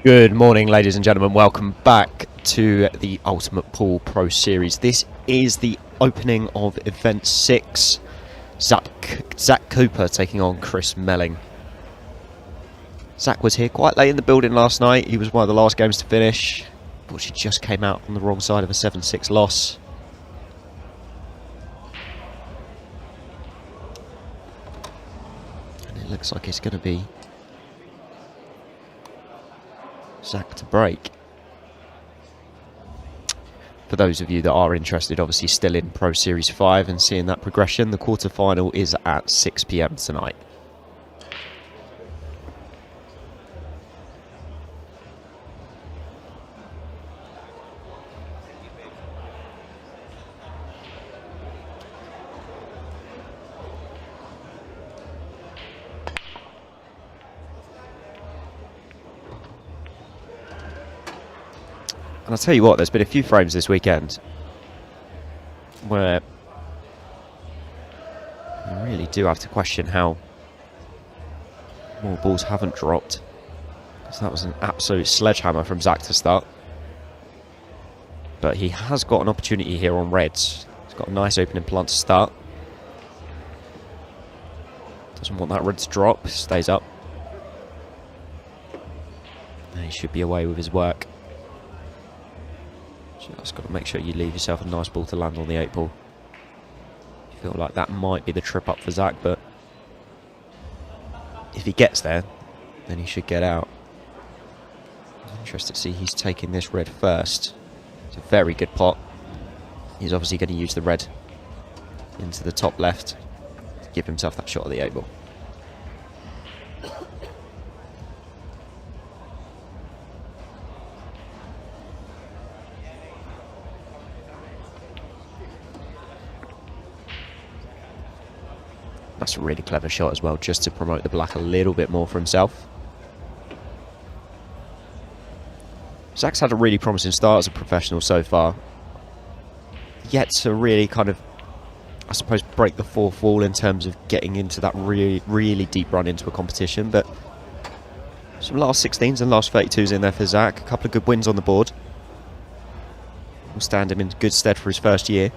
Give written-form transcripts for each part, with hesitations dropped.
Good morning, ladies and gentlemen. Welcome back to the Ultimate Pool Pro Series. This is the opening of Event 6. Zack Cooper taking on Chris Melling. Zack was here quite late in the building last night. He was one of the last games to finish. But she just came out on the wrong side of a 7-6 loss. And it looks like it's going to be Zack to break. For those of you that are interested, obviously still in Pro Series 5 and seeing that progression, the quarterfinal is at 6 PM tonight. And I'll tell you what, there's been a few frames this weekend where you really do have to question how more balls haven't dropped. Because that was an absolute sledgehammer from Zack to start. But he has got an opportunity here on reds. He's got a nice opening plant to start. Doesn't want that red to drop, stays up. And he should be away with his work. Just got to make sure you leave yourself a nice ball to land on the 8 ball. You feel like that might be the trip up for Zack, but if he gets there, then he should get out. Interesting to see he's taking this red first. It's a very good pot. He's obviously going to use the red into the top left to give himself that shot at the 8 ball. That's a really clever shot as well, just to promote the black a little bit more for himself. Zack's had a really promising start as a professional so far. Yet to really kind of, I suppose, break the fourth wall in terms of getting into that really deep run into a competition. But some last 16s and last 32s in there for Zack. A couple of good wins on the board. Will stand him in good stead for his first year.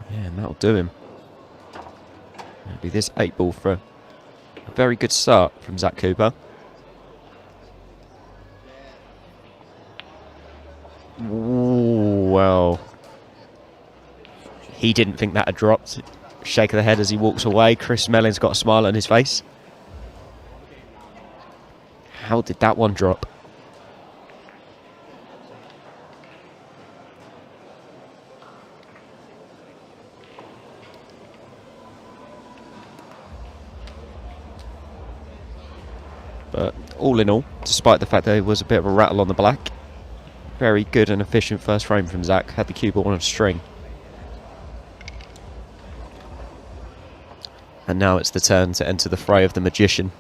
And that'll do him. It'll be this 8 ball for a very good start from Zack Cooper. Ooh, well, he didn't think that had dropped. Shake of the head as he walks away. Chris Melling's got a smile on his face. How did that one drop? But all in all, despite the fact that there was a bit of a rattle on the black, very good and efficient first frame from Zack. Had the cue ball on a string. And now it's the turn to enter the fray of the magician.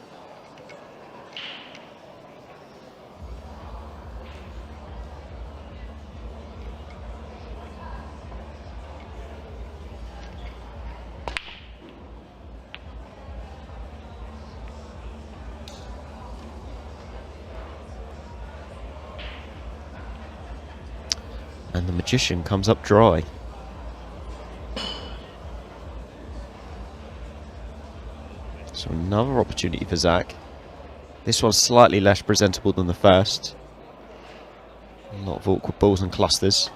And the magician comes up dry. So another opportunity for Zack. This one's slightly less presentable than the first. A lot of awkward balls and clusters.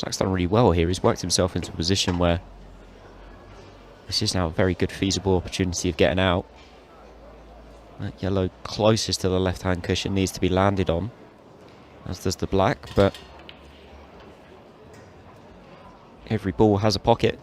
Zack's done really well here. He's worked himself into a position where this is now a very good feasible opportunity of getting out. That yellow closest to the left-hand cushion needs to be landed on, as does the black, but every ball has a pocket.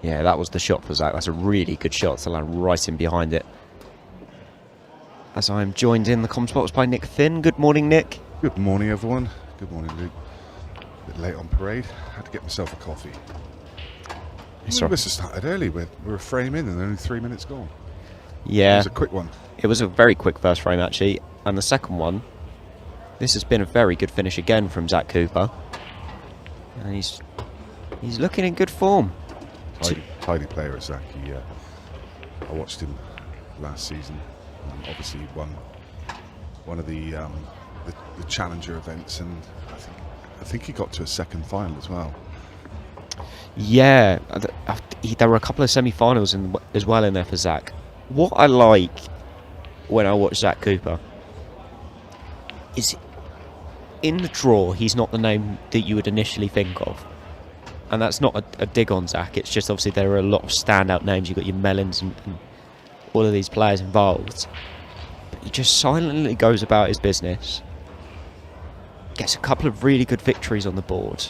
Yeah, that was the shot for Zack. That's a really good shot to land right in behind it. As I am joined in the comms box by Nick Finn. Good morning, Nick. Good morning, everyone. Good morning, Luke. A bit late on parade. Had to get myself a coffee. We must have started early. We were a frame in and only 3 minutes gone. Yeah. It was a quick one. It was a very quick first frame, actually. And the second one, this has been a very good finish again from Zack Cooper. And he's looking in good form. Tidy player, Zack. I watched him last season. Obviously, he won one of the challenger events, and I think he got to a second final as well. Yeah, there were a couple of semi-finals as well in there for Zack. What I like when I watch Zack Cooper is in the draw, he's not the name that you would initially think of. And that's not a dig on Zack. It's just obviously there are a lot of standout names. You've got your Mellings and all of these players involved. But he just silently goes about his business, gets a couple of really good victories on the board,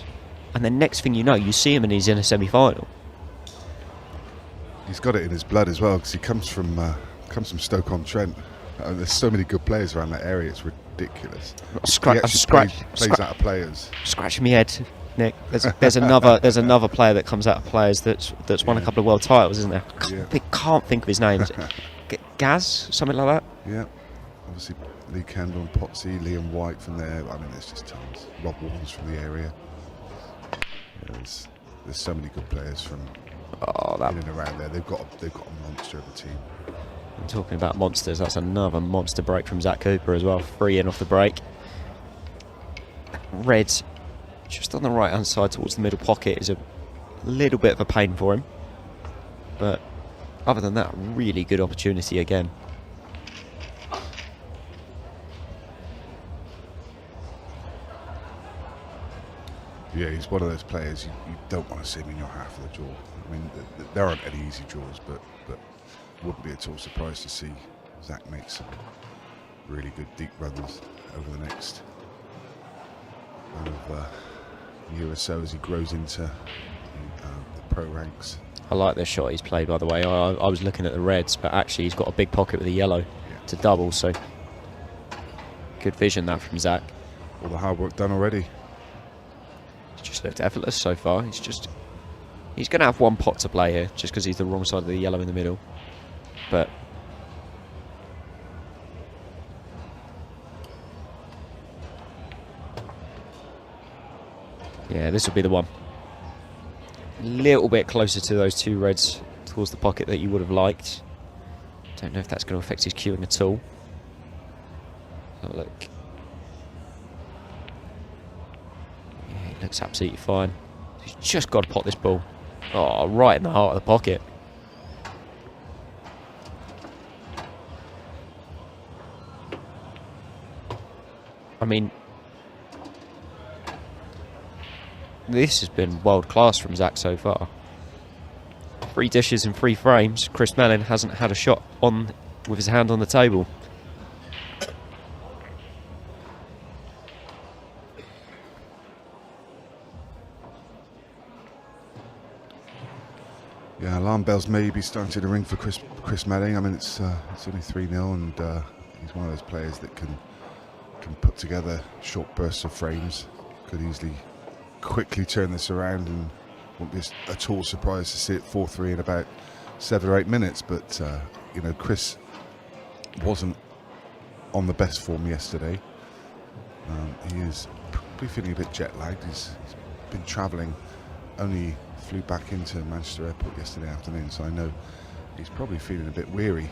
and then next thing you know, you see him and he's in a semi-final. He's got it in his blood as well, because he comes from Stoke-on-Trent. There's so many good players around that area. It's ridiculous. Plays out of players. Scratching my head, Nick. There's another player that comes out of players that's won a couple of world titles, isn't there? Can't think of his name. Gaz, something like that. Yeah, obviously Lee Kendall and Potsy, Liam White from there. I mean, there's just tons. Rob Warnes from the area. There's so many good players from in and around there. They've got a monster of a team. I'm talking about monsters. That's another monster break from Zack Cooper as well. 3 in off the break. Red, just on the right hand side towards the middle pocket, is a little bit of a pain for him, but other than that, really good opportunity again. Yeah, he's one of those players you don't want to see him in your half of the draw. I mean, there aren't any easy draws, but wouldn't be at all surprised to see Zack make some really good deep runs over the next year or so as he grows into the pro ranks. I like this shot he's played, by the way. I was looking at the reds, but actually he's got a big pocket with a yellow to double, so good vision that from Zack. All the hard work done already. It's just looked effortless so far. He's going to have one pot to play here, just because he's the wrong side of the yellow in the middle. But yeah, this will be the one. A little bit closer to those two reds towards the pocket that you would have liked. Don't know if that's going to affect his cueing at all. Have a look. Yeah, it looks absolutely fine. He's just got to pot this ball. Oh, right in the heart of the pocket. I mean, this has been world class from Zack so far. 3 dishes and 3 frames. Chris Melling hasn't had a shot on with his hand on the table. Yeah, alarm bells may be starting to ring for Chris Melling. I mean, it's only 3-0, and he's one of those players that can put together short bursts of frames. Could easily quickly turn this around, and won't be at all surprised to see it 4-3 in about 7 or 8 minutes. But you know, Chris wasn't on the best form yesterday. He is probably feeling a bit jet lagged. He's been travelling. Only flew back into Manchester Airport yesterday afternoon, so I know he's probably feeling a bit weary.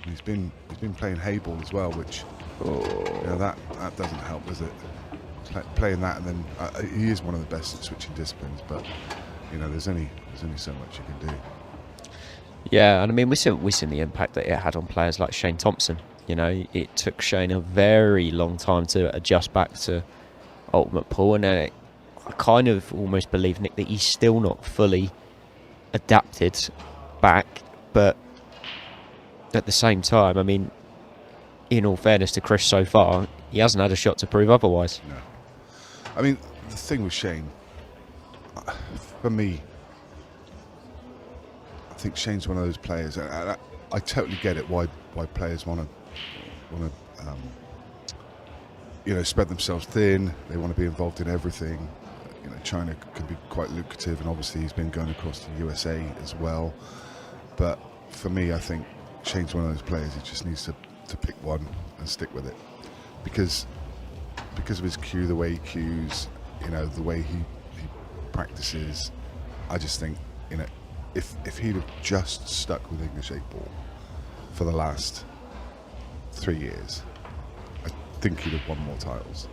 He's been playing hayball as well, which that doesn't help, does it? Playing that, and then he is one of the best at switching disciplines, but there's only so much you can do. Yeah, and I mean we've seen the impact that it had on players like Shane Thompson. It took Shane a very long time to adjust back to ultimate pool, and I kind of almost believe, Nick, that he's still not fully adapted back, but at the same time, I mean, in all fairness to Chris so far, he hasn't had a shot to prove otherwise. No. I mean, the thing with Shane, for me, I think Shane's one of those players, and I totally get it why players want to spread themselves thin. They want to be involved in everything. China can be quite lucrative, and obviously he's been going across to the USA as well. But for me, I think Shane's one of those players who just needs to pick one and stick with it, because of his cue, the way he cues, the way he practices. I just think, if he'd have just stuck with English 8-ball for the last 3 years, I think he'd have won more titles.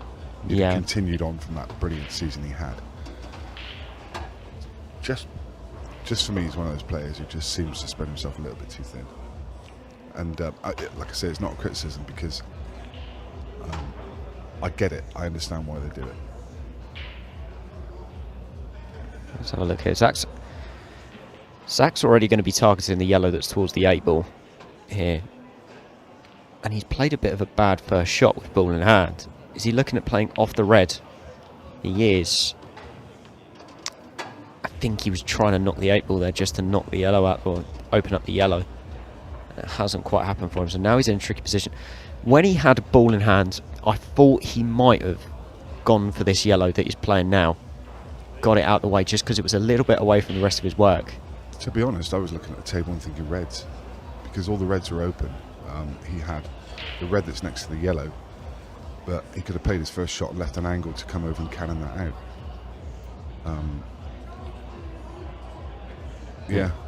He'd have continued on from that brilliant season he had. Just for me, he's one of those players who just seems to spread himself a little bit too thin. And like I say, it's not a criticism, because I get it. I understand why they do it. Let's have a look here. Zack's already going to be targeting the yellow that's towards the 8-ball here. And he's played a bit of a bad first shot with ball in hand. Is he looking at playing off the red? He is. I think he was trying to knock the 8-ball there just to knock the yellow out, or open up the yellow. It hasn't quite happened for him, so now he's in a tricky position. When he had a ball in hand, I thought he might have gone for this yellow that he's playing now. Got it out of the way just because it was a little bit away from the rest of his work. To be honest, I was looking at the table and thinking reds, because all the reds were open. He had the red that's next to the yellow, but he could have played his first shot, left an angle to come over and cannon that out.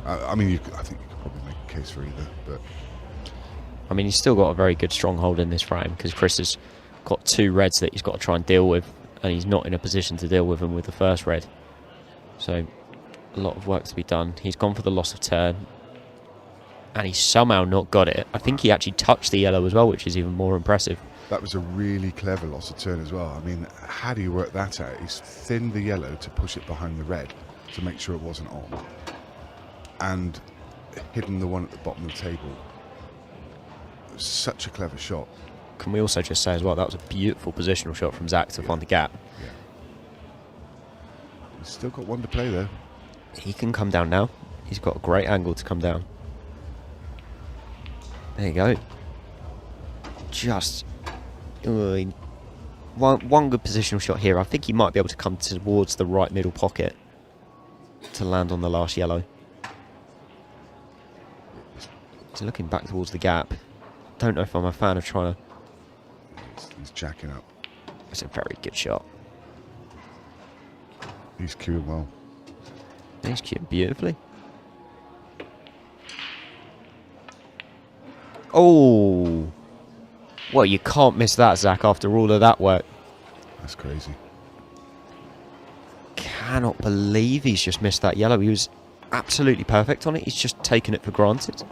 I mean, I think you could probably make a case for either, but I mean, he's still got a very good stronghold in this frame, because Chris has got 2 reds that he's got to try and deal with, and he's not in a position to deal with them with the first red. So a lot of work to be done. He's gone for the loss of turn, and he's somehow not got it. I think he actually touched the yellow as well, which is even more impressive. That was a really clever loss of turn as well. I mean, how do you work that out? He's thinned the yellow to push it behind the red to make sure it wasn't on, and hidden the one at the bottom of the table. It was such a clever shot. Can we also just say as well, that was a beautiful positional shot from Zack to find the gap. Yeah. He's still got one to play though. He can come down now. He's got a great angle to come down. There you go. Just one good positional shot here. I think he might be able to come towards the right middle pocket to land on the last yellow. He's looking back towards the gap. Don't know if I'm a fan of trying to... He's jacking up. It's a very good shot. He's cueing well. He's cueing beautifully. Oh! Well, you can't miss that, Zack, after all of that work. That's crazy. Cannot believe he's just missed that yellow. He was absolutely perfect on it. He's just taken it for granted.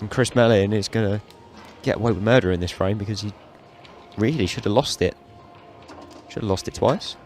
And Chris Melling is going to get away with murder in this frame, because he really should have lost it. Should have lost it twice.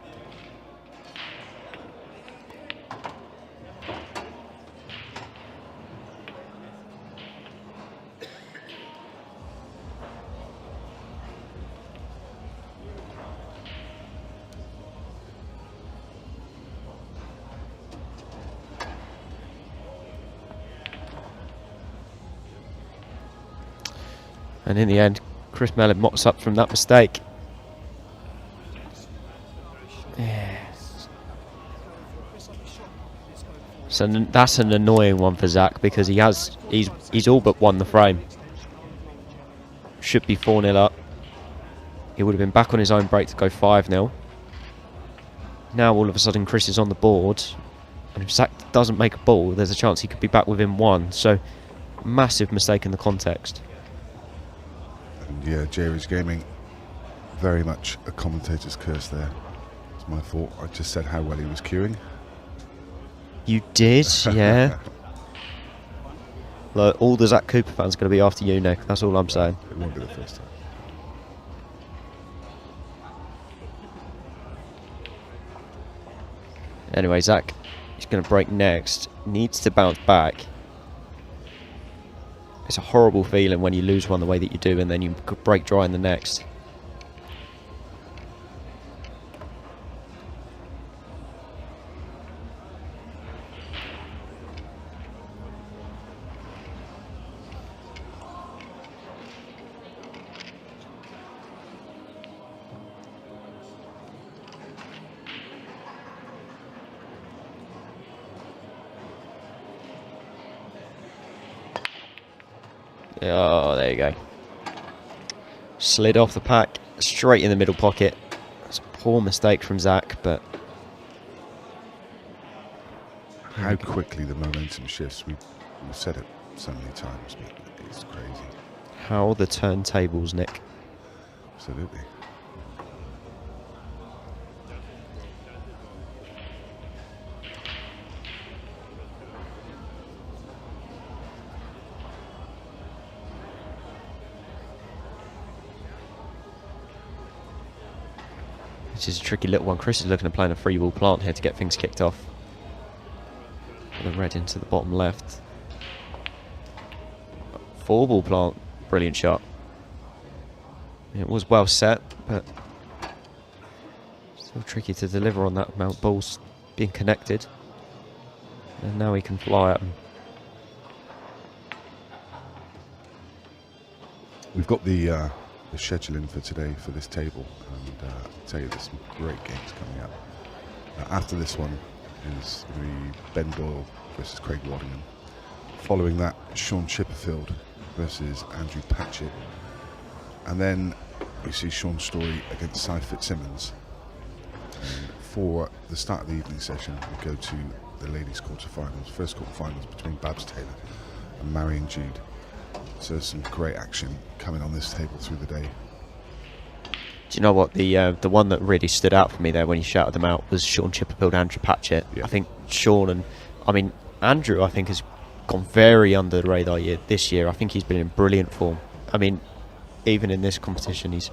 And in the end, Chris Melling mops up from that mistake. Yes. So that's an annoying one for Zack, because he's all but won the frame. Should be 4-0 up. He would have been back on his own break to go 5-0. Now all of a sudden Chris is on the board, and if Zack doesn't make a ball, there's a chance he could be back within 1. So Massive mistake in the context. And yeah, Jerry's Gaming, very much a commentator's curse there. It's my fault. I just said how well he was queuing. You did, yeah. Look, all the Zack Cooper fans are going to be after you, Nick. That's all I'm saying. It won't be the first time. Anyway, Zack, he's going to break next. Needs to bounce back. It's a horrible feeling when you lose one the way that you do and then you break dry in the next. Oh, there you go. Slid off the pack, straight in the middle pocket. It's a poor mistake from Zack, but... How quickly the momentum shifts. We've said it so many times, but it's crazy. How the turntables, Nick. Absolutely. This is a tricky little one. Chris is looking at playing a free ball plant here to get things kicked off. The red into the bottom left. 4-ball plant. Brilliant shot. It was well set, but still tricky to deliver on that amount. Balls being connected. And now he can fly at them. We've got the scheduling for today for this table, and I'll tell you there's some great games coming up. After this one is going to be Ben Doyle versus Craig Waddingham. Following that, Sean Chipperfield versus Andrew Patchet. And then we see Sean Story against Cy Fitzsimmons. And for the start of the evening session, we go to the ladies' quarterfinals, first quarterfinals between Babs Taylor and Marion Jude. So there's some great action coming on this table through the day. Do you know what? The one that really stood out for me there when you shouted them out was Sean Chipperfield, Andrew Patchet. Yeah. I think Sean and... I mean, Andrew, I think, has gone very under the radar this year. I think he's been in brilliant form. I mean, even in this competition, he's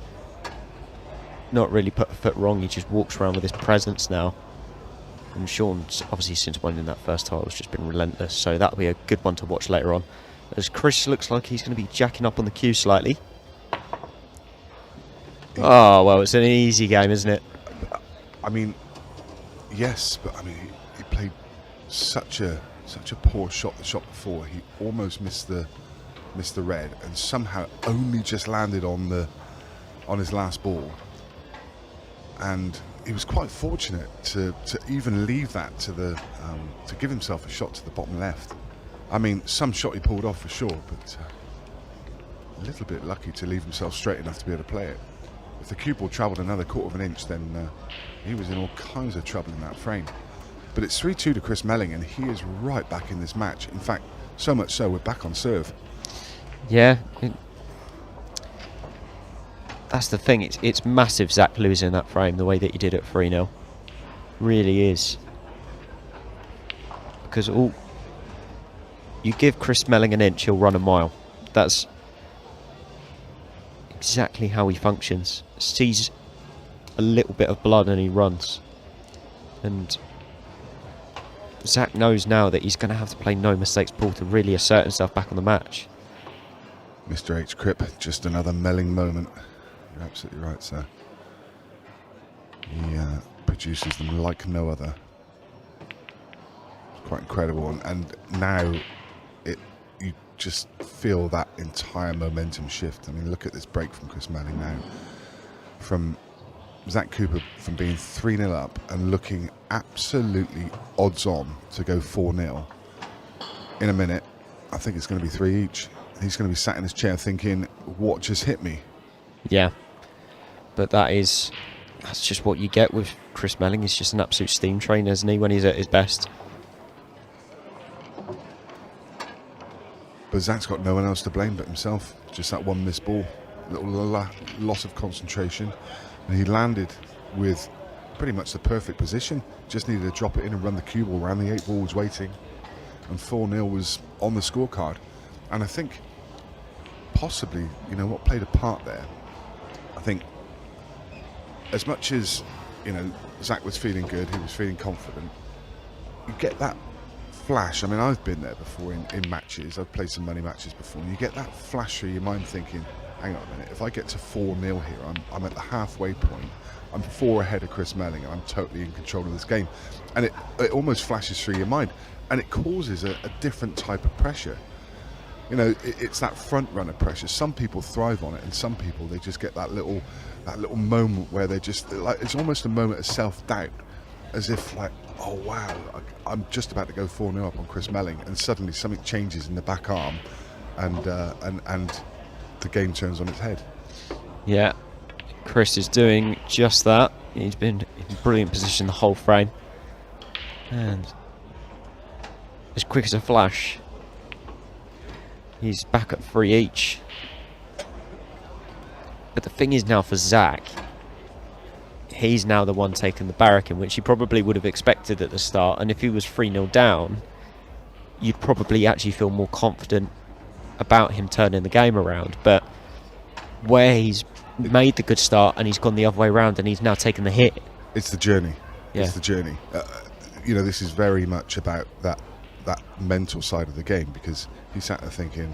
not really put a foot wrong. He just walks around with his presence now. And Sean's, obviously, since winning that first title, has just been relentless. So that'll be a good one to watch later on. As Chris looks like he's going to be jacking up on the cue slightly. Oh, well, it's an easy game, isn't it? I mean, yes, but I mean, he played such a poor shot the shot before. He almost missed the red, and somehow only just landed on his last ball. And he was quite fortunate to even leave that to give himself a shot to the bottom left. I mean, some shot he pulled off for sure, but a little bit lucky to leave himself straight enough to be able to play it. If the cue ball travelled another quarter of an inch, then he was in all kinds of trouble in that frame. But it's 3-2 to Chris Melling, and he is right back in this match. In fact, so much so, we're back on serve. Yeah. That's the thing. It's massive, Zack losing that frame the way that he did at 3-0. Really is. Because you give Chris Melling an inch, he'll run a mile. That's exactly how he functions. Sees a little bit of blood and he runs. And Zack knows now that he's going to have to play no mistakes ball to really assert himself back on the match. Mr. H. Cripp, just another Melling moment. You're absolutely right, sir. He produces them like no other. It's quite incredible, and now you just feel that entire momentum shift. I mean, look at this break from Chris Melling now. From Zack Cooper from being 3-0 up and looking absolutely odds on to go 4-0. In a minute, I think it's going to be 3 each. He's going to be sat in his chair thinking, what just hit me? Yeah, but that's just what you get with Chris Melling. He's just an absolute steam train, isn't he, when he's at his best? But Zack's got no one else to blame but himself. Just that one missed ball, little loss of concentration, and he landed with pretty much the perfect position. Just needed to drop it in and run the cue ball around. The 8 ball was waiting, and 4-0 was on the scorecard. And I think possibly, you know, what played a part there. I think as much as, you know, Zack was feeling good, he was feeling confident, you get that flash. I mean, I've been there before in matches. I've played some money matches before, and you get that flash through your mind thinking, hang on a minute, if I get to 4-0 here, I'm at the halfway point, I'm 4 ahead of Chris Melling, and I'm totally in control of this game. And it almost flashes through your mind, and it causes a different type of pressure. You know, it's that front runner pressure. Some people thrive on it, and some people, they just get that little moment where they're just like, it's almost a moment of self-doubt, as if like, oh wow, I'm just about to go 4-0 up on Chris Melling, and suddenly something changes in the back arm, and the game turns on its head. Yeah, Chris is doing just that. He's been in brilliant position the whole frame, and as quick as a flash, he's back at 3 each. But the thing is now for Zack, he's now the one taking the barracking, which he probably would have expected at the start. And if he was 3-0 down, you'd probably actually feel more confident about him turning the game around. But where he's made the good start and he's gone the other way around and he's now taken the hit. It's the journey. Yeah. It's the journey. You know, this is very much about that mental side of the game, because he sat there thinking,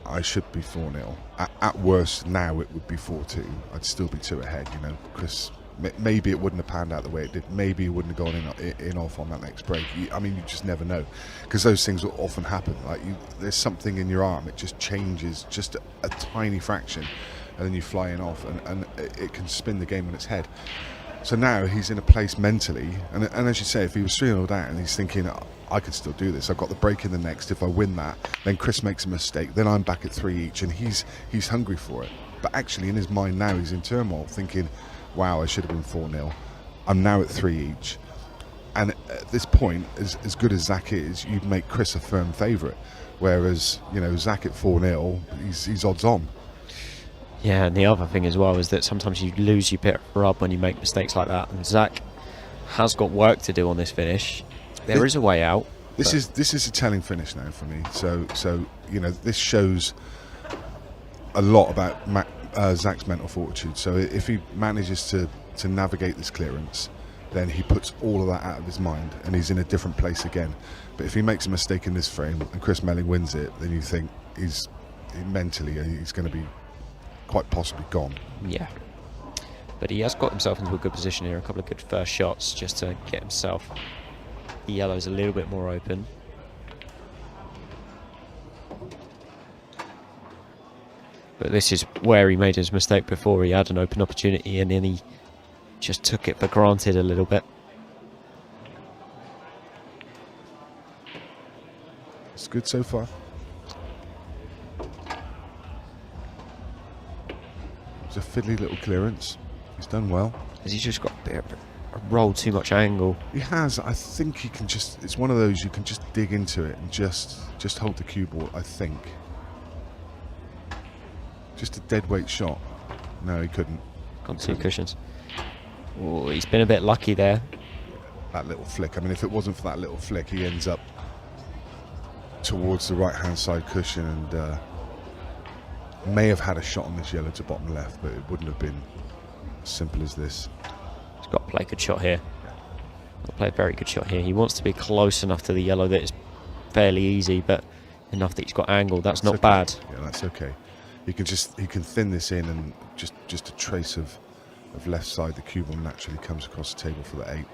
I should be 4-0. At worst, now it would be 4-2. I'd still be 2 ahead. You know, Chris, maybe it wouldn't have panned out the way it did. Maybe he wouldn't have gone in off on that next break. I mean, you just never know, because those things will often happen. Like, there's something in your arm, it just changes just a tiny fraction, and then you fly in off, and it can spin the game on its head. So now he's in a place mentally, and as you say, if he was 3-0 down, he's thinking, I could still do this. I've got the break in the next. If I win that, then Chris makes a mistake. Then I'm back at 3 each, and he's hungry for it. But actually, in his mind now, he's in turmoil, thinking, wow, I should have been 4-0. I'm now at 3 each. And at this point, as good as Zack is, you'd make Chris a firm favourite. Whereas, you know, Zack at 4-0, he's odds on. Yeah, and the other thing as well is that sometimes you lose your bit of rub when you make mistakes like that. And Zack has got work to do on this finish. There is a way out. This is a telling finish now for me. So you know, this shows a lot about Zack's mental fortitude. So if he manages to navigate this clearance, then he puts all of that out of his mind, and he's in a different place again. But if he makes a mistake in this frame and Chris Melling wins it, then you think he's going to be quite possibly gone. Yeah, but he has got himself into a good position here. A couple of good first shots just to get himself the yellows a little bit more open. But this is where he made his mistake before. He had an open opportunity and then he just took it for granted a little bit. It's good so far. It's a fiddly little clearance. He's done well. Has he just got a bit of a roll too much angle? He has. I think he can just, it's one of those you can just dig into it and just hold the cue ball, I think. Just a dead weight shot. No, he couldn't. Got 2 cushions. Oh, he's been a bit lucky there. That little flick. I mean, if it wasn't for that little flick, he ends up towards the right-hand side cushion and may have had a shot on this yellow to bottom left, but it wouldn't have been as simple as this. He's got to play a good shot here. Got to play a very good shot here. He wants to be close enough to the yellow that it's fairly easy, but enough that he's got angle. That's not bad. Yeah, that's okay. He can thin this in, and just a trace of left side, the cue ball naturally comes across the table for the 8.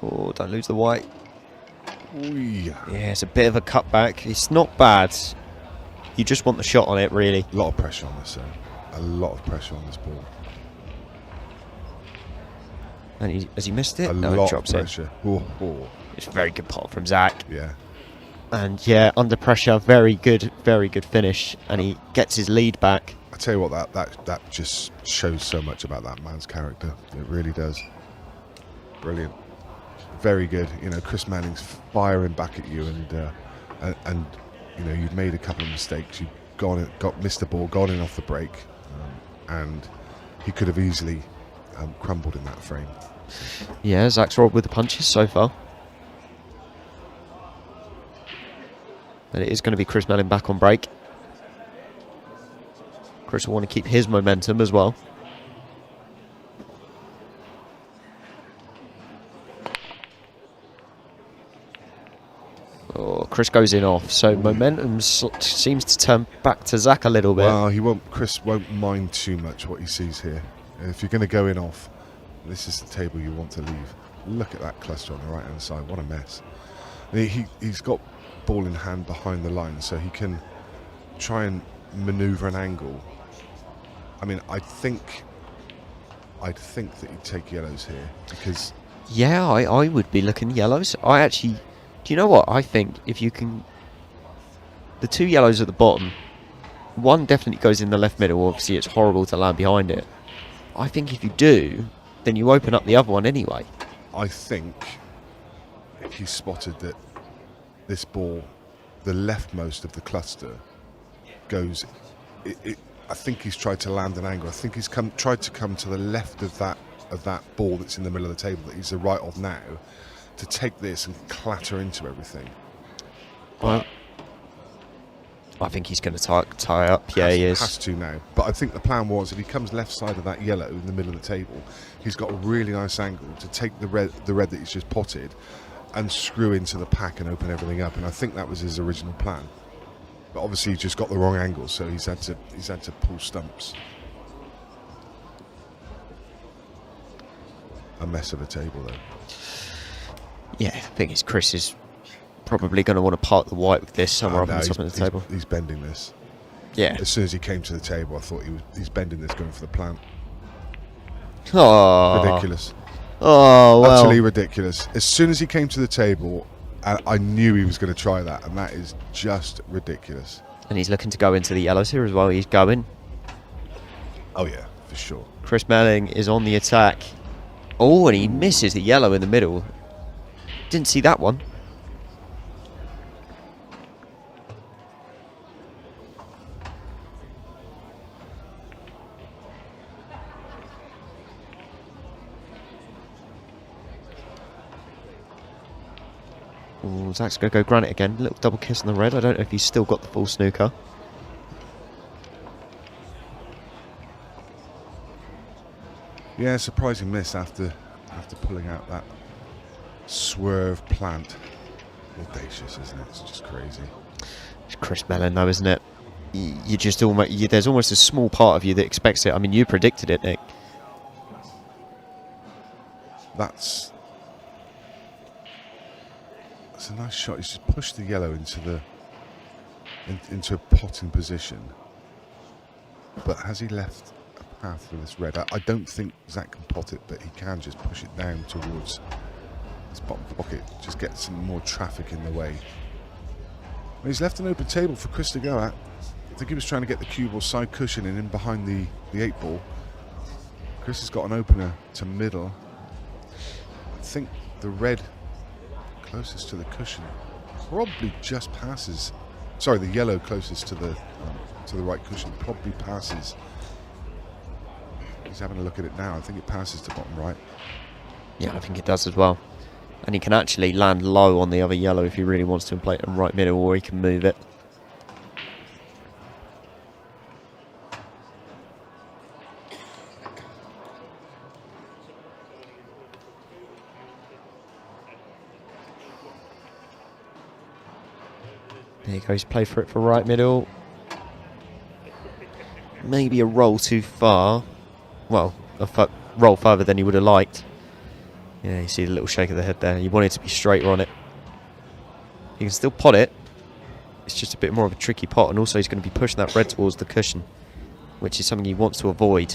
Oh, don't lose the white. Ooh. Yeah, it's a bit of a cutback. It's not bad. You just want the shot on it, really. A lot of pressure on this, though. A lot of pressure on this ball. And has he missed it? A No, lot it drops of pressure. Oh. It's a very good pot from Zack. Yeah. And yeah, under pressure, very good finish. And he gets his lead back. I tell you what, that just shows so much about that man's character. It really does. Brilliant. Very good. You know, Chris Manning's firing back at you, and and you know, you've made a couple of mistakes. You've missed the ball, gone in off the break, and he could have easily crumbled in that frame. Yeah, Zack's rolled with the punches so far. But it is going to be Chris Melling back on break. Chris will want to keep his momentum as well. Oh, Chris goes in off, so momentum seems to turn back to Zack a little bit. Well, Chris won't mind too much what he sees here. If you're going to go in off, this is the table you want to leave. Look at that cluster on the right hand side, what a mess. He's got ball in hand behind the line, so he can try and manoeuvre an angle. I mean, I'd think that he'd take yellows here, because... Yeah, I would be looking yellows. Do you know what? I think if you can... The two yellows at the bottom, one definitely goes in the left middle. Obviously, it's horrible to land behind it. I think if you do, then you open up the other one anyway. I think he spotted that this ball, the leftmost of the cluster, goes... I think he's tried to land an angle. I think he's tried to come to the left of that ball that's in the middle of the table that he's the right of now, to take this and clatter into everything. Well, I think he's going to tie up. Yeah, he is. Has to now. But I think the plan was, if he comes left side of that yellow in the middle of the table, he's got a really nice angle to take the red that he's just potted and screw into the pack and open everything up. And I think that was his original plan. But obviously he just got the wrong angle, so he's had to pull stumps. A mess of a table though. Yeah, I think Chris is probably going to want to park the white with this somewhere up on top of the table. He's bending this. Yeah. As soon as he came to the table, I thought he's bending this, going for the plant. Oh, ridiculous. Oh, well. Utterly ridiculous. As soon as he came to the table, I knew he was going to try that, and that is just ridiculous. And he's looking to go into the yellows here as well. He's going. Oh yeah, for sure. Chris Melling is on the attack. Oh, and he misses the yellow in the middle. Didn't see that one. Ooh, Zack's going to go granite again. Little double kiss on the red. I don't know if he's still got the full snooker. Yeah, surprising miss after pulling out that swerve plant. Audacious, isn't it? It's just crazy. It's Chris Melling, though, isn't it? You just almost there's almost a small part of you that expects it. I mean, you predicted it, Nick. That's a nice shot. He's just pushed the yellow into a potting position. But has he left a path for this red? I don't think Zack can pot it, but he can just push it down towards his bottom pocket. Just get some more traffic in the way. Well, he's left an open table for Chris to go at. I think he was trying to get the cue ball side cushion in behind the 8-ball. Chris has got an opener to middle. I think the red closest to the cushion probably just passes. Sorry, the yellow closest to the right cushion probably passes. He's having a look at it now. I think it passes to bottom right. Yeah, I think it does as well. And he can actually land low on the other yellow if he really wants to and play it in right middle, or he can move it. There he goes, play for it for right middle. Maybe a roll too far. Well, a roll further than he would have liked. Yeah, you see the little shake of the head there. You want it to be straighter on it. You can still pot it. It's just a bit more of a tricky pot, and also he's going to be pushing that red towards the cushion, which is something he wants to avoid.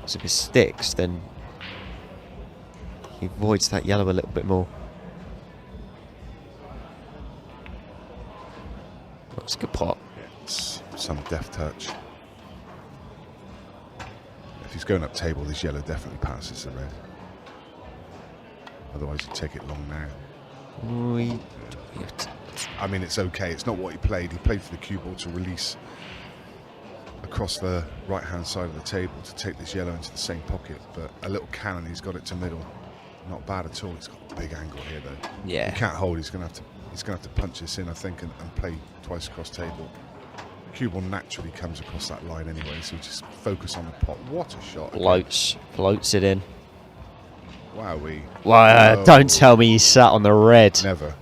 So if it sticks, then he avoids that yellow a little bit more. That's a good pot. Some deft touch. If he's going up table, this yellow definitely passes the red. Otherwise, you take it long now. I mean, it's okay. It's not what he played. He played for the cue ball to release across the right-hand side of the table to take this yellow into the same pocket. But a little cannon, he's got it to middle. Not bad at all. He's got a big angle here, though. Yeah. He can't hold. He's going to have to punch this in, I think, and play twice across table. Cue ball naturally comes across that line anyway, so just focus on the pot. What a shot! Floats it in. Wowee! Wow! No. Don't tell me he sat on the red. Never.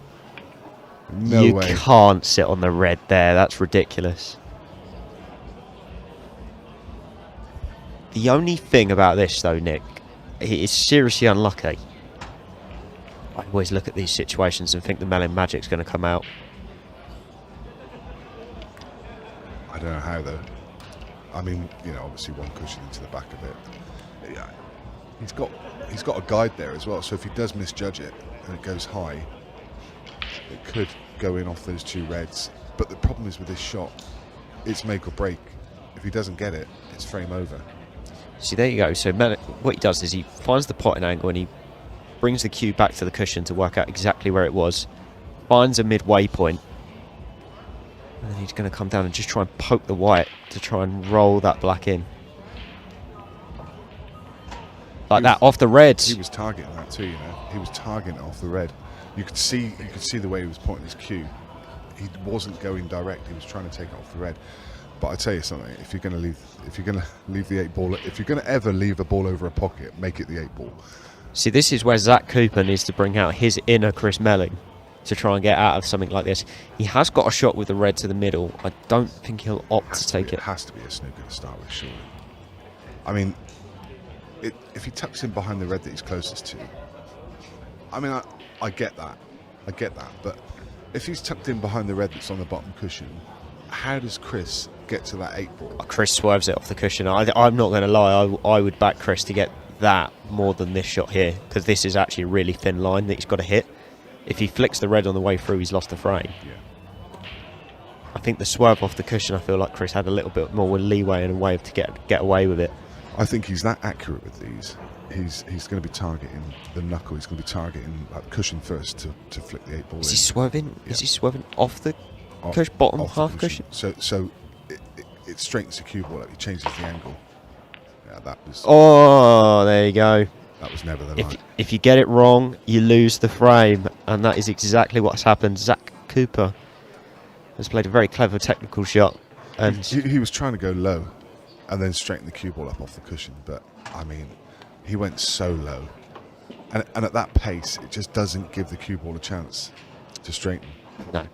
No you way. Can't sit on the red there. That's ridiculous. The only thing about this, though, Nick, he is seriously unlucky. I always look at these situations and think the Melling magic's going to come out. I don't know how, though. I mean, you know, obviously one cushion into the back of it. Yeah, he's got a guide there as well. So if he does misjudge it and it goes high, it could go in off those two reds. But the problem is with this shot, it's make or break. If he doesn't get it, it's frame over. See, there you go. So Melling, what he does is he finds the potting angle and he brings the cue back to the cushion to work out exactly where it was, finds a midway point, and then he's going to come down and just try and poke the white to try and roll that black in. Like that, off the red. He was targeting that too, you know. He was targeting it off the red. You could see the way he was pointing his cue. He wasn't going direct. He was trying to take it off the red. But I tell you something: if you're going to leave the 8 ball, if you're going to ever leave a ball over a pocket, make it the 8 ball. See, this is where Zack Cooper needs to bring out his inner Chris Melling to try and get out of something like this. He has got a shot with the red to the middle. I don't think he'll opt to take it. It has to be a snooker to start with, surely. I mean, if he tucks in behind the red that he's closest to, I mean, I get that. But if he's tucked in behind the red that's on the bottom cushion, how does Chris get to that 8 ball? Chris swerves it off the cushion. I'm not going to lie. I would back Chris to get that more than this shot here, because this is actually a really thin line that he's got to hit. If he flicks the red on the way through, he's lost the frame. Yeah. I think the swerve off the cushion, I feel like Chris had a little bit more leeway and a way to get away with it. I think he's that accurate with these. He's going to be targeting the knuckle. He's going to be targeting that cushion first to flick the 8 ball. Is in. he swerving? Yeah. Is he swerving off the bottom off half the cushion? So it straightens the cue ball up. He changes the angle. Yeah, that was. Oh, there you go. That was never the line. If you get it wrong, you lose the frame, and that is exactly what's happened. Zack Cooper has played a very clever technical shot, and he was trying to go low, and then straighten the cue ball up off the cushion. But I mean, he went so low, and at that pace, it just doesn't give the cue ball a chance to straighten. No.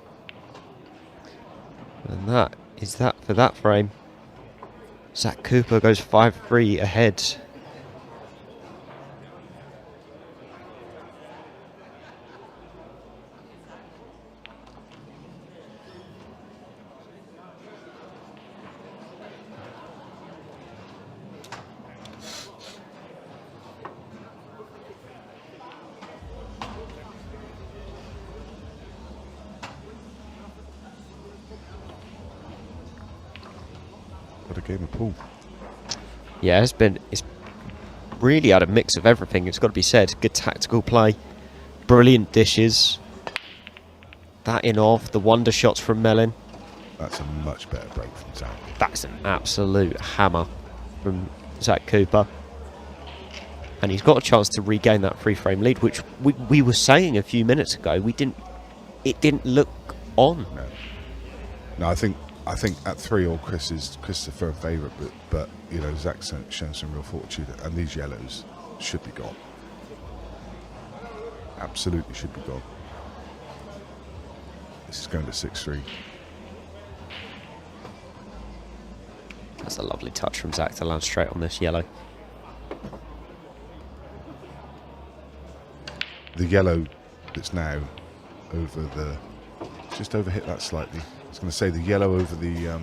And that is that for that frame. Zack Cooper goes 5-3 ahead. What a game of pool. Yeah, it's really had a mix of everything, it's got to be said. Good tactical play, brilliant dishes, that in off, the wonder shots from Melling. That's a much better break from Zack. That's an absolute hammer from Zack Cooper. And he's got a chance to regain that free frame lead, which we were saying a few minutes ago. It didn't look on. No, I think at 3-all, Chris is the firm favourite, but you know, Zack's shown some real fortitude, and these yellows should be gone. Absolutely should be gone. This is going to 6-3. That's a lovely touch from Zack to land straight on this yellow. The yellow that's now over just overhit that slightly. I was going to say the yellow over the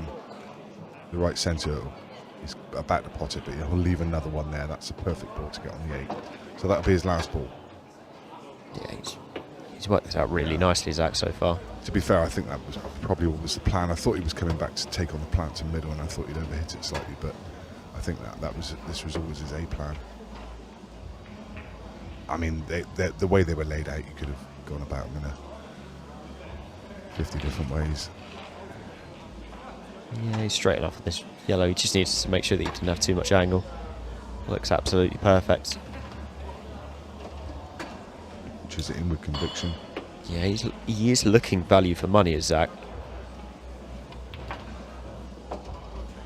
right centre. He's about to pot it, but he'll leave another one there. That's a perfect ball to get on the 8. So that'll be his last ball. Yeah, he's worked this out really nicely, Zack, so far. To be fair, I think that was probably what was the plan. I thought he was coming back to take on the plant to middle, and I thought he'd overhit it slightly, but I think this was always his A plan. I mean, the way they were laid out, you could have gone about him in 50 different ways. Yeah, he's straight off with this yellow. He just needs to make sure that he didn't have too much angle. Looks absolutely perfect. Punches it in with conviction. Yeah, he is looking value for money, is Zack.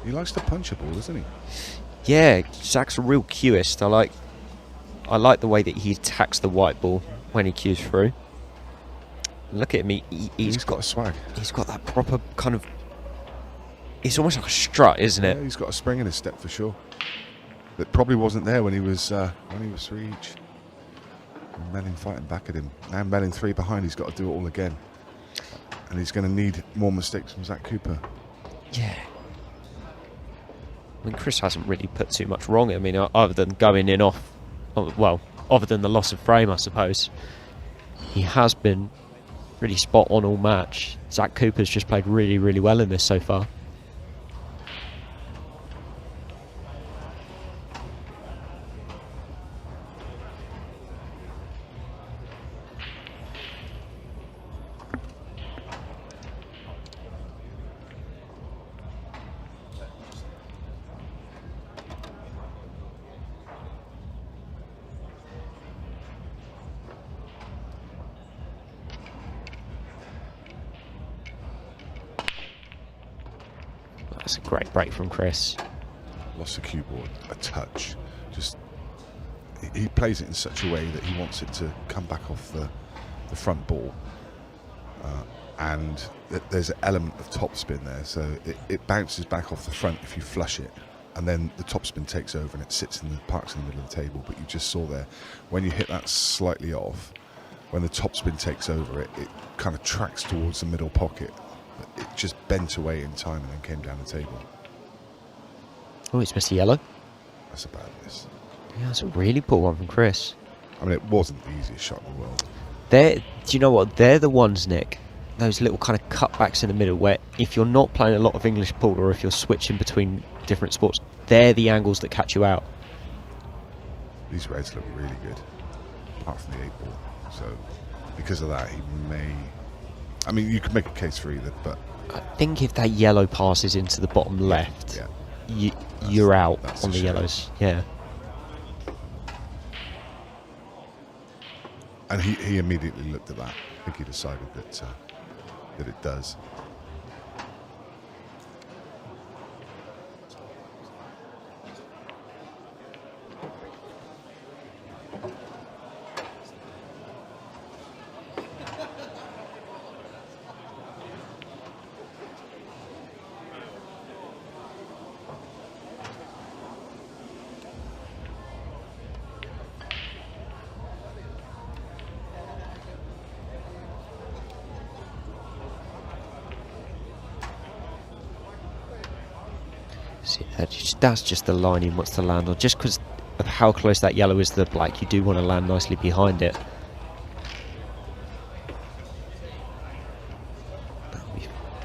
He likes to punch a ball, doesn't he? Yeah, Zack's a real cueist. I like the way that he attacks the white ball when he cues through. Look at him, he's got a swag. He's got that proper kind of... It's almost like a strut, isn't it? Yeah, he's got a spring in his step for sure. That probably wasn't there when he was 3 each. And Melling fighting back at him. Now Melling 3 behind, he's got to do it all again. And he's going to need more mistakes from Zack Cooper. Yeah. I mean, Chris hasn't really put too much wrong. I mean, other than going in off... Well, other than the loss of frame, I suppose. He has been really spot on all match. Zack Cooper's just played really, really well in this so far. That's a great break from Chris. Lost the cue board, a touch. Just he plays it in such a way that he wants it to come back off the front ball, and there's an element of topspin there, so it bounces back off the front if you flush it, and then the topspin takes over and it sits in the parks in the middle of the table. But you just saw there, when you hit that slightly off, when the topspin takes over, it kind of tracks towards the middle pocket. It just bent away in time and then came down the table. Oh, it's missed a yellow. That's a bad miss. Yeah, that's a really poor one from Chris. I mean, it wasn't the easiest shot in the world. Do you know what? They're the ones, Nick, those little kind of cutbacks in the middle where if you're not playing a lot of English pool or if you're switching between different sports, they're the angles that catch you out. These reds look really good, apart from the 8 ball. So, because of that, he may... I mean, you could make a case for either, but... I think if that yellow passes into the bottom left, yeah. You're out on the shame. yellows. Yeah. And he immediately looked at that. I think he decided that it does. See, that's just the line he wants to land on. Just because of how close that yellow is to the black, you do want to land nicely behind it.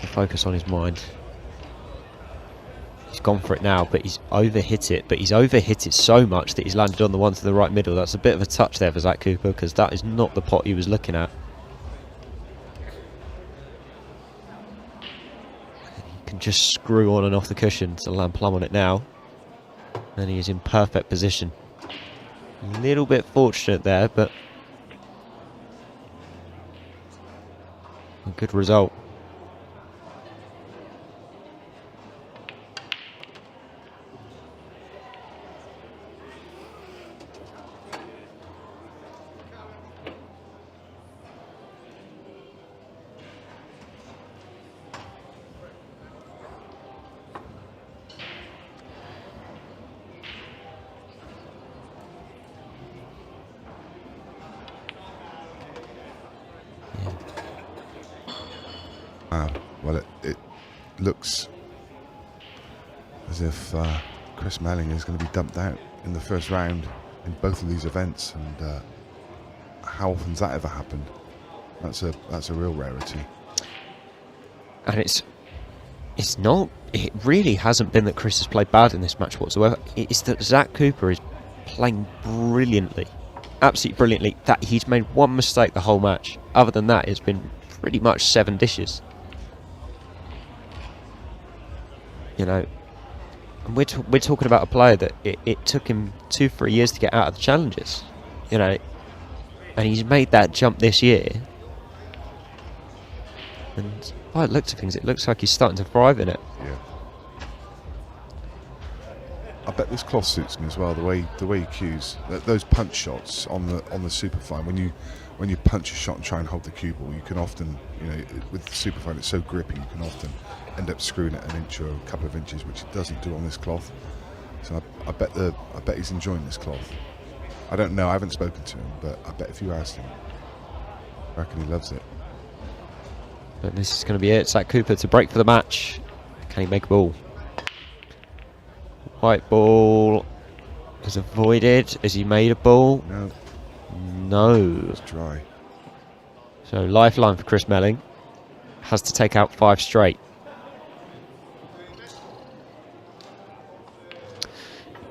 The focus on his mind. He's gone for it now, but he's overhit it. But he's overhit it so much that he's landed on the one to the right middle. That's a bit of a touch there for Zack Cooper, because that is not the pot he was looking at. Just screw on and off the cushion to land plumb on it now, and he is in perfect position. A little bit fortunate there, but a good result. Well, it looks as if Chris Melling is going to be dumped out in the first round in both of these events, and how often's that ever happened? That's a real rarity. And it really hasn't been that Chris has played bad in this match whatsoever. It's that Zack Cooper is playing brilliantly, absolutely brilliantly. That he's made one mistake the whole match. Other than that, it's been pretty much 7 dishes. You know, and we're talking about a player that it took him 2-3 years to get out of the challenges. You know, and he's made that jump this year. And by the looks of things, it looks like he's starting to thrive in it. Yeah. I bet this cloth suits me as well. The way he cues those punch shots on the superfine. When you punch a shot and try and hold the cue ball, you can often, you know, with the superfine it's so grippy, you can often end up screwing it an inch or a couple of inches, which it doesn't do on this cloth. So I bet he's enjoying this cloth. I don't know. I haven't spoken to him, but I bet if you asked him, I reckon he loves it. But this is going to be it. Zack Cooper to break for the match. Can he make a ball? White ball is avoided. Has he made a ball? No. No. It's dry. So lifeline for Chris Melling. Has to take out 5 straight.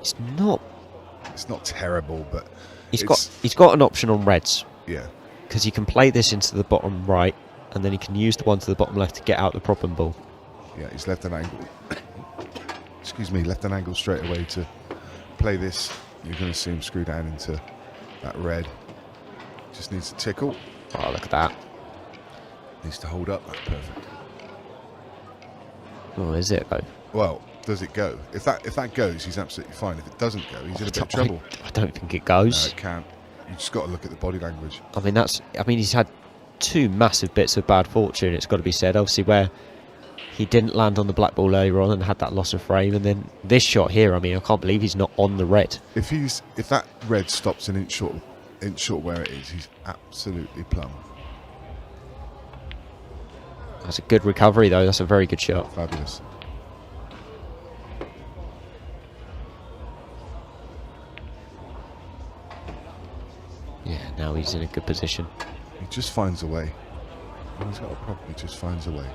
It's not terrible, but he's got an option on reds. Yeah. Because he can play this into the bottom right, and then he can use the one to the bottom left to get out the problem ball. Yeah, he's left an angle. Excuse me, left an angle straight away to play this. You're going to see him screw down into that red. Just needs to tickle. Oh, look at that. Needs to hold up. That's perfect. Oh, is it though? Well, does it go? If that goes, he's absolutely fine. If it doesn't go, he's in a bit of trouble. I don't think it goes. No, it can't. You just got to look at the body language. I mean, he's had 2 massive bits of bad fortune, it's got to be said. Obviously, where he didn't land on the black ball earlier on and had that loss of frame, and then this shot here, I mean, I can't believe he's not on the red. If that red stops an inch short where it is, he's absolutely plumb. That's a good recovery, though. That's a very good shot. Fabulous. Yeah, now he's in a good position. He just finds a way. When he's got a problem, he just finds a way.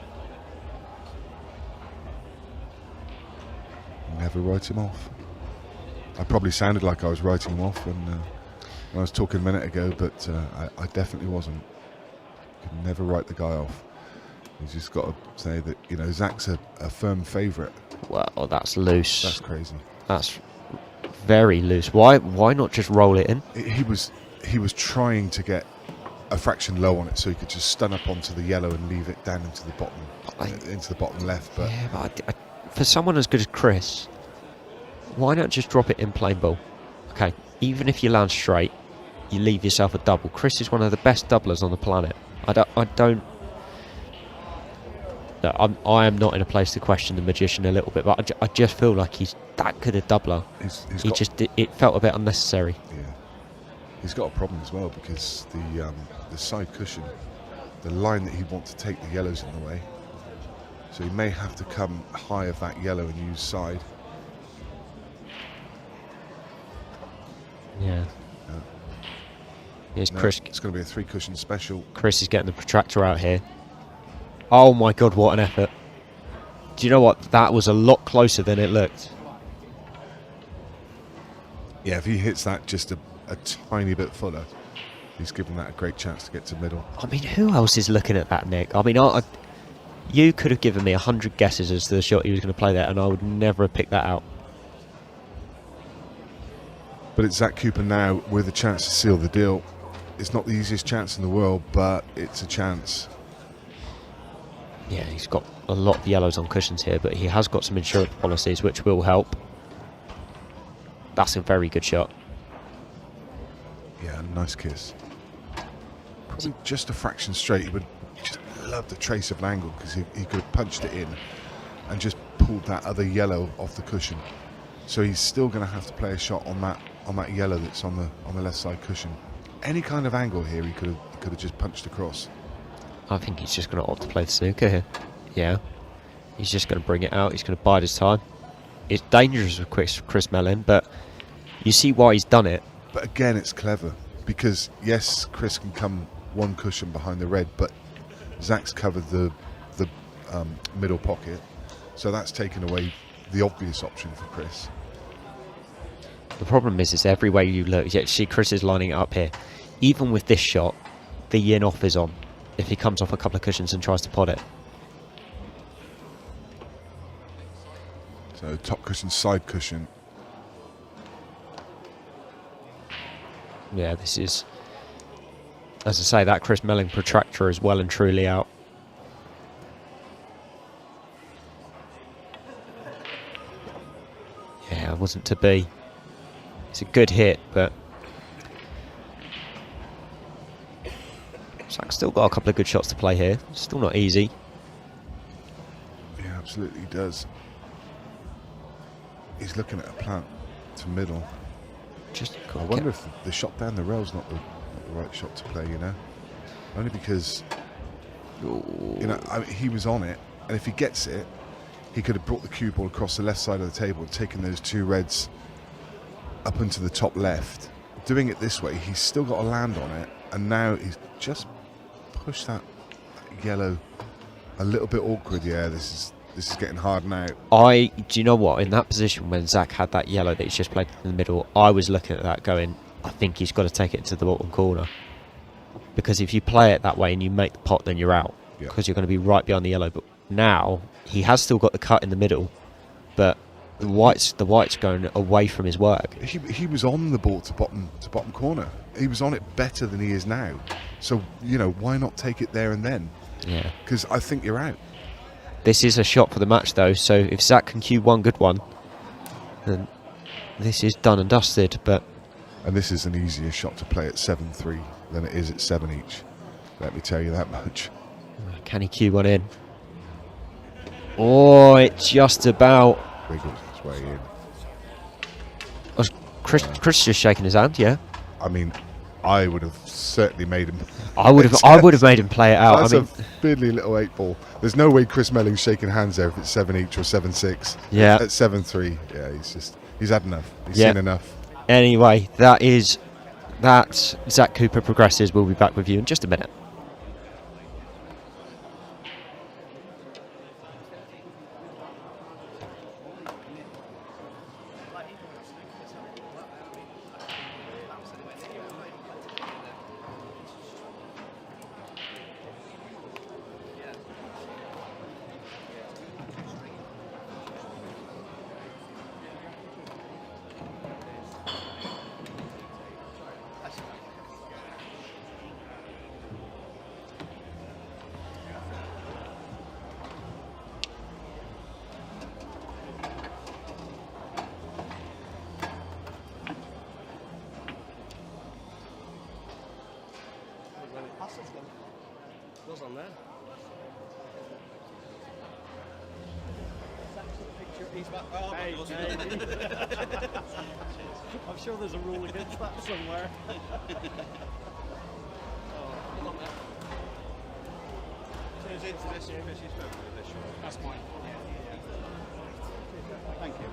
Never write him off. I probably sounded like I was writing him off when I was talking a minute ago, but I definitely wasn't. Could never write the guy off. You just got to say that, you know, Zack's a firm favourite. Well, that's loose. That's crazy. That's very loose. Why not just roll it in? He was trying to get a fraction low on it so he could just stun up onto the yellow and leave it down into the bottom left. But yeah, but for someone as good as Chris, why not just drop it in plain ball? Okay, even if you land straight, you leave yourself a double. Chris is one of the best doublers on the planet. I am not in a place to question the magician a little bit, but I just feel like he's that good a doubler. It felt a bit unnecessary. Yeah, he's got a problem as well because the side cushion, the line that he wants to take the yellows in the way, so he may have to come high of that yellow and use side. Yeah. Here's Chris. It's going to be a 3 cushion special. Chris is getting the protractor out here. Oh my god, what an effort. Do you know what? That was a lot closer than it looked. Yeah, if he hits that just a tiny bit fuller, he's given that a great chance to get to middle. I mean, who else is looking at that, Nick? I mean, you could have given me 100 guesses as to the shot he was going to play there, and I would never have picked that out. But it's Zack Cooper now with a chance to seal the deal. It's not the easiest chance in the world, but it's a chance. Yeah, he's got a lot of yellows on cushions here, but he has got some insurance policies which will help. That's a very good shot. Yeah, nice kiss. Probably just a fraction straight. He would just love the trace of an angle because he could have punched it in and just pulled that other yellow off the cushion. So he's still going to have to play a shot on that yellow that's on the left side cushion. Any kind of angle here, he could have just punched across. I think he's just going to opt to play the snooker here. Yeah, he's just going to bring it out. He's going to bide his time. It's dangerous with Chris Melling, but you see why he's done it. But again, it's clever because yes, Chris can come 1 cushion behind the red, but Zack's covered the middle pocket, so that's taken away the obvious option for Chris. The problem is everywhere you look. Yeah, see, Chris is lining it up here. Even with this shot, the yin off is on. If he comes off a couple of cushions and tries to pot it. So top cushion, side cushion. Yeah, this is, as I say, that Chris Melling protractor is well and truly out. Yeah, it wasn't to be. It's a good hit, but Zack's still got a couple of good shots to play here. Still not easy. Yeah, absolutely does. He's looking at a plant to middle. Just I wonder if the shot down the rail's not the right shot to play, you know? Only because, you know, he was on it, and if he gets it, he could have brought the cue ball across the left side of the table and taken those two reds up into the top left. Doing it this way, he's still got a land on it, and now he's just pushed that yellow a little bit awkward. Yeah, this is getting hard now. Do you know what? In that position when Zack had that yellow that he's just played in the middle, I was looking at that going, I think he's got to take it to the bottom corner. Because if you play it that way and you make the pot, then you're out. Because you're going to be right behind the yellow. But now, he has still got the cut in the middle, but the white's going away from his work. He was on the ball to bottom corner. He was on it better than he is now. So, you know, why not take it there and then? Yeah. Because I think you're out. This is a shot for the match, though, so if Zack can cue one good one, then this is done and dusted, but... And this is an easier shot to play at 7-3 than it is at 7 each. Let me tell you that much. Can he cue one in? Oh, it's just about... Wiggles his way in. Chris just shaking his hand, yeah? I mean, I would have certainly made him... I would have made him play it out. That's a fiddly little 8-ball. There's no way Chris Melling's shaking hands there if it's 7 each or 7-6. Yeah. At 7-3, yeah, he's had enough. He's seen enough. Anyway, that Zack Cooper progresses. We'll be back with you in just a minute. Goes on there. He's back. Oh, hey, I'm sure there's a rule against that somewhere. Turns into this year, but she's spoken with this year. That's fine. Thank you.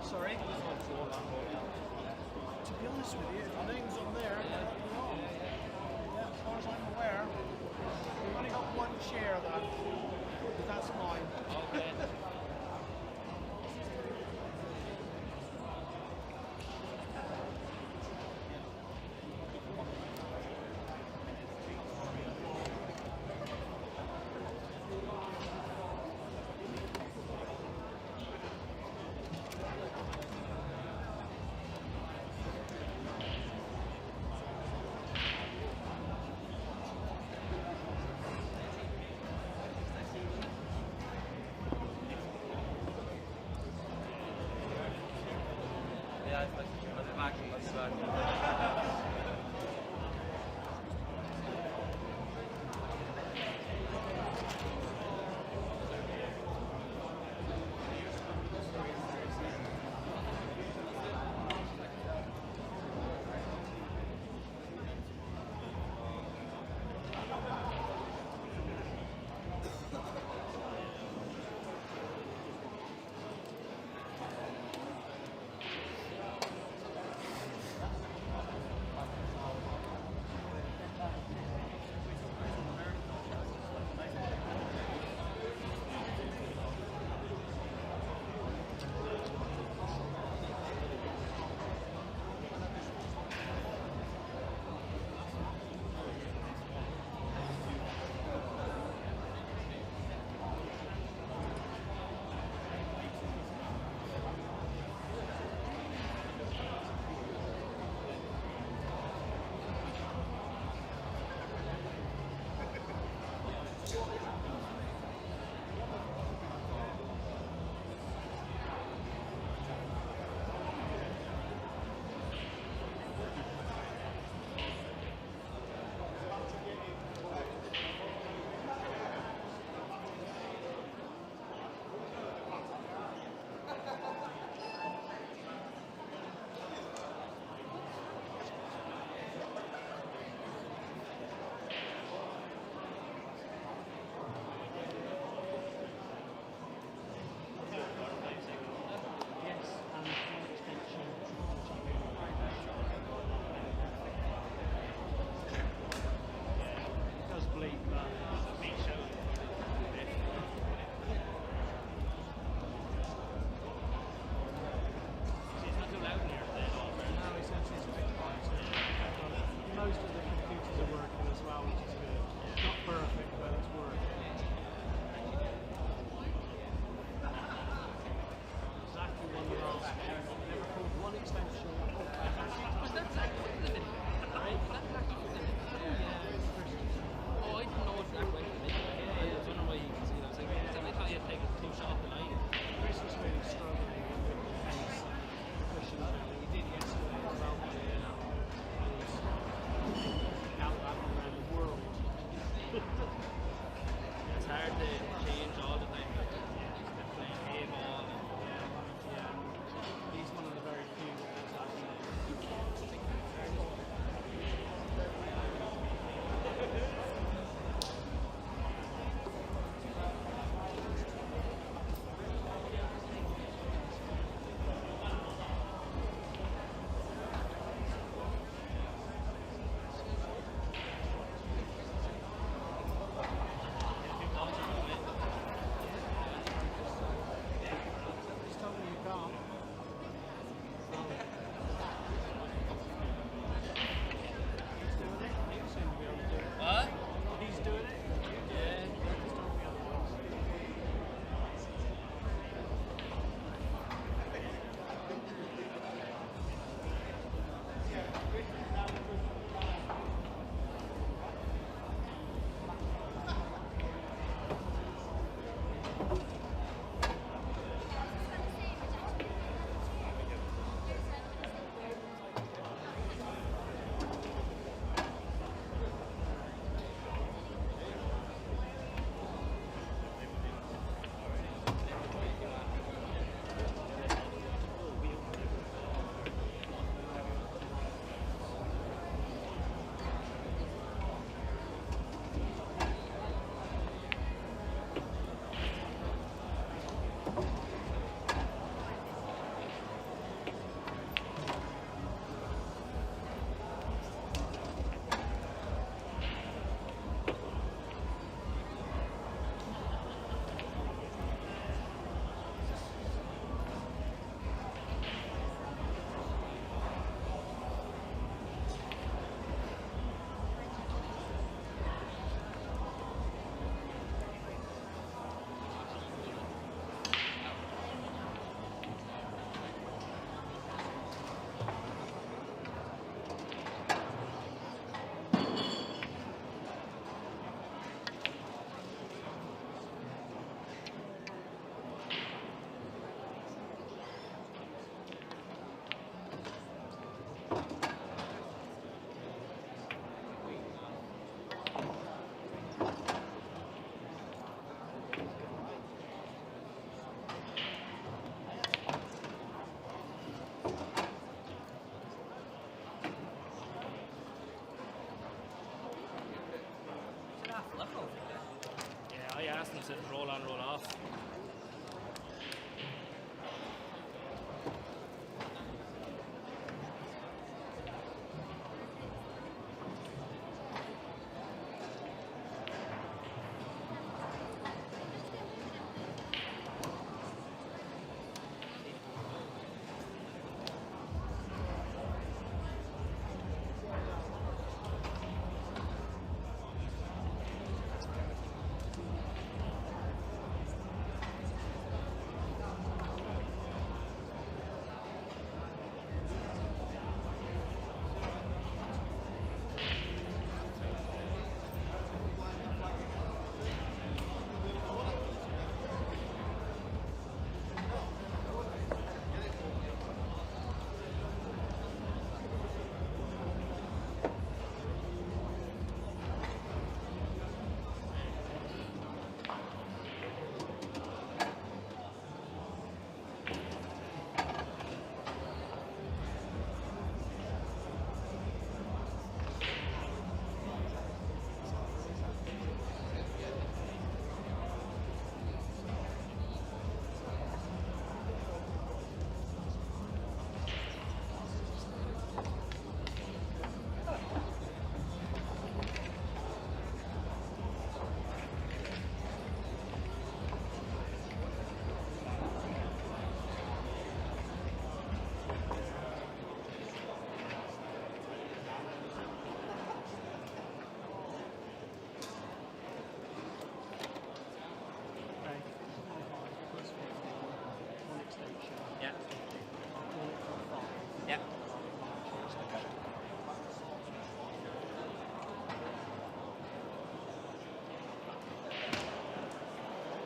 Sorry? To be honest with you, if the name's on there, yeah, as far as I'm aware, we've only got one chair though. That's mine. Okay.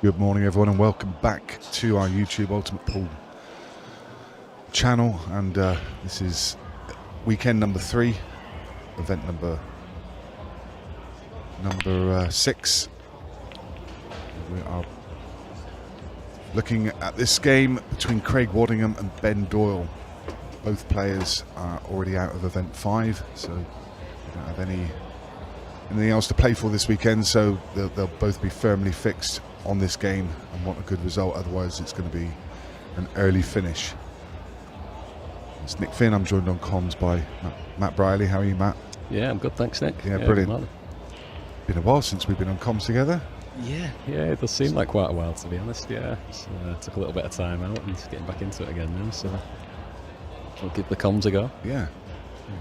Good morning, everyone, and welcome back to our YouTube Ultimate Pool channel. And this is weekend number 3, event number 6. We are looking at this game between Craig Waddingham and Ben Doyle. Both players are already out of event 5, so we don't have anything else to play for this weekend, so they'll both be firmly fixed on this game and want a good result, otherwise it's going to be an early finish. It's Nick Finn. I'm joined on comms by Matt Briley. How are you, Matt? Yeah, I'm good, thanks, Nick. Yeah, brilliant. Been a while since we've been on comms together. Yeah, it does seem like quite a while, to be honest. Yeah, so, took a little bit of time out and just getting back into it again now, so we'll give the comms a go. Yeah,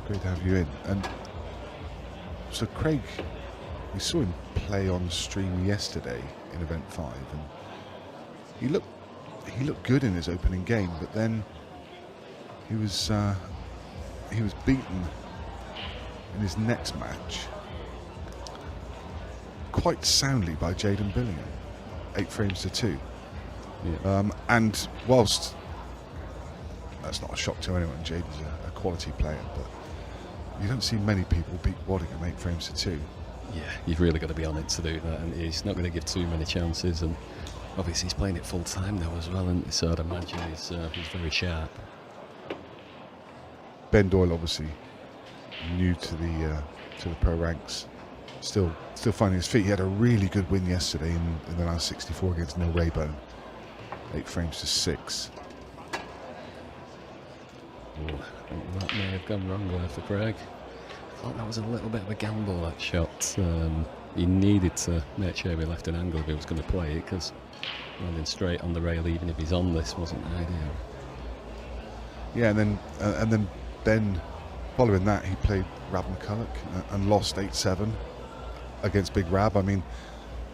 great to have you in. And so Craig, we saw him play on stream yesterday in event 5, and he looked good in his opening game, but then he was beaten in his next match quite soundly by Jaden Billiards, 8 frames to 2. Yeah. And whilst that's not a shock to anyone, Jaden's a quality player, but you don't see many people beat Waddingham 8 frames to 2. Yeah, you've really got to be on it to do that, and he's not going to give too many chances, and obviously he's playing it full time now as well, and so I'd imagine he's very sharp. Ben Doyle, obviously new to the pro ranks, still finding his feet. He had a really good win yesterday in the last 64 against Neil Raybone, 8 frames to 6. Oh, I think that may have gone wrong there for Craig. I thought that was a little bit of a gamble, that shot. He needed to make sure he left an angle if he was going to play it, because landing straight on the rail, even if he's on this, wasn't ideal. Yeah, and then Ben, following that, he played Rab McCulloch and lost 8-7 against Big Rab. I mean,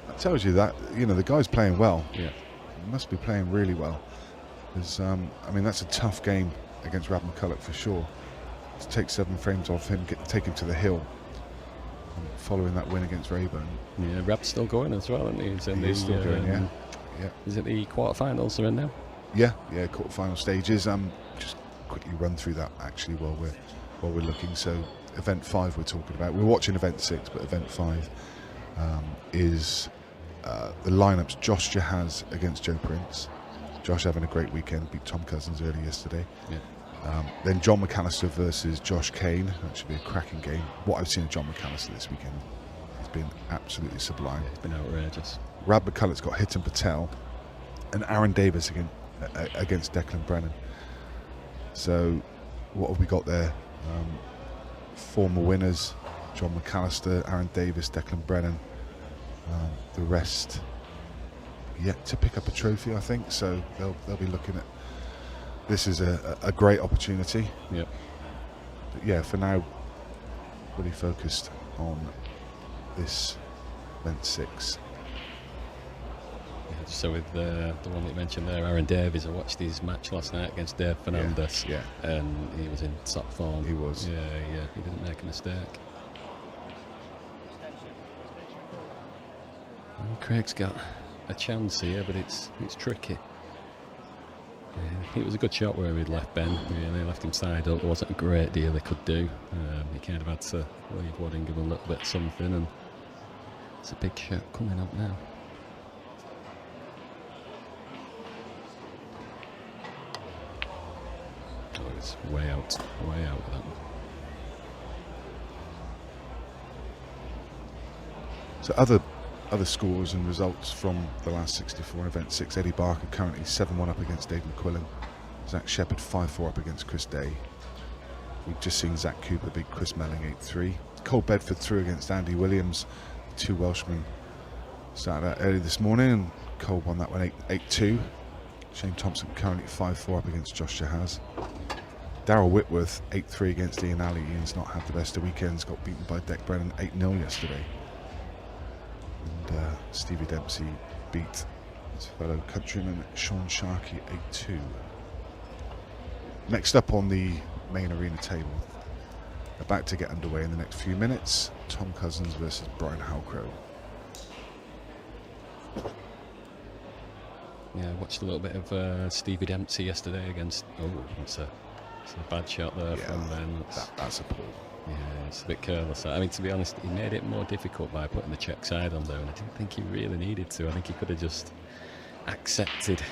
that tells you that, you know, the guy's playing well. Yeah, he must be playing really well. Because I mean, that's a tough game against Rab McCulloch for sure. To take 7 frames off him, take him to the hill, following that win against Raybone. Yeah, Rab's still going as well, isn't he? He's still going, yeah. Is it the quarterfinals are in now? Yeah, quarterfinal stages. Just quickly run through that actually while we're looking. So event 5 we're talking about. We're watching event 6, but event 5 is the lineups. Josh Jahaz against Joe Prince. Josh having a great weekend, beat Tom Cousins early yesterday. Yeah. Then John McAllister versus Josh Kane. That should be a cracking game. What I've seen of John McAllister this weekend has been absolutely sublime. It's been outrageous. Rab McCulloch's got Hitan Patel and Aaron Davis against Declan Brennan. So what have we got there? Former winners, John McAllister, Aaron Davis, Declan Brennan. The rest yet to pick up a trophy, I think. So they'll be looking at this is a great opportunity. Yep. But yeah, for now, really focused on this event 6. Yeah, so with the one that you mentioned there, Aaron Davies, I watched his match last night against Dave Fernandez. Yeah. And he was in top form. He was. Yeah, he didn't make a mistake. And Craig's got a chance here, but it's tricky. Yeah, it was a good shot where he'd left Ben. They left him side up. There wasn't a great deal they could do. He kind of had to leave Waddingham a little bit something, and it's a big shot coming up now. Oh, it's way out with that one. So other scores and results from the last 64 in event 6. Eddie Barker currently 7-1 up against Dave McQuillan. Zach Shepherd 5-4 up against Chris Day. We've just seen Zack Cooper beat Chris Melling 8-3. Cole Bedford through against Andy Williams. 2 Welshmen started out early this morning, and Cole won that one 8-2. Shane Thompson currently 5-4 up against Josh Jahaz. Darryl Whitworth 8-3 against Ian Alley. Ian's not had the best of weekends, got beaten by Deck Brennan 8-0 yesterday. And Stevie Dempsey beat his fellow countryman Sean Sharkey 8-2. Next up on the main arena table, about to get underway in the next few minutes, Tom Cousins versus Brian Halcrow. Yeah, I watched a little bit of Stevie Dempsey yesterday against. Oh, it's a bad shot there from Ben. That's a poor. Yeah, it's a bit careless. I mean, to be honest, he made it more difficult by putting the check side on there, and I didn't think he really needed to. I think he could have just accepted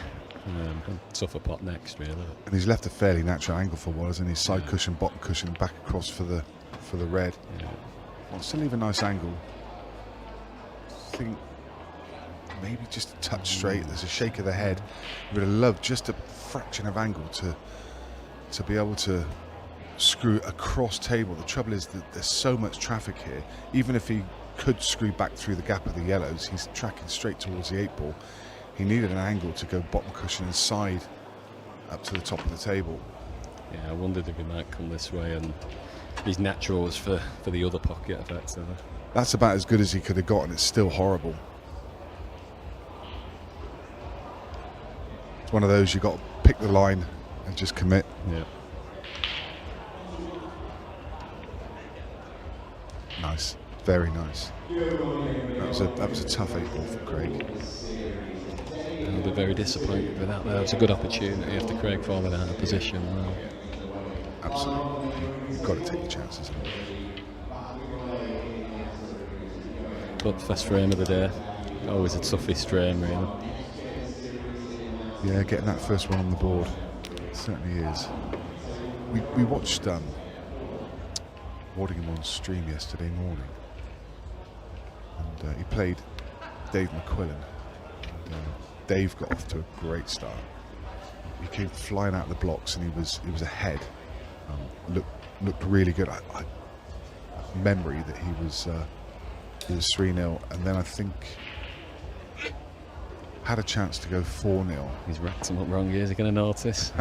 a tougher pot next, really. And he's left a fairly natural angle for Wallace, and his side cushion, bottom cushion, back across for the red. Yeah. Well, still leave a nice angle. I think maybe just a touch straight. There's a shake of the head. Would have loved just a fraction of angle to be able to screw across table. The trouble is that there's so much traffic here. Even if he could screw back through the gap of the yellows, he's tracking straight towards the 8-ball. He needed an angle to go bottom cushion and side up to the top of the table. Yeah, I wondered if he might come this way, and his natural was for the other pocket effectively. That's about as good as he could have got, and it's still horrible. It's one of those, you've got to pick the line and just commit. Yeah. Nice, very nice. That was a tough 8-ball for Craig. I'll be very disappointed with that. That was a good opportunity after Craig falling out of position. Absolutely, you've got to take your chances. But first frame of the day, always a toughest frame, really. Yeah, getting that first one on the board, it certainly is. We watched Waddingham on stream yesterday morning, and he played Dave McQuillan. And, Dave got off to a great start. He came flying out of the blocks, and he was ahead. Looked really good. I memory that he was 3-0, and then I think had a chance to go 4-0. He's racked him up wrong. Is he going to notice?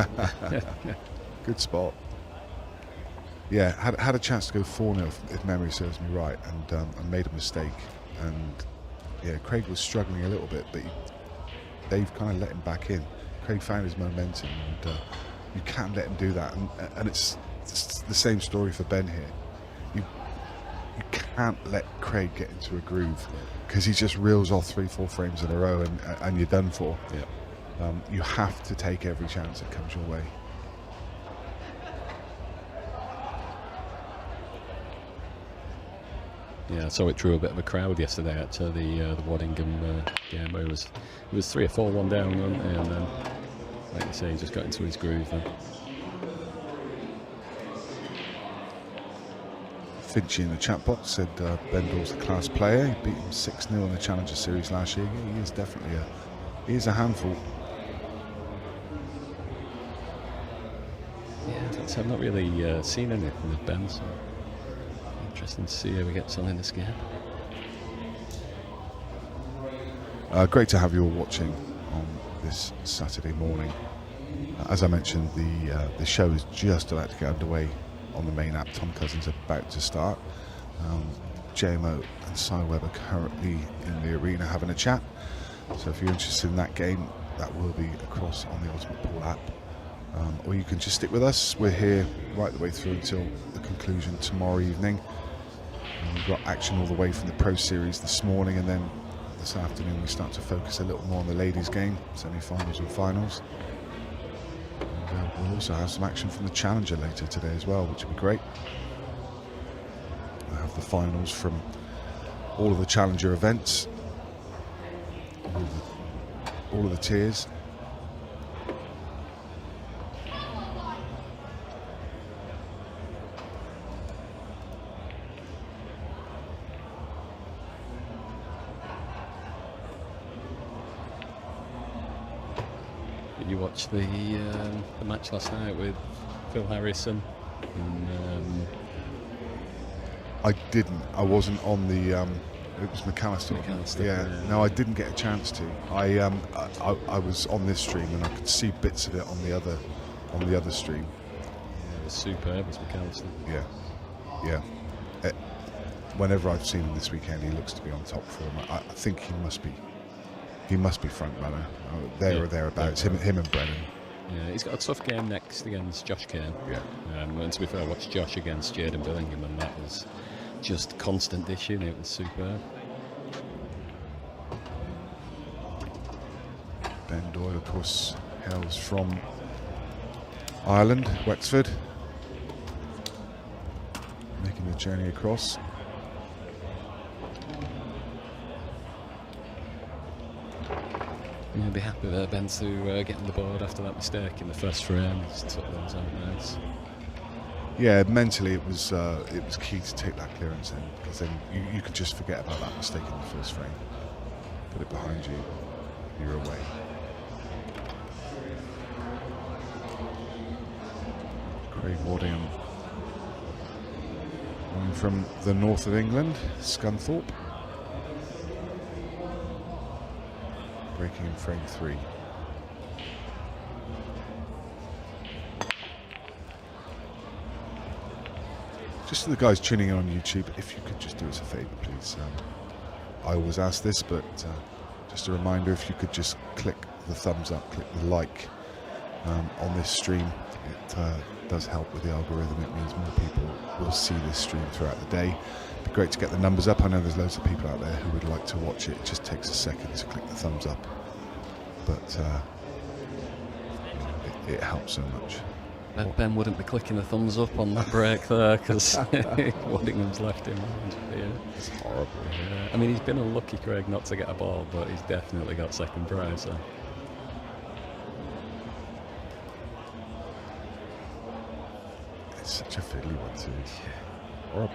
Good spot. Yeah, had a chance to go 4-0 if memory serves me right, and made a mistake. And yeah, Craig was struggling a little bit, but Dave kind of let him back in. Craig found his momentum, and you can't let him do that. And it's the same story for Ben here. You can't let Craig get into a groove, because he just reels off 3-4 frames in a row, and you're done for. Yeah. You have to take every chance that comes your way. Yeah, I saw it drew a bit of a crowd yesterday actually, the Waddingham game, where it was 3 or 4-1 down, wasn't it? And then, like you say, he just got into his groove then. Finchy in the chat box said Ben Doyle's a class player. He beat him 6-0 in the Challenger Series last year. Yeah, he is definitely a handful. Yeah, I've not really seen anything with Ben, so interesting to see how he gets on in this game. Great to have you all watching on this Saturday morning. As I mentioned, the show is just about to get underway on the main app. Tom Cousins about to start. JMO and Cy Webb are currently in the arena having a chat. So if you're interested in that game, that will be across on the Ultimate Pool app. Or you can just stick with us. We're here right the way through until the conclusion tomorrow evening. We've got action all the way from the Pro Series this morning, and then this afternoon we start to focus a little more on the ladies' game, semi-finals and finals. And we'll also have some action from the Challenger later today as well, which will be great. We'll have the finals from all of the Challenger events, all of the tiers. You watched the match last night with Phil Harrison. And, I didn't. I wasn't on the. It was McAllister. Yeah. No, I didn't get a chance to. I was on this stream, and I could see bits of it on the other stream. Yeah, it was superb, was McAllister. Yeah. Whenever I've seen him this weekend, he looks to be on top form. I think he must be. He must be front runner, there or thereabouts. Him and Brennan. Yeah, he's got a tough game next against Josh Kane. Yeah. And to be fair, I watched Josh against Jaden Billingham, and that was just constant dishing. It was superb. Ben Doyle, of course, hails from Ireland, Wexford, making the journey across. You'll be happy there, Ben, to get on the board after that mistake in the first frame. He's took those out nice. Yeah, mentally it was key to take that clearance in, because then you could just forget about that mistake in the first frame. Put it behind you, you're away. Craig Waddingham, one from the north of England, Scunthorpe, breaking in frame 3. Just to the guys tuning in on YouTube, if you could just do us a favour, please. I always ask this, but just a reminder, if you could just click the thumbs up, click the like on this stream. It does help with the algorithm. It means more people will see this stream throughout the day. It'd be great to get the numbers up. I know there's loads of people out there who would like to watch it. It just takes a second to click the thumbs up, but it helps so much. Ben wouldn't be clicking the thumbs up on that break there, because Waddingham's left him. Yeah. It's horrible. Yeah. I mean, he's been unlucky, Craig, not to get a ball, but he's definitely got second prize. So. It's such a fiddly one too. Yeah. Horrible.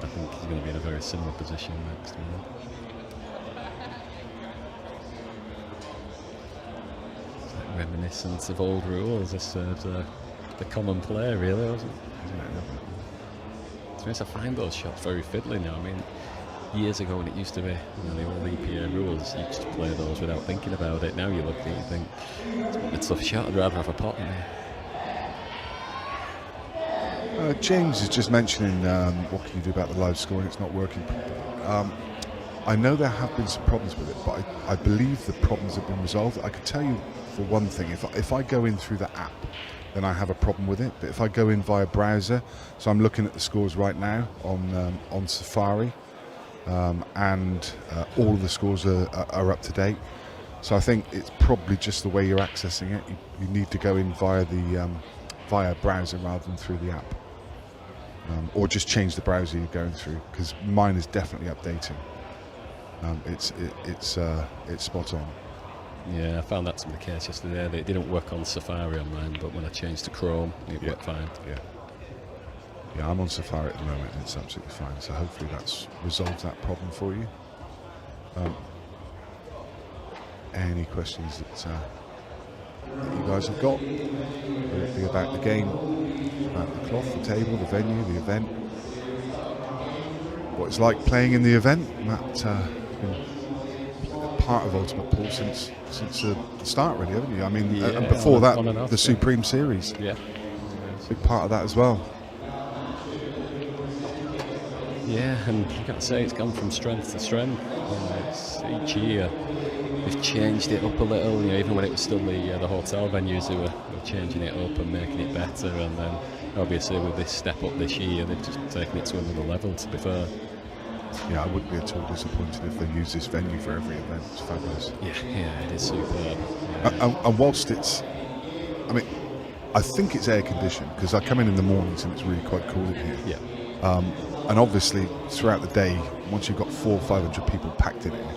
I think he's going to be in a very similar position next time. It's like reminiscent of old rules. This serves the common play, really, wasn't it? To be honest, I find those shots very fiddly now. I mean, years ago when it used to be, the old EPA rules, you used to play those without thinking about it. Now you look at it and think, it's a tough shot, I'd rather have a pot in there. James is just mentioning what can you do about the live scoring, it's not working. I know there have been some problems with it, but I believe the problems have been resolved. I can tell you for one thing, if I go in through the app, then I have a problem with it. But if I go in via browser, so I'm looking at the scores right now on Safari, and all of the scores are up to date. So I think it's probably just the way you're accessing it. You need to go in via the via browser rather than through the app, or just change the browser you're going through, because mine is definitely updating. It's spot on. Yeah, I found that to be the case yesterday. It didn't work on Safari on mine, but when I changed to Chrome, it worked fine. Yeah, I'm on Safari at the moment and it's absolutely fine. So hopefully that's resolved that problem for you. Any questions that you guys have got? Whether it be about the game, about the cloth, the table, the venue, the event, what it's like playing in the event. Matt has been part of Ultimate Pool since the start, really, haven't you? I mean, Yeah, and before that, off, the Supreme Series. Yeah. Big part of that as well. Yeah, and you've got to say it's gone from strength to strength. It's each year they've changed it up a little. Even when it was still the hotel venues who were changing it up and making it better. And then obviously with this step up this year, they've just taken it to another level. To be fair. Yeah, I wouldn't be at all disappointed if they use this venue for every event. It's fabulous. Yeah, it is superb. And whilst it's, I mean, I think it's air conditioned, because I come in the mornings and it's really quite cool in here. Yeah. And obviously throughout the day, once you've got 400 or 500 people packed in here,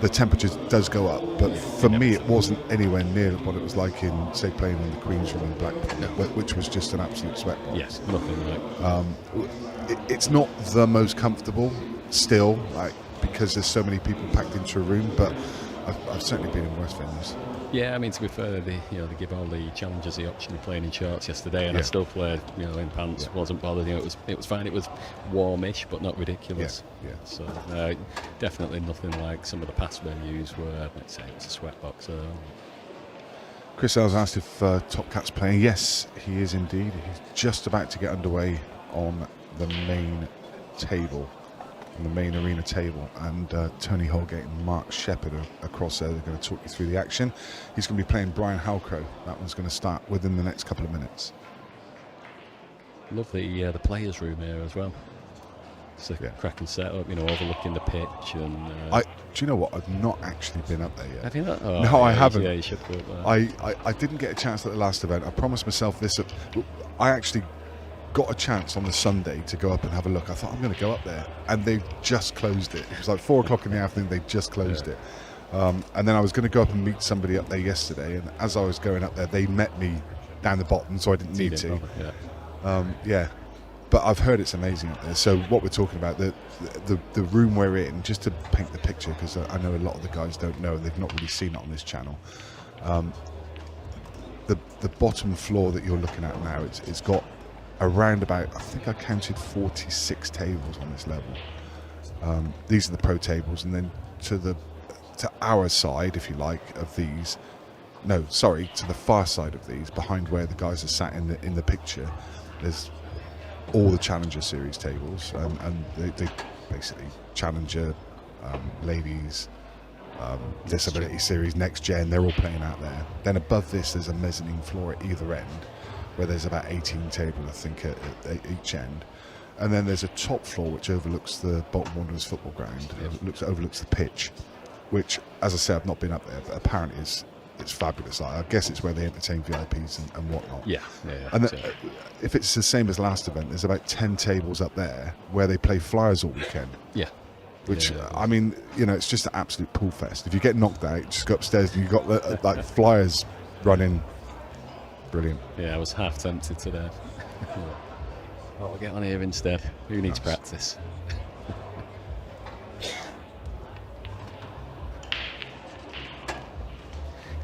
the temperature does go up. But for me, it wasn't anywhere near what it was like in, say, playing in the Queen's Room in Blackpool, which was just an absolute sweat. Yes, nothing like. It's not the most comfortable still, because there's so many people packed into a room. But I've certainly been in worse venues. Yeah, I mean, to be fair, they give all the challengers the option of playing in shorts yesterday, and I still played, in pants. Yeah. Wasn't bothered. It was fine. It was warmish, but not ridiculous. Yeah. So definitely nothing like some of the past venues where, let's say, it's a sweat box. Chris L's asked if Top Cat's playing. Yes, he is indeed. He's just about to get underway on the main table. On the main arena table, and Tony Holgate and Mark Shepherd are across there. They're going to talk you through the action. He's going to be playing Brian Halcrow. That one's going to start within the next couple of minutes. Love the players' room here as well. It's a cracking setup, you know, overlooking the pitch. And do you know what? I've not actually been up there yet. have you not? Oh, No, I haven't. Yeah, you should go up there. I didn't get a chance at the last event. I promised myself this. I actually got a chance on the Sunday to go up and have a look. I thought I'm going to go up there, and they just closed it. It was like 4 o'clock in the afternoon. They just closed it. And then I was going to go up and meet somebody up there yesterday, and as I was going up there, they met me down the bottom, so I didn't need to. Yeah. But I've heard it's amazing up there. So what we're talking about, the room we're in, just to paint the picture, because I know a lot of the guys don't know, they've not really seen it on this channel. The bottom floor that you're looking at now, it's got around about, I think I counted 46 tables on this level. These are the pro tables, and then to our side, if you like, of these, no, sorry, to the far side of these, behind where the guys are sat in the picture, there's all the Challenger Series tables, and they basically Challenger, ladies, Disability Series, Next Gen, they're all playing out there. Then above this, there's a mezzanine floor at either end, where there's about 18 tables, I think, at each end. And then there's a top floor which overlooks the Bolton Wanderers football ground. It overlooks the pitch, which, as I say, I've not been up there, but apparently it's fabulous. I guess it's where they entertain VIPs and whatnot. Yeah. And if it's the same as last event, there's about 10 tables up there where they play flyers all weekend. Yeah. Which, I mean, you know, it's just an absolute pool fest. If you get knocked out, just go upstairs and you've got like flyers running. Brilliant. Yeah, I was half tempted to that. Well, we'll get on here instead. Who needs practice?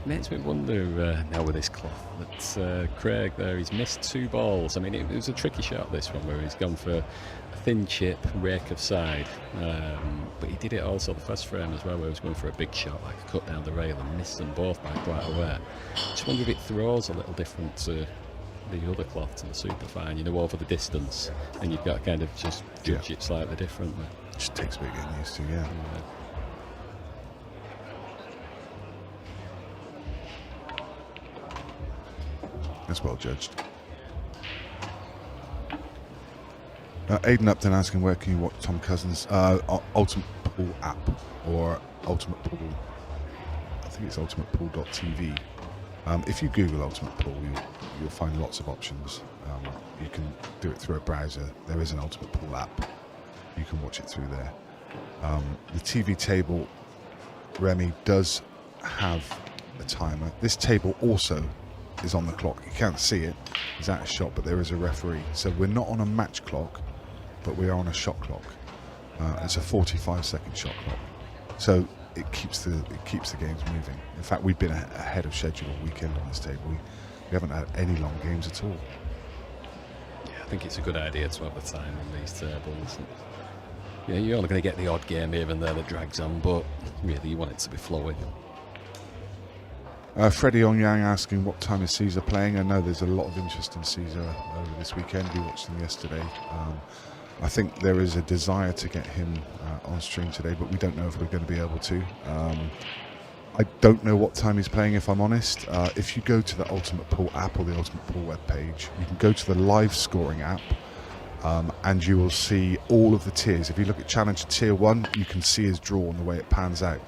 Makes me wonder now with this cloth that Craig there, he's missed 2 balls. I mean, it was a tricky shot, this one, where he's gone for a thin chip, rake of side. But he did it also the first frame as well, where he was going for a big shot, like a cut down the rail, and missed them both by quite a way. Just wonder if it throws a little different to the other cloth, to the superfine, you know, over the distance, and you've got to kind of just judge it slightly differently. Just takes a bit getting used to, yeah. That's well judged. Aidan Upton asking, where can you watch Tom Cousins? Ultimate Pool app, or Ultimate Pool, I think it's ultimatepool.tv. If you Google Ultimate Pool, you'll find lots of options. You can do it through a browser. There is an Ultimate Pool app. You can watch it through there. The TV table, Remy, does have a timer. This table also is on the clock. You can't see it, it's out of shot, but there is a referee. So we're not on a match clock, but we are on a shot clock. It's a 45-second shot clock. So it keeps the games moving. In fact, we've been ahead of schedule all weekend on this table. We haven't had any long games at all. Yeah, I think it's a good idea to have the time on these tables. Yeah, you're only going to get the odd game here and there that drags on, but really you want it to be flowing. Freddie Onyang asking, what time is Caesar playing? I know there's a lot of interest in Caesar over this weekend. We watched him yesterday. I think there is a desire to get him on stream today, but we don't know if we're going to be able to. I don't know what time he's playing, if I'm honest. If you go to the Ultimate Pool app or the Ultimate Pool webpage, you can go to the live scoring app, and you will see all of the tiers. If you look at Challenger Tier 1, you can see his draw and the way it pans out.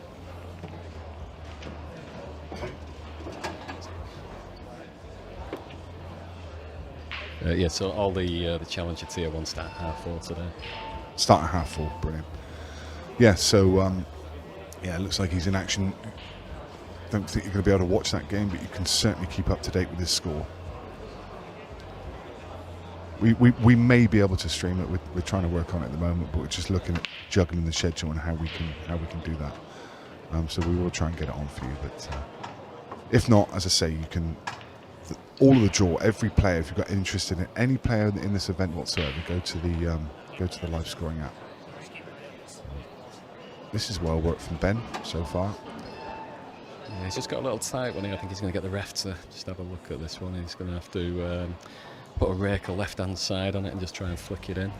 Yeah, so all the Challenger Tier 1 start at 4:30 today. Start at 4:30, brilliant. Yeah, so yeah, it looks like he's in action. Don't think you're going to be able to watch that game, but you can certainly keep up to date with his score. We may be able to stream it. We're trying to work on it at the moment, but we're just looking at juggling the schedule and how we can do that. So we will try and get it on for you, but if not, as I say, you can. All of the draw, every player, if you've got interest in it, any player in this event whatsoever, go to the live scoring app. This is well worked from Ben so far. Yeah, he's just got a little tight one here. I think he's going to get the ref to just have a look at this one. He's going to have to put a rake or left-hand side on it and just try and flick it in.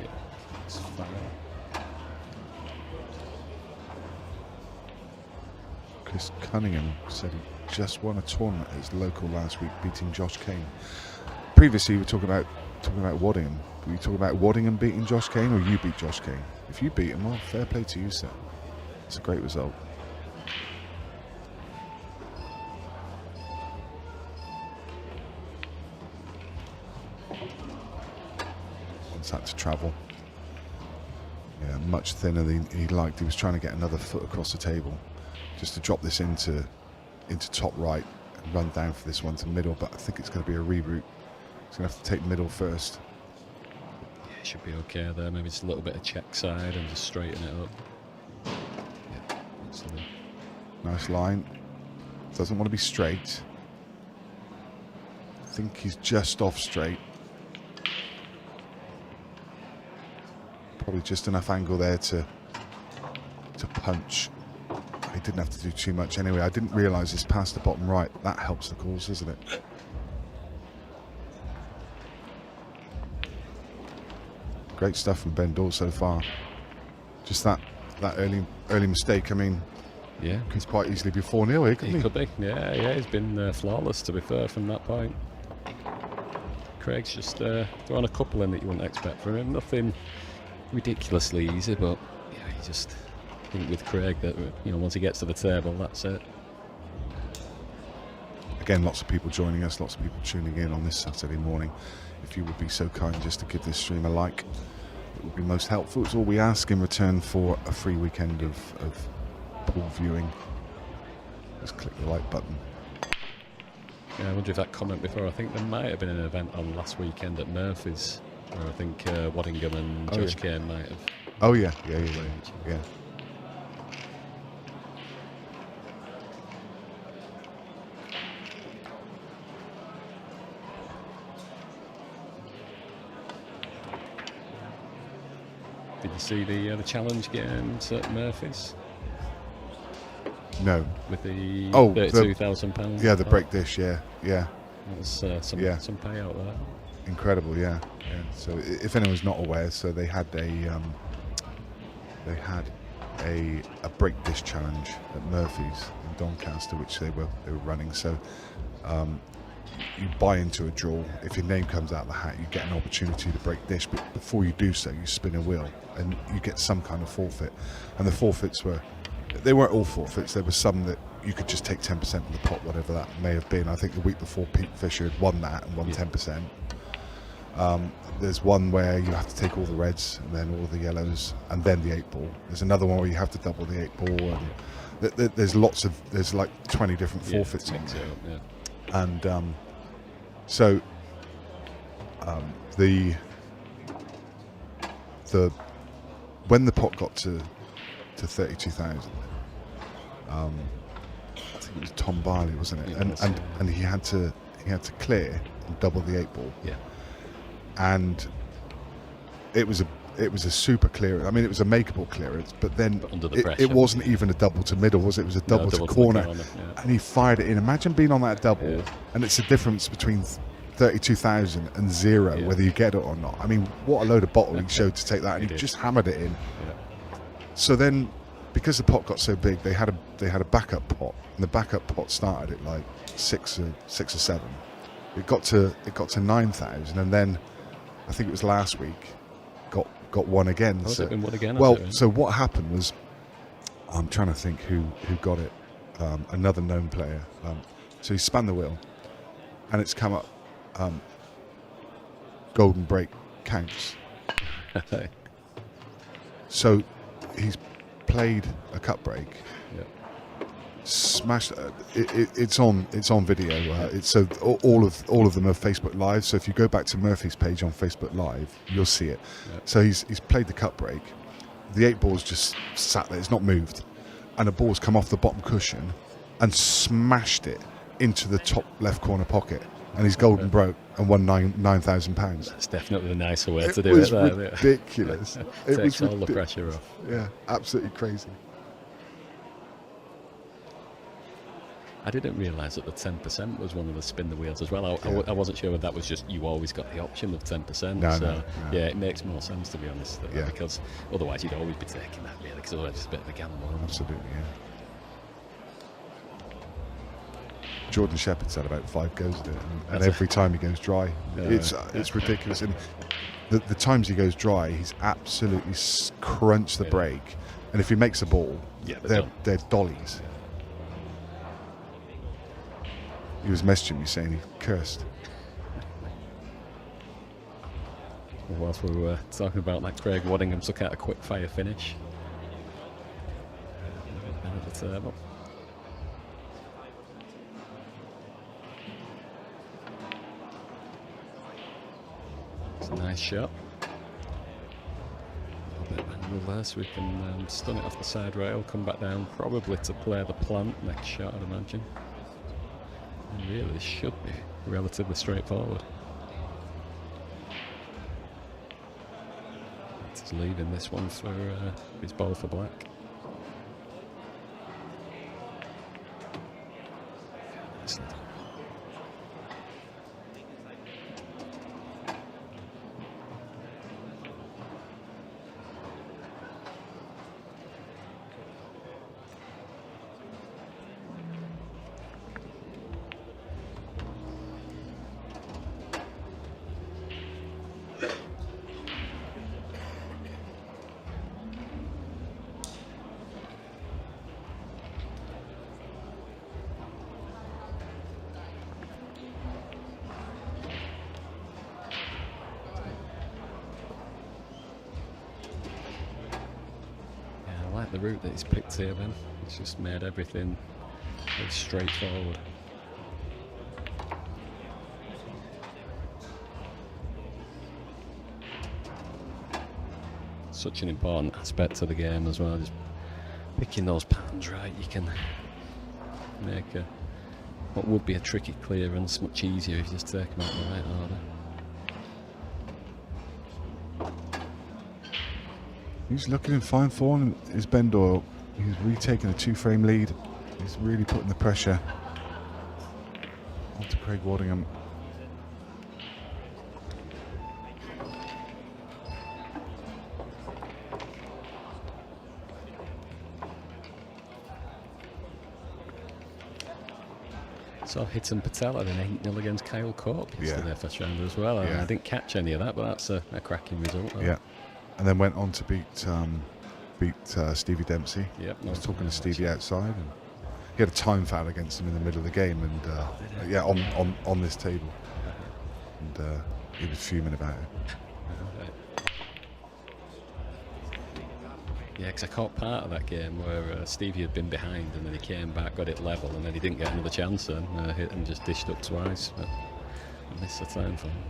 Yeah, it's fine. Okay, Chris Cunningham said he just won a tournament at his local last week, beating Josh Kane. Previously, we were talking about Waddingham. Were you talking about Waddingham beating Josh Kane, or you beat Josh Kane? If you beat him, well, fair play to you, sir. It's a great result. Once had to travel. Yeah, much thinner than he liked. He was trying to get another foot across the table, just to drop this into top right and run down for this one to middle. But I think it's going to be a reroute. He's going to have to take middle first. Yeah, should be okay there. Maybe just a little bit of check side and just straighten it up. Yeah, excellent. Nice line. Doesn't want to be straight. I think he's just off straight. Probably just enough angle there to punch. He didn't have to do too much anyway. I didn't realise it's past the bottom right. That helps the cause, doesn't it? Great stuff from Ben Doyle so far. Just that early mistake. I mean, yeah, could quite easily be 4-0 here, couldn't he? He could be. Yeah, he's been flawless, to be fair, from that point. Craig's just throwing a couple in that you wouldn't expect from him. Nothing ridiculously easy, but yeah, you just think with Craig that, you know, once he gets to the table, that's it. Again, lots of people joining us, lots of people tuning in on this Saturday morning. If you would be so kind just to give this stream a like, it would be most helpful. It's all we ask in return for a free weekend of pool viewing. Just click the like button. Yeah, I wonder if that comment before, I think there might have been an event on last weekend at Murphy's where I think Waddingham and Josh Kane might have. Oh yeah. Did you see the challenge games at Murphy's? No. With the £32,000. £32,000? Yeah, the break dish. Yeah. There's some payout there. Incredible, yeah. So if anyone's not aware, so they had a break dish challenge at Murphy's in Doncaster, which they were running. So you buy into a draw. If your name comes out of the hat, you get an opportunity to break dish. But before you do so, you spin a wheel and you get some kind of forfeit. And the forfeits they weren't all forfeits. There were some that you could just take 10% of the pot, whatever that may have been. I think the week before, Pete Fisher had won that and won 10%. There's one where you have to take all the reds and then all the yellows and then the 8-ball. There's another one where you have to double the 8-ball. And there's like 20 different forfeits on there. Yeah. And so when the pot got to 32,000, I think it was Tom Barley, wasn't it? And he had to clear and double the 8-ball. Yeah. And it was a super clearance. I mean, it was a makeable clearance, but then under the pressure, it wasn't even a double to middle, was it? It was a double to corner. And he fired it in. Imagine being on that double, and it's a difference between 32,000 and zero, whether you get it or not. I mean, what a load of bottle he showed to take that, and he just hammered it in. Yeah. So then, because the pot got so big, they had a backup pot, and the backup pot started at like 6 or 7. It got to 9,000, and then I think it was last week got one again. Oh, so, been one again? Well, so what happened was, I'm trying to think who got it. Another known player. So he spun the wheel, and it's come up. Golden break counts. So he's played a cut break. Yeah. Smashed. It's on video. So all of them are Facebook Live. So if you go back to Murphy's page on Facebook Live, you'll see it. Yeah. So he's played the cut break. The 8-ball's just sat there. It's not moved, and a ball's come off the bottom cushion and smashed it into the top left corner pocket. And he's golden broke and won £9,000. That's definitely the nicer way to do it. It was ridiculous. It takes all the pressure off. Yeah, absolutely crazy. I didn't realise that the 10% was one of the spin the wheels as well. I wasn't sure if that was just you always got the option of 10%. No. Yeah, it makes more sense, to be honest. Because otherwise you'd always be taking that, really, because otherwise it's a bit of a gamble. Absolutely, yeah. Jordan Shepherd's had about 5 goes at it, and That's every time he goes dry, it's ridiculous. And the times he goes dry, he's absolutely crunched the break, and if he makes a ball, they're dollies. He was messaging me saying he cursed. Well, whilst we were talking about that, Craig Waddingham took out a quick fire finish. At the table. It's a nice shot. A little bit of angle there, so we can stun it off the side rail, come back down, probably to play the plant next shot, I'd imagine. And really, this should be relatively straightforward. He's leaving this one for his ball for black. Excellent. The route that he's picked here, then it's just made everything very straightforward. Such an important aspect of the game as well. Just picking those patterns right, you can make what would be a tricky clearance much easier if you just take them out in the right order. He's looking in fine form. Is Ben Doyle? He's retaking a 2-frame lead. He's really putting the pressure onto Craig Waddingham. So Hitan Patel had an 8-0 against Kyle Corp yesterday first round as well. I didn't catch any of that, but that's a cracking result. Yeah. And then went on to beat Stevie Dempsey. Yep, I was talking to Stevie outside, and he had a time foul against him in the middle of the game, and on this table, and he was fuming about it. Yeah, because I caught part of that game where Stevie had been behind, and then he came back, got it level, and then he didn't get another chance, and hit and just dished up twice. But I missed the time for him.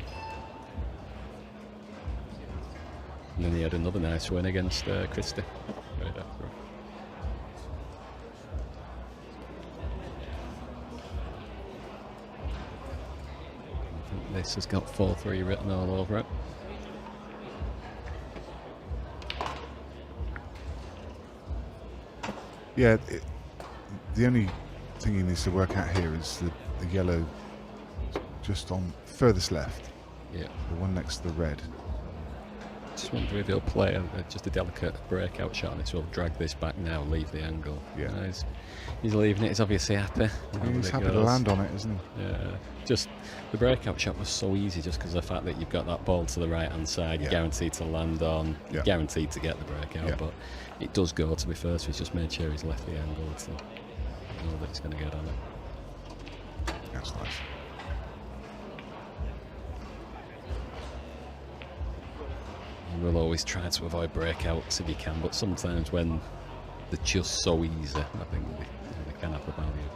And then he had another nice win against Christie right after. I think this has got 4-3 written all over it. Yeah, the only thing he needs to work out here is the yellow just on furthest left. Yeah. The one next to the red. Just wonder if he'll play just a delicate breakout shot and he'll drag this back now, leave the angle. Yeah. He's leaving it, he's obviously happy. He's happy to land on it, isn't he? Yeah. Just the breakout shot was so easy just because of the fact that you've got that ball to the right hand side, you're guaranteed to land on, you're guaranteed to get the breakout, but it does go to be first, he's just made sure he's left the angle to know that he's going to get on it. That's nice. We'll always try to avoid breakouts if you can, but sometimes when they're just so easy, I think they can have the value.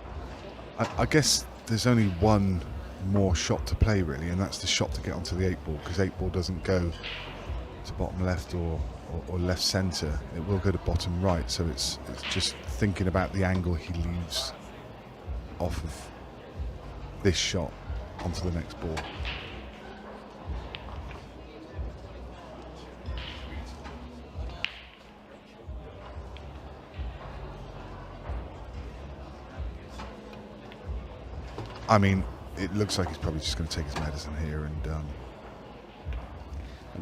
I guess there's only one more shot to play, really, and that's the shot to get onto the 8-ball, because 8-ball doesn't go to bottom left or left centre. It will go to bottom right, so it's just thinking about the angle he leaves off of this shot onto the next ball. I mean, it looks like he's probably just going to take his medicine here and I'm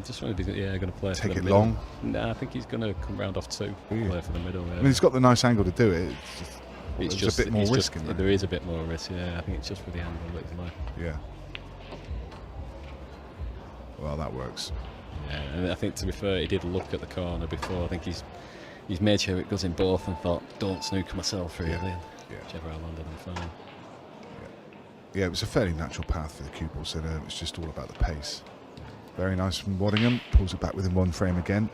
just wondering if he's going to play take for the it middle. long. No, I think he's going to come round off 2, play for the middle. I mean, he's got the nice angle to do it. It's just It's there's a bit more risk in there. There is a bit more risk, yeah. I think it's just for the angle that he's left. Yeah. Well, that works. Yeah, and I think, to be fair, he did look at the corner before. I think he's made sure it goes in both and thought, don't snooker myself, really. Yeah. Whichever I landed, I'm fine. Yeah, it was a fairly natural path for the cue ball, so it was just all about the pace. Very nice from Waddingham. Pulls it back within one frame again.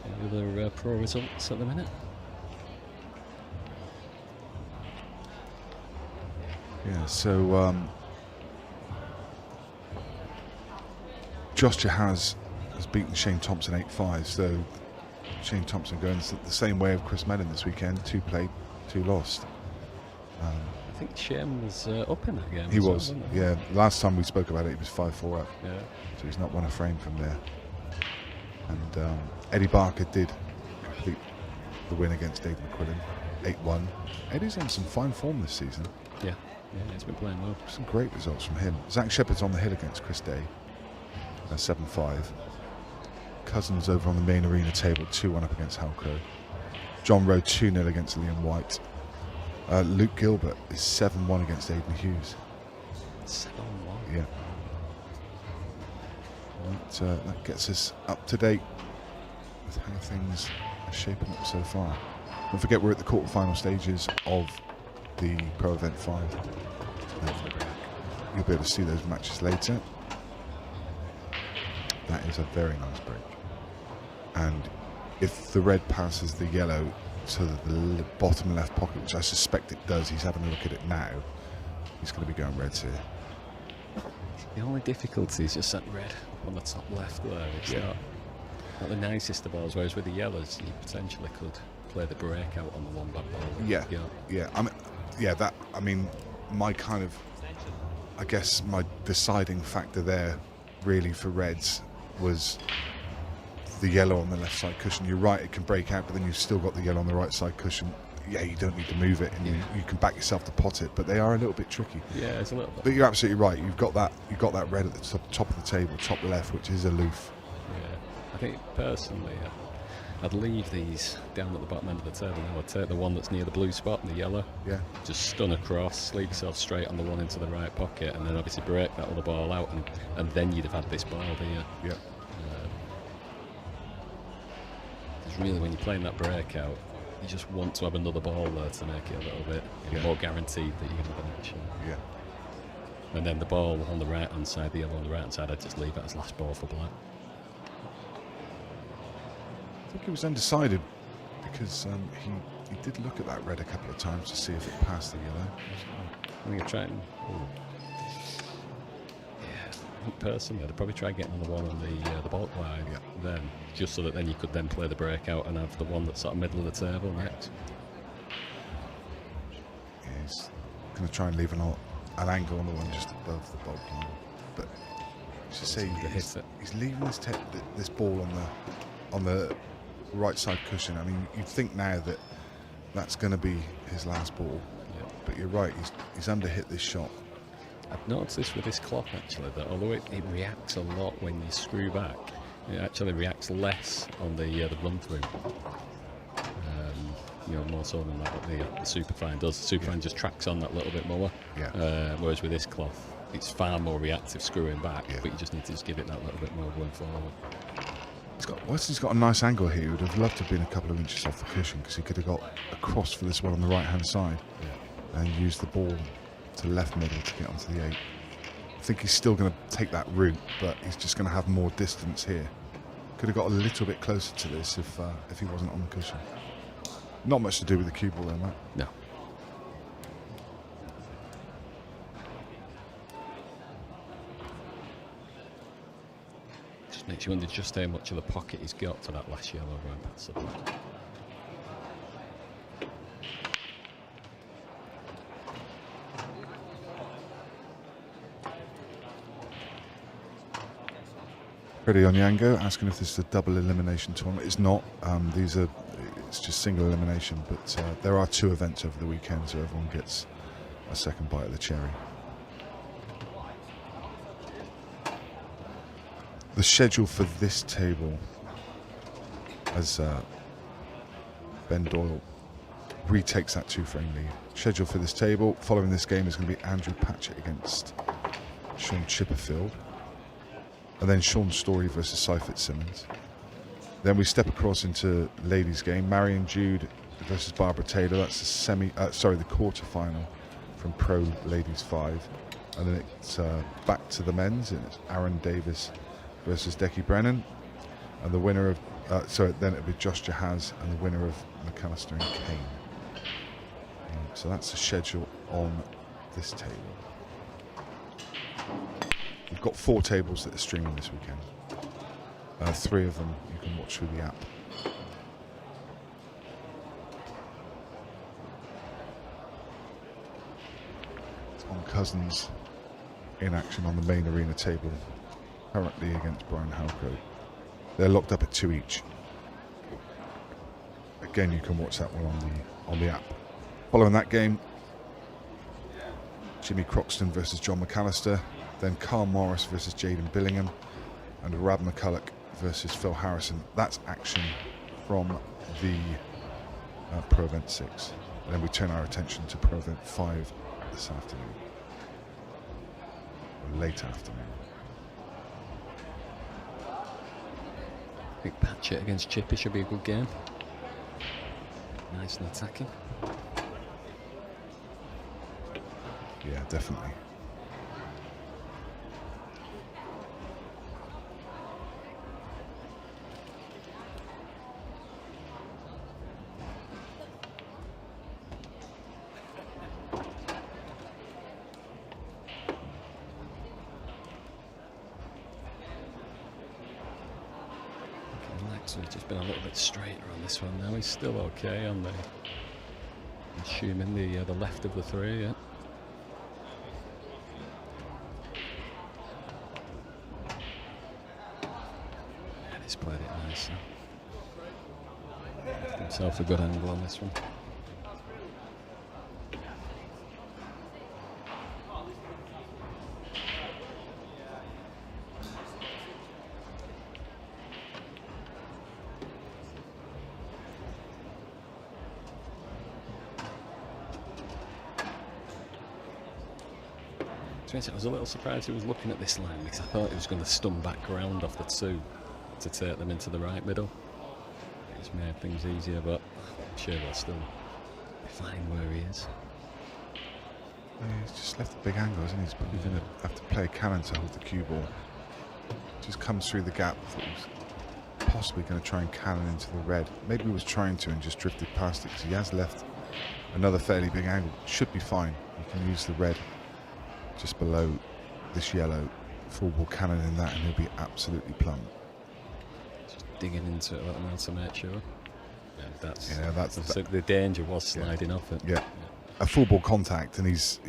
Any other pro results at the minute? Yeah, so Josh has beaten Shane Thompson 8-5, so Shane Thompson going the same way of Chris Melling this weekend. 2 played, 2 lost. I think Shane was up in that game. He as well, was, wasn't he? yeah. Last time we spoke about it, he was 5-4 up. Yeah. So he's not won a frame from there. And Eddie Barker did complete the win against Dave McQuillan, 8-1. Eddie's on some fine form this season. Yeah, he's been playing well. Some great results from him. Zach Shepherd's on the hill against Chris Day, 7-5. Cousins over on the main arena table, 2-1 up against Halco. John Rowe 2-0 against Liam White. Luke Gilbert is 7-1 against Aidan Hughes. 7-1. Yeah. That gets us up to date with how things are shaping up so far. Don't forget, we're at the quarterfinal stages of the Pro Event 5. You'll be able to see those matches later. That is a very nice break. And if the red passes the yellow to the bottom left pocket, which I suspect it does, he's having a look at it now, he's going to be going reds here. The only difficulty is just that red on the top left there. It's not the nicest of balls, whereas with the yellows, you potentially could play the breakout on the one back ball. Yeah. I mean, my kind of, I guess my deciding factor there really for reds was the yellow on the left side cushion. You're right, it can break out, but then you've still got the yellow on the right side cushion. Yeah, you don't need to move it, and you can back yourself to pot it, but they are a little bit tricky. Yeah, it's a little bit. But you're absolutely right. You've got that red at the top of the table, top left, which is aloof. Yeah, I think personally, I'd leave these down at the bottom end of the table now. I'd take the one that's near the blue spot and the yellow. Yeah. Just stun across, leave yourself straight on the one into the right pocket, and then obviously break that other ball out, and then you'd have had this ball here. Yeah. Because really, when you're playing that breakout, you just want to have another ball there to make it a little bit more guaranteed that you're going to have an action. Yeah. And then the ball on the right hand side, the yellow on the right hand side, I'd just leave it as last ball for black. I think he was undecided because he did look at that red a couple of times to see if it passed the yellow. I think I'd try and... I think personally, I'd probably try getting on the one on the bulk line then, just so that then you could then play the breakout and have the one that's sort of middle of the table next. Yeah, he's going to try and leave an angle on the one just above the bulk line. But as you say, he's leaving this ball on the right side cushion. I mean, you'd think now that that's going to be his last ball, but you're right, he's under-hit this shot. I've noticed this with this cloth actually, that although it reacts a lot when you screw back, it actually reacts less on the run through. More so than what the Superfine does. The Superfine just tracks on that little bit more. Whereas with this cloth, it's far more reactive screwing back, but you just need to just give it that little bit more going forward. Wesley's got a nice angle here. He would have loved to have been a couple of inches off the cushion because he could have got across for this one on the right hand side and used the ball to left middle to get onto the 8. I think he's still going to take that route, but he's just going to have more distance here. Could have got a little bit closer to this if he wasn't on the cushion. Not much to do with the cue ball then, Matt. No. Just makes you wonder just how much of the pocket he's got to that last yellow going past the black. Freddie Onyango asking if this is a double elimination tournament. It's not. it's just single elimination, but there are 2 events over the weekend, so everyone gets a second bite of the cherry. The schedule for this table, as Ben Doyle retakes that 2-frame lead. Schedule for this table following this game is going to be Andrew Patchet against Sean Chipperfield, and then Sean Story versus Seifert Simmons. Then we step across into ladies' game, Marion Jude versus Barbara Taylor. That's the quarter-final from Pro Ladies 5, and then it's back to the men's, and it's Aaron Davis versus Decky Brennan, and the winner of then it'll be Josh Jahaz and the winner of McAllister and Kane. So that's the schedule on this table. We've got 4 tables that are streaming this weekend. 3 of them you can watch through the app. Tom Cousins in action on the main arena table, currently against Brian Halco. They're locked up at 2 each. Again, you can watch that one on the app. Following that game, Jimmy Croxton versus John McAllister, then Carl Morris versus Jaden Billingham, and Rab McCulloch versus Phil Harrison. That's action from the Pro Event 6. And then we turn our attention to Pro Event 5 this afternoon, or late afternoon. I think Patchet against Chippy should be a good game. Nice and attacking. Yeah, definitely. He's just been a little bit straighter on this one now. He's still okay on the, assuming the left of the 3, yeah. And he's played it nicely. Left himself a good angle on this one. I was a little surprised he was looking at this line because I thought he was going to stun back round off the 2 to take them into the right middle. It's made things easier, but I'm sure they'll still be fine where he is. Yeah, he's just left a big angle, isn't he? He's probably going to have to play a cannon to hold the cue ball. Just comes through the gap. I thought he was possibly going to try and cannon into the red. Maybe he was trying to and just drifted past it because he has left another fairly big angle. Should be fine. You can use the red just below this yellow, full ball cannon in that, and he'll be absolutely plumb. Just digging into it a little more to make sure. Yeah, that's the danger was sliding off it. Yeah, a full ball contact, and he's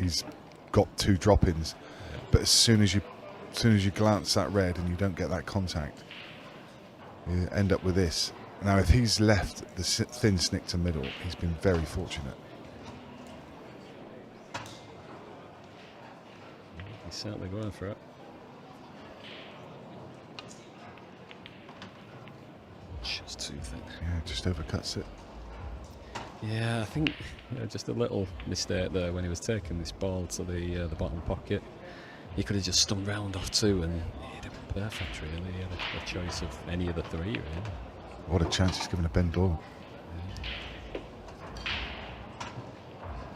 got 2 drop-ins. Yeah. But as soon as you glance that red and you don't get that contact, you end up with this. Now, if he's left the thin snick to middle, he's been very fortunate. He's certainly going for it. Just too thin. Yeah, just overcuts it. Yeah, I think just a little mistake there when he was taking this ball to the bottom pocket. He could have just spun round off 2 and he'd have been perfect, really. He had a choice of any of the 3, really. What a chance he's given to Ben Doyle. Yeah.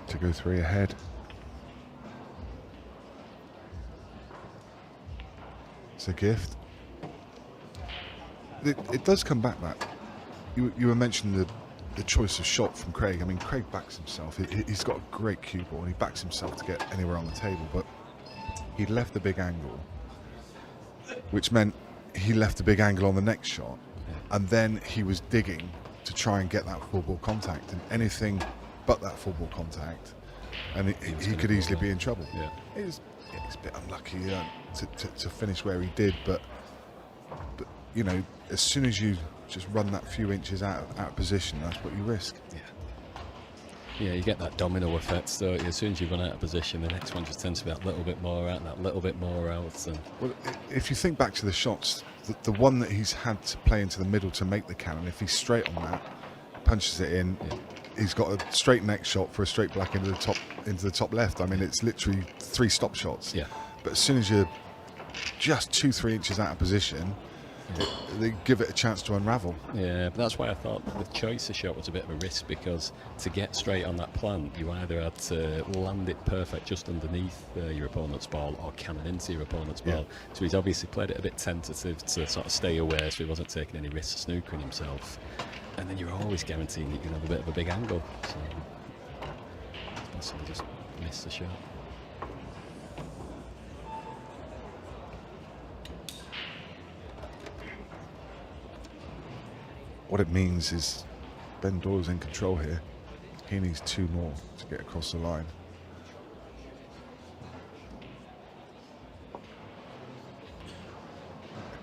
To go 3 ahead. It's a gift. It does come back, Matt. You were mentioning the choice of shot from Craig. I mean, Craig backs himself. He's got a great cue ball, and he backs himself to get anywhere on the table. But he left a big angle, which meant he left a big angle on the next shot, and then he was digging to try and get that full ball contact, and anything but that full ball contact, and he could easily be in trouble. Yeah, he's a bit unlucky to finish where he did, but you know, as soon as you just run that few inches out of position, that's what you risk. Yeah, you get that domino effect. So as soon as you run out of position, the next one just tends to be that little bit more out, and that little bit more out. And Well, if you think back to the shots, the one that he's had to play into the middle to make the cannon, if he's straight on that, punches it in, he's got a straight neck shot for a straight black into the top left. I mean, it's literally 3 stop shots. yeah, But as soon as you're just 2-3 inches out of position, they give it a chance to unravel. yeah, but that's why I thought the choice of shot was a bit of a risk, because to get straight on that plant, you either had to land it perfect just underneath your opponent's ball or cannon into your opponent's ball. So he's obviously played it a bit tentative to sort of stay away, so he wasn't taking any risks snookering himself. And then you're always guaranteeing that you can have a bit of a big angle. So it's possible just miss the shot. What it means is Ben Doyle's in control here. He needs 2 more to get across the line.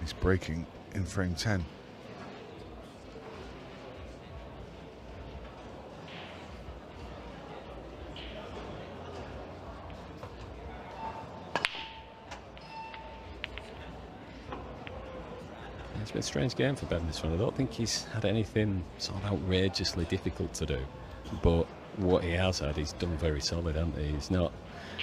He's breaking in frame 10. It's been a strange game for Ben this one. I don't think he's had anything sort of outrageously difficult to do, but what he has had, he's done very solid, hasn't he? He's not,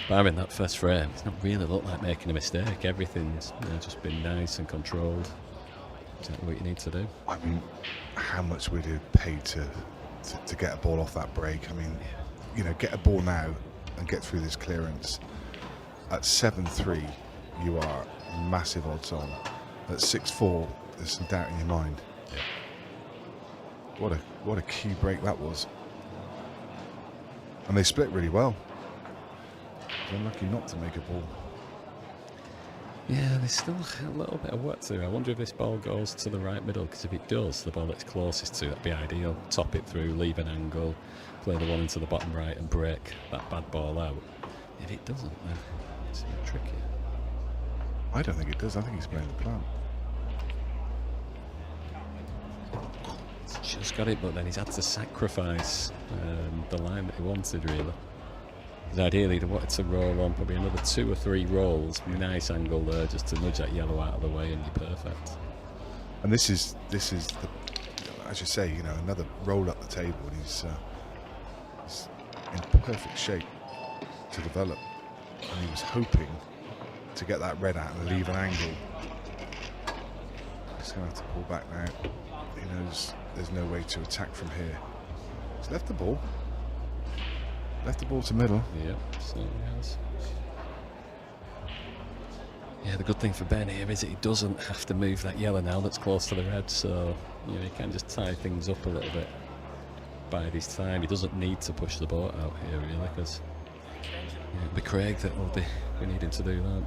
barring that first frame, he's not really looked like making a mistake. Everything's just been nice and controlled. Exactly what you need to do. I mean, how much would he pay to get a ball off that break? I mean, you know, get a ball now and get through this clearance. At 7-3, you are massive odds on. At 6-4, there's some doubt in your mind. Yeah. What a key break that was. And they split really well. They're unlucky not to make a ball. Yeah, there's still a little bit of work to do. I wonder if this ball goes to the right middle, because if it does, the ball that's closest to it, that'd be ideal. Top it through, leave an angle, play the one into the bottom right and break that bad ball out. If it doesn't, then it's a bit tricky. I don't think it does. I think he's playing the plan. He's just got it, but then he's had to sacrifice the line that he wanted, really. Because ideally he wanted to roll on probably another 2 or 3 rolls. Nice angle there, just to nudge that yellow out of the way, and you're perfect. And this is the, as you say, you know, another roll up the table, and he's in perfect shape to develop. And he was hoping to get that red out and leave an angle. He's going to have to pull back now. He knows there's no way to attack from here. He's left the ball. Left the ball to middle. Yep, certainly has. Yeah, the good thing for Ben here is that he doesn't have to move that yellow now that's close to the red, so he can just tie things up a little bit. Bide his time. He doesn't need to push the boat out here, really, because it'll be Craig that will be needing to do that.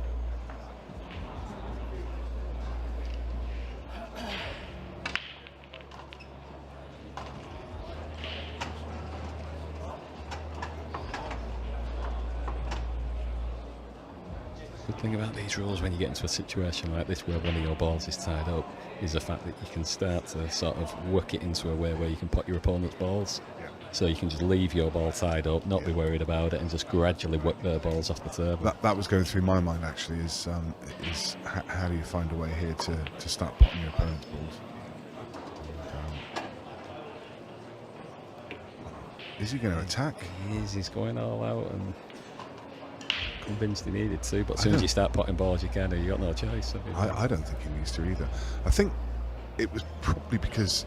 Good thing about these rules when you get into a situation like this where one of your balls is tied up is the fact that you can start to sort of work it into a way where you can put your opponent's balls. So you can just leave your ball tied up, not be worried about it, and just gradually work their balls off the table. That was going through my mind, actually, is how do you find a way here to start potting your opponent's balls? Is he going to attack? He is. He's going all out and convinced he needed to, but as soon as you start potting balls, you got no choice. I don't think he needs to either. I think it was probably because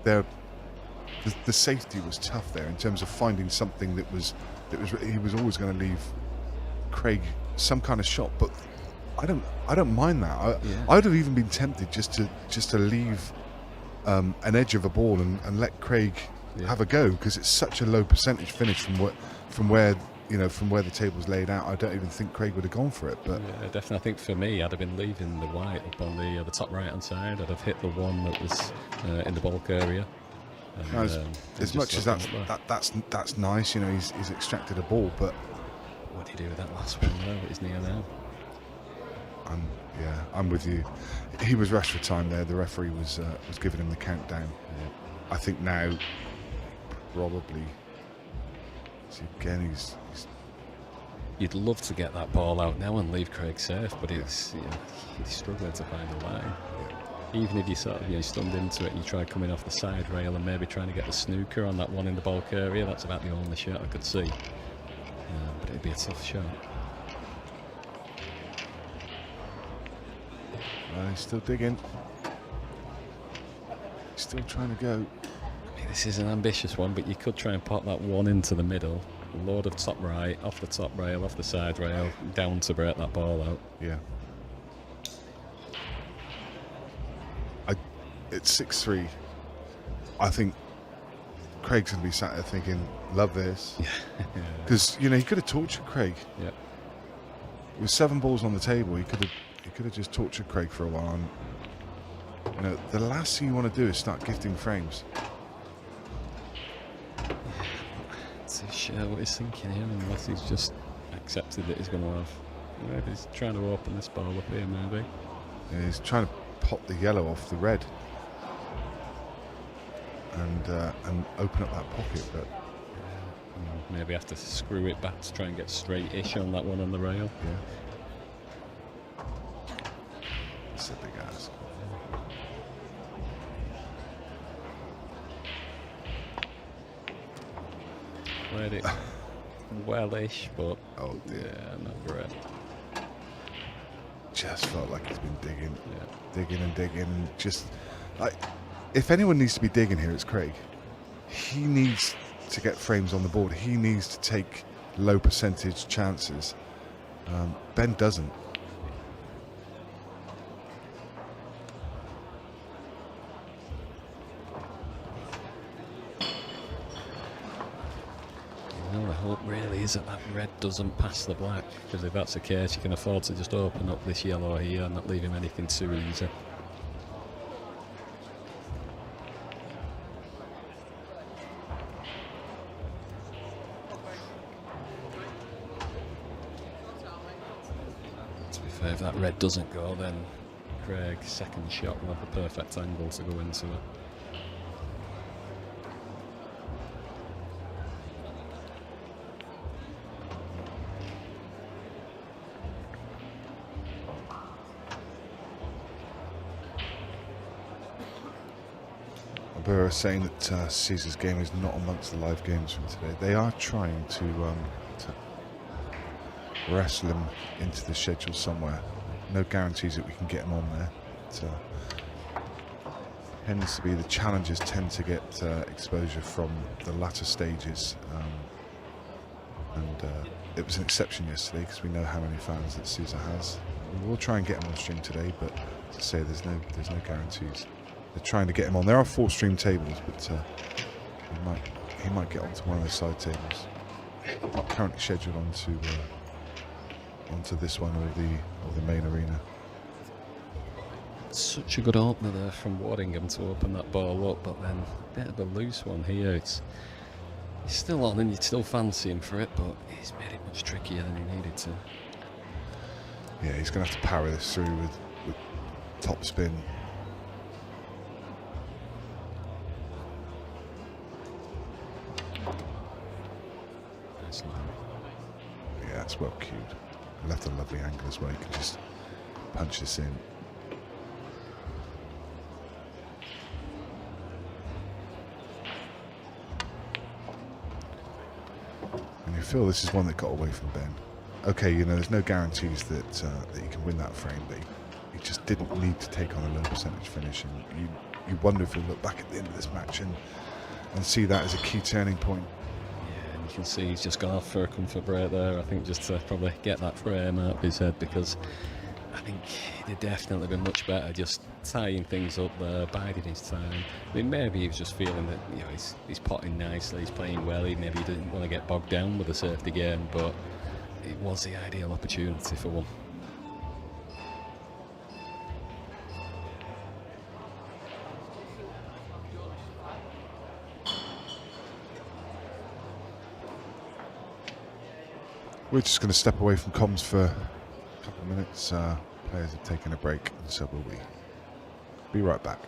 the safety was tough there in terms of finding something that was he was always going to leave Craig some kind of shot, but I don't mind that. I'd have even been tempted just to leave an edge of a ball and let Craig have a go, because it's such a low percentage finish from where the table's laid out. I don't even think Craig would have gone for it. But yeah, definitely. I think for me, I'd have been leaving the white up on the top right hand side. I'd have hit the one that was in the bulk area. And, as much as that's nice, he's extracted a ball, but what do you do with that last one? What is near now? I'm with you. He was rushed for time there. The referee was giving him the countdown. I think now probably. See, again, he's You'd love to get that ball out now and leave Craig safe, but it's he's struggling to find a line. Even if you sort of stunned into it and you try coming off the side rail and maybe trying to get the snooker on that one in the bulk area, that's about the only shot I could see. But it'd be a tough shot. he's still digging. He's still trying to go. I mean, this is an ambitious one, but you could try and pop that one into the middle. Load of top right, off the top rail, off the side rail, down to break that ball out. Yeah. It's 6-3. I think Craig's going to be sat there thinking, love this. Because, he could have tortured Craig. Yeah. With 7 balls on the table, he could have just tortured Craig for a while. And, the last thing you want to do is start gifting frames. It's sure what he's thinking here, unless he's just accepted that he's going to have. Maybe he's trying to open this ball up here, maybe. Yeah, he's trying to pop the yellow off the red. And open up that pocket, but maybe have to screw it back to try and get straight-ish on that one on the rail. Yeah. It's a big ask. Played it well-ish, but oh dear, not great. Just felt like he's been digging, Yeah. digging, and just if anyone needs to be digging here, it's Craig. He needs to get frames on the board. He needs to take low percentage chances. Ben doesn't. The hope really is that red doesn't pass the black, because if that's the case, you can afford to just open up this yellow here and not leave him anything too easy. If that red doesn't go, then Craig's second shot will have the perfect angle to go into it. Burr saying that Caesar's game is not amongst the live games from today. They are trying to wrestle him into the schedule somewhere. No guarantees that we can get him on there. Tends to be the challengers tend to get exposure from the latter stages, and it was an exception yesterday because we know how many fans that Caesar has. We'll try and get him on stream today, but as I say, there's no guarantees. They're trying to get him on. There are 4 stream tables, but he might get onto one of the side tables. Not currently scheduled onto this one or the main arena. Such a good opener there from Waddingham to open that ball up, but then a bit of a loose one here. He's still on and you'd still fancy him for it, but he's made it much trickier than he needed to. Yeah, he's going to have to power this through with top spin. Yeah, that's well cued. Left a lovely angle as well. You can just punch this in. And you feel this is one that got away from Ben. Okay, there's no guarantees that you can win that frame, but he just didn't need to take on a low percentage finish. And you wonder if he'll look back at the end of this match and see that as a key turning point. You can see he's just gone off for a comfort break there, I think, just to probably get that frame out of his head, because I think he'd definitely been much better just tying things up there, biding his time. I mean, maybe he was just feeling that he's potting nicely, he's playing well, maybe he didn't want to get bogged down with a safety game, but it was the ideal opportunity for one. We're just going to step away from comms for a couple of minutes. Players have taken a break, and so will we. Be right back.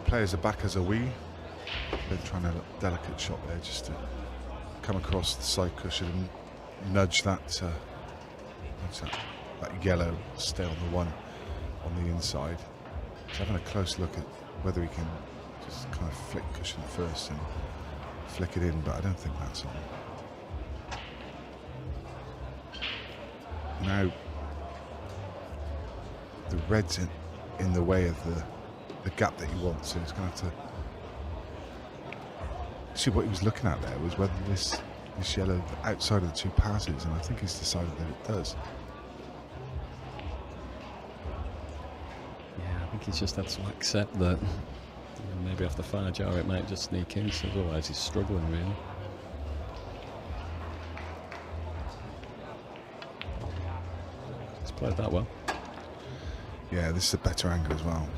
Players are back as a we. They're trying a delicate shot there just to come across the side cushion and nudge that yellow, stay on the one on the inside. He's having a close look at whether he can just kind of flick cushion first and flick it in, but I don't think that's on. Now the red's in the way of the gap that he wants, so he's going to have to see what he was looking at there was whether this this yellow outside of the 2 passes, and I think he's decided that it does. Yeah, I think he's just had to accept that maybe off the far jar it might just sneak in, so otherwise he's struggling really. He's played that well. Yeah, this is a better angle as well.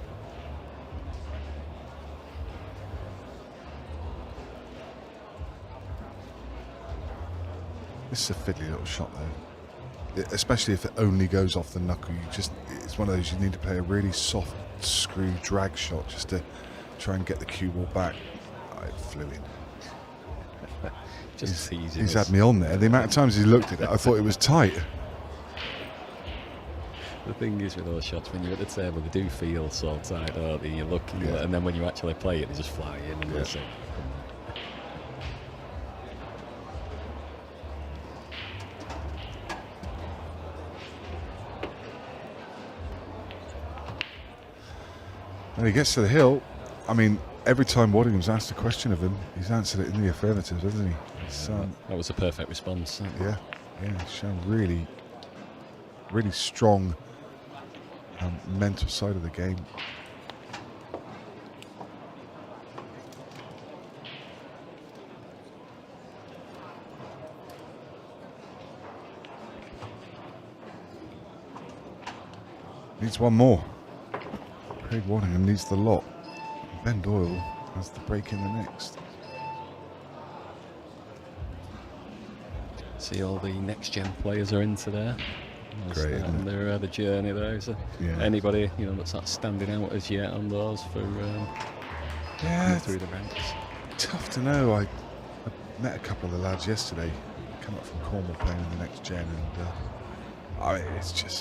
This is a fiddly little shot though, especially if it only goes off the knuckle. It's one of those you need to play a really soft screw drag shot just to try and get the cue ball back. Oh, it flew in. Just he's had me on there. The amount of times he looked at it, I thought it was tight. The thing is with those shots, when you're at the table, they do feel so tight, don't they? You're looking at it, and then when you actually play it, they just fly in and that's it. When he gets to the hill, I mean, every time Waddingham's asked a question of him, he's answered it in the affirmative, hasn't he? That was a perfect response. Yeah, he's shown really, really strong mental side of the game. Needs one more. Craig Waddingham needs the lot. Ben Doyle has the break in the next. See, all the next gen players are into there. Great, on the journey there. Is there anybody that's not standing out as yet on those for through the ranks? Tough to know. I met a couple of the lads yesterday, come up from Cornwall playing in the next gen, and it's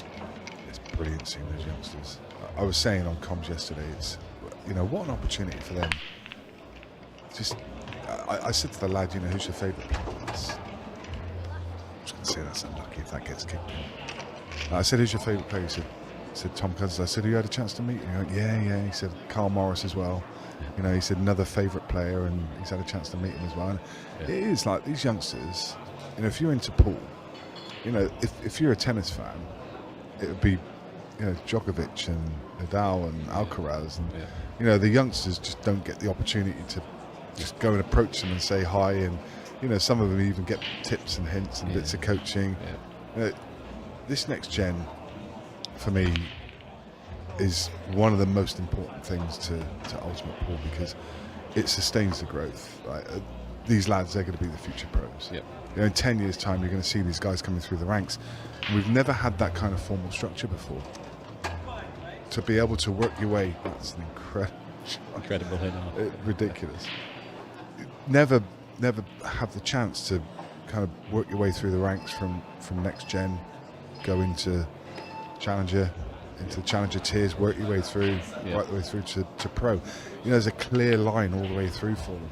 brilliant seeing those youngsters. I was saying on comms yesterday, it's what an opportunity for them. Just I said to the lad, who's your favourite player? I'm just going to say that's unlucky if that gets kicked in. I said, who's your favourite player? He said Tom Cousins. I said, who you had a chance to meet? He went, yeah. He said Carl Morris as well. He said another favourite player, and he's had a chance to meet him as well. And it is like these youngsters. If you're into pool, if you're a tennis fan, it would be Djokovic and Nadal and Alcaraz, and the youngsters just don't get the opportunity to just go and approach them and say hi, and some of them even get tips and hints and bits of coaching. This next gen for me is one of the most important things to Ultimate Pool, because it sustains the growth. These lads, they're going to be the future pros. In 10 years time you're going to see these guys coming through the ranks. We've never had that kind of formal structure before. To be able to work your way, that's an incredible ridiculous. Never have the chance to kind of work your way through the ranks from next gen, go into challenger, into the challenger tiers, work your way through, right the way through to pro. There's a clear line all the way through for them,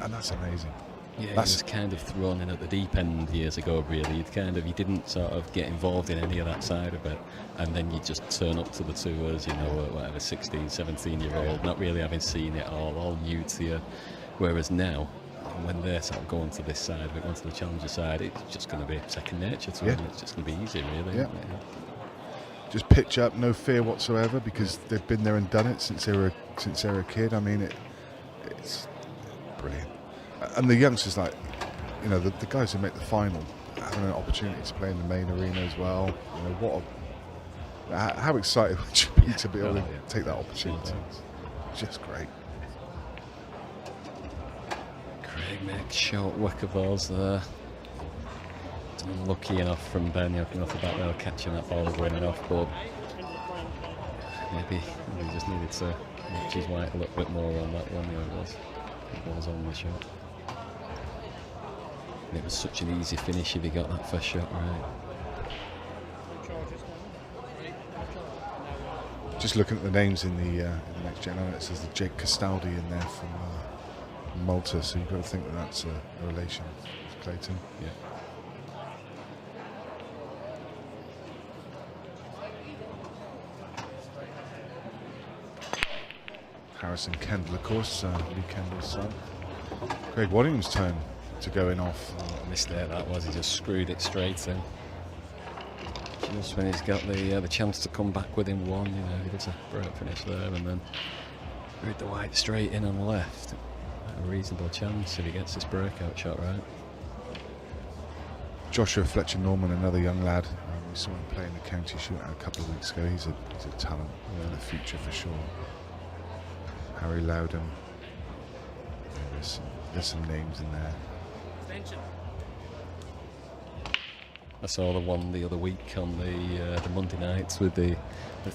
and that's amazing. Yeah, he was kind of thrown in at the deep end years ago, really. He didn't sort of get involved in any of that side of it, and then you just turn up to the tours, whatever, 16, 17-year-old, not really having seen it all new to you. Whereas now, when they're sort of going to this side of it, going to the challenger side, it's just going to be second nature to them. It's just going to be easy, really. Just pitch up, no fear whatsoever, because they've been there and done it since they were a kid. I mean, it's brilliant. And the youngsters, the guys who make the final, having an opportunity to play in the main arena as well. How excited would you be to be able to take that opportunity? It's just great. Craig makes short work of those there. Unlucky enough from Ben, off the back there, catching that ball and going off, but maybe he just needed to watch his white a little bit more on that one. It was on the shot. And it was such an easy finish if he got that first shot right. Just looking at the names in the next gen, it says the Jake Castaldi in there from Malta, so you've got to think that's a relation with Clayton. Harrison Kendall, of course, Lee Kendall's son. Craig Waddingham's turn to going off. What a mistake that was. He just screwed it straight in. Just when he's got the chance to come back within one, you know, he does a brilliant finish there, and then screwed the white straight in on the left. A reasonable chance if he gets this breakout shot right. Joshua Fletcher Norman, another young lad. We saw him play in the county shootout a couple of weeks ago. He's a talent for the future for sure. Harry Loudon. Yeah, there's some names in there. I saw the one the other week on the Monday nights with the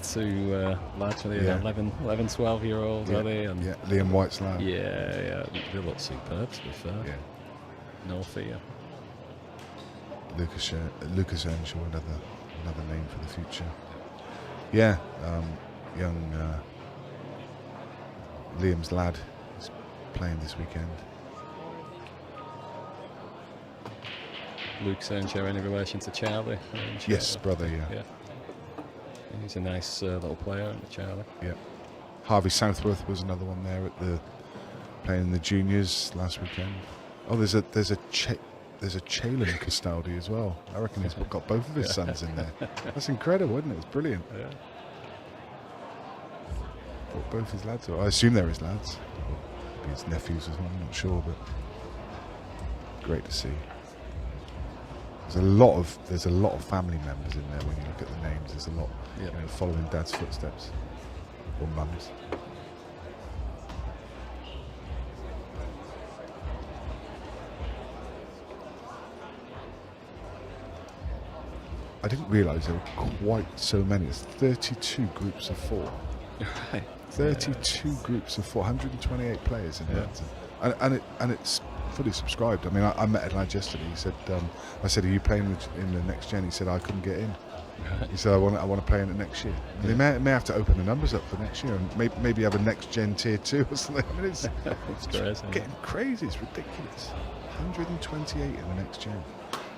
two lads, were they 11, 12-year-olds, are they? And Liam White's lad. Yeah, they look superb, to be fair. Yeah. No fear. Lucas Earnshaw, another name for the future. Yeah, young Liam's lad is playing this weekend. Luke Earnshaw, any relation to Charlie Earnshaw? Yes, brother, yeah. He's a nice little player, isn't he, Charlie? Yeah. Harvey Southworth was another one there at playing in the juniors last weekend. Oh, there's a Chalon Castaldi as well. I reckon he's got both of his sons in there. That's incredible, isn't it? It's brilliant. Yeah. Brought both his lads. I assume they're his lads. Maybe his nephews as well. I'm not sure, but great to see. There's a lot of family members in there when you look at the names. There's a lot, you know, following dad's footsteps or mum's. I didn't realise there were quite so many. It's 32 groups of 4. Right. 32 groups of 4, 128 players in there, and it's fully subscribed. I mean, I met a lad yesterday. He said, "I said, are you playing in the next gen?" He said, "I couldn't get in." He said, "I want to play in it next year." They may have to open the numbers up for next year and maybe have a next gen tier 2 or something. I mean, it's crazy, getting crazy. It's ridiculous. 128 in the next gen.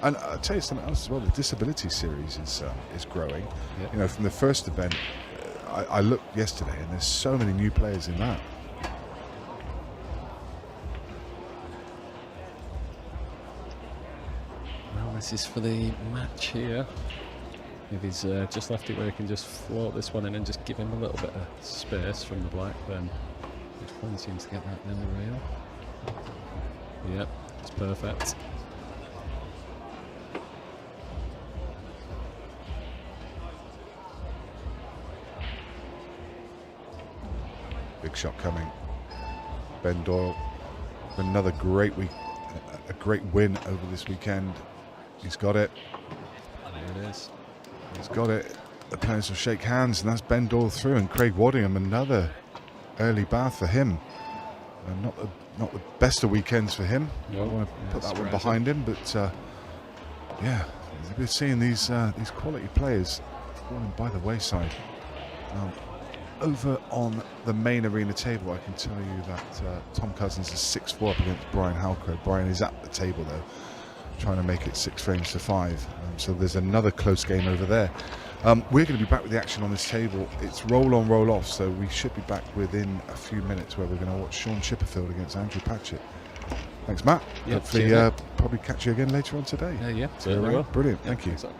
And I'll tell you something else as well. The disability series is growing. You know, from the first event, I looked yesterday, and there's so many new players in that. Well, this is for the match here. If he's just left it where he can just float this one in and just give him a little bit of space from the black, then he seems to get that down the rail. Yep, it's perfect. Big shot coming. Ben Doyle, another great week, a great win over this weekend. He's got it. There it is. He's got it. The players will shake hands, and that's Ben Doyle through, and Craig Waddingham, another early bath for him. Not the best of weekends for him. No, I want to put that one behind him, but yeah, we're seeing these quality players falling by the wayside. Over on the main arena table, I can tell you that Tom Cousins is 6-4 up against Brian Halcrow. Brian is at the table though, trying to make it 6 frames to 5. So there's another close game over there. We're going to be back with the action on this table. It's roll on, roll off, so we should be back within a few minutes where we're going to watch Sean Chipperfield against Andrew Patchet. Thanks, Matt. Yep, hopefully probably catch you again later on today. Yeah, certainly will. Brilliant, thank you. So.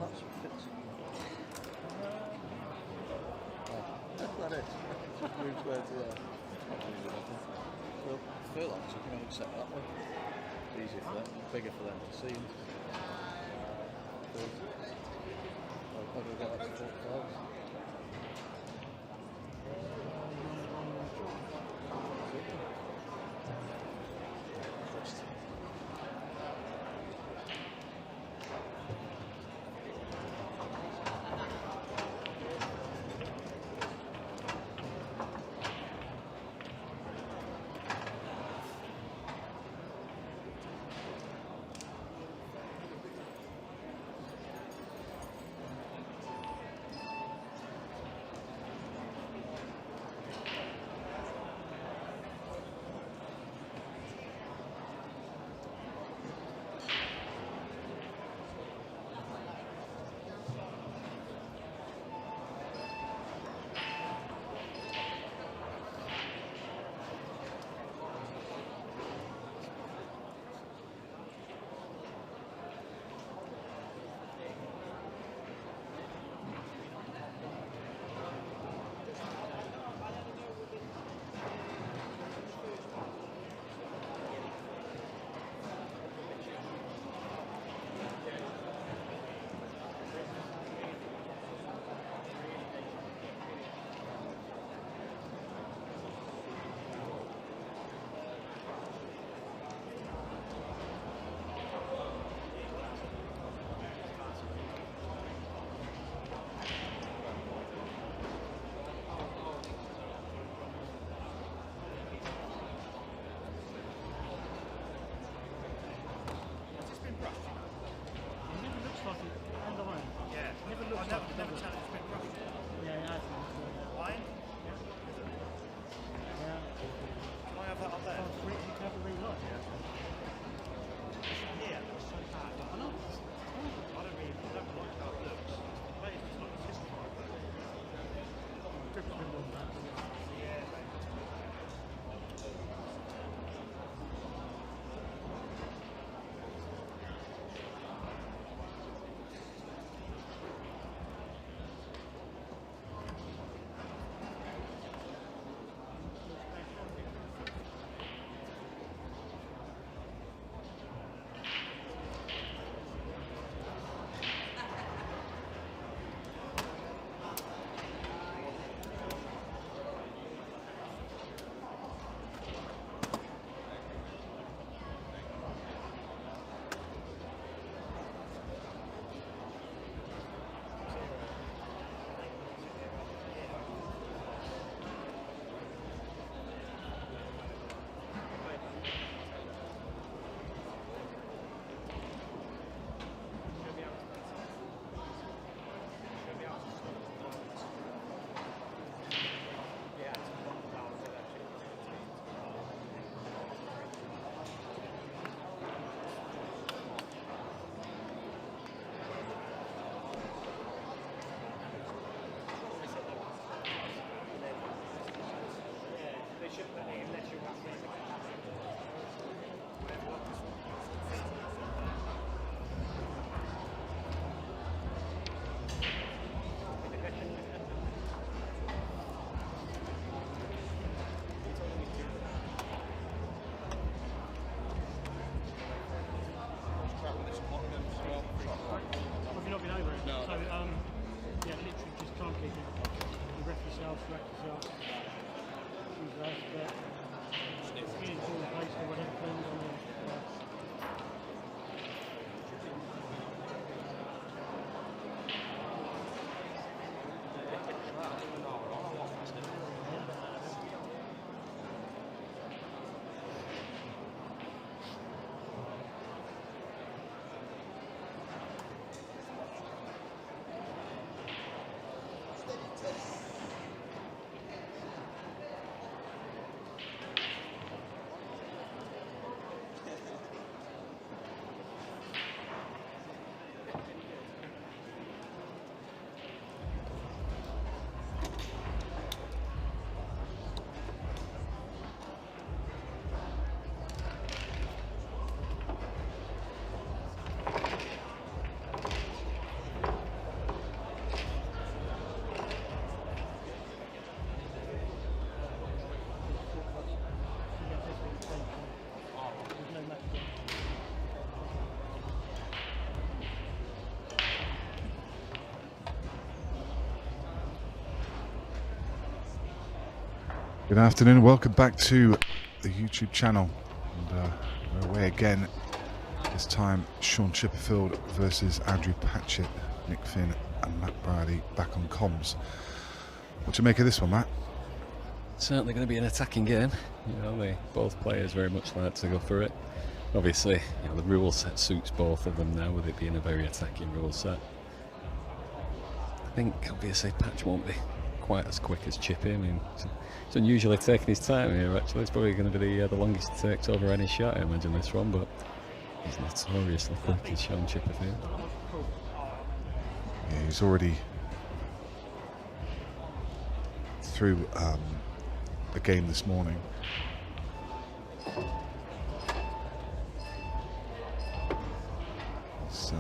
Perhaps it fits. That is. Just moves where to there. Not really nothing. Well, furlongs, you can only set that way. Easier for them, bigger for them to see. I'll probably get up to 45. Good afternoon, welcome back to the YouTube channel. And we're away again. This time Sean Chipperfield versus Andrew Patchet, Nick Finn and Matt Brady back on comms. What do you make of this one, Matt? Certainly going to be an attacking game. You know, both players very much like to go for it. Obviously, you know, the rule set suits both of them now, with it being a very attacking rule set. I think obviously Patch won't be quite as quick as Chippy. I mean, he's unusually taking his time here. Actually, it's probably going to be the longest he takes over any shot, I imagine, this one. But he's notoriously quick, as Sean Chipperfield. Yeah, he's already through the game this morning. So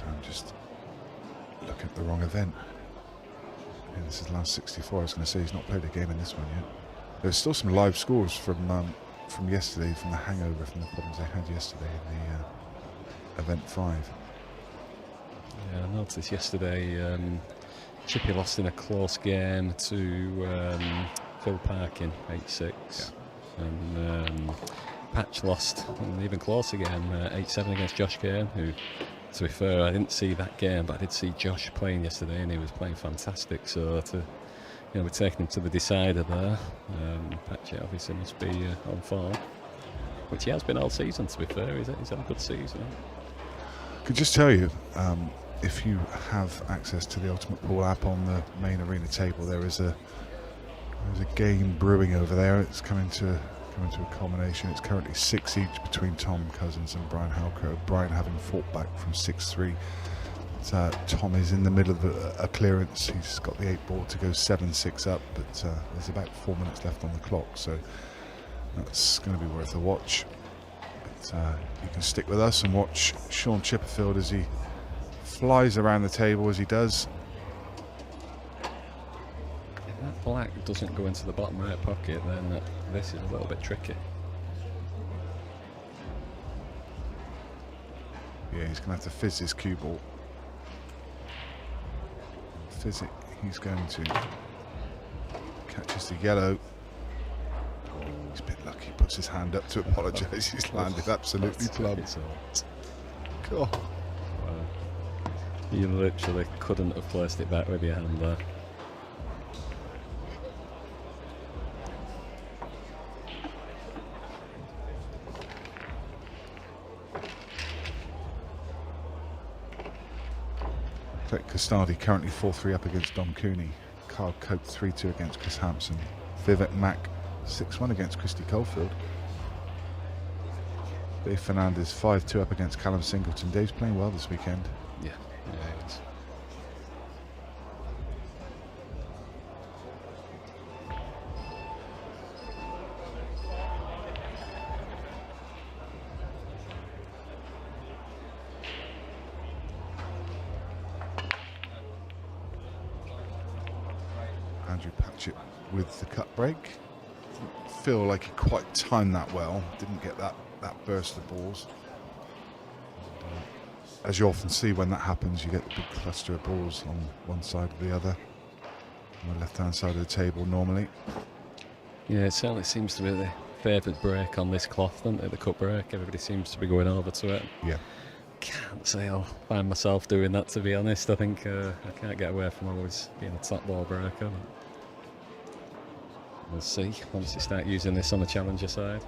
I'm just looking at the wrong event. Yeah, this is last 64. I was going to say he's not played a game in this one yet. There's still some live scores from yesterday, from the hangover from the problems they had yesterday in the event 5. Yeah, I noticed yesterday Chippy lost in a close game to Phil Parkin, 8-6. Yeah. And Patch lost an even closer game, 8-7 against Josh Kane, who, to be fair, I didn't see that game, but I did see Josh playing yesterday, and he was playing fantastic. So we're taking him to the decider there. Patchet obviously must be on form, which he has been all season, to be fair. He's had a good season. I could just tell you, if you have access to the Ultimate Pool app on the main arena table, there's a game brewing over there. It's coming to a culmination. It's currently 6 each between Tom Cousins and Brian Halco. Brian having fought back from 6-3. Tom is in the middle of a clearance. He's got the 8 ball to go 7-6 up, but there's about 4 minutes left on the clock, so that's going to be worth a watch. But you can stick with us and watch Sean Chipperfield as he flies around the table as he does. If that black doesn't go into the bottom right pocket, then this is a little bit tricky. Yeah, he's going to have to fizz his cue ball. Fizz it, he's going to catches the yellow. He's a bit lucky, puts his hand up to apologise. He's landed absolutely plumb. God. Wow. You literally couldn't have placed it back with your hand there. Click Custadi currently 4-3 up against Dom Cooney. Carl Cope 3-2 against Chris Hampson. Vivek Mack 6-1 against Christy Coldfield. Dave Fernandez 5-2 up against Callum Singleton. Dave's playing well this weekend. Yeah, he is. Andrew Patchet with the cut break. Didn't feel like he quite timed that well. Didn't get that burst of balls. As you often see when that happens, you get a big cluster of balls on one side or the other. On the left-hand side of the table normally. Yeah, it certainly seems to be the favoured break on this cloth, doesn't it? The cut break. Everybody seems to be going over to it. Yeah. Can't say I'll find myself doing that, to be honest. I think I can't get away from always being a top ball breaker. We'll see once you start using this on the challenger side.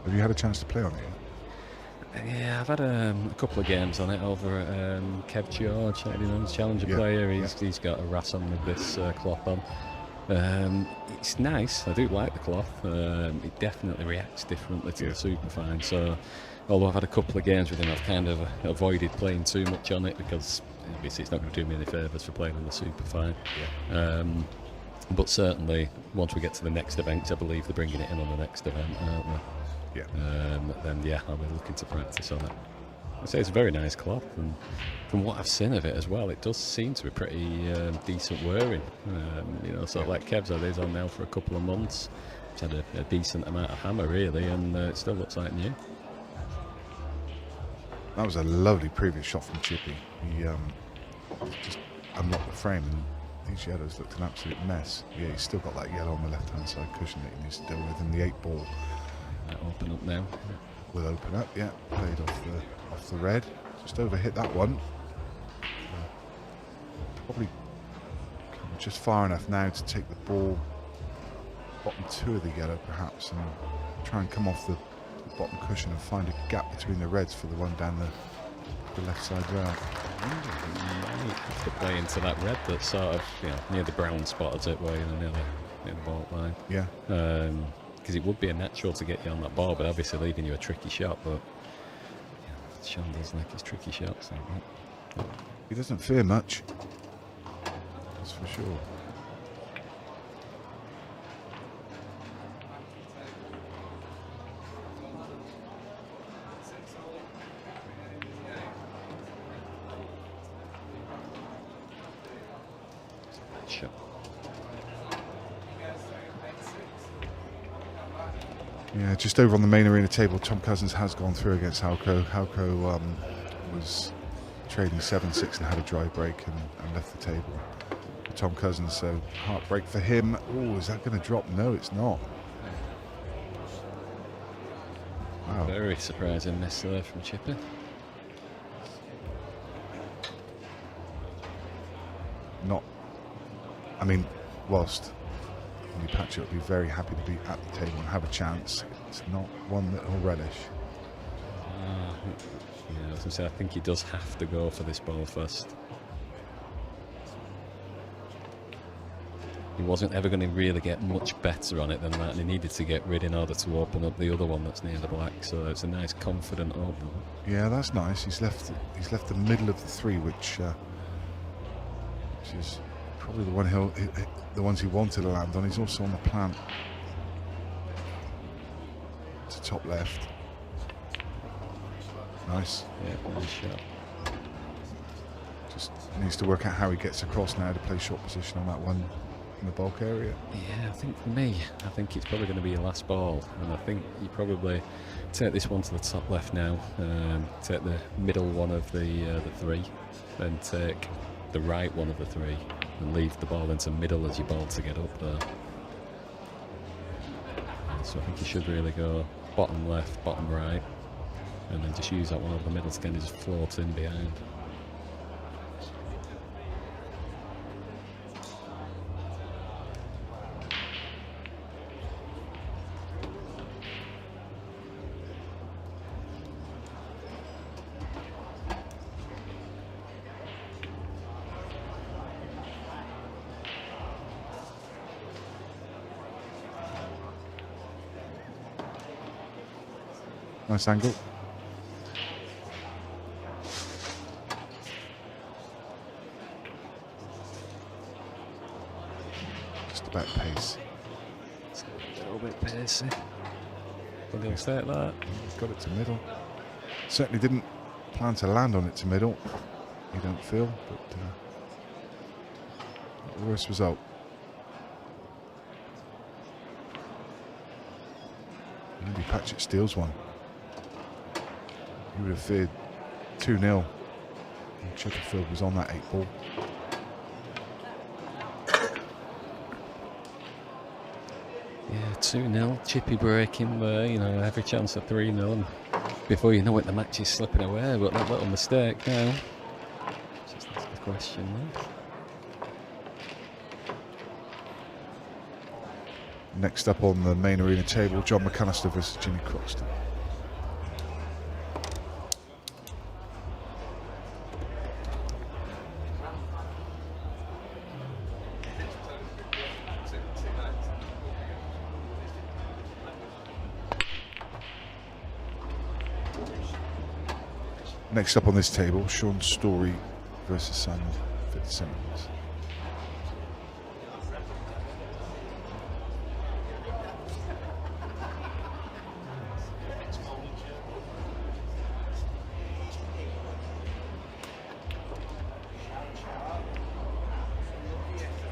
Have you had a chance to play on it? Yeah, I've had a couple of games on it over at Kev George, challenger player. He's got a rat on with this cloth on. It's nice. I do like the cloth. It definitely reacts differently to the Superfine. So, although I've had a couple of games with him, I've kind of avoided playing too much on it because obviously it's not going to do me any favours for playing on the Superfine. But certainly, once we get to the next event, I believe they're bringing it in on the next event, aren't they? Yeah. Then I'll be looking to practice on it. I say it's a very nice cloth, and from what I've seen of it as well, it does seem to be pretty decent wearing. Sort of like Kev's had his on now for a couple of months. It's had a decent amount of hammer really, and it still looks like new. That was a lovely previous shot from Chippy. He just unlocked the frame, and these yellows looked an absolute mess. Yeah, he's still got that yellow on the left-hand side cushion that he needs to deal with, and the 8-ball Might open up now. will open up. Yeah, played off the red. Just overhit that one. Probably just far enough now to take the ball bottom 2 of the yellow perhaps, and try and come off the bottom cushion and find a gap between the reds for the one down the left side rail. Might have to play into that red that's sort of, you know, near the brown spot, as it were, you know, near the ball line. Yeah. Because it would be a natural to get you on that ball, but obviously leaving you a tricky shot. But yeah, Sean does like his tricky shots. He doesn't fear much. That's for sure. Shot. Yeah, just over on the main arena table, Tom Cousins has gone through against Halco. Halco was trading 7-6 and had a dry break and left the table. Tom Cousins, so heartbreak for him. Oh, is that going to drop? No, it's not. Wow. Very surprising miss there from Chipper. Not, I mean, whilst Patchet will be very happy to be at the table and have a chance, it's not one that he'll relish. Yeah, I was going to say, I think he does have to go for this ball first. He wasn't ever going to really get much better on it than that, and he needed to get rid in order to open up the other one that's near the black. So it's a nice, confident open. Yeah, that's nice. He's left the middle of the 3, which is probably the ones he wanted to land on. He's also on the plant to top left. Nice. Yeah, nice shot. Just needs to work out how he gets across now to play short position on that one in the bulk area. Yeah, I think for me, I think it's probably going to be your last ball, and I think you probably take this one to the top left now, take the middle one of the 3, then take the right one of the 3, and leave the ball into middle as your ball to get up there. So I think you should really go bottom left, bottom right, and then just use that one over the middle to kind of just float in behind. Nice angle. Just about pace. It's a little bit pacey. But he'll stay at that. He's got it to middle. Certainly didn't plan to land on it to middle, you don't feel, but not the worst result. Maybe Patchet steals one. You would have feared 2-0. Chipperfield was on that 8-ball. Yeah, 2-0, Chippy breaking there, you know, every chance of 3-0, and before you know it the match is slipping away, but that little mistake now, just that's the question there. Next up on the main arena table, John McAllister versus Jimmy Croxton. Next up on this table, Sean Story versus Simon Fitzsimmons.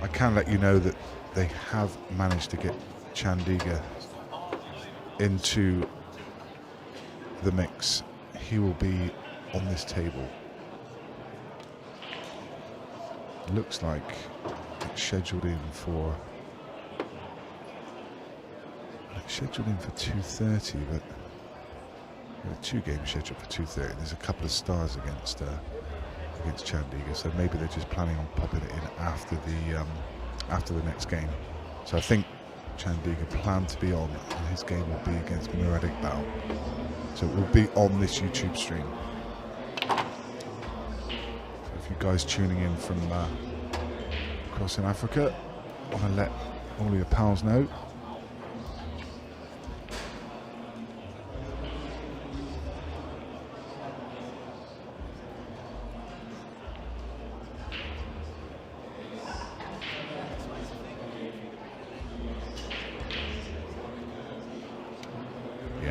I can let you know that they have managed to get Chandiga into the mix. He will be on this table. Looks like it's scheduled in for 2:30, but there are 2 games scheduled for 2:30. There's a couple of stars against Chandigarh, so maybe they're just planning on popping it in after the next game. So I think Chandigarh plan to be on, and his game will be against Murad Iqbal. So it will be on this YouTube stream. So if you guys tuning in from across in Africa, I want to let all of your pals know.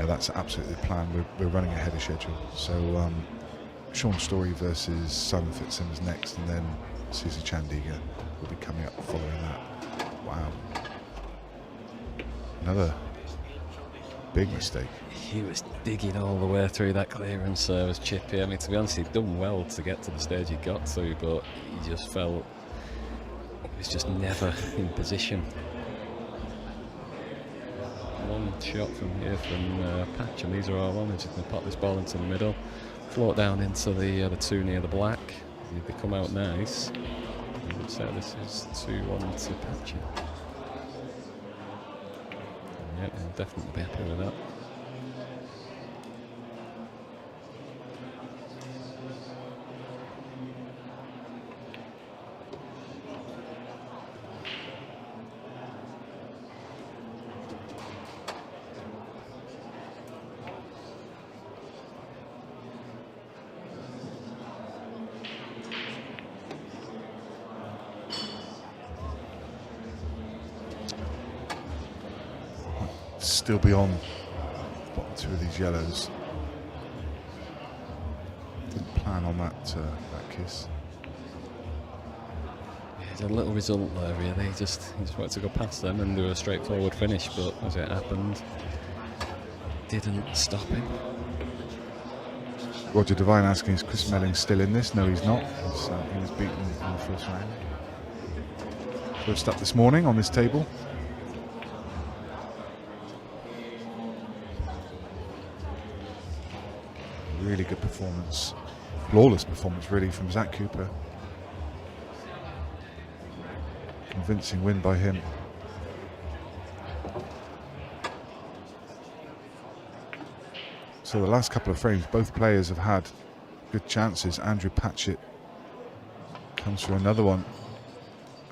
That's absolutely the plan. We're running ahead of schedule. So Sean Story versus Simon Fitzsimmons next, and then Susie Chandigarh will be coming up following that. Wow. Another big mistake. He was digging all the way through that clearance service, Chippy. I mean, to be honest, he'd done well to get to the stage he got to, but he just felt he was just never in position. One shot from here from Patchet, and these are all on. He's just going to pop this ball into the middle, float down into the 2 near the black. They come out nice. I would say this is 2-1 to Patchet. Yeah, he'll definitely be happy with that. Still be on bottom 2 of these yellows. Didn't plan on that kiss. Yeah, it's a little result there, really. He just wanted to go past them and do a straightforward finish, but as it happened, didn't stop him. Roger Devine asking, is Chris Melling still in this? No, he's not. He was beaten in the first round. First up this morning on this table. Really good performance, flawless performance really from Zack Cooper. Convincing win by him. So the last couple of frames, both players have had good chances. Andrew Patchet comes for another one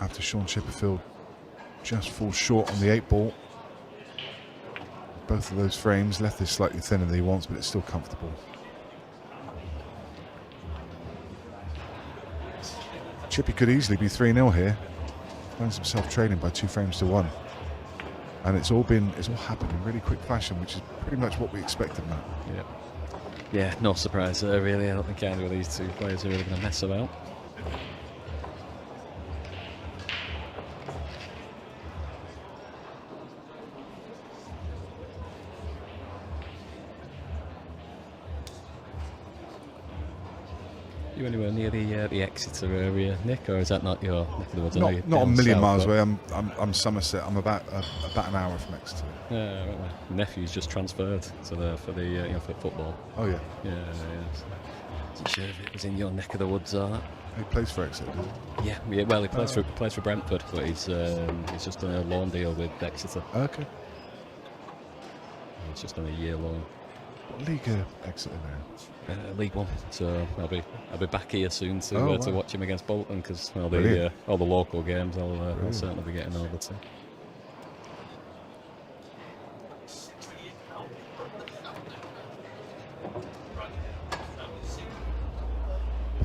after Sean Chipperfield just falls short on the 8 ball. Both of those frames, left is slightly thinner than he wants, but it's still comfortable. Chippy could easily be 3-0 here. Finds himself trailing by 2 frames to 1. And it's all happened in really quick fashion, which is pretty much what we expected now. Yeah, no surprise there, really. I don't think either of these 2 players are really going to mess about. You anywhere near the Exeter area, Nick, or is that not your neck of the woods? Not a million miles away. I'm Somerset. I'm about an hour from Exeter. Yeah, right. My nephew's just transferred to for football. Oh yeah. Yeah. Wasn't sure if it was in your neck of the woods or not. He plays for Exeter, does he? Yeah. Well, he plays for Brentford, but he's just done a loan deal with Exeter. Okay. He's just on a year loan. What league Exeter now? League One, so I'll be back here soon to watch him against Bolton, because all the local games I'll certainly be getting over to.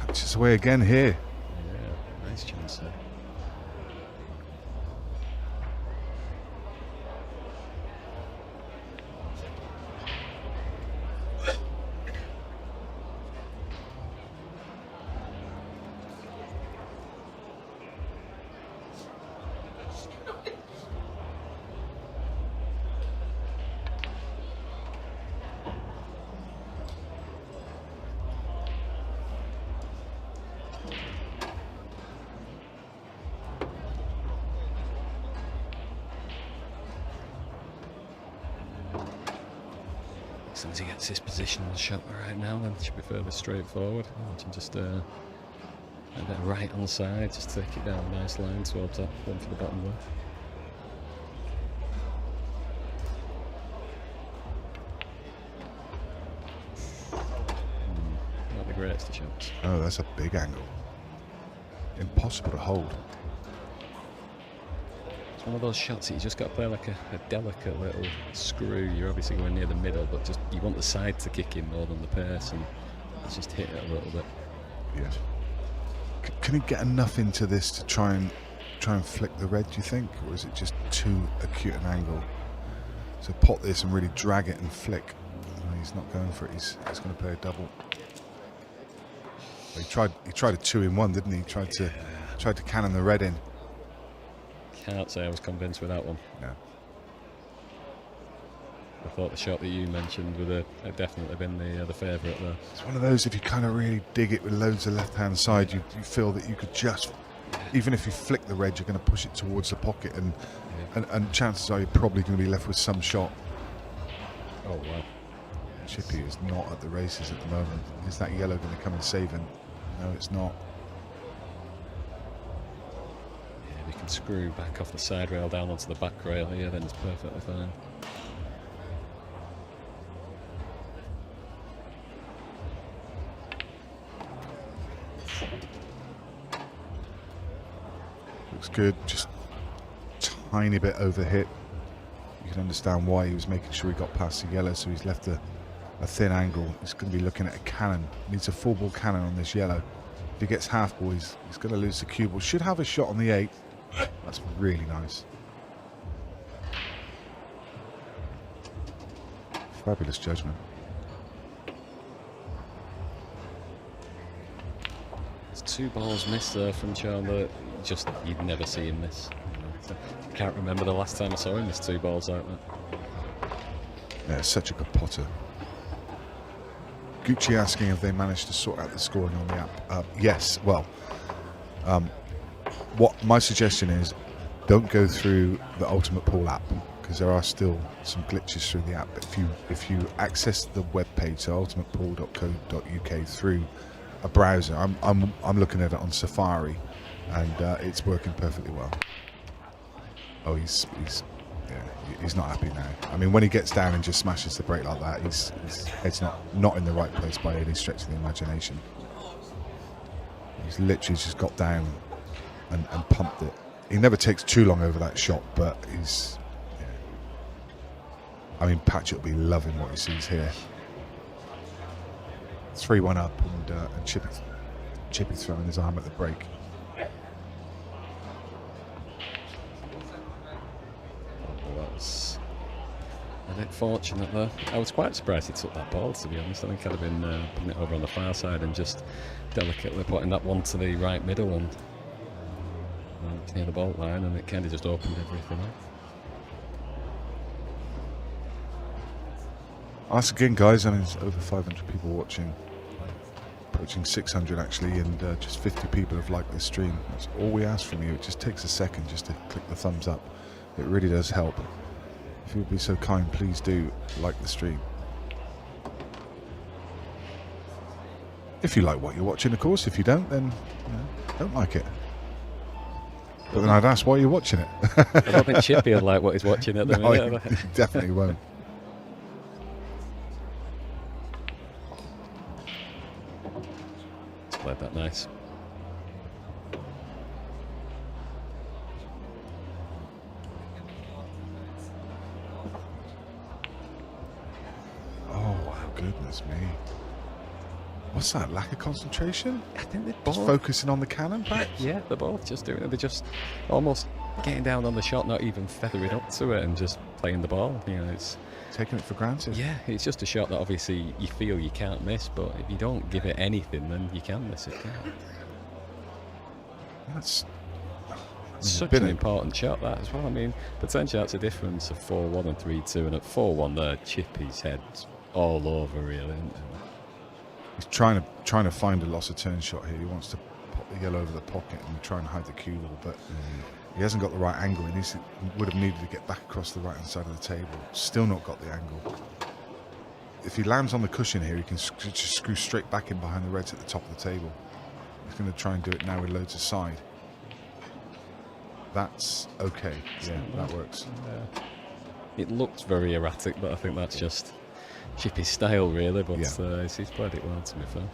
Patches away again here. Yeah, nice chance there. soon as he gets his positional shot right now, then it should be further straightforward. Imagine just a bit right on the side, just take it down a nice line towards that one for the bottom there. Not the greatest of shots. Oh, that's a big angle. Impossible to hold. It's one of those shots that you just got to play like a delicate little screw. You're obviously going near the middle, but just you want the side to kick in more than the pace, and it's just hit it a little bit. Yeah. Can he get enough into this to try and flick the red, do you think? Or is it just too acute an angle? So pot this and really drag it and flick. No, he's not going for it. He's going to play a double. He tried a 2-in-1, didn't he? He tried to cannon the red in. Can't say I was convinced with that one. No. I thought the shot that you mentioned would have definitely been the favourite there. It's one of those, if you kind of really dig it with loads of left-hand side, you feel that you could just, even if you flick the red, you're going to push it towards the pocket, and chances are you're probably going to be left with some shot. Oh, wow. Chippy is not at the races at the moment. Is that yellow going to come and save him? No, it's not. Yeah, we can screw back off the side rail down onto the back rail here, then it's perfectly fine. Looks good, just tiny bit overhit. You can understand why he was making sure he got past the yellow, so he's left a thin angle. He's going to be looking at a cannon. Needs a full ball cannon on this yellow. If he gets half ball, he's going to lose the cue ball. Should have a shot on the 8. That's really nice. Fabulous judgment. There's 2 balls missed there from Chandler. Just you'd never see him miss. I can't remember the last time I saw him miss 2 balls like that. Yeah, such a good potter. Gucci asking if they managed to sort out the scoring on the app. Yes, well, what my suggestion is, don't go through the Ultimate Pool app, because there are still some glitches through the app. If you access the web page, so ultimatepool.co.uk, through a browser, I'm looking at it on Safari, and it's working perfectly well. Oh, he's not happy now. I mean, when he gets down and just smashes the brake like that, his head's not in the right place by any stretch of the imagination. He's literally just got down and pumped it. He never takes too long over that shot, but he's... Yeah. I mean, Patchet will be loving what he sees here. 3-1 up, and Chippy throwing his arm at the brake. That's a bit fortunate there. I was quite surprised he took that ball, to be honest. I think I'd have been putting it over on the far side and just delicately putting that one to the right middle and near the ball line, and it kind of just opened everything up. Once again, guys, I mean, there's over 500 people watching, approaching 600 actually, and just 50 people have liked this stream. That's all we ask from you. It just takes a second just to click the thumbs up. It really does help. If you'd be so kind, please do like the stream. If you like what you're watching, of course. If you don't, then don't like it. But then I'd ask why you're watching it. I don't think Chippy would like what he's watching at the minute. He definitely won't. It's played that nice. Goodness me. What's that? Lack of concentration? I think they're just both focusing on the cannon back? Yeah, they're both just doing it. They're just almost getting down on the shot, not even feathering up to it and just playing the ball. You know, it's taking it for granted. Yeah, it's just a shot that obviously you feel you can't miss, but if you don't give it anything, then you can miss it. That's such an important shot, that as well. I mean, potentially that's a difference of 4-1 and 3-2, and at 4-1 there, Chippy's head's all over really, isn't it? He's trying to find a loss of turn shot here. He wants to pop the yellow over the pocket and try and hide the cue ball, but he hasn't got the right angle. He would have needed to get back across the right hand side of the table. Still not got the angle. if he lands on the cushion here, he can just screw straight back in behind the reds at the top of the table. He's going to try and do it now with loads of side. That's okay. Yeah, that works. It looks very erratic, but I think that's just Chippy's style, really. But Yeah. he's played it well, to be fair.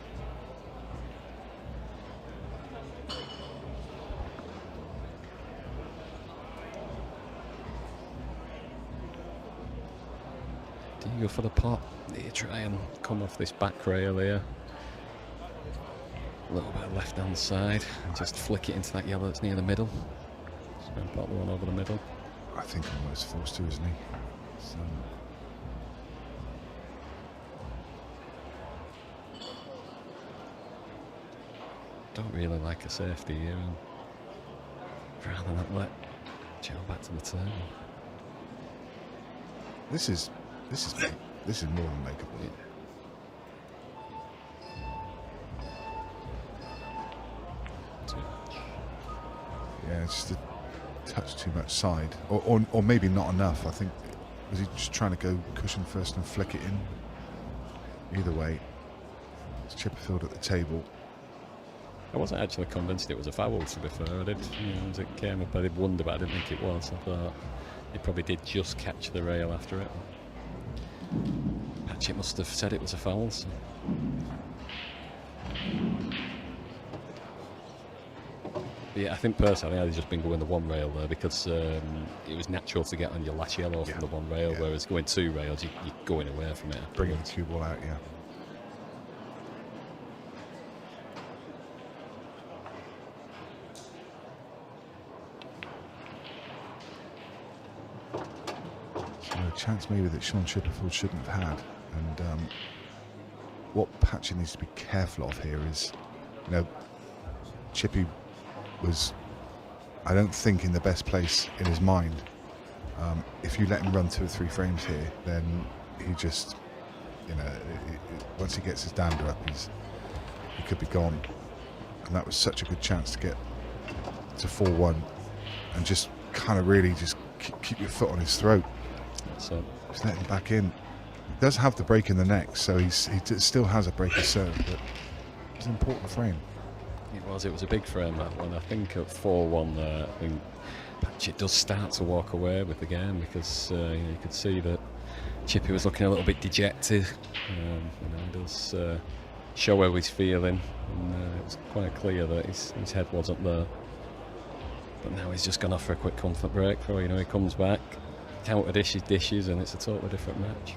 Do you go for the pot? Do you try and come off this back rail here? A little bit of left hand side and just flick it into that yellow that's near the middle. Just going to pop the one over the middle. I think I'm almost forced to, isn't he? So. Don't really like a safety here, and rather not let Joe back to the turn. This is more than makeable. Yeah, it's just a touch too much side, or maybe not enough. I think, was he just trying to go cushion first and flick it in? Either way, it's Chipperfield at the table. I wasn't actually convinced it was a foul, to be fair. I did, as it came up, I did wonder, but I didn't think it was. I thought he probably did just catch the rail after it. Patchet must have said it was a foul. So. Yeah, I think personally I'd just been going the one rail there because it was natural to get on your last yellow from the one rail, whereas going two rails, you're going away from it. Bringing the cue ball out, yeah. A chance maybe that Sean Chipperfield shouldn't have had, and what Patchet needs to be careful of here is, Chippy was, I don't think, in the best place in his mind. If you let him run 2 or 3 frames here, then he just, once he gets his dander up, he could be gone. And that was such a good chance to get to 4-1 and just kind of really just keep your foot on his throat. So just let him back in. He does have the break in the neck, so he still has a breaker serve, but it's an important frame. It was a big frame, that one. I think at 4-1 there, I think Patchet does start to walk away with the game because you could see that Chippy was looking a little bit dejected. He does show how he's feeling, and it was quite clear that his head wasn't there. But now he's just gone off for a quick comfort break. He comes back, counter dishes, and it's a totally different match.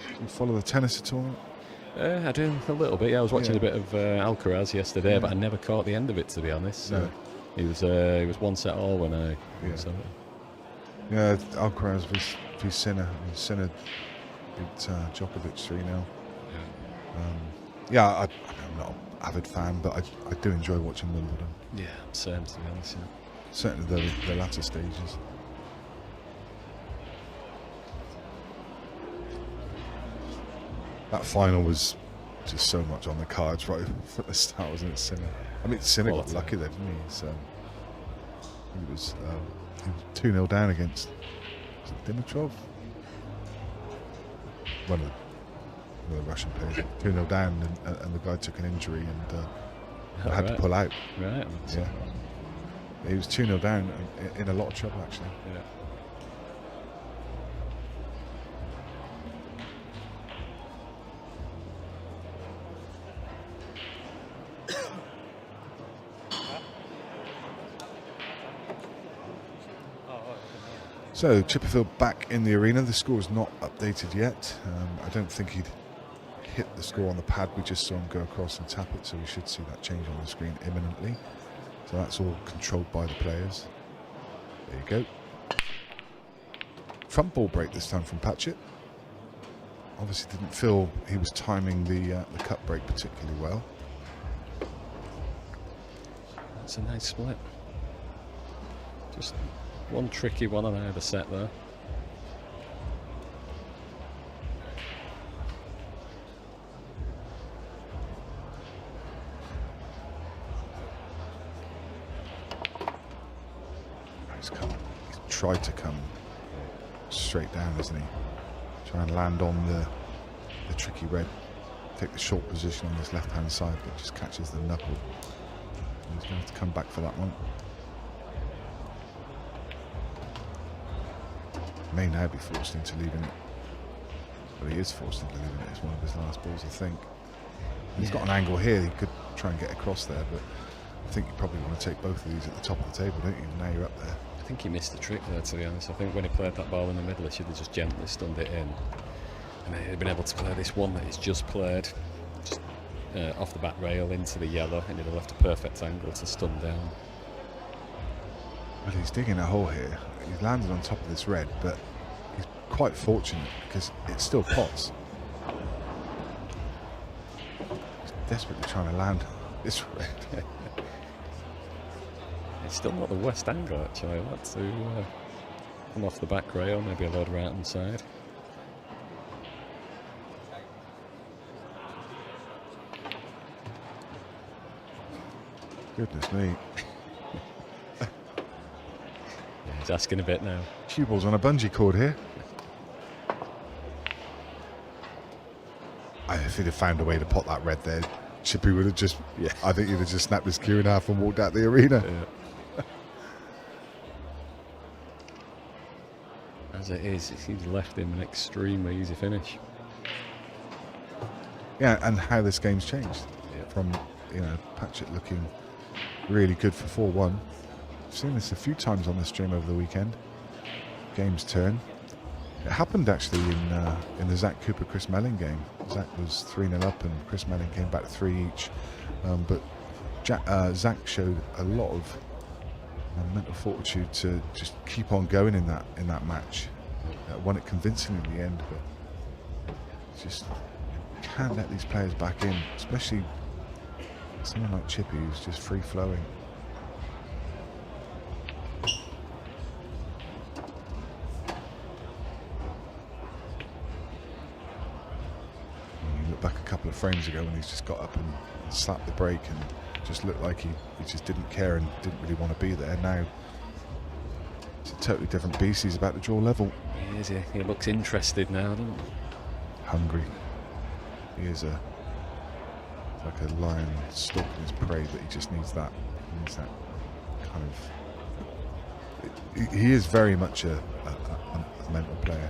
Do you follow the tennis at all? I do a little bit. Yeah, I was watching a bit of Alcaraz yesterday, but I never caught the end of it, to be honest. So he was 1 set all when I saw it. Yeah, Alcaraz v Sinner. Sinner beat Djokovic 3-0. I'm not an avid fan, but I do enjoy watching Wimbledon. Yeah, same, to be honest. Yeah. Certainly the latter stages. That final was just so much on the cards right at the start, wasn't it, Sinner? I mean, Sinner got lucky there, didn't he? So he was 2-0 down against Dimitrov, one of the Russian players. 2-0 down, and the guy took an injury and had to pull out. Right. Yeah. He was 2-0 down, in a lot of trouble actually. Yeah. So Chipperfield back in the arena. The score is not updated yet. I don't think he'd hit the score on the pad. We just saw him go across and tap it, so we should see that change on the screen imminently. So that's all controlled by the players. There you go. Front ball break this time from Patchet. Obviously didn't feel he was timing the cut break particularly well. That's a nice split. Just one tricky one on either set there. He's tried to come straight down, isn't he? Trying to land on the tricky red. Take the short position on this left-hand side, but just catches the knuckle. He's going to have to come back for that one. May now be forced into leaving it. But he is forced into leaving it. It's one of his last balls, I think. He's got an angle here. He could try and get across there, but I think you probably want to take both of these at the top of the table, don't you? Now you're up there. I think he missed the trick there, to be honest. I think when he played that ball in the middle, he should have just gently stunned it in. And he'd have been able to play this one that he's just played, just off the back rail into the yellow, and he'd have left a perfect angle to stun down. Well, he's digging a hole here. He's landed on top of this red, but he's quite fortunate because it still pots. He's desperately trying to land this red. It's still not the worst angle, actually. That's to come off the back rail, maybe a load right hand side. Goodness me. Yeah, he's asking a bit now. Cue ball's on a bungee cord here. If he'd have found a way to pot that red there, Chippy would have just, I think he'd have just snapped his cue in half and walked out the arena. Yeah. As it is, he's left him an extremely easy finish. Yeah, and how this game's changed. From, Patchet looking really good for 4-1. I've seen this a few times on the stream over the weekend. Games turn. It happened actually in the Zack Cooper Chris Melling game. Zack was 3-0 up and Chris Melling came back to 3 each. But Zack showed a lot of mental fortitude to just keep on going in that match. Won it convincingly in the end, but just can't let these players back in, especially someone like Chippy who's just free flowing. You look back a couple of frames ago when he's just got up and slapped the brake and just looked like he just didn't care and didn't really want to be there. Now it's a totally different beast. He's about to draw level. He is. He looks interested now, doesn't he? Hungry. He is like a lion stalking his prey, but he just needs that. He needs that kind of. He is very much a mental player.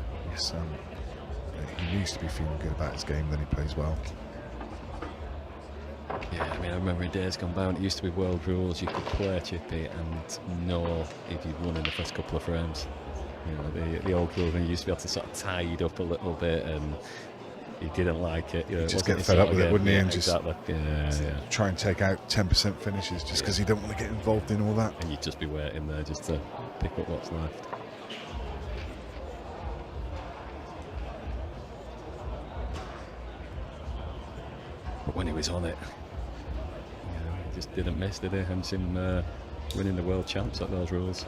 He needs to be feeling good about his game, then he plays well. Yeah, I mean, I remember in days gone by when it used to be world rules, you could play Chippy and know if you'd won in the first couple of frames. The old rule, and you used to be able to sort of tied up a little bit, and he didn't like it. He'd just get fed up with it, wouldn't he? And exactly. just try and take out 10% finishes just because he don't want to get involved in all that. And you'd just be waiting there just to pick up what's left. But when he was on it, he just didn't miss, did he? Hence him winning the world champs at those rules.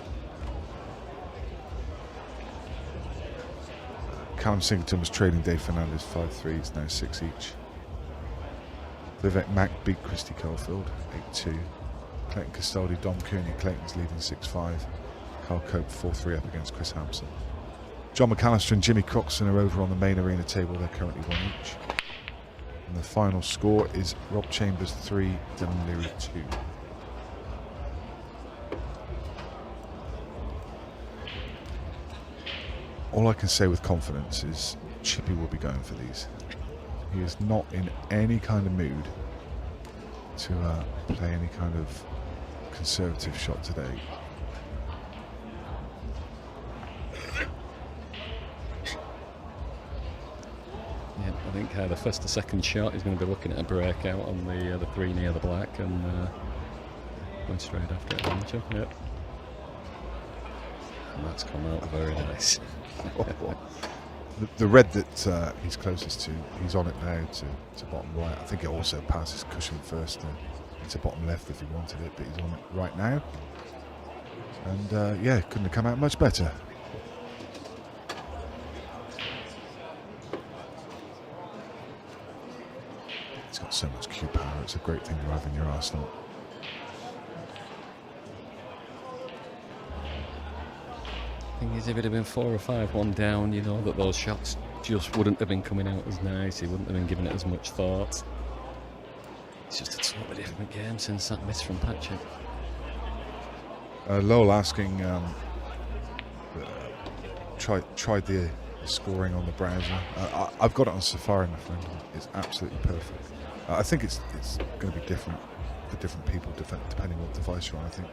Callum Singleton was trailing Dave Fernandez 5-3, it's now 6 each. Vivek Mack beat Christy Caulfield 8-2. Clayton Castaldi, Dom Cooney, Clayton's leading 6-5. Carl Cope 4-3 up against Chris Hampson. John McAllister and Jimmy Croxton are over on the main arena table, they're currently 1 each. And the final score is Rob Chambers 3, Dylan Leary 2. All I can say with confidence is Chippy will be going for these. He is not in any kind of mood to play any kind of conservative shot today. Yeah, I think the first or second shot is going to be looking at a breakout on the 3 near the black and going straight after it, aren't you? Yep. And that's come out very nice. The red that he's closest to, he's on it now to bottom right. I think it also passes cushion first to bottom left if he wanted it, but he's on it right now. And yeah, couldn't have come out much better. He's got so much cue power, it's a great thing to have in your arsenal. I thing is, if it had been 4 or 5-1 down, you know that those shots just wouldn't have been coming out as nice. He wouldn't have been giving it as much thought. It's just a totally different game since that miss from Patchet. Lowell asking, tried the scoring on the browser. I've got it on Safari, my friend. It's absolutely perfect. I think it's going to be different for different people, depending on what device you're on. I think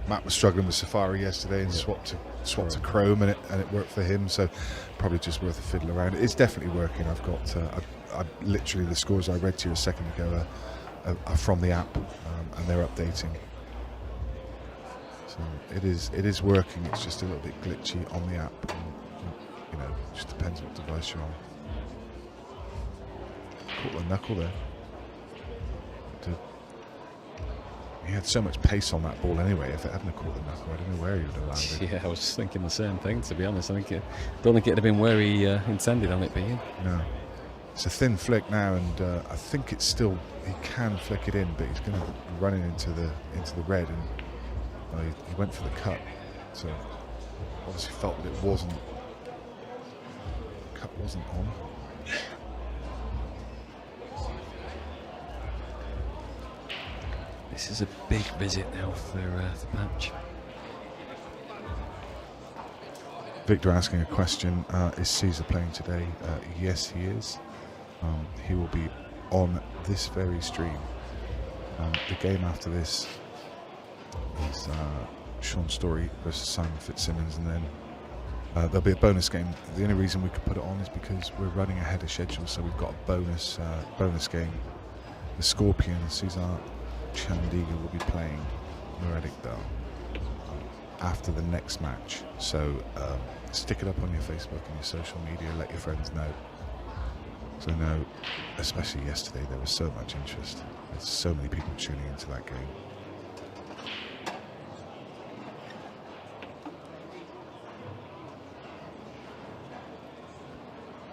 Matt was struggling with Safari yesterday and swapped to Chrome, and it worked for him. So probably just worth a fiddle around. It's definitely working. I've got I literally the scores I read to you a second ago are from the app, and they're updating. So it is working. It's just a little bit glitchy on the app. And, you know, it just depends what device you're on. Caught the knuckle there. He had so much pace on that ball anyway. If it hadn't caught the knuckle, I don't know where he would have landed. Yeah, I was just thinking the same thing, to be honest. Don't think it'd have been where he intended on it being. No. It's a thin flick now, and I think it's still, he can flick it in, but he's going to run it into the red, and he went for the cut. So obviously felt that cut wasn't on. This is a big visit now for the match. Victor asking a question, is Caesar playing today? Yes, he is. He will be on this very stream. The game after this is Sean Story versus Simon Fitzsimmons, and then there'll be a bonus game. The only reason we could put it on is because we're running ahead of schedule, so we've got a bonus game. The Scorpion, Cesar Chandiga, will be playing Muradikdal after the next match. So stick it up on your Facebook and your social media, let your friends know. So I know, especially yesterday, there was so much interest. There's so many people tuning into that game.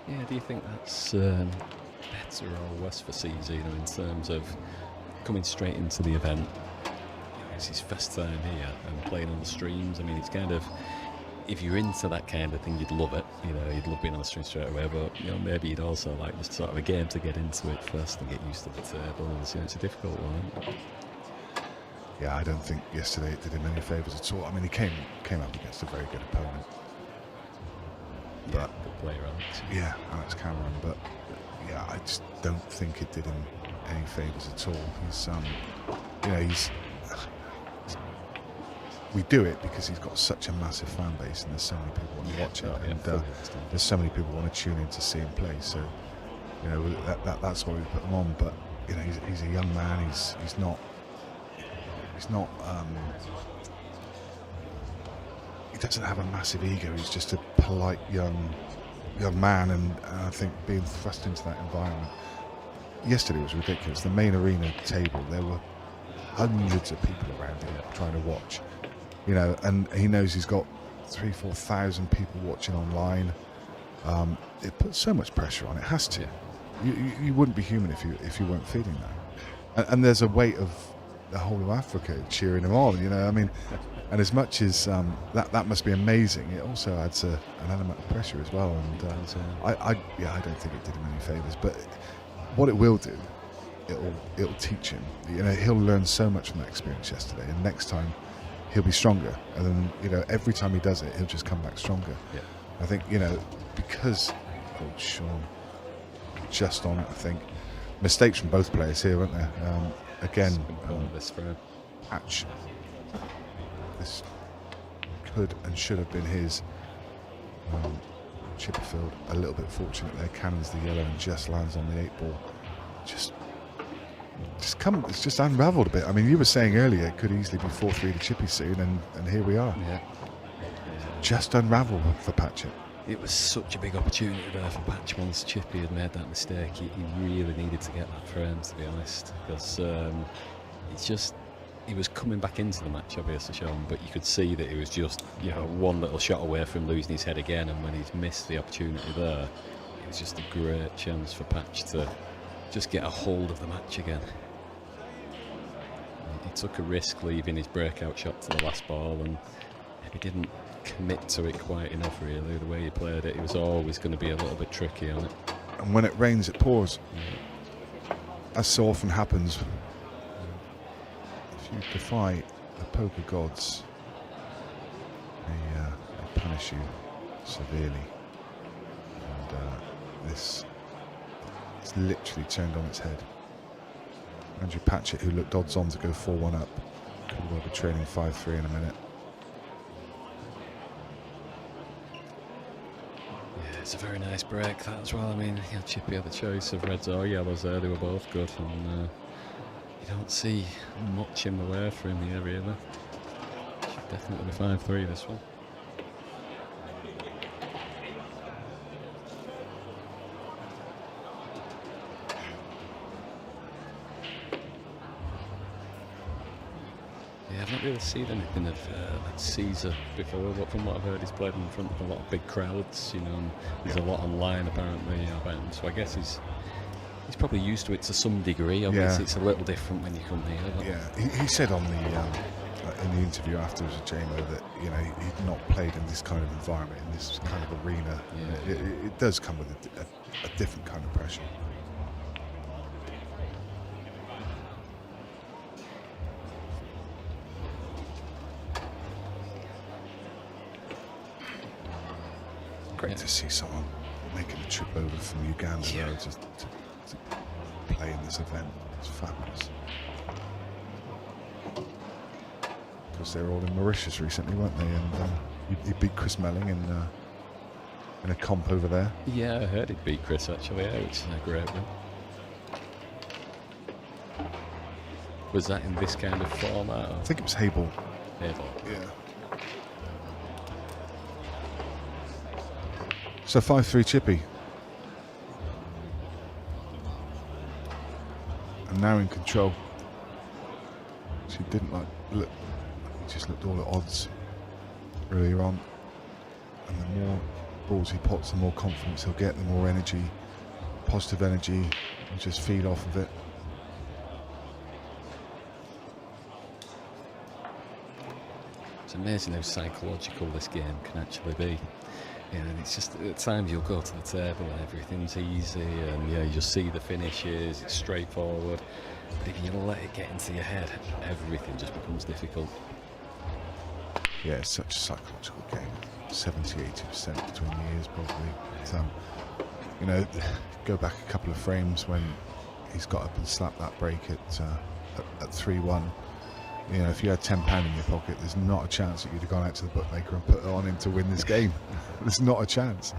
Yeah, do you think that's better or worse for Caesar, you know, in terms of coming straight into the event? It's his first time here and playing on the streams. I mean, it's kind of, if you're into that kind of thing, you'd love it. You know, you'd love being on the stream straight away. But you know, maybe you'd also like just sort of a game to get into it first and get used to the table. So it's a difficult one. Yeah, I don't think yesterday it did him any favours at all. I mean, he came up against a very good opponent. Yeah, But good player, Alex. yeah, Alex Cameron. But yeah, I just don't think it did him any favours at all. He's, you know, we do it because he's got such a massive fan base, and there's so many people want to watch it, and there's so many people want to tune in to see him play. So, you know, that's why we put him on. But you know, he's a young man. He's not. He doesn't have a massive ego. He's just a polite young man, and I think being thrust into that environment yesterday was ridiculous. The main arena table, there were hundreds of people around him trying to watch. You know, and he knows he's got 3,000-4,000 people watching online. It puts so much pressure on. It has to. You wouldn't be human if you weren't feeling that. And there's a weight of the whole of Africa cheering him on. You know, I mean, and as much as that must be amazing, it also adds an element of pressure as well. And I don't think it did him any favours. But what it will do, it'll teach him. You know, he'll learn so much from that experience yesterday, and next time he'll be stronger, and then, you know, every time he does it, he'll just come back stronger. Yeah. I think, you know, because Sean just on it, I think mistakes from both players here, weren't there? Again, this for him. Patch. This could and should have been his. Chipperfield a little bit fortunate there. Cannons the yellow and just lands on the 8-ball. It's just unravelled a bit. I mean, you were saying earlier it could easily be 4-3 to Chippy soon, and here we are. Yeah. Just unravelled for Patchet. It was such a big opportunity there for Patch once Chippy had made that mistake. He really needed to get that frame, to be honest, because it's just, he was coming back into the match, obviously, Sean, but you could see that he was just, you know, one little shot away from losing his head again, and when he's missed the opportunity there, it was just a great chance for Patch to just get a hold of the match again. He took a risk leaving his breakout shot to the last ball, and if he didn't commit to it quite enough, really. The way he played it, he was always going to be a little bit tricky on it. And when it rains, it pours. As so often happens. If you defy the poker gods, they punish you severely. And this it's literally turned on its head. Andrew Patchet, who looked odds on to go 4-1 up, could well be trailing 5-3 in a minute. Yeah, it's a very nice break, that as well. I mean, you know, Chippy had the choice of reds or yellows there. They were both good, and you don't see much in the way for him here, really. Should definitely be 5-3 this one. Yeah, I've not really seen anything of Caesar before, but from what I've heard, he's played in front of a lot of big crowds, you know, and there's a lot online apparently about him, so I guess he's probably used to it to some degree. Obviously, it's a little different when you come here. Yeah, he said on the in the interview afterwards with JMO that, you know, he'd not played in this kind of environment, in this kind of arena. Yeah. It does come with a different kind of pressure. Great to see someone making a trip over from Uganda though, to play in this event. It's fabulous. Because they were all in Mauritius recently, weren't they? And he beat Chris Melling in a comp over there. Yeah, I heard he beat Chris actually, which is a great win. Was that in this kind of format? I think it was Hable. Hable. Yeah. So 5-3 Chippy. And now in control. So he didn't look, he just looked all at odds earlier on. And the more balls he pots, the more confidence he'll get, the more energy, positive energy, and just feed off of it. It's amazing how psychological this game can actually be. Yeah, and it's just at times you'll go to the table and everything's easy, and yeah, you just see the finishes, it's straightforward. But if you let it get into your head, everything just becomes difficult. Yeah, it's such a psychological game. 70-80% between the years, probably. But, you know, go back a couple of frames when he's got up and slapped that break at 3-1. You know, if you had £10 in your pocket, there's not a chance that you'd have gone out to the bookmaker and put it on him to win this game. There's not a chance.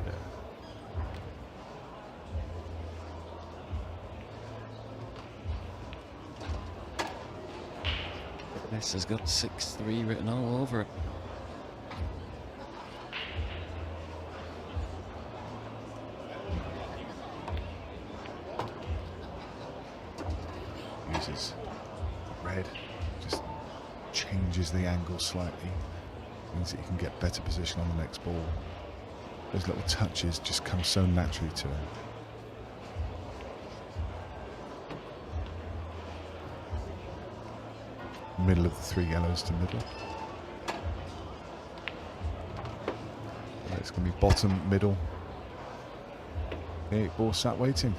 This has got 6-3 written all over it. Uses red, just changes the angle slightly, means that you can get better position on the next ball. Those little touches just come so naturally to him. Middle of the 3 yellows to middle. It's going to be bottom, middle. The 8 ball sat waiting.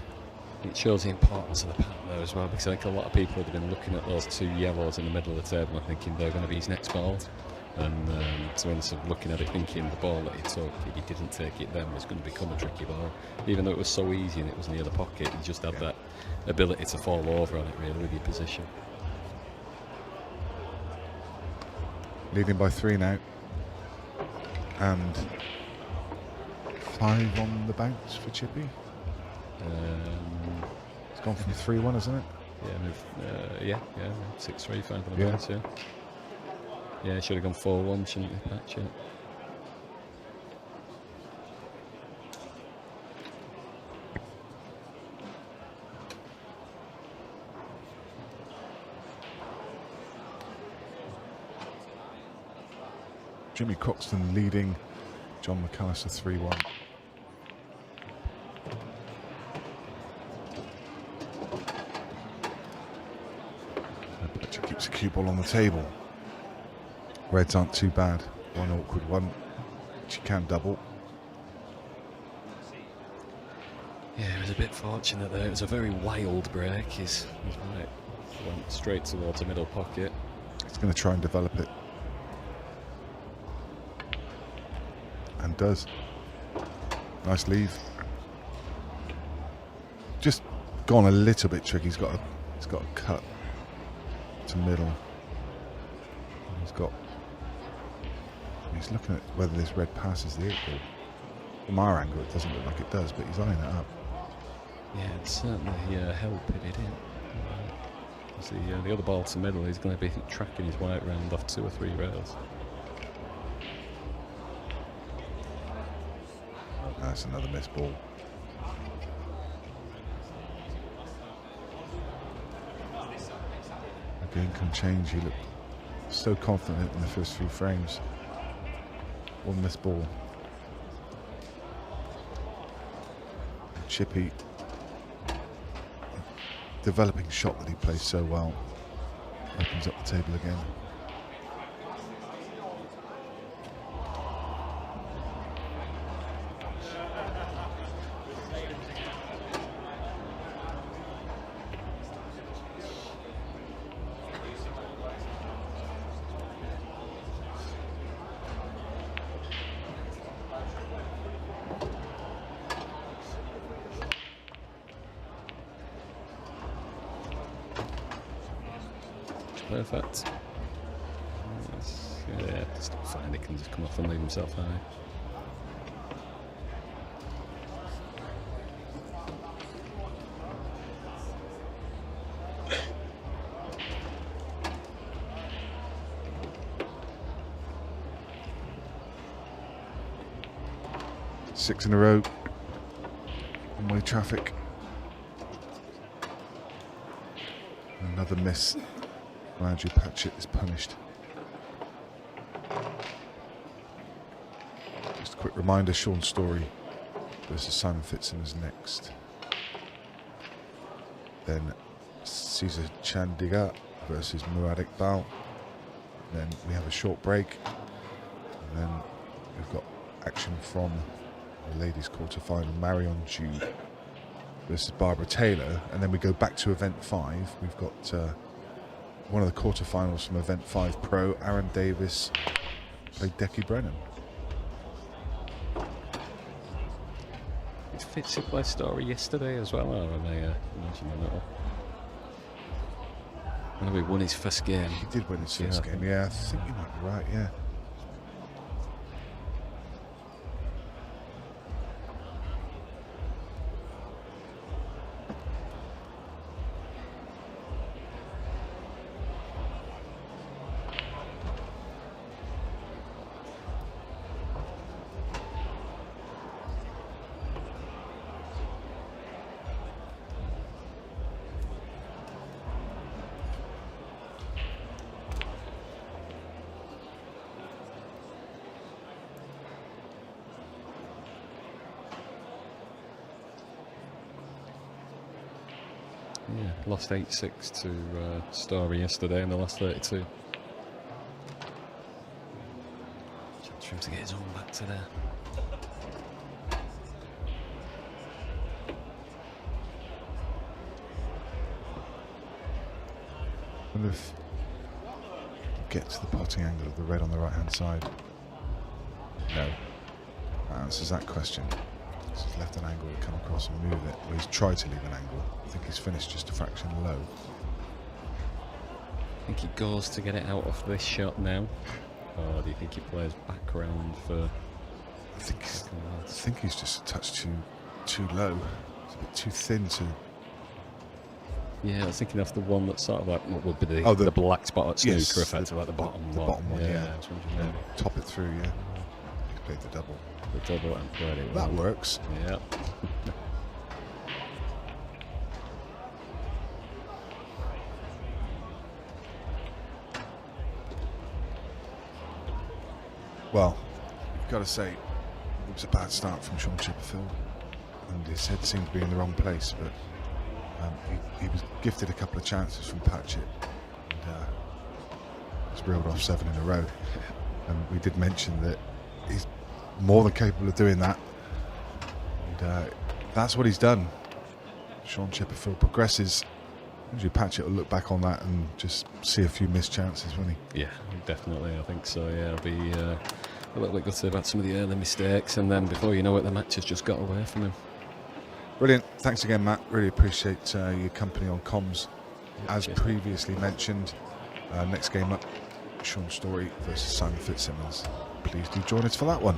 It shows the importance of the pattern there as well, because I think a lot of people have been looking at those 2 yellows in the middle of the table and thinking they're going to be his next balls. And so when sort of looking at it, thinking the ball that he took, if he didn't take it then, was going to become a tricky ball. Even though it was so easy and it was near the pocket, he just had that ability to fall over on it really with your position. Leading by 3 now. And 5 on the bounce for Chippy. It's gone from 3-1, hasn't it? Yeah, 6-3, 5 on the bounce, yeah. Yeah, should have gone 4-1, shouldn't he, Patchet? Jimmy Croxton leading John McAllister 3-1. Patchet keeps a cue ball on the table. Reds aren't too bad. One awkward one. can double. Yeah, he was a bit fortunate there. It was a very wild break. His right went straight towards the middle pocket. He's going to try and develop it. And does. Nice leave. Just gone a little bit tricky. He's got a cut to middle. He's looking at whether this red passes the 8 ball. From our angle, it doesn't look like it does, but he's eyeing it up. Yeah, it's certainly help if it didn't. The other ball to middle, he's going to be tracking his white round off 2 or 3 rails. That's another missed ball. Again, can change. He looked so confident in the first few frames. One missed ball. Chippy, developing shot that he plays so well, opens up the table again. Perfect. Yeah, just fine. He can just come off and leave himself high. Six in a row. One-way traffic. Another miss. Andrew Patchet is punished. Just a quick reminder, Sean Story versus Simon Fitzsimmons next. Then Cesar Chandiga versus Murad Iqbal. Then we have a short break. And then we've got action from the ladies' quarter-final, Marion Jude versus Barbara Taylor. And then we go back to event 5. We've got one of the quarterfinals from Event 5 Pro, Aaron Davis played Decky Brennan. Did Fitzy play Story yesterday as well, or am I imagining that? I know he won his first game. He did win his first game, yeah. I think you might be right, yeah. Yeah, lost 8-6 to Story yesterday in the last 32. Chance for him to get his own back today. I wonder if get to the potting angle of the red on the right hand side. No. That answers that question. He's left an angle to come across and move it. Well, he's tried to leave an angle. I think he's finished just a fraction low. I think he goes to get it out of this shot now. Or do you think he plays back round for... I think he's just a touch too low. It's a bit too thin to... Yeah, I was thinking of the one that's sort of like what would be the black spot at snooker, yes, effectively, like the bottom one. The bottom one, yeah. Yeah. Top it through, yeah. He's played the double. The double and played it That well. works. Yeah. Well, you've got to say, it was a bad start from Sean Chipperfield, and his head seemed to be in the wrong place, but he was gifted a couple of chances from Patchet, and he's reeled off 7 in a row. And we did mention that more than capable of doing that. And that's what he's done. Sean Chipperfield progresses. Usually Patchet will look back on that and just see a few missed chances, won't he? Yeah, definitely. I think so. Yeah, I'll be a little bit gutted about some of the early mistakes, and then before you know it, the match has just got away from him. Brilliant. Thanks again, Matt. Really appreciate your company on comms. As previously mentioned, next game up, Sean Story versus Simon Fitzsimmons. Please do join us for that one.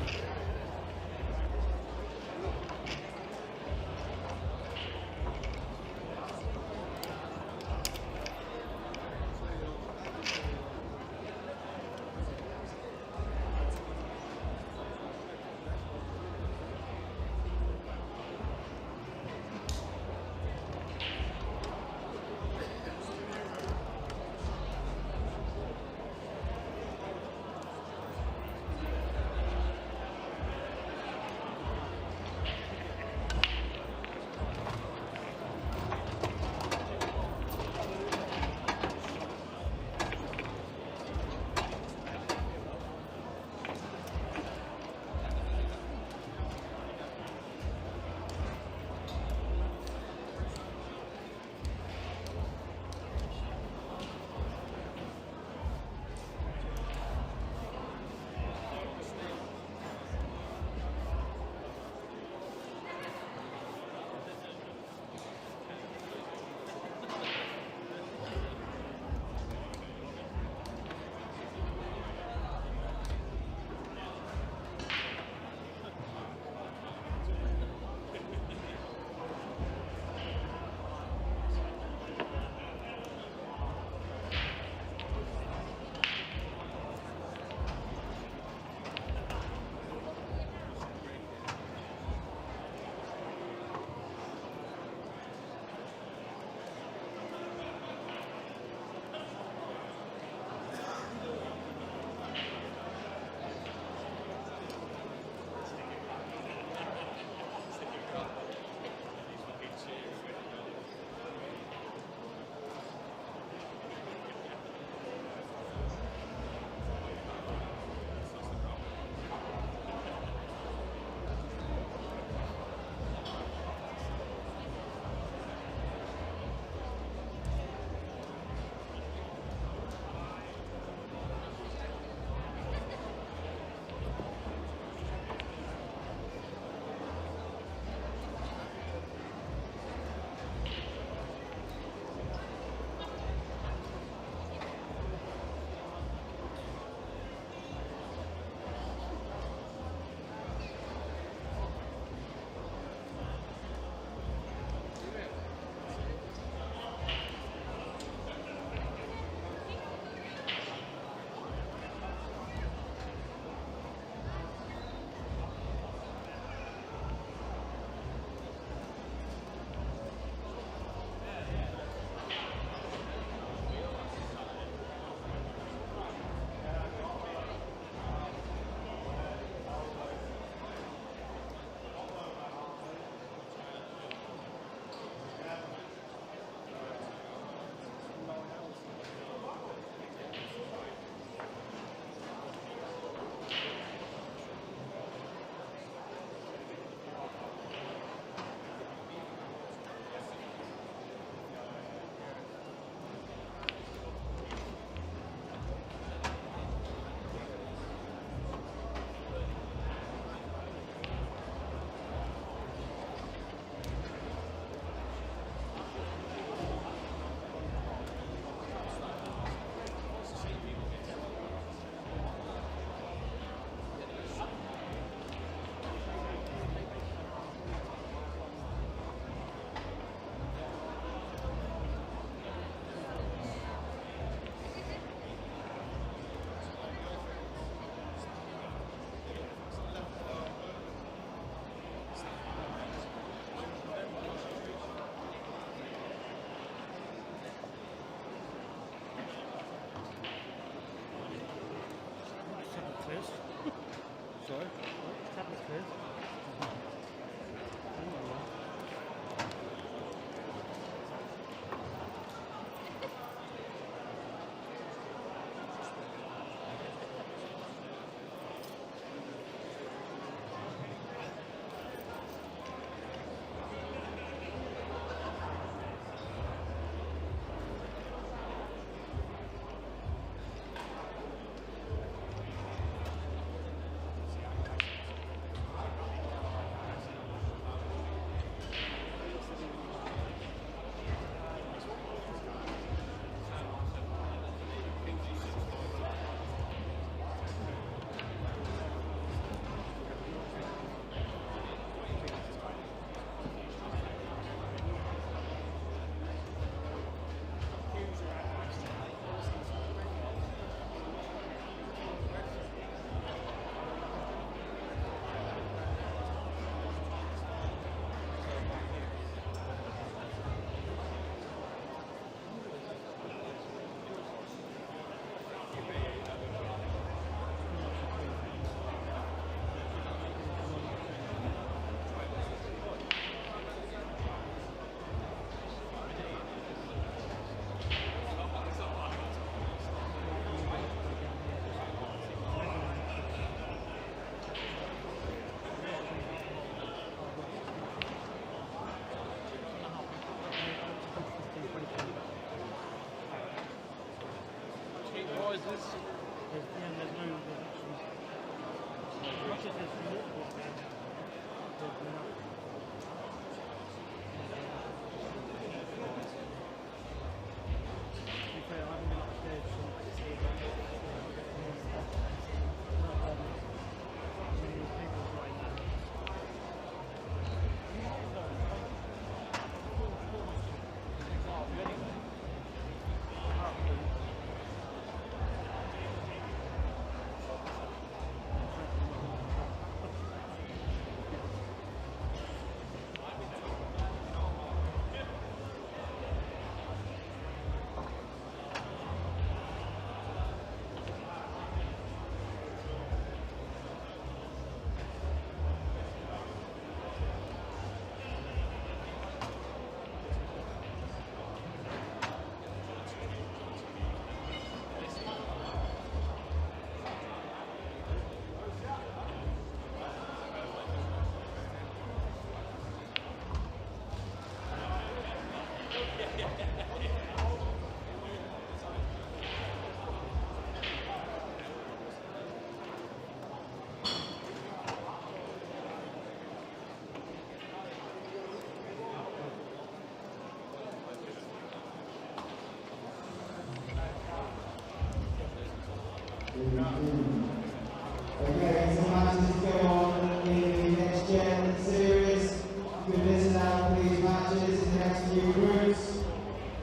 listen out for these matches in the next few groups.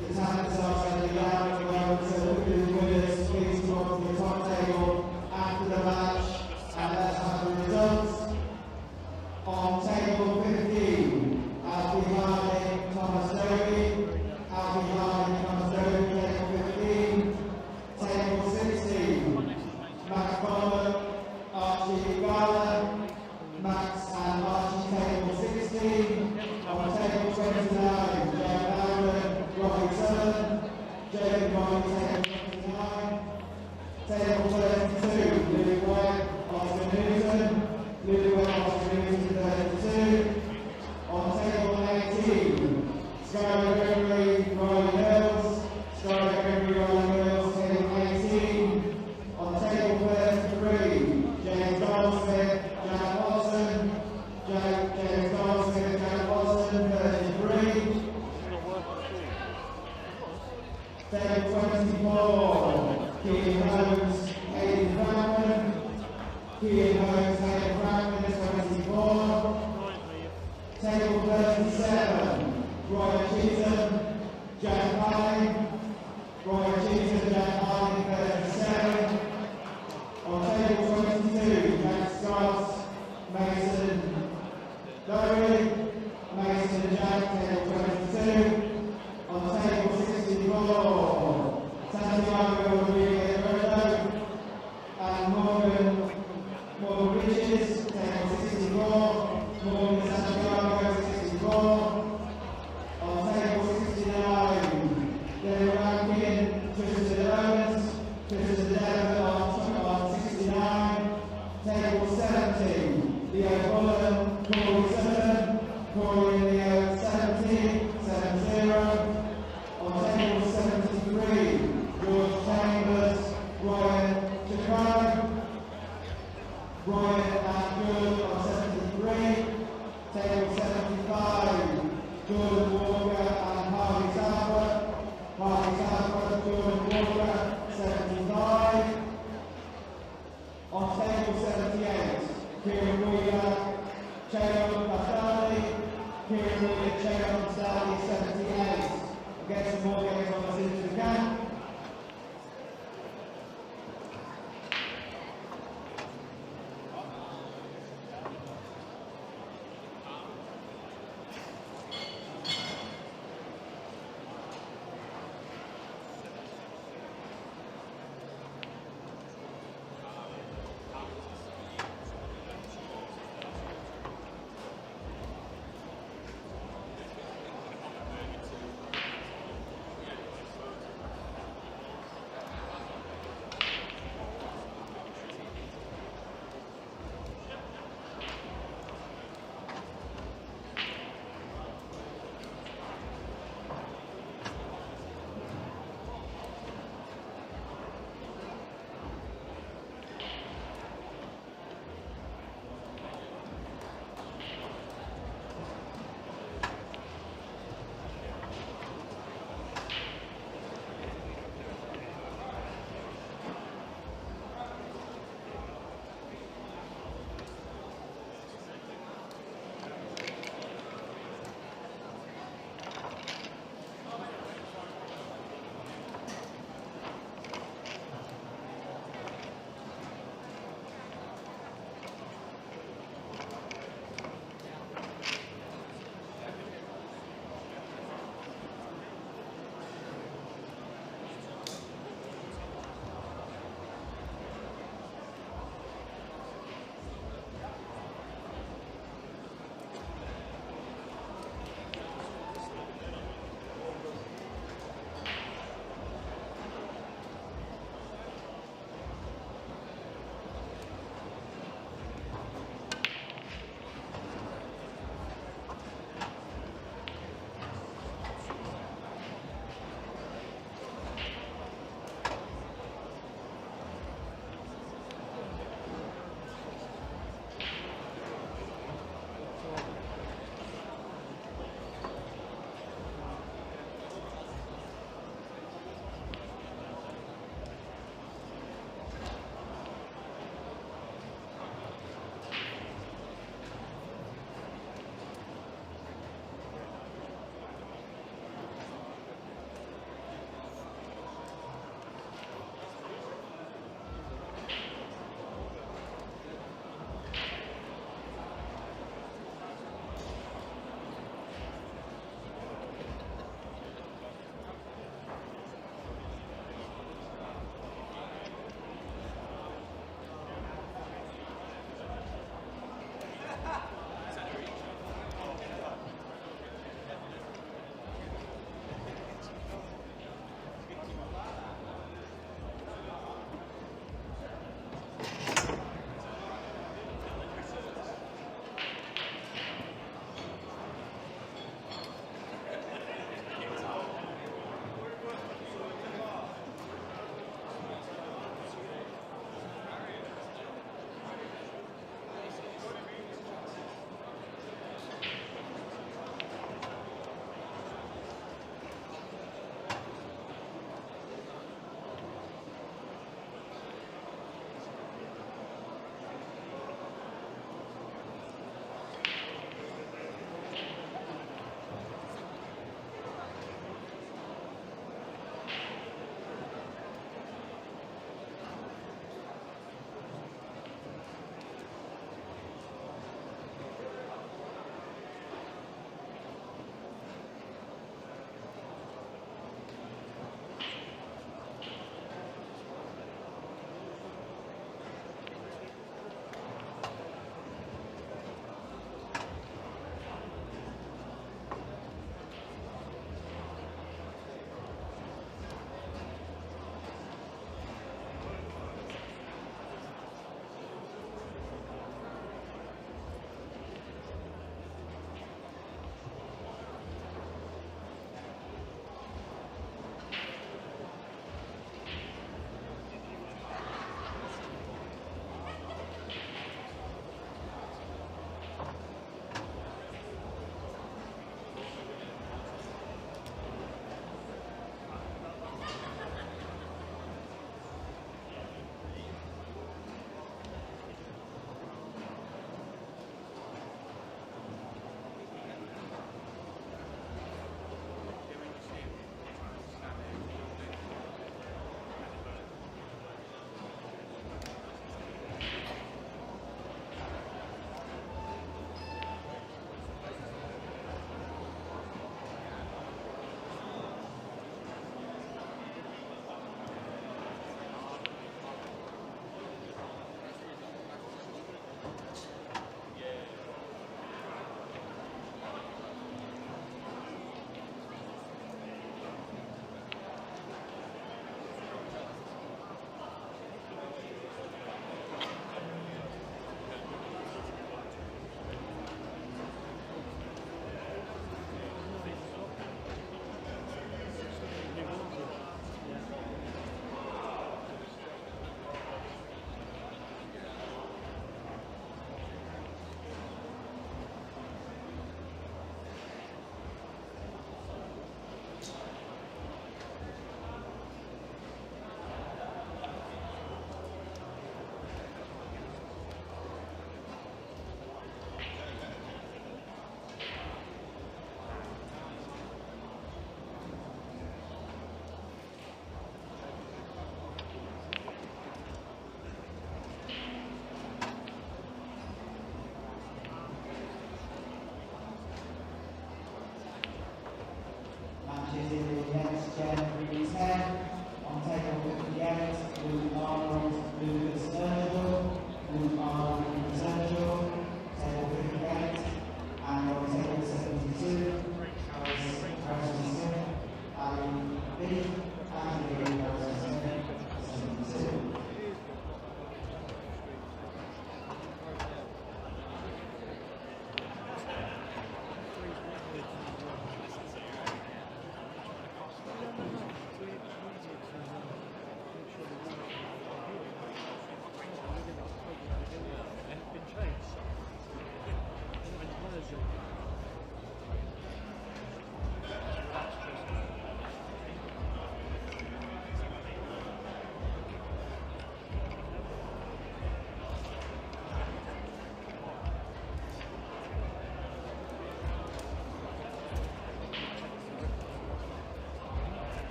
The talents are sending out at the moment, so look at the winners, please come up to the top table after the match, and let's have the results. On table 15, Alfie Harding, Thomas Doby. Alfie Harding, Thomas Doby, table 15. Table 16, Max Bowler, Archie Gala. Max and Archie, table 16. On table 29, Joe Bowden, Robbie Sutherland. Jacob Robbie, table 29. Table 32, Louis White, Oscar Newton. Louis White, Oscar Newton, 32. On table 18, Skylar Gregory, Roy Hills. Skylar Gregory, Roy Hills, table 18. On table 33, James Goldsmith, Jack Watson. James Goldsmith, Jack Watson, 33. Table 24, Keane Holmes, Aidan Franklin. Keane Holmes, Aidan Franklin, 24. Table 37, Roy Cheatham, Jack Harding. Roy Cheatham, Jack Harding, 37. On table 22, Jack Scott, Mason Lowry. Mason Jack, table 22. On table 64, Santiago Rodriguez and Morgan Bridges, table 64. Morgan Santiago, 64. On table 69, David Rankin, Tristan Owens, Tristan Devon on 69. Table 70, Leo Bullen, Corey Sutherland, Corey and Leo 70, 7-0. On table 73, George Chambers, Ryan Chicago. Ryan and Jude on 73. Table 75, Jordan Walker and Harvey Southwood. Harvey Southwood, Jordan Walker, 75. On table 78, Kieran Wheeler, Chayron Bastani. Kieran Wheeler, Chayron Bastani, 78. Get some more games on us into the camp.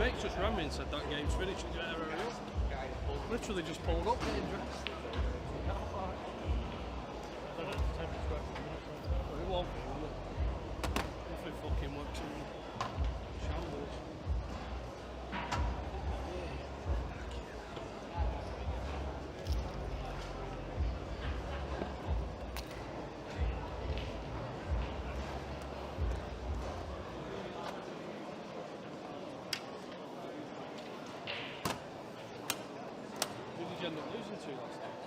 mates just ran me and said that game's finished and you better hurry up. Literally just pulled up getting dressed. Well, it won't be, will it? Nothing fucking works in shambles. Who did you end up losing to last time?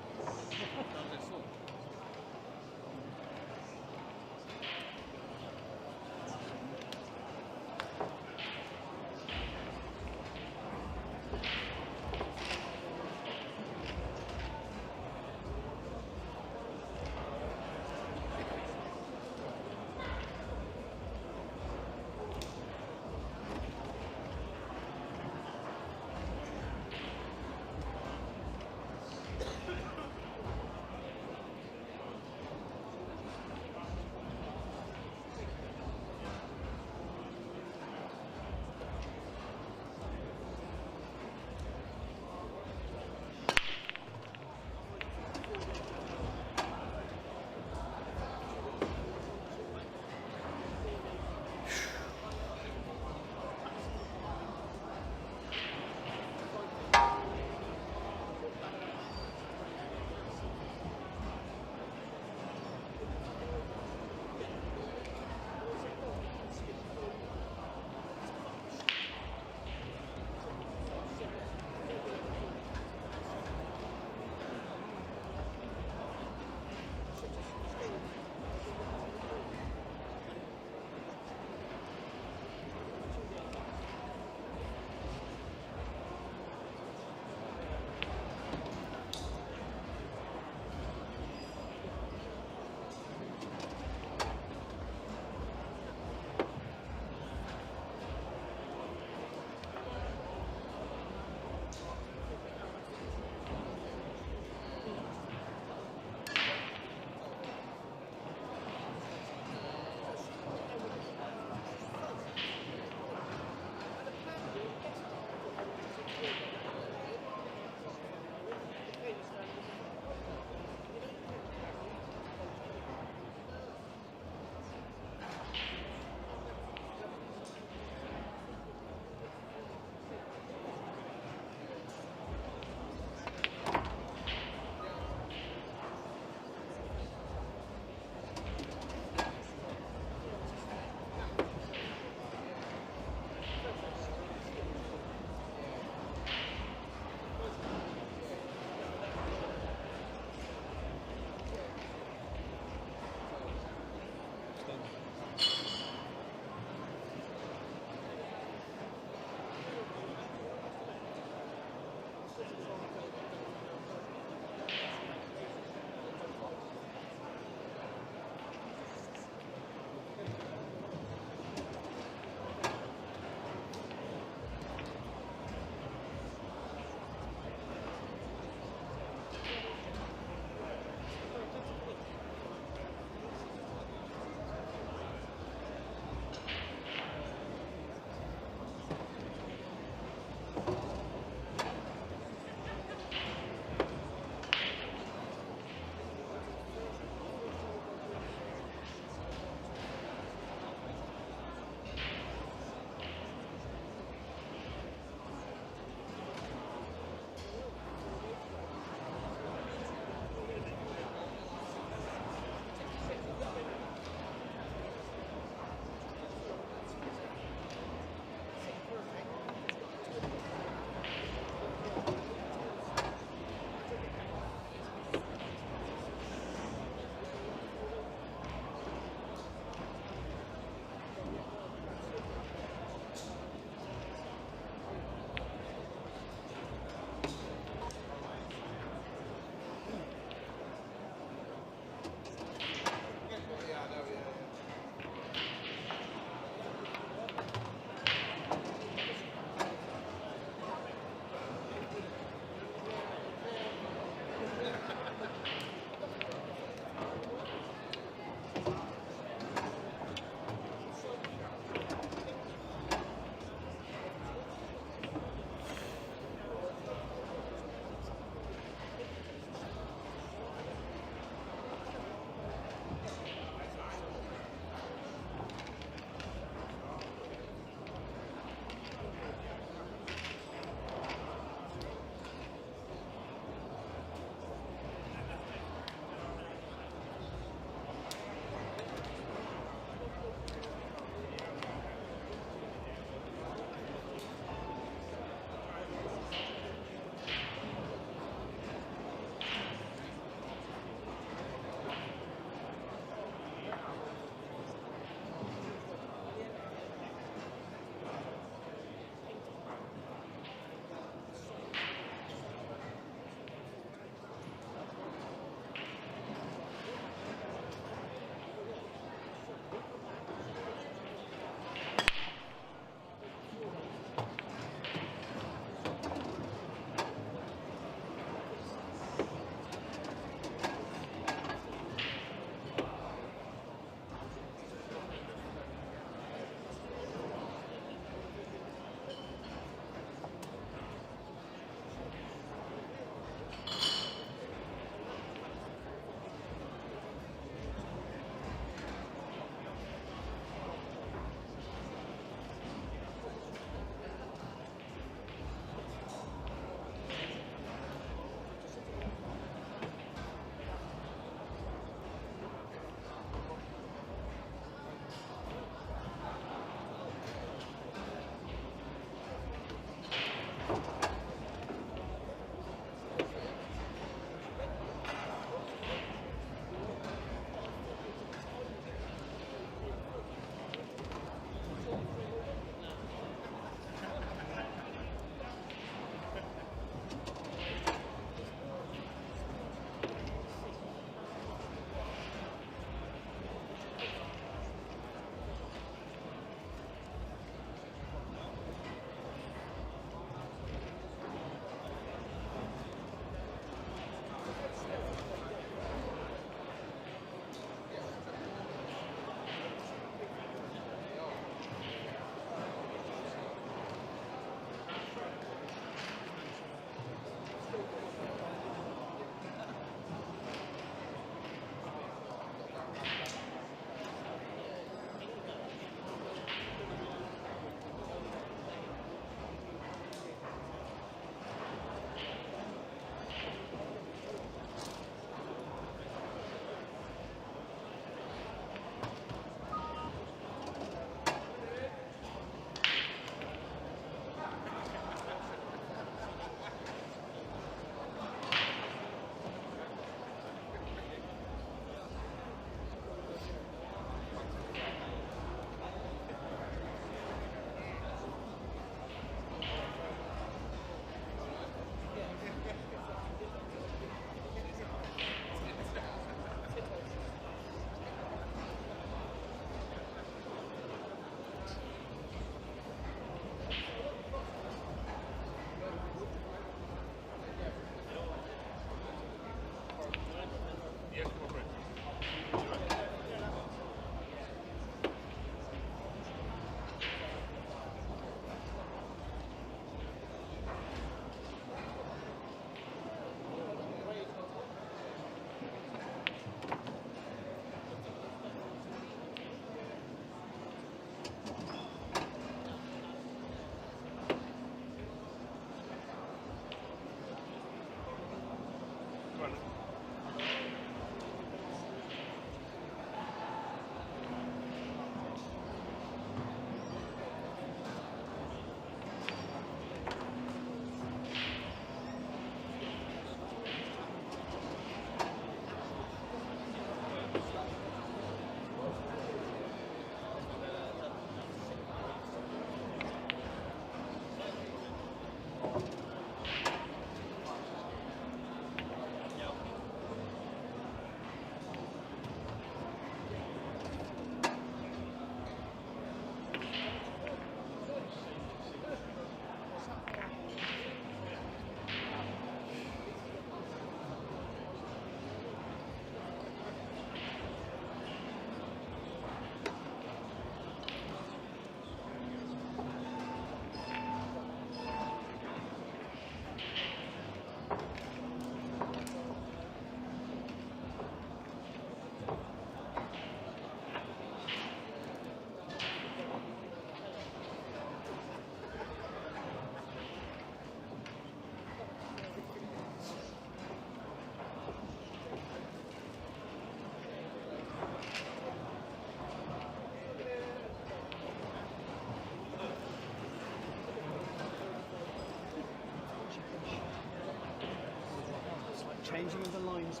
changing of the lines.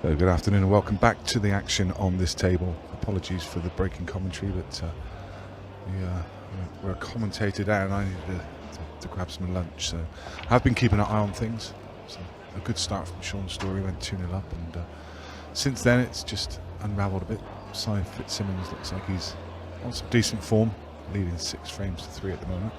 So good afternoon and welcome back to the action on this table. Apologies for the breaking commentary, but we're commentated out and I needed to grab some lunch. So I've been keeping an eye on things. So a good start from Sean Story, went 2-0 up, and since then it's just unravelled a bit. Si Fitzsimmons looks like he's on some decent form, leading 6 frames to 3 at the moment.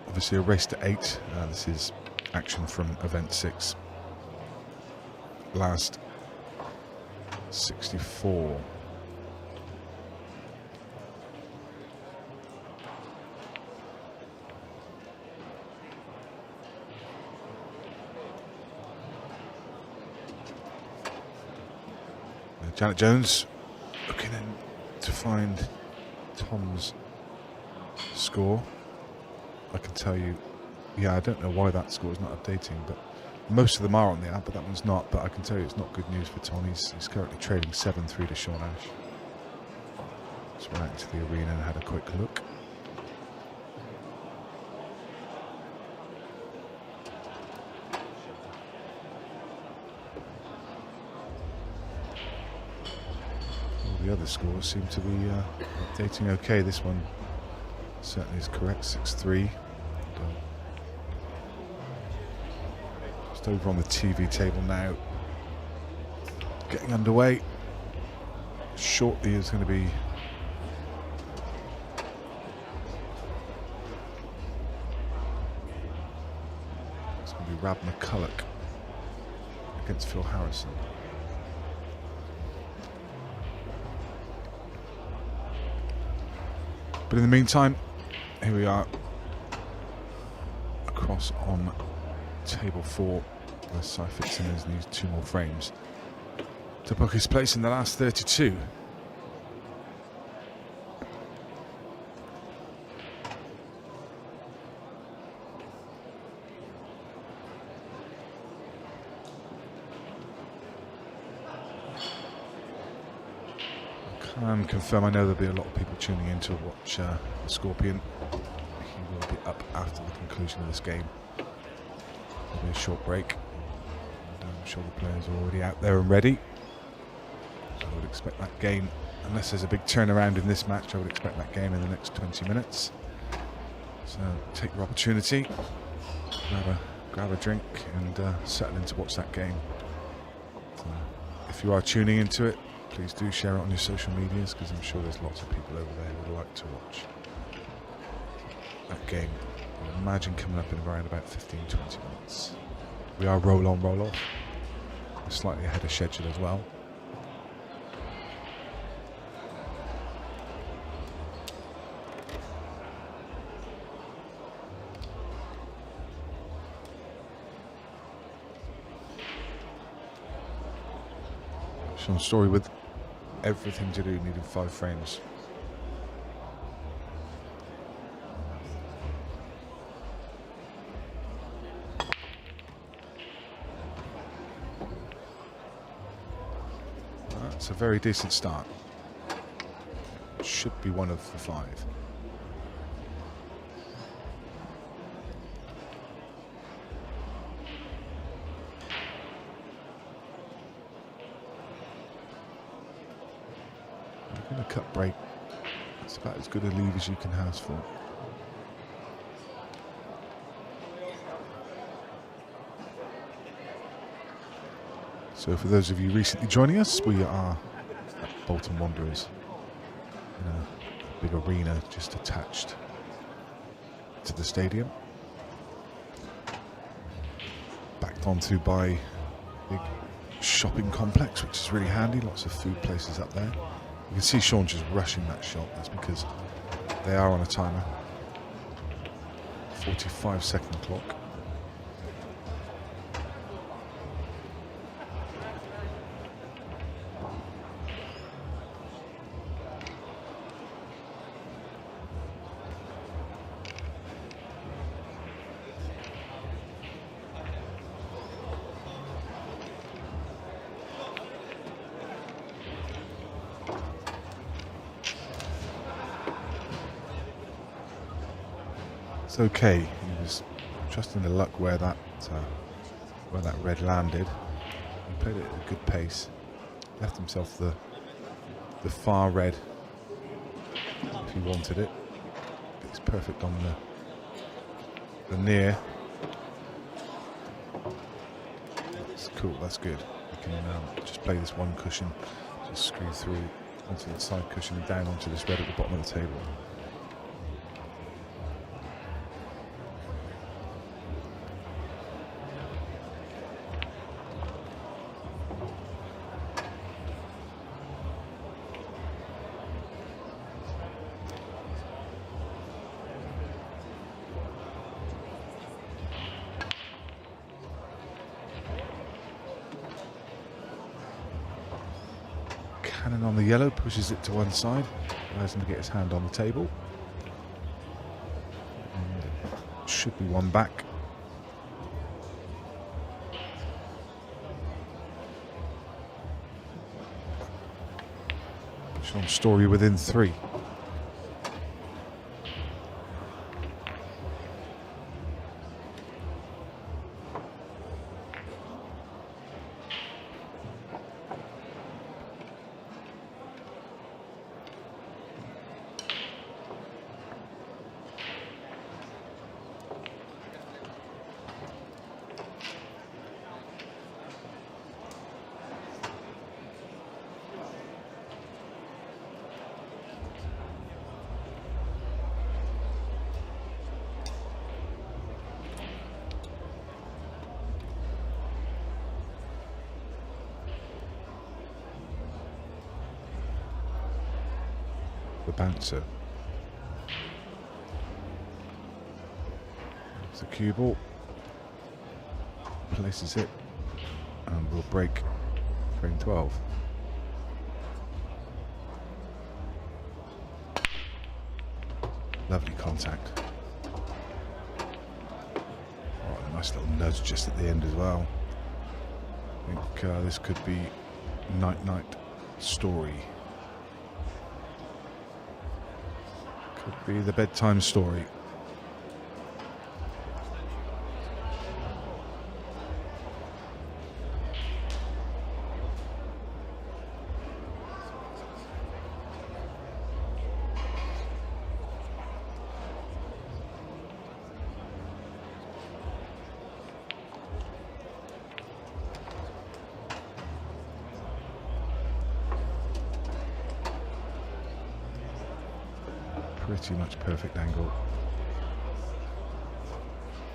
Obviously a race to 8. This is action from event 6. Last 64. Janet Jones looking in to find Tom's score. I can tell you, yeah, I don't know why that score is not updating, but most of them are on the app, but that one's not. But I can tell you it's not good news for Tom. He's currently trading 7-3 to Sean Ash. Just went out into the arena and had a quick look. All the other scores seem to be updating okay. This one certainly is correct, 6-3. Just over on the TV table now. Getting underway. Shortly is going to be Rab McCulloch against Phil Harrison. But in the meantime, here we are across on table 4 where Si Fitzsimmons needs 2 more frames to book his place in the last 32. I can confirm, I know there'll be a lot of people tuning in to watch the Scorpion. He will be up after the conclusion of this game. There'll be a short break. And I'm sure the players are already out there and ready. So I would expect that game, unless there's a big turnaround in this match, I would expect that game in the next 20 minutes. So take your opportunity, grab a drink and settle in to watch that game. So if you are tuning into it, please do share it on your social medias, because I'm sure there's lots of people over there who would like to watch that game. I imagine coming up in around about 15-20 minutes. We are roll on, roll off. We're slightly ahead of schedule as well. Sean Story with everything to do, needing 5 frames. That's a very decent start. Should be one of the 5. A cut break. That's about as good a lead as you can ask for. So for those of you recently joining us, we are at Bolton Wanderers in a big arena just attached to the stadium. Backed onto by a big shopping complex, which is really handy. Lots of food places up there. You can see Sean just rushing that shot. That's because they are on a timer. 45-second clock. It's okay. He was trusting the luck where that red landed. He played it at a good pace. Left himself the far red if he wanted it. But it's perfect on the near. That's cool. That's good. You can just play this one cushion, just screw through onto the side cushion and down onto this red at the bottom of the table. Cannon on the yellow, pushes it to one side, allows him to get his hand on the table. And it should be one back. Sean Story within 3. The bouncer. It's the cue ball. Places it and will break frame 12. Lovely contact. Oh, a nice little nudge just at the end as well. I think this could be night-night Story. Could be the bedtime story. Pretty much perfect angle.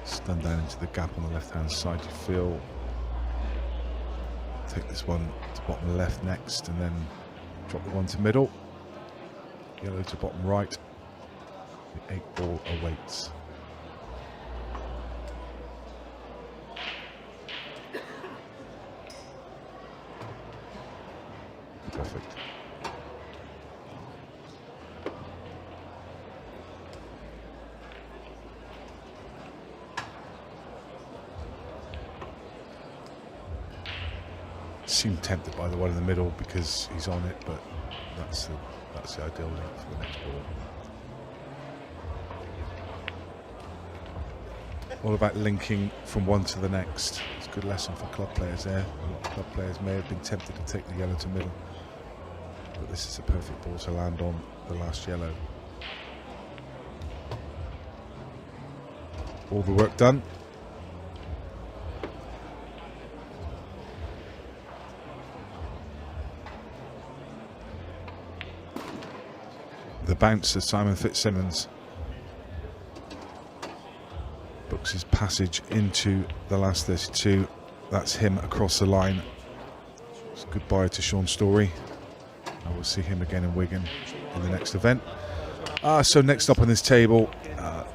Stun down into the gap on the left hand side. You feel. Take this one to bottom left next and then drop the one to middle. Yellow to bottom right. The 8 ball awaits. Perfect. Seemed tempted by the one in the middle because he's on it, but that's the ideal length for the next ball. All about linking from one to the next. It's a good lesson for club players there. A lot of club players may have been tempted to take the yellow to middle, but this is a perfect ball to land on the last yellow. All the work done. The bouncer, Simon Fitzsimmons, books his passage into the last 32. That's him across the line. It's goodbye to Sean Story. I will see him again in Wigan in the next event. So next up on this table,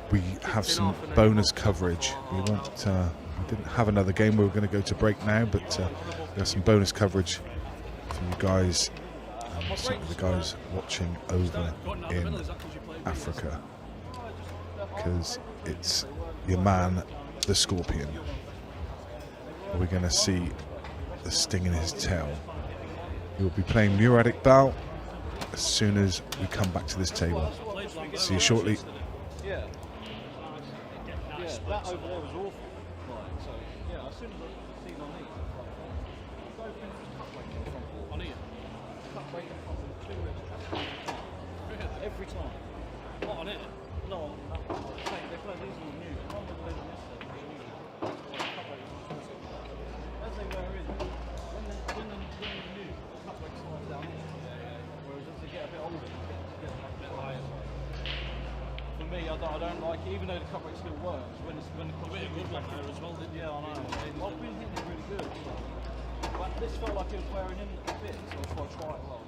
we have some bonus coverage. We didn't have another game. We were going to go to break now, but we have some bonus coverage for you guys. Certainly the guys watching over in Africa, because it's your man, the Scorpion. We're going to see the sting in his tail. He will be playing Murad Iqbal as soon as we come back to this table. See you shortly. that over there was awful. Like, so yeah, as soon as I seen on these, it's like, go through the cut weight in front on here. Cut weight in front of 2 reps every time. What on it? No, on that one. They play these all new. One was played on yesterday. Cut weight was awesome. As they wear in, when they're new, the cut weight slides down here. Whereas as they get a bit older, it gets a bit higher. For me, I don't like it, even though the cut weight still works. When the cut weight Good one there as well, didn't you? yeah, I know. I've been hitting it really good. But this felt like it was wearing in a bit, so I thought I'd try it well.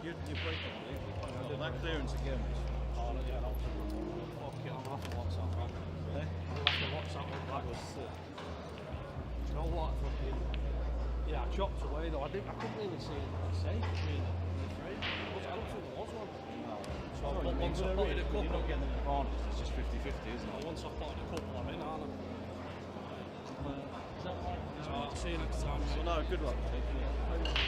You break it, that clearance again was. Oh, yeah, that was fucking. I'll have to watch that back. I'll have to watch that one. That was sick. Do you know what? Fucking. Yeah, I chopped away though. I couldn't really see it safe, really. I don't think there was one. So once I potted a couple, you're not getting an advantage. It's just 50-50, isn't it? once I potted a couple, I'm in, aren't I? Is that right? I'll see you next time. So no, good luck. Thanks,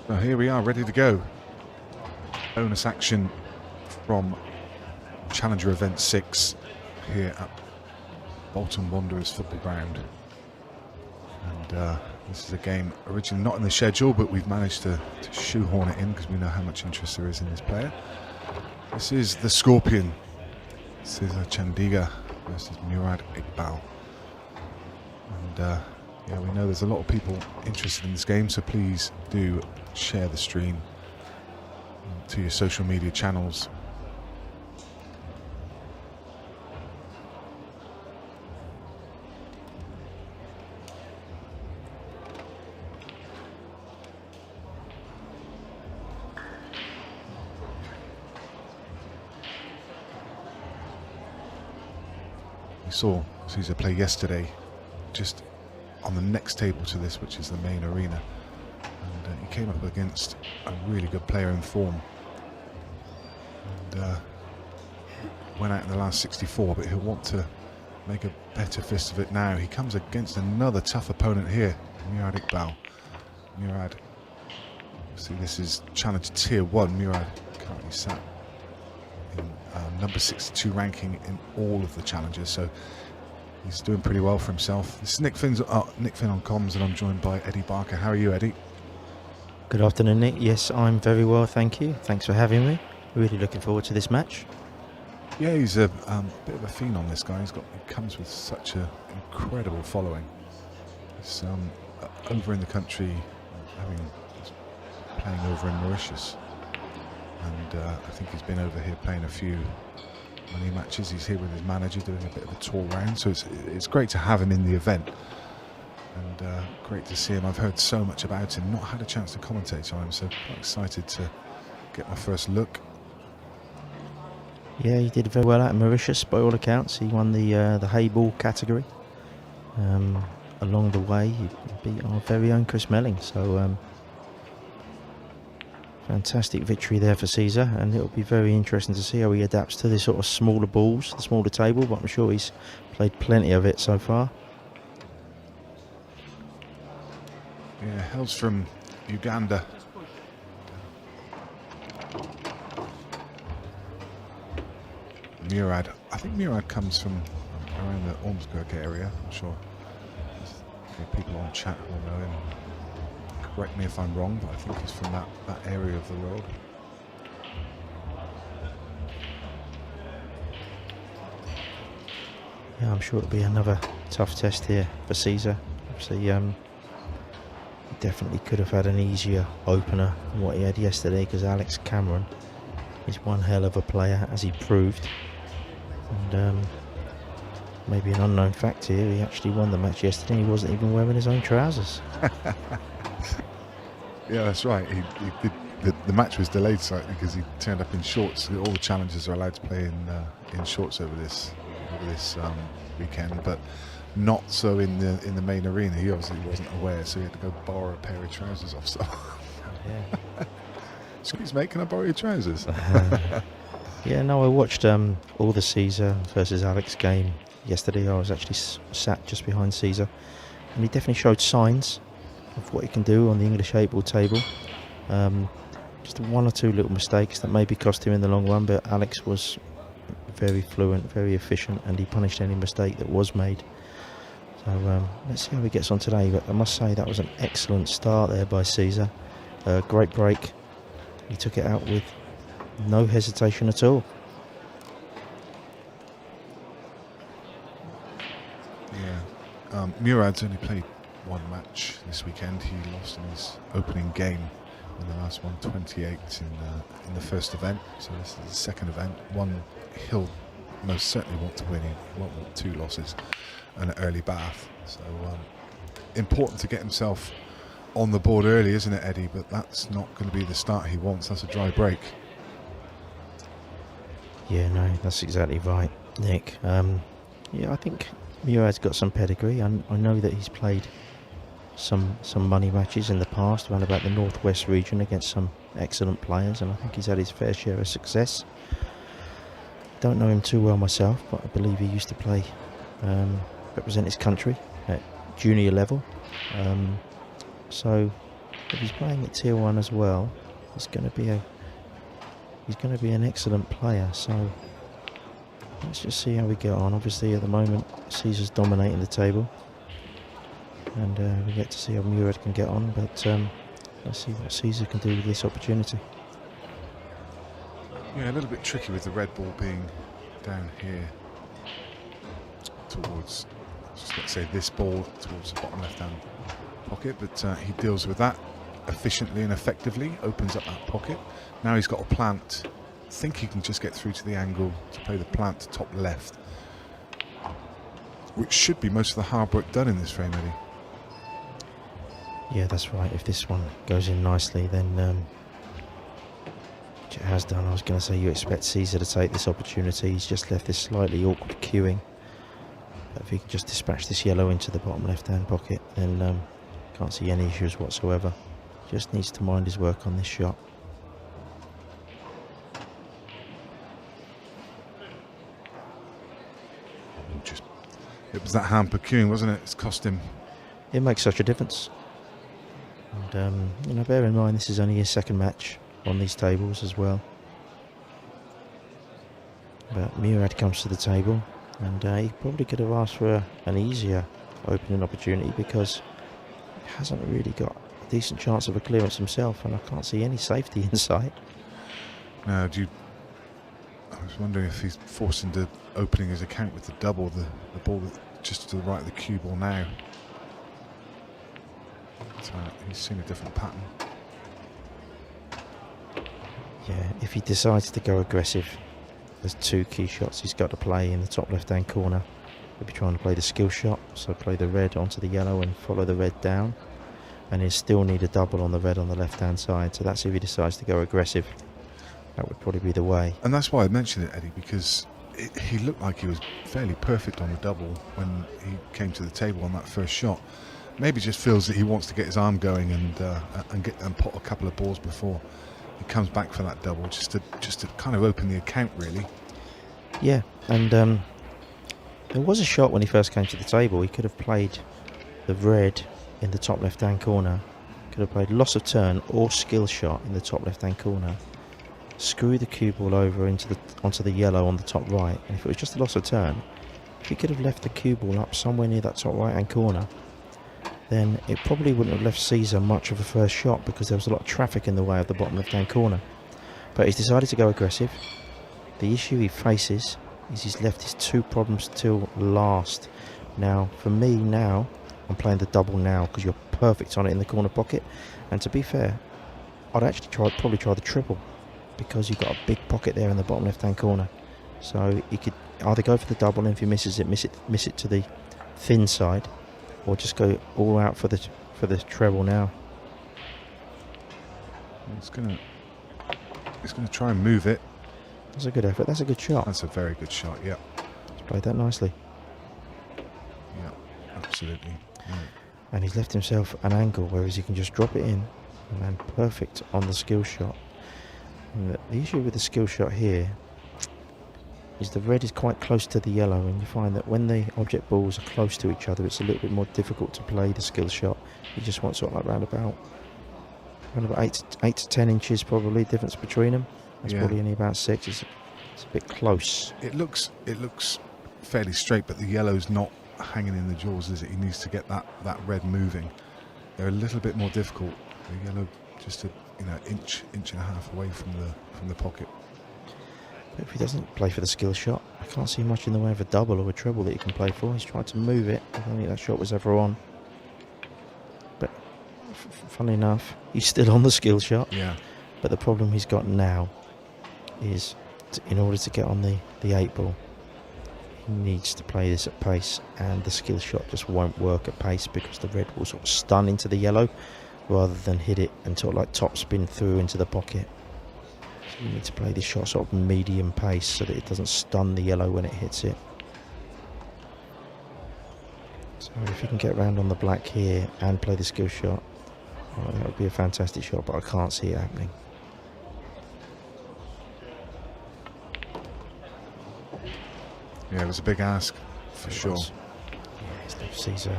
So here we are, ready to go. Bonus action from Challenger Event 6 here at Bolton Wanderers football ground. And this is a game originally not in the schedule, but we've managed to shoehorn it in because we know how much interest there is in this player. This is the Scorpion. This is Chandigarh versus Murad Iqbal. And yeah, we know there's a lot of people interested in this game, so please do share the stream to your social media channels. We saw Caesar play yesterday, just on the next table to this, which is the main arena, and he came up against a really good player in form, and went out in the last 64, but he'll want to make a better fist of it now. He comes against another tough opponent here, Murad Iqbal. Murad, see, this is Challenger Tier 1. Murad currently sat in number 62 ranking in all of the challenges, so he's doing pretty well for himself. This is Nick Finn on comms, and I'm joined by Eddie Barker. How are you, Eddie? Good afternoon, Nick. Yes, I'm very well, thank you. Thanks for having me. Really looking forward to this match. Yeah, he's a bit of a fiend, this guy. He comes with such an incredible following. He's over in the country, playing over in Mauritius, and I think he's been over here playing a few money matches. He's here with his manager doing a bit of a tour round, so it's great to have him in the event, and great to see him. I've heard so much about him, not had a chance to commentate on him, so quite excited to get my first look. Yeah, he did very well out in Mauritius by all accounts. He won the hayball category. Along the way, he beat our very own Chris Melling, so fantastic victory there for Caesar, and it'll be very interesting to see how he adapts to the sort of smaller balls, the smaller table, but I'm sure he's played plenty of it so far. Yeah, hails from Uganda. Murad, I think Murad comes from around the Ormskirk area. I'm sure people on chat will know him. Correct me if I'm wrong, but I think he's from that area of the world. Yeah, I'm sure it'll be another tough test here for Caesar. Obviously, he definitely could have had an easier opener than what he had yesterday, because Alex Cameron is one hell of a player, as he proved. And maybe an unknown fact here, he actually won the match yesterday. He wasn't even wearing his own trousers. Yeah, that's right. The match was delayed slightly because he turned up in shorts. All the challengers are allowed to play in shorts over this weekend, but not so in the main arena. He obviously wasn't aware, so he had to go borrow a pair of trousers off someone. Yeah. Excuse me, can I borrow your trousers? Yeah, no, I watched all the Caesar versus Alex game yesterday. I was actually sat just behind Caesar, and he definitely showed signs of what he can do on the English 8-ball table. Just one or two little mistakes that maybe cost him in the long run, but Alex was very fluent, very efficient, and he punished any mistake that was made. So let's see how he gets on today. But I must say that was an excellent start there by Caesar. Great break. He took it out with no hesitation at all. Yeah, Murad's only played one match this weekend. He lost in his opening game in the last one, 28 in the first event. So this is the second event. One he'll most certainly want to win. He won't want two losses and an early bath. So important to get himself on the board early, isn't it, Eddie? But that's not going to be the start he wants. That's a dry break. Yeah, no, that's exactly right, Nick. Yeah, I think Murad's got some pedigree. I know that he's played some money matches in the past around about the northwest region against some excellent players, and I think he's had his fair share of success. Don't know him too well myself, but I believe he used to play, represent his country at junior level. So if he's playing at tier 1 as well, he's going to be an excellent player. So let's just see how we get on. Obviously, at the moment, Caesar's dominating the table, and we get to see how Murad can get on. But let's see what Caesar can do with this opportunity. Yeah, a little bit tricky with the red ball being down here towards, just let's say this ball towards the bottom left-hand pocket, but he deals with that efficiently and effectively, opens up that pocket. Now he's got a plant. I think he can just get through to the angle to play the plant to top left, which should be most of the hard work done in this frame, Eddie. Yeah, that's right. If this one goes in nicely, then which it has done. I was going to say you expect Caesar to take this opportunity. He's just left this slightly awkward queuing. But if he can just dispatch this yellow into the bottom left-hand pocket, then can't see any issues whatsoever. Just needs to mind his work on this shot. It was that hamper queuing, wasn't it? It's cost him. It makes such a difference. And you know, bear in mind this is only his second match on these tables as well. But Murad comes to the table, and he probably could have asked for an easier opening opportunity because he hasn't really got a decent chance of a clearance himself, and I can't see any safety in sight. Now, I was wondering if he's forced into opening his account with the double, the ball just to the right of the cue ball now. So he's seen a different pattern. Yeah, if he decides to go aggressive, there's two key shots he's got to play in the top left-hand corner. He'll be trying to play the skill shot, so play the red onto the yellow and follow the red down. And he'll still need a double on the red on the left-hand side, so that's if he decides to go aggressive. That would probably be the way. And that's why I mentioned it, Eddie, because he looked like he was fairly perfect on the double when he came to the table on that first shot. Maybe just feels that he wants to get his arm going and pot a couple of balls before he comes back for that double, just to kind of open the account, really. Yeah, and there was a shot when he first came to the table. He could have played the red in the top left-hand corner. Could have played loss of turn or skill shot in the top left-hand corner. Screw the cue ball over onto the yellow on the top right, and if it was just a loss of turn, if he could have left the cue ball up somewhere near that top right-hand corner, then it probably wouldn't have left Caesar much of a first shot because there was a lot of traffic in the way of the bottom left-hand corner. But he's decided to go aggressive. The issue he faces is he's left his two problems till last. Now, for me now, I'm playing the double now because you're perfect on it in the corner pocket. And to be fair, I'd actually probably try the triple because you've got a big pocket there in the bottom left-hand corner. So he could either go for the double, and if he misses it, miss it to the thin side, or just go all out for the treble now. He's gonna try and move it. That's a good effort. That's a good shot. That's a very good shot. Yeah. He's played that nicely. Yeah. Absolutely. Right. And he's left himself an angle, whereas he can just drop it in and land perfect on the skill shot. And the issue with the skill shot here is the red is quite close to the yellow, and you find that when the object balls are close to each other, it's a little bit more difficult to play the skill shot. You just want sort of like round about 8 to 10 inches probably difference between them. That's probably only about 6. It's a bit close. It looks fairly straight, but the yellow's not hanging in the jaws, is it? He needs to get that red moving. They're a little bit more difficult. The yellow just a inch and a half away from the pocket. But if he doesn't play for the skill shot, I can't see much in the way of a double or a treble that he can play for. He's tried to move it. I don't think that shot was ever on. But funnily enough, he's still on the skill shot. Yeah. But the problem he's got now is, in order to get on the 8 ball, he needs to play this at pace, and the skill shot just won't work at pace because the red will sort of stun into the yellow rather than hit it and sort of like top spin through into the pocket. So you need to play this shot sort of medium pace so that it doesn't stun the yellow when it hits it. So if you can get round on the black here and play the skill shot, well, that would be a fantastic shot, but I can't see it happening. Yeah, it was a big ask, for sure. Yeah, it's left Caesar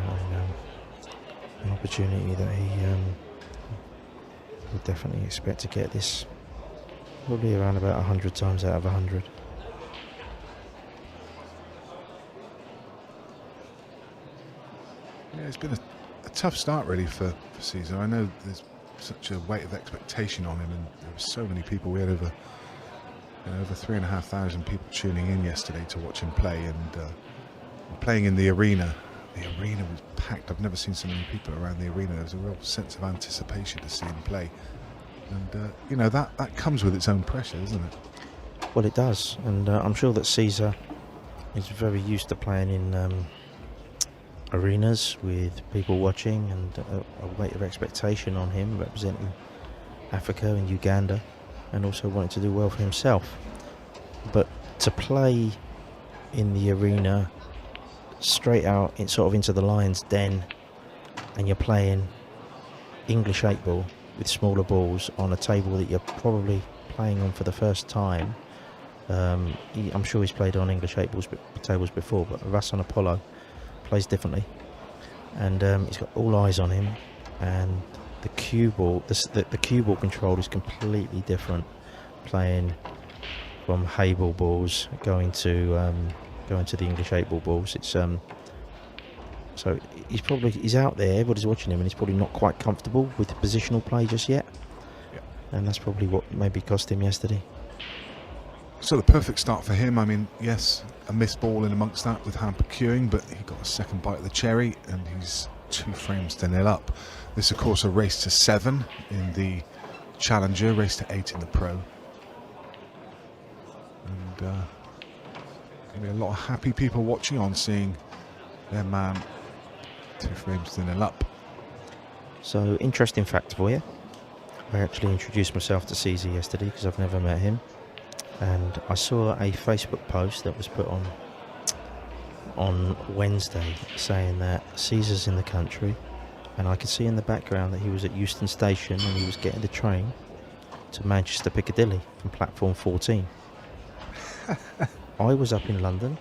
an opportunity that would definitely expect to get this probably around about 100 times out of 100. Yeah, it's been a tough start really for Caesar. I know there's such a weight of expectation on him, and there were so many people. We had over 3,500 people tuning in yesterday to watch him play, and playing in the arena. The arena was packed. I've never seen so many people around the arena. There was a real sense of anticipation to see him play, and you know, that comes with its own pressure, doesn't it? Well, it does, and I'm sure that Caesar is very used to playing in arenas with people watching, and a weight of expectation on him representing Africa and Uganda, and also wanting to do well for himself. But to play in the arena straight out sort of into the lion's den, and you're playing English 8-ball with smaller balls on a table that you're probably playing on for the first time. I'm sure he's played on English 8-balls tables before, but Rassan Apollo plays differently, and he's got all eyes on him, and the cue ball, the cue ball control is completely different playing from Hayball balls going to the English 8-ball balls. It's so he's out there, everybody's watching him, and he's probably not quite comfortable with the positional play just yet. Yeah. And that's probably what maybe cost him yesterday. So the perfect start for him. I mean, yes, a missed ball in amongst that with hamper queuing, but he got a second bite of the cherry, and he's 2 frames to 0 up. This, of course, a race to 7 in the Challenger, race to 8 in the Pro. And going to be a lot of happy people watching on, seeing their man 2 frames to 0 up. So, interesting fact for you. I actually introduced myself to Caesar yesterday because I've never met him. And I saw a Facebook post that was put on Wednesday saying that Caesar's in the country, and I could see in the background that he was at Euston Station and he was getting the train to Manchester Piccadilly from platform 14. I was up in London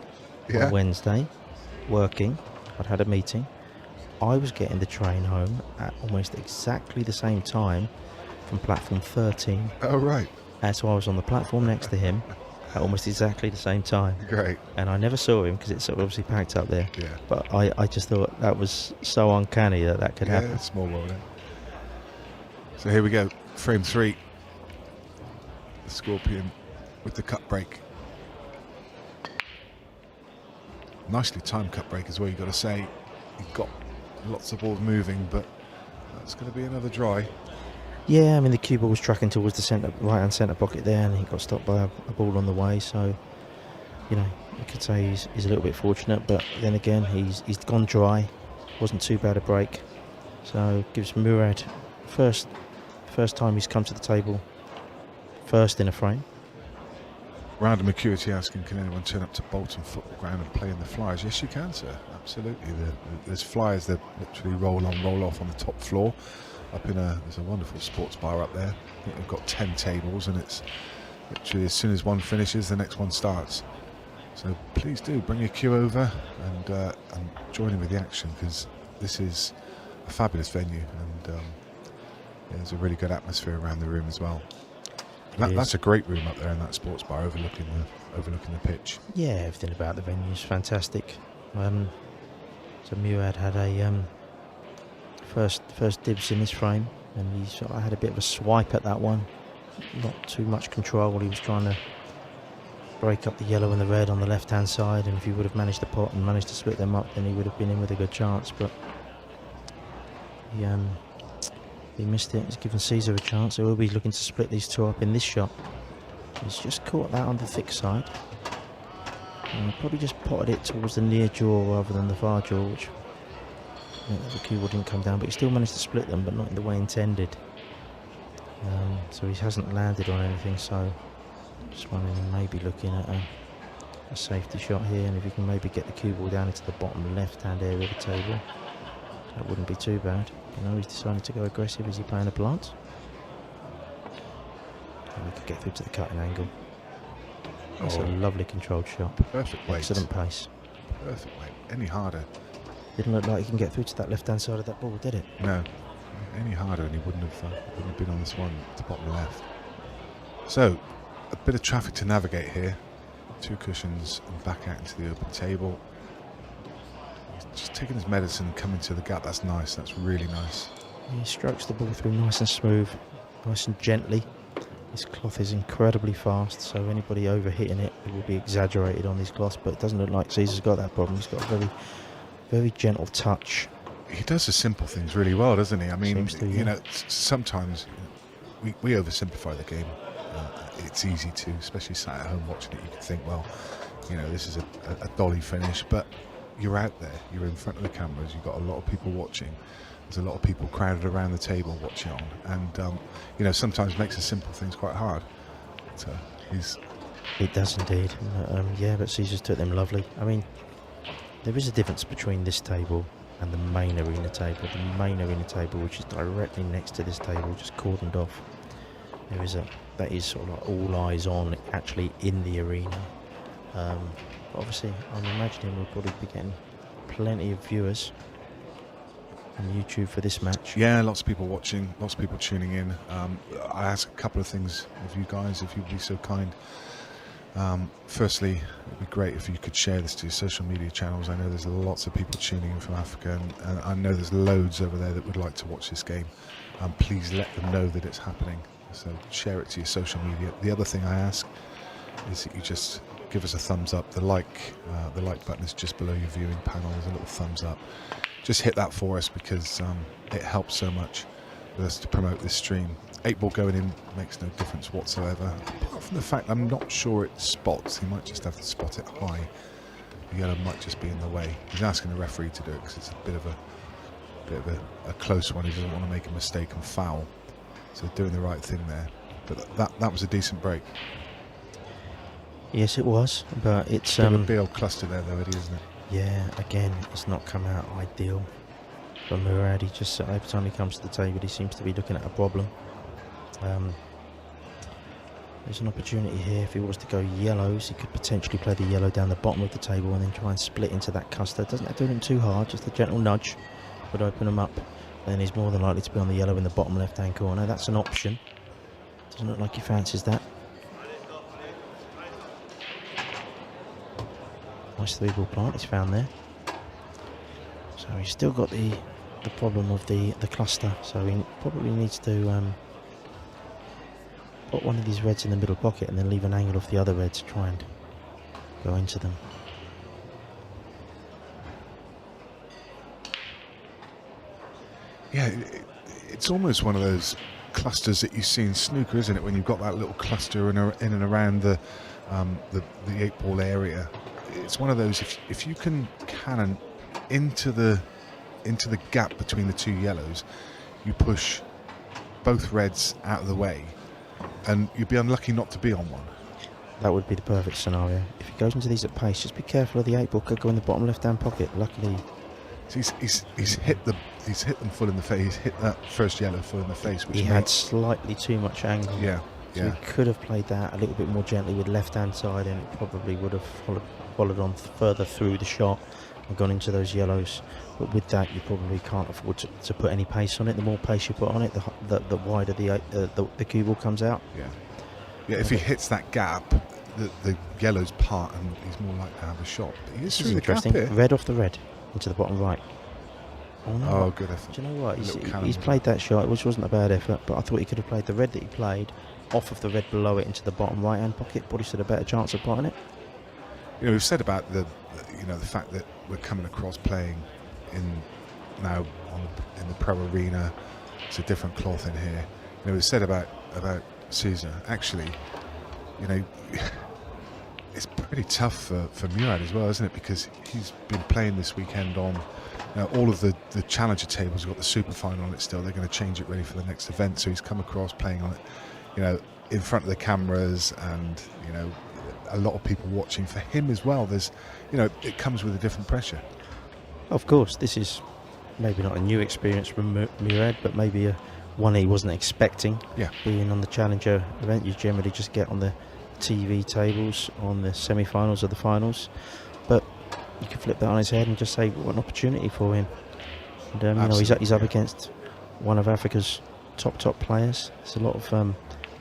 on Wednesday working. I'd had a meeting. I was getting the train home at almost exactly the same time from platform 13. Oh, right. So I was on the platform next to him at almost exactly the same time. Great. And I never saw him because it's obviously packed up there. Yeah. But I just thought that was so uncanny that could happen. Yeah, small world, eh? So here we go, frame 3. The Scorpion with the cut break. Nicely timed cut break as well, you've got to say. You've got lots of balls moving, but that's going to be another dry. Yeah, I mean, the cue ball was tracking towards the right-hand centre pocket there, and he got stopped by a ball on the way. So, you know, you could say he's a little bit fortunate, but then again, he's gone dry. Wasn't too bad a break. So, gives Murad first time he's come to the table, first in a frame. Random Acuity asking, can anyone turn up to Bolton football ground and play in the flyers? Yes, you can, sir. Absolutely. There's flyers that literally roll on, roll off on the top floor. There's a wonderful sports bar up there. I think they've got 10 tables, and it's literally as soon as one finishes, the next one starts. So please do bring your queue over and join in with the action, because this is a fabulous venue, and there's a really good atmosphere around the room as well. That's a great room up there in that sports bar overlooking the pitch. Yeah, everything about the venue is fantastic. So Murad had a first dibs in this frame, and he sort of had a bit of a swipe at that one. Not too much control. He was trying to break up the yellow and the red on the left hand side, and if he would have managed the pot and managed to split them up, then he would have been in with a good chance, but he missed it. He's given Caesar a chance, so he'll be looking to split these two up in this shot. He's just caught that on the thick side, and he probably just potted it towards the near jaw rather than the far jaw, which the cue ball didn't come down, but he still managed to split them, but not in the way intended. So he hasn't landed on anything, so just wondering, maybe looking at a safety shot here, and if he can maybe get the cue ball down into the bottom left hand area of the table, that wouldn't be too bad. You know, he's decided to go aggressive. Is he playing a blunt? And we could get through to the cutting angle. That's a lovely controlled shot. Perfect weight. Excellent pace. Perfect weight. Any harder? Didn't look like he can get through to that left hand side of that ball, did it? No. Any harder and he wouldn't have been on this one at the bottom left. So, a bit of traffic to navigate here. 2 cushions and back out into the open table. He's just taking his medicine, coming to the gap. That's nice. That's really nice. He strokes the ball through nice and smooth, nice and gently. This cloth is incredibly fast, so anybody overhitting it will be exaggerated on these cloths, but it doesn't look like Caesar's got that problem. He's got a very, very gentle touch. He does the simple things really well, doesn't he? I mean, Seems to, yeah. you know, sometimes we oversimplify the game. It's easy to, especially sat at home watching it, you can think, well, you know, this is a dolly finish, but you're out there, you're in front of the cameras, you've got a lot of people watching. There's a lot of people crowded around the table watching on, and you know, sometimes makes the simple things quite hard. But, It does indeed. Yeah, but Caesar's took them lovely. I mean, there is a difference between this table and the main arena table. The main arena table, which is directly next to this table, just cordoned off. That is sort of like all eyes on, actually in the arena. Obviously, I'm imagining we'll probably be getting plenty of viewers on YouTube for this match. yeah, lots of people watching, lots of people tuning in. I ask a couple of things of you guys, if you'd be so kind. Firstly, it'd be great if you could share this to your social media channels. I know there's lots of people tuning in from Africa, and I know there's loads over there that would like to watch this game. Please let them know that it's happening. So share it to your social media. The other thing I ask is that you just give us a thumbs up. The like button is just below your viewing panel. There's a little thumbs up. Just hit that for us, because it helps so much with us to promote this stream. 8-ball going in makes no difference whatsoever, apart from the fact I'm not sure it spots. He might just have to spot it high. The yellow might just be in the way. He's asking the referee to do it because it's a bit of a close one. He doesn't want to make a mistake and foul. So doing the right thing there. But that was a decent break. Yes, it was, but it's Bit of a big old cluster there though, Eddie, isn't it? yeah, again, it's not come out ideal for Murad. He just, every time he comes to the table, he seems to be looking at a problem. There's an opportunity here. If he was to go yellows, he could potentially play the yellow down the bottom of the table and then try and split into that cluster. Doesn't have to do him too hard, just a gentle nudge would open him up. Then he's more than likely to be on the yellow in the bottom left-hand corner. That's an option. Doesn't look like he fancies that. Nice 3-ball plant he's found there. So he's still got the problem of the cluster. So he probably needs to put one of these reds in the middle pocket and then leave an angle off the other red to try and go into them. Yeah, it's almost one of those clusters that you see in snooker, isn't it? When you've got that little cluster in and around the 8-ball area. It's one of those, if you can cannon into the gap between the 2 yellows, you push both reds out of the way, and you'd be unlucky not to be on one. That would be the perfect scenario. If he goes into these at pace, just be careful of the 8-ball. Could go in the bottom left-hand pocket. Luckily, So he's hit them full in the face. He's hit that first yellow full in the face, which he had slightly too much angle. Yeah, So yeah. he could have played that a little bit more gently with left-hand side, and it probably would have followed on further through the shot and gone into those yellows. But with that, you probably can't afford to put any pace on it. The more pace you put on it, the wider the cue ball comes out. Yeah, yeah. If he hits that gap, the yellow's part, and he's more likely to have a shot. But he is This is through the gap interesting. here. Red off the red into the bottom right. Oh, no. Oh, good effort. Do you know what? A little He's cannon. played that shot, which wasn't a bad effort, but I thought he could have played the red that he played off of the red below it into the bottom right-hand pocket. Probably stood a better chance of potting it. You know, we've said about the fact that we're coming across playing in the pro arena. It's a different cloth in here. You know, we've said about Caesar. Actually, you know, it's pretty tough for Murad as well, isn't it? Because he's been playing this weekend on all of the challenger tables. Have got the super final on it still. They're going to change it ready for the next event. So he's come across playing on it, you know, in front of the cameras, and you know, a lot of people watching. For him as well, there's, you know, it comes with a different pressure. Of course, this is maybe not a new experience from Murad, but maybe one he wasn't expecting. Yeah. Being on the challenger event, you generally just get on the TV tables on the semi-finals or the finals, but you can flip that on his head and just say what an opportunity for him. And you know, he's up against one of Africa's top players. There's a lot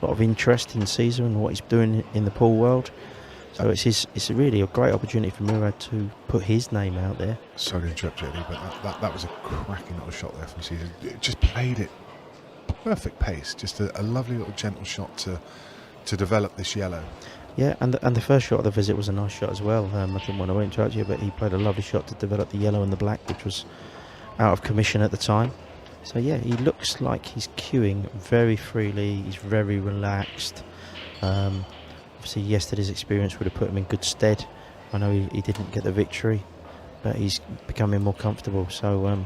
of interest in Caesar and what he's doing in the pool world. So it's really a great opportunity for Murad to put his name out there. Sorry to interrupt you, Eddie, but that was a cracking little shot there from Caesar. It just played it perfect pace. Just a lovely little gentle shot to develop this yellow. Yeah, and the first shot of the visit was a nice shot as well. I didn't want to interrupt you, but he played a lovely shot to develop the yellow and the black, which was out of commission at the time. So yeah, he looks like he's cueing very freely. He's very relaxed. Obviously, yesterday's experience would have put him in good stead. I know he didn't get the victory, but he's becoming more comfortable. So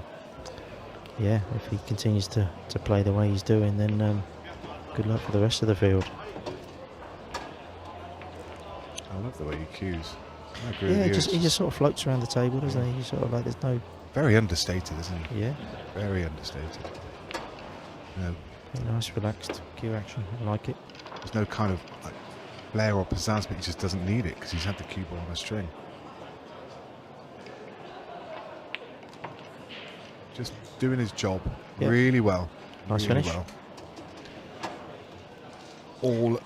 yeah, if he continues to play the way he's doing, then good luck for the rest of the field. I love the way he cues. I agree Yeah, with you. he just sort of floats around the table, doesn't he? He's sort of like there's no. Very understated, isn't he? Yeah. Very understated. No, Nice, relaxed cue action. I like it. there's no kind of like flair or pizzazz, but he just doesn't need it because he's had the cue ball on a string. Just doing his job really well. Nice really finish. well. All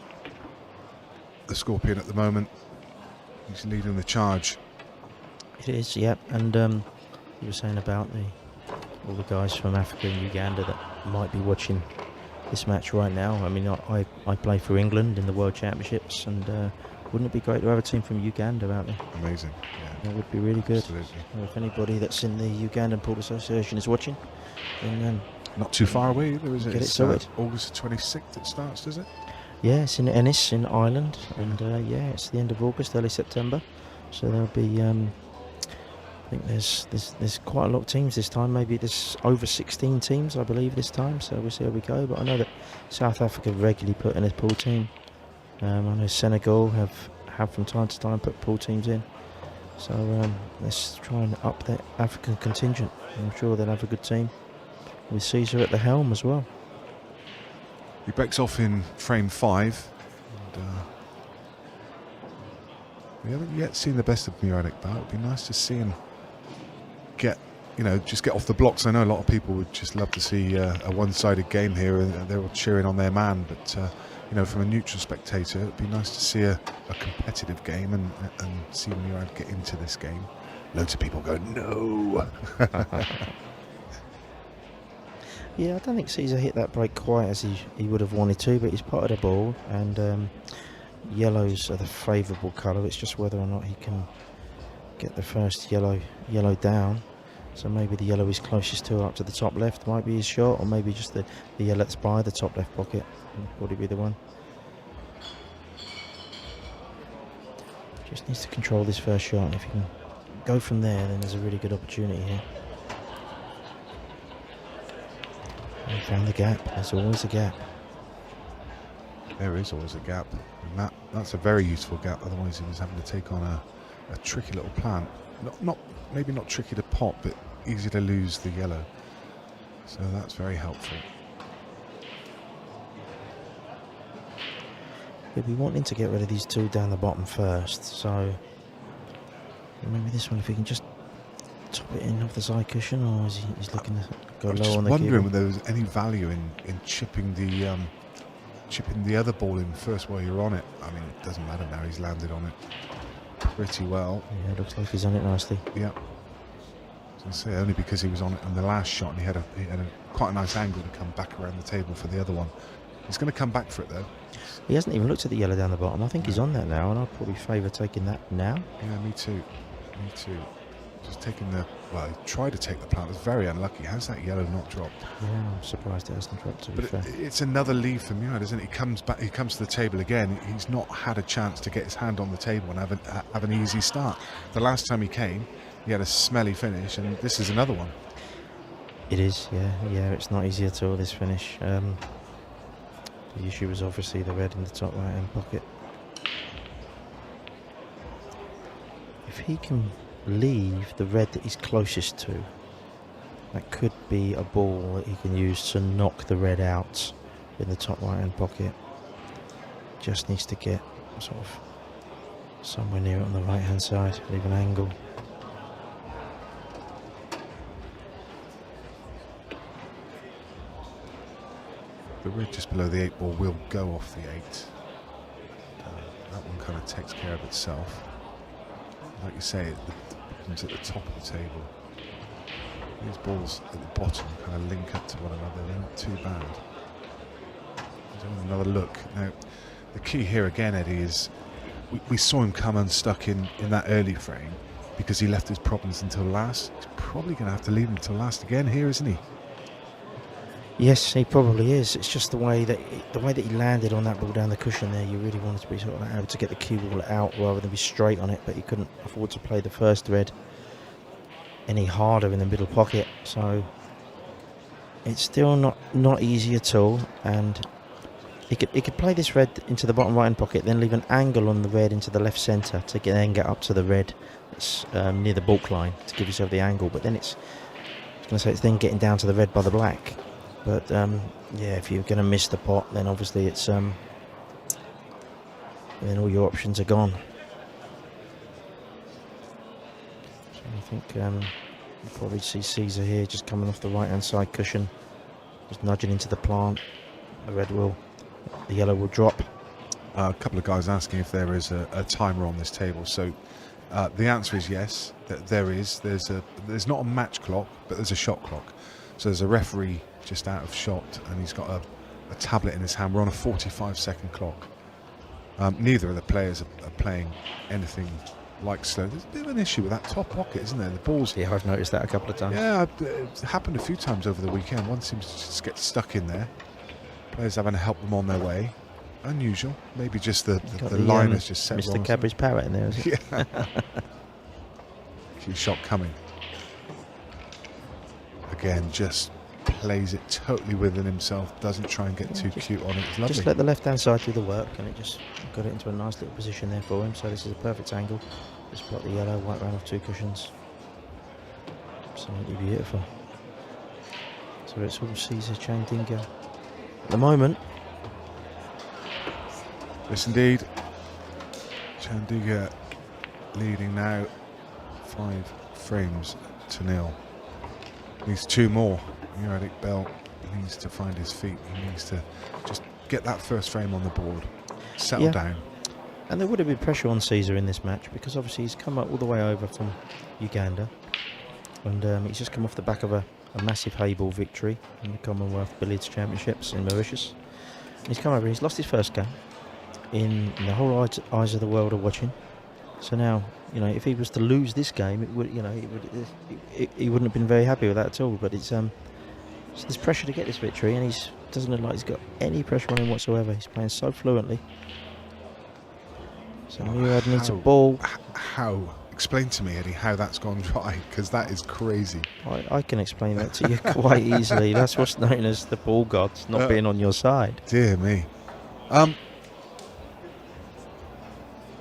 the Scorpion at the moment. He's leading the charge. It is, yeah. And you were saying about all the guys from Africa and Uganda that might be watching this match right now. I mean, I play for England in the World Championships, and wouldn't it be great to have a team from Uganda out there? Amazing. Yeah. That would be really good. Absolutely. Well, if anybody that's in the Ugandan Pool Association is watching, then Not too far away either, is it? Get it It's, sorted. August 26th it starts, does it? yeah, it's in Ennis in Ireland, and yeah, it's the end of August, early September. So there'll be, I think there's quite a lot of teams this time. Maybe there's over 16 teams, I believe, this time. So we'll see how we go. But I know that South Africa regularly put in a pool team. I know Senegal have from time to time put pool teams in. So let's try and up that African contingent. I'm sure they'll have a good team with Caesar at the helm as well. He breaks off in frame 5. And, we haven't yet seen the best of Murad Iqbal. It'd be nice to see him just get off the blocks. I know a lot of people would just love to see a one-sided game here, and they're all cheering on their man. But from a neutral spectator, it'd be nice to see a competitive game and see Murad get into this game. Loads of people go, no. Yeah, I don't think Caesar hit that break quite as he would have wanted to, but he's potted a ball, and yellows are the favourable colour. It's just whether or not he can get the first yellow down. So maybe the yellow he's closest to up to the top left might be his shot, or maybe just the yellow that's by the top left pocket would probably be the one. Just needs to control this first shot. If he can go from there, then there's a really good opportunity here. He found the gap. There's always a gap. There is always a gap, and that's a very useful gap. Otherwise, he was having to take on a tricky little plant. Maybe not tricky to pot, but easy to lose the yellow. So that's very helpful. He'll be wanting to get rid of these two down the bottom first. So maybe this one, if he can just top it in off the side cushion, or is he's looking to go I was low just on the wondering cue? whether there was any value in chipping the other ball in first while you're on it. I mean, it doesn't matter now. He's landed on it pretty well. Yeah, it looks like he's on it nicely. Yeah. I was gonna say, only because he was on it on the last shot, and he had quite a nice angle to come back around the table for the other one. He's going to come back for it though. He hasn't even looked at the yellow down the bottom. I think he's on that now, and I'd probably favour taking that now. Yeah, me too. Me too. Just taking he tried to take the plant. It was very unlucky. How's that yellow not dropped? Yeah, I'm surprised it hasn't dropped, to be But fair. it's another lead for Murad, isn't it? He comes back. He comes to the table again. He's not had a chance to get his hand on the table and have an easy start. The last time he came, he had a smelly finish, and this is another one. It is, yeah. It's not easy at all, this finish. The issue was obviously the red in the top right hand pocket. If he can leave the red that he's closest to, that could be a ball that he can use to knock the red out in the top right hand pocket. Just needs to get sort of somewhere near it on the right hand side, leave an angle. The red just below the 8 ball will go off the 8. That one kind of takes care of itself. Like you say, it comes at the top of the table. These balls at the bottom kind of link up to one another. They're not too bad. Let's have another look. Now, the key here again, Eddie, is we saw him come unstuck in that early frame because he left his problems until last. He's probably going to have to leave them until last again here, isn't he? Yes, he probably is. It's just the way that he landed on that ball down the cushion there. You really wanted to be sort of able to get the cue ball out rather than be straight on it, but he couldn't afford to play the first red any harder in the middle pocket. So it's still not easy at all, and he could play this red into the bottom right hand pocket, then leave an angle on the red into the left centre to then get up to the red that's near the balk line to give yourself the angle. But then it's then getting down to the red by the black. But yeah, if you're going to miss the pot, then obviously it's then all your options are gone. So I think you'll probably see Caesar here just coming off the right hand side cushion, just nudging into the plant. The yellow will drop. A couple of guys asking if there is a timer on this table. So the answer is yes. There is. There's not a match clock, but there's a shot clock. So there's a referee just out of shot, and he's got a tablet in his hand. We're on a 45-second clock. Neither of the players are playing anything like slow. There's a bit of an issue with that top pocket, isn't there? The balls. Yeah, I've noticed that a couple of times. Yeah, it's happened a few times over the weekend. One seems to just get stuck in there. Players having to help them on their way. Unusual. Maybe just the line has just set Mr. wrong. Cadbury's parrot in there, is it? Yeah. Huge shot coming. Again, just plays it totally within himself. Doesn't try and get too cute on it. It's lovely. Just let the left hand side do the work, and it just got it into a nice little position there for him. So this is a perfect angle. Just block the yellow, white round off 2 cushions. Absolutely beautiful. So it's all Caesar Chandinga at the moment. Yes, indeed. Chandinga leading now 5 frames to 0. Needs 2 more. Eric Bell needs to find his feet. He needs to just get that first frame on the board, settle down. And there would have been pressure on Caesar in this match because obviously he's come up all the way over from Uganda, and he's just come off the back of a massive hayball victory in the Commonwealth Billiards Championships in Mauritius. And he's come over. He's lost his first game. In the whole eyes of the world are watching. So now, if he was to lose this game, it would, he wouldn't have been very happy with that at all. But it's so there's pressure to get this victory, and he doesn't look like he's got any pressure on him whatsoever. He's playing so fluently. So Murad needs a ball. How? Explain to me, Eddie, how that's gone dry, because that is crazy. I can explain that to you quite easily. That's what's known as the ball gods not being on your side. Dear me.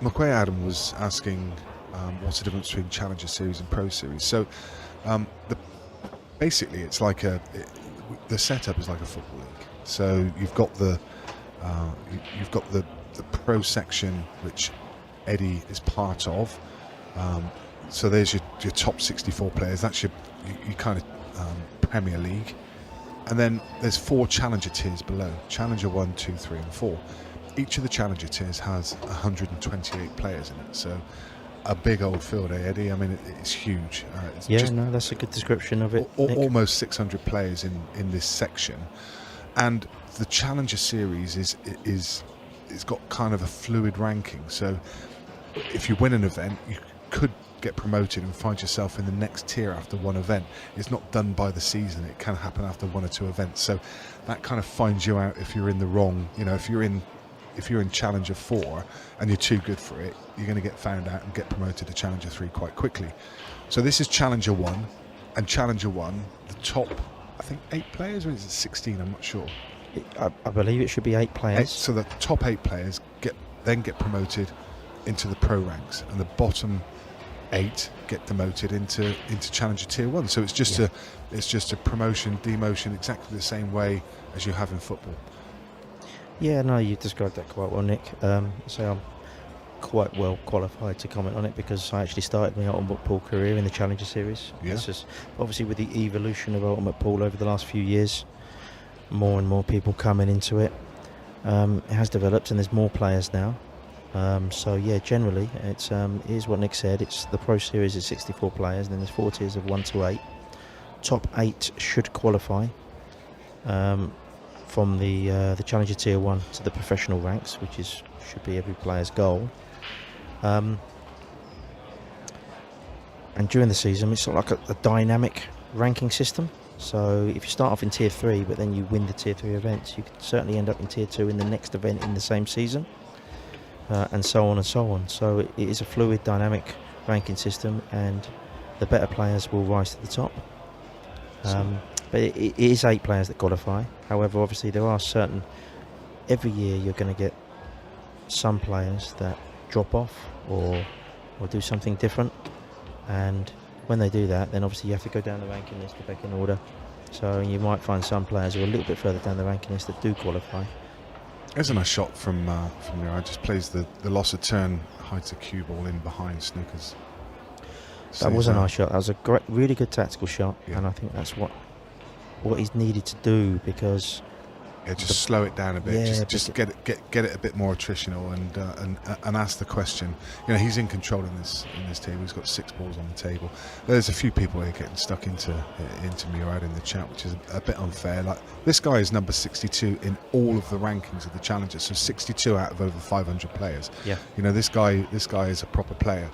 McQuay Adam was asking what's the difference between Challenger Series and Pro Series. So basically it's like the setup is like a football league. So you've got the pro section, which Eddie is part of. So there's your top 64 players. That's your kind of Premier League. And then there's 4 Challenger tiers below. Challenger 1, 2, 3 and 4. Each of the Challenger tiers has 128 players in it. So a big old field, Eddie? I mean, it's huge. That's a good description of it. Almost 600 players in this section. And the Challenger Series is got kind of a fluid ranking. So if you win an event, you could get promoted and find yourself in the next tier after one event. It's not done by the season. It can happen after 1 or 2 events. So that kind of finds you out if you're in the wrong. If you're in Challenger 4 and you're too good for it, you're going to get found out and get promoted to Challenger 3 quite quickly. So this is Challenger 1, and Challenger 1, the top, I think 8 players, or is it 16? I'm not sure. I believe it should be 8 players. So the top 8 players get promoted into the pro ranks, and the bottom 8 get demoted into Challenger Tier 1. So it's just a promotion, demotion, exactly the same way as you have in football. Yeah, no, you described that quite well, Nick. So I'm quite well qualified to comment on it because I actually started my Ultimate Pool career in the Challenger Series. Yeah. It's just obviously with the evolution of Ultimate Pool over the last few years, more and more people coming into it. It has developed, and there's more players now. So yeah, generally it is what Nick said. It's the Pro Series is 64 players, and then there's 4 tiers of 1 to 8. Top 8 should qualify from the Challenger Tier 1 to the professional ranks, which should be every player's goal. And during the season, it's sort of like a dynamic ranking system. So if you start off in Tier 3, but then you win the Tier 3 events, you could certainly end up in Tier 2 in the next event in the same season, and so on and so on. So it is a fluid, dynamic ranking system, and the better players will rise to the top. But it is 8 players that qualify. However, obviously there are certain... Every year you're going to get some players that drop off or do something different. And when they do that, then obviously you have to go down the ranking list to back in order. So you might find some players who are a little bit further down the ranking list that do qualify. There's a nice shot from Murad. Just plays the loss of turn, hides a cue ball in behind Snooker's. That was a nice shot. That was a great, really good tactical shot, Yeah. and I think that's what he's needed to do, because just slow it down a bit. Yeah, just get it a bit more attritional, and ask the question. You know, he's in control in this table. He's got 6 balls on the table. There's a few people here getting stuck into Murad in the chat, which is a bit unfair. Like, this guy is number 62 in all of the rankings of the Challengers, so 62 out of over 500 players. Yeah. You know, this guy is a proper player.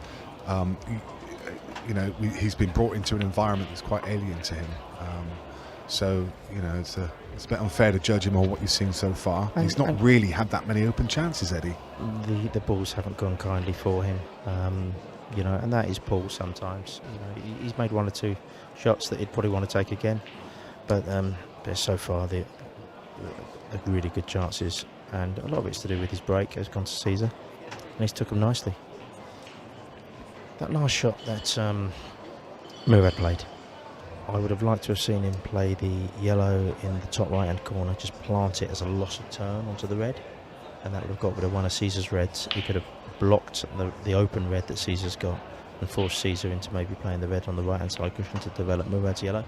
You know, he's been brought into an environment that's quite alien to him. So, you know, it's a bit unfair to judge him on what you've seen so far. He's not really had that many open chances, Eddie. The balls haven't gone kindly for him, you know, and that is Paul sometimes. You know, he's made 1 or 2 shots that he'd probably want to take again, but so far they're really good chances, and a lot of it's to do with his break. Has gone to Caesar, and he's took them nicely. That last shot that Murad played, I would have liked to have seen him play the yellow in the top right hand corner, just plant it as a loss of turn onto the red, and that would have got rid of one of Caesar's reds. He could have blocked the open red that Caesar's got and forced Caesar into maybe playing the red on the right hand side cushion to develop Murad's yellow.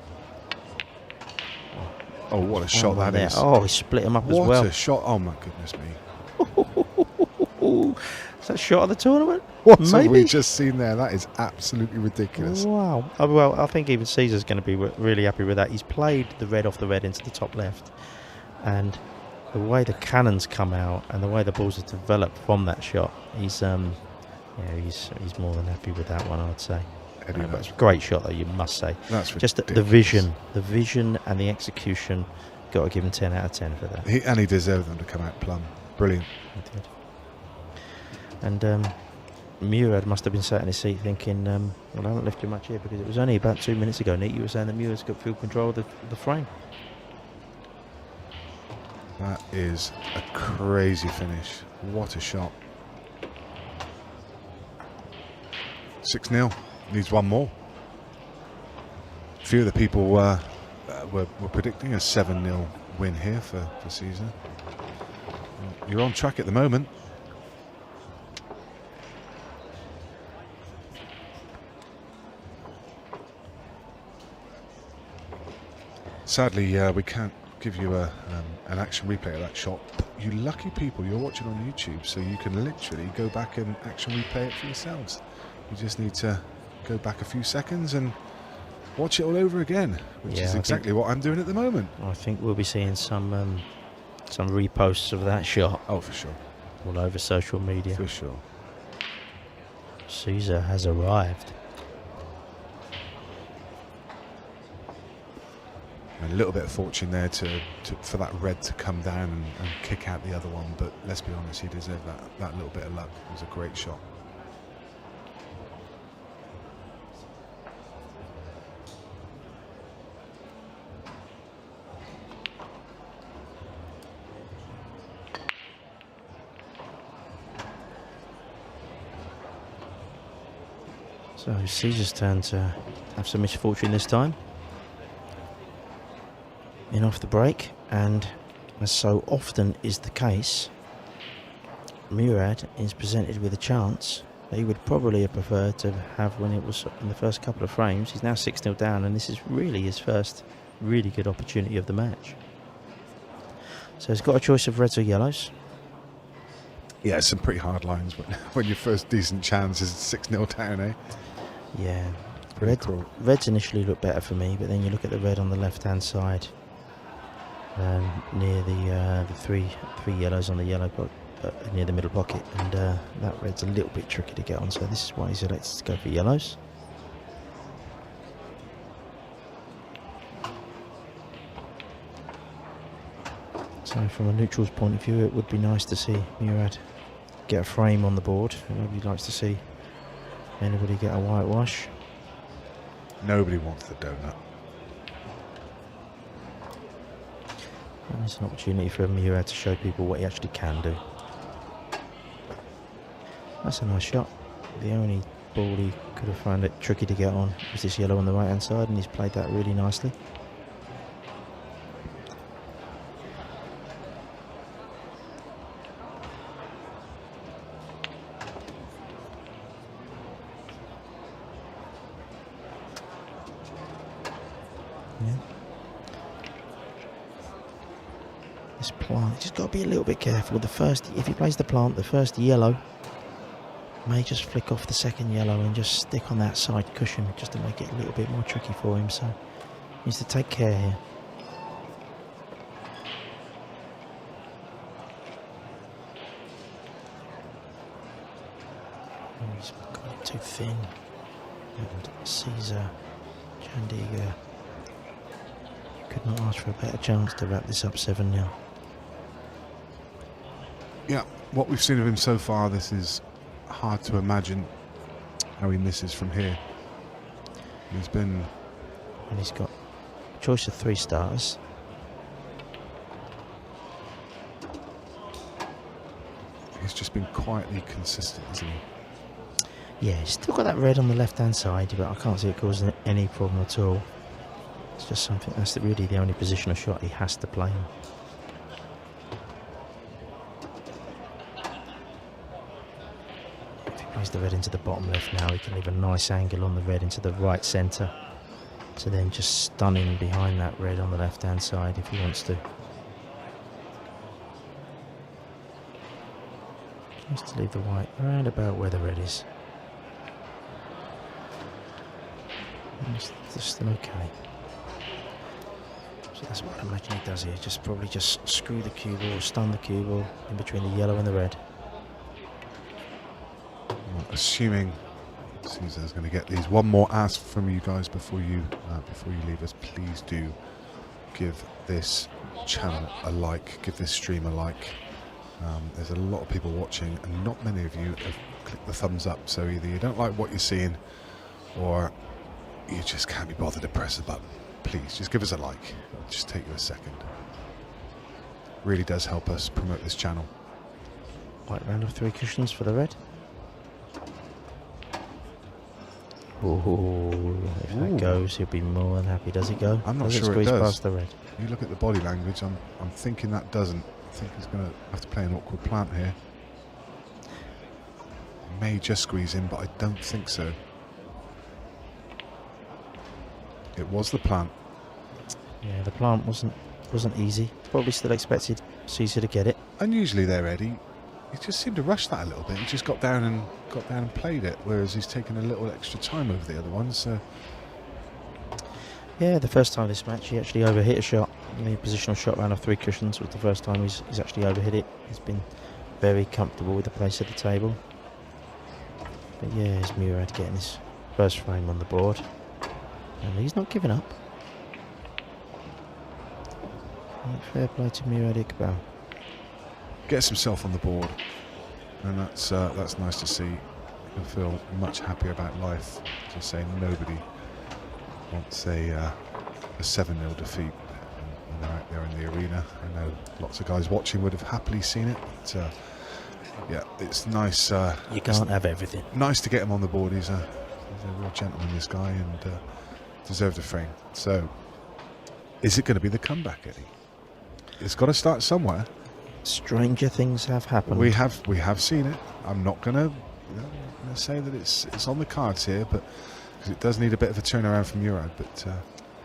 Oh, what a shot that is. Oh, he split him up as well. What a shot. Oh, my goodness me. Is that shot of the tournament? What have we just seen there? That is absolutely ridiculous. Wow. Oh, well, I think even Caesar's going to be really happy with that. He's played the red off the red into the top left, and the way the cannons come out and the way the balls have developed from that shot, he's more than happy with that one, I'd say. Eddie, But it's a great shot, though, you must say. That's just ridiculous. the vision and the execution. Got to give him 10 out of 10 for that. He deserved them to come out plumb. Brilliant. He did. And Murad must have been sat in his seat thinking, well, I haven't left you much here, because it was only about 2 minutes ago, Nick, you were saying that Murad's got full control of the frame. That is a crazy finish. What a shot. 6-0. Needs 1 more. A few of the people were predicting a 7-0 win here for Caesar. You're on track at the moment. Sadly, we can't give you an action replay of that shot. But you lucky people, you're watching on YouTube, so you can literally go back and action replay it for yourselves. You just need to go back a few seconds and watch it all over again, which is exactly what I'm doing at the moment. I think we'll be seeing some reposts of that shot. Oh, for sure. All over social media. For sure. Caesar has arrived. A little bit of fortune there for that red to come down and kick out the other one, but let's be honest, he deserved that little bit of luck. It was a great shot. So Caesar's turn to have some misfortune this time. In off the break, and as so often is the case, Murad is presented with a chance that he would probably have preferred to have when it was in the first couple of frames. He's now 6-0 down, and this is really his first really good opportunity of the match. So he's got a choice of reds or yellows. Yeah, some pretty hard lines when your first decent chance is 6-0 down, eh? Yeah. Pretty cruel. Reds initially look better for me, but then you look at the red on the left-hand side, near the three yellows on the yellow near the middle pocket, and that red's a little bit tricky to get on. So this is why he's elected to go for yellows. So from a neutral's point of view, it would be nice to see Murad get a frame on the board. Nobody likes to see anybody get a whitewash. Nobody wants the donut. And it's an opportunity for Murad to show people what he actually can do. That's a nice shot. The only ball he could have found it tricky to get on was this yellow on the right hand side, and he's played that really nicely. Yeah. This plant, just got to be a little bit careful. If he plays the plant, the first yellow may just flick off the second yellow and just stick on that side cushion just to make it a little bit more tricky for him. So he needs to take care here. Oh, he's got it too thin. And Caesar, Chandigarh could not ask for a better chance to wrap this up 7-0. Yeah, what we've seen of him so far, this is hard to imagine how he misses from here. He's been... And he's got a choice of 3 stars. He's just been quietly consistent, hasn't he? Yeah, he's still got that red on the left-hand side, but I can't see it causing any problem at all. It's just something, that's really the only positional shot he has to play in. If he plays the red into the bottom left now, he can leave a nice angle on the red into the right centre, to then just stun him behind that red on the left-hand side if he wants to. Just to leave the white around about where the red is. It's still okay. So that's what I imagine he does here. Probably just screw the cue ball, stun the cue ball in between the yellow and the red. Well, assuming Caesar's going to get these. One more ask from you guys before you leave us. Please do give this channel a like, give this stream a like. There's a lot of people watching, and not many of you have clicked the thumbs up. So either you don't like what you're seeing, or you just can't be bothered to press the button. Please, just give us a like. It'll just take you a second. Really does help us promote this channel. White round of 3 cushions for the red. Oh, if that goes, he'll be more than happy. Does it go? I'm not does sure it squeeze it does. past the red? You look at the body language, I'm thinking that doesn't. I think he's going to have to play an awkward plant here. He may just squeeze in, but I don't think so. It was the plant. Yeah, the plant wasn't easy. Probably still expected Caesar to get it. Unusually there, Eddie. He just seemed to rush that a little bit. He just got down and played it, whereas he's taken a little extra time over the other ones. So. Yeah, the first time this match he actually overhit a shot. The positional shot round of 3 cushions was the first time he's actually overhit it. He's been very comfortable with the place at the table. But yeah, here's Murad getting his first frame on the board. And he's not giving up. Fair play to Murad Iqbal. Gets himself on the board, and that's nice to see. He'll feel much happier about life. Just saying, nobody wants a 7-0 defeat when they're out there in the arena. I know lots of guys watching would have happily seen it, but yeah, it's nice. You can't have everything. Nice to get him on the board. He's a real gentleman, this guy, and deserved a frame. So, is it going to be the comeback, Eddie? It's got to start somewhere. Stranger things have happened. We have seen it. I'm not going to say that it's on the cards here, but because it does need a bit of a turnaround from Murad. But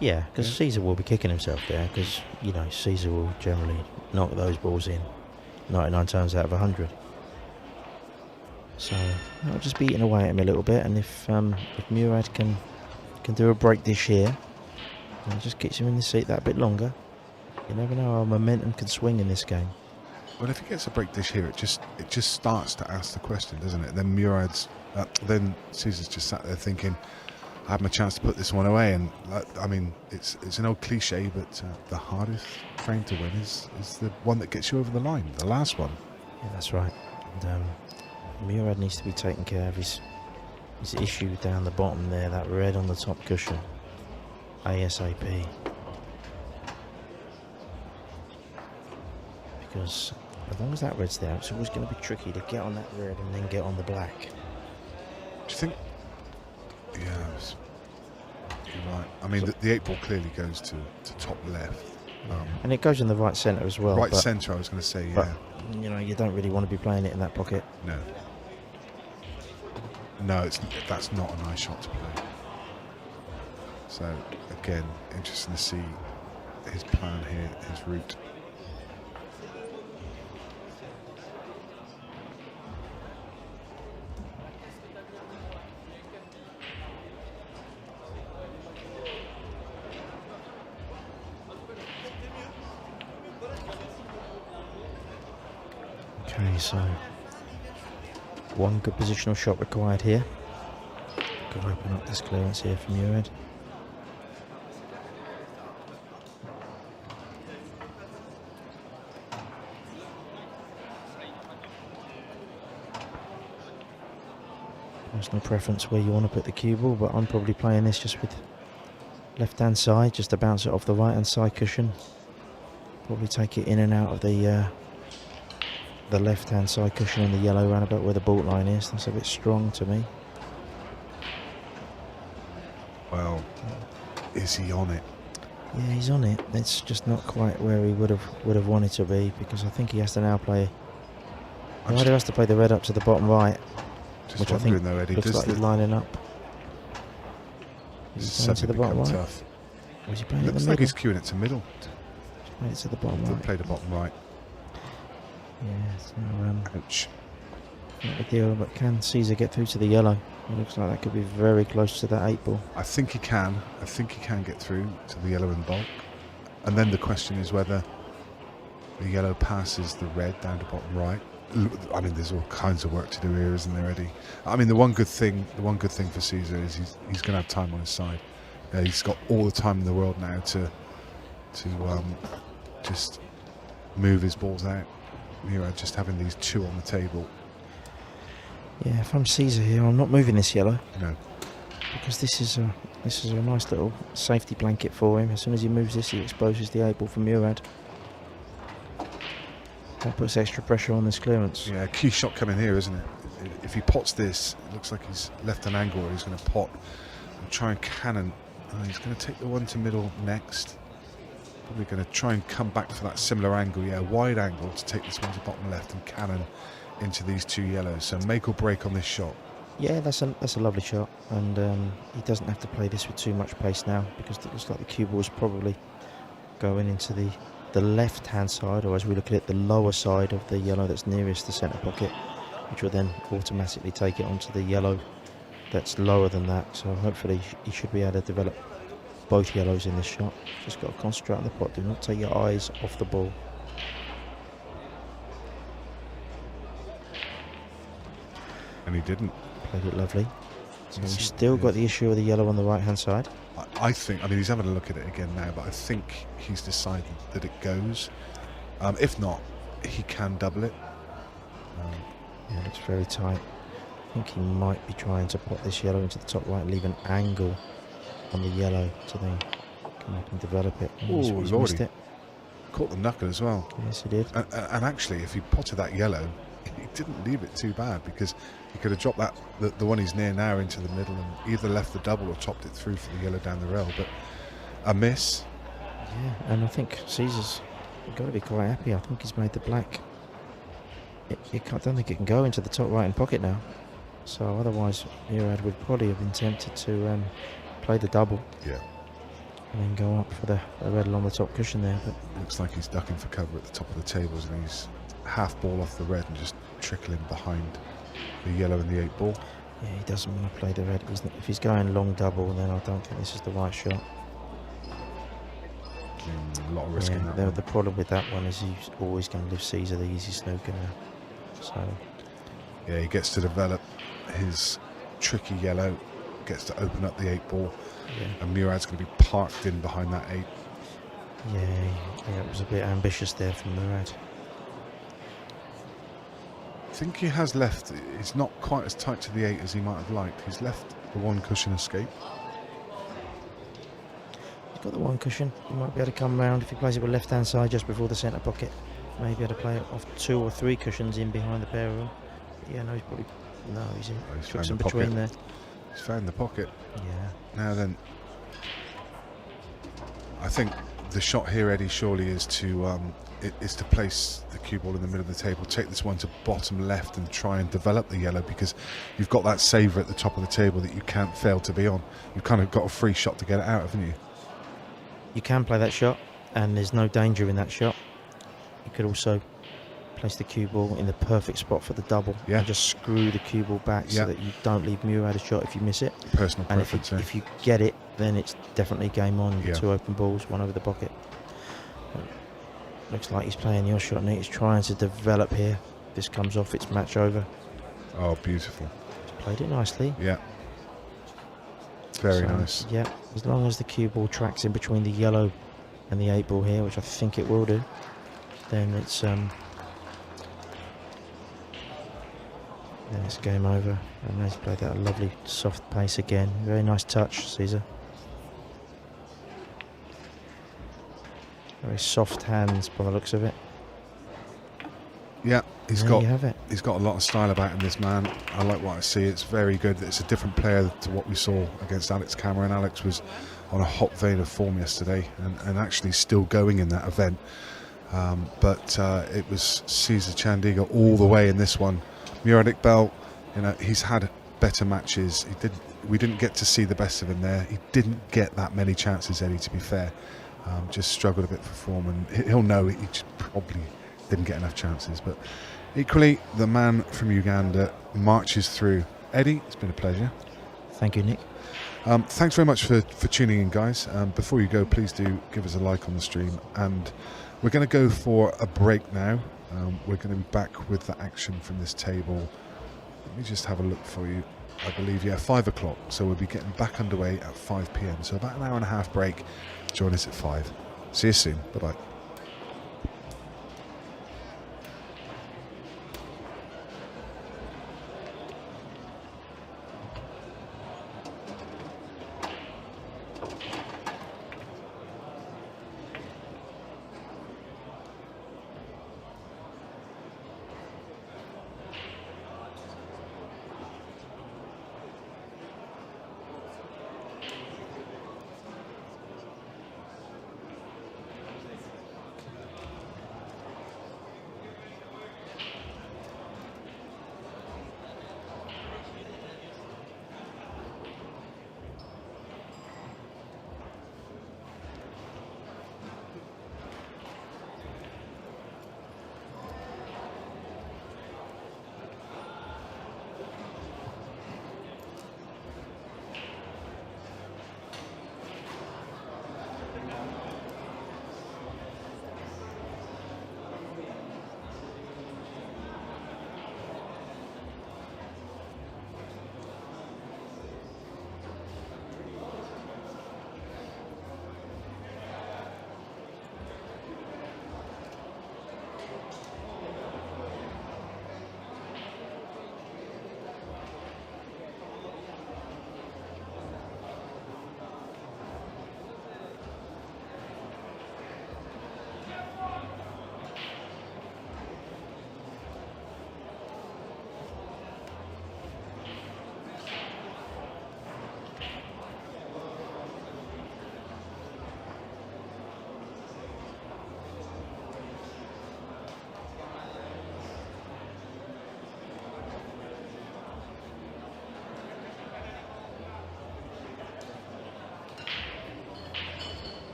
Yeah, because Yeah. Caesar will be kicking himself there, because, you know, Caesar will generally knock those balls in 99 times out of 100. So I'll just be eating away at him a little bit, and if Murad can do a break dish here, and it just keeps him in the seat that bit longer, you never know how momentum can swing in this game. Well, if he gets a break dish here, it just starts to ask the question, doesn't it? Then then Caesar's just sat there thinking, I have my chance to put this one away. And I mean, it's an old cliche, but the hardest frame to win is the one that gets you over the line, the last one. Yeah, that's right. And Murad needs to be taking care of his issue down the bottom there, that red on the top cushion, ASAP. Because as long as that red's there, it's always going to be tricky to get on that red and then get on the black. Do you think? Yeah, you're right. I mean, the 8 ball clearly goes to top left. And it goes in the right centre as well. Right centre, I was going to say, but, yeah. you know, you don't really want to be playing it in that pocket. No. No, that's not a nice shot to play. So, again, interesting to see his plan here, his route. Okay, so one good positional shot required here. Got to open up this clearance here from Murad. Personal preference where you want to put the cue ball, but I'm probably playing this just with left hand side, just to bounce it off the right hand side cushion. Probably take it in and out of the left hand side cushion in the yellow round about where the bault line is. That's a bit strong to me. Well, is he on it? Yeah, he's on it. It's just not quite where he would have wanted to be, because I think he has to now play. He either has to play the red up to the bottom right, Just which I think though, Eddie, looks like he's lining up. This Is is he playing to the suddenly bottom become right? tough. Or is he playing at the Looks middle? like he's queuing it to middle. He's playing it to the bottom He'll right. play the bottom right. Yeah, so Ouch. not ideal, but can Caesar get through to the yellow? It looks like that could be very close to that 8 ball. I think he can. I think he can get through to the yellow in bulk. And then the question is whether the yellow passes the red down to bottom right. I mean, there's all kinds of work to do here, isn't there, Eddie? I mean, the one good thing for Caesar is he's going to have time on his side. He's got all the time in the world now to just move his balls out. Just having these 2 on the table. Yeah, if I'm Caesar here, I'm not moving this yellow. No. Because this is a nice little safety blanket for him. As soon as he moves this, he exposes the 8 ball for Murad. That puts extra pressure on this clearance. Yeah, key shot coming here, isn't it? If he pots this, it looks like he's left an angle where he's going to pot and try and cannon. He's going to take the one to middle next. Probably going to try and come back for that similar angle. Yeah, wide angle to take this one to bottom left and cannon into these 2 yellows. So make or break on this shot. Yeah, that's a lovely shot, and he doesn't have to play this with too much pace now, because it looks like the cue ball is probably going into the left hand side, or as we look at it, the lower side of the yellow that's nearest the centre pocket, which will then automatically take it onto the yellow that's lower than that. So hopefully he should be able to develop both yellows in this shot. Just got to concentrate on the pot. Do not take your eyes off the ball. And he didn't. Played it lovely. So Yes, we've he still did. got the issue of the yellow on the right hand side. I think, I mean, he's having a look at it again now, but I think he's decided that it goes. If not, he can double it. Yeah, it looks very tight. I think he might be trying to put this yellow into the top right and leave an angle on the yellow to then come up and develop it. Oh, He's lordy. missed it. Caught the knuckle as well. Yes, he did. And actually, if he potted that yellow, he didn't leave it too bad, because he could have dropped that the one he's near now into the middle and either left the double or chopped it through for the yellow down the rail. But a miss. Yeah, and I think Caesar's got to be quite happy. I think he's made the black. I don't think it can go into the top right hand pocket now. So otherwise, Murad would probably have been tempted to play the double. Yeah. And then go up for the red along the top cushion there. But Looks like he's ducking for cover at the top of the tables, and he's half ball off the red and just trickling behind the yellow and the 8 ball. yeah, he doesn't want to play the red. If he's going long double, then I don't think this is the right shot. A lot of risk in that one. The problem with that one is he's always going to leave Caesar the easy snooker now. So Yeah, he gets to develop his tricky yellow, gets to open up the 8 ball, yeah, and Murad's going to be parked in behind that 8. yeah, it was a bit ambitious there from Murad. I think he has left. It's not quite as tight to the 8 as he might have liked. He's left the 1 cushion escape. He's got the 1 cushion. He might be able to come round if he plays it with left hand side just before the centre pocket. Maybe able to play it off 2 or 3 cushions in behind the pair of them. Yeah, no, he's probably he's in. Oh, he's Took found some the between pocket. there. He's found the pocket. Yeah. Now then, I think the shot here, Eddie, surely is to place the cue ball in the middle of the table, take this one to bottom left and try and develop the yellow, because you've got that saver at the top of the table that you can't fail to be on. You've kind of got a free shot to get it out, haven't you? You can play that shot, and there's no danger in that shot. You could also place the cue ball in the perfect spot for the double, Yeah. and just screw the cue ball back Yeah. so that you don't leave Murad a shot if you miss it. Personal And preference. if you get it, then it's definitely game on. Yeah. 2 open balls, 1 over the pocket. Looks like he's playing your shot, and he's trying to develop here. This comes off, it's match over. Oh, beautiful. He's played it nicely. Yeah. Very So, nice. Yeah, as long as the cue ball tracks in between the yellow and the 8 ball here, which I think it will do, then it's game over. And he's played that a lovely soft pace again. Very nice touch, Caesar. Very soft hands by the looks of it. Yeah, he's There got you have it. he's got a lot of style about him, this man. I like what I see. It's very good. It's a different player to what we saw against Alex Cameron. Alex was on a hot vein of form yesterday, and actually still going in that event. But it was Caesar Chandiga all the way in this one. Murad Iqbal, he's had better matches. We didn't get to see the best of him there. He didn't get that many chances, Eddie, to be fair. Just struggled a bit for form, and he'll know he just probably didn't get enough chances. But equally, the man from Uganda marches through. Eddie, it's been a pleasure. Thank you, Nick. Thanks very much for tuning in, guys. Before you go, please do give us a like on the stream, and we're going to go for a break now. We're going to be back with the action from this table. Let me just have a look for you. I believe, 5 o'clock. So we'll be getting back underway at 5 p.m. So about an hour and a half break. Join us at 5. See you soon. Bye-bye.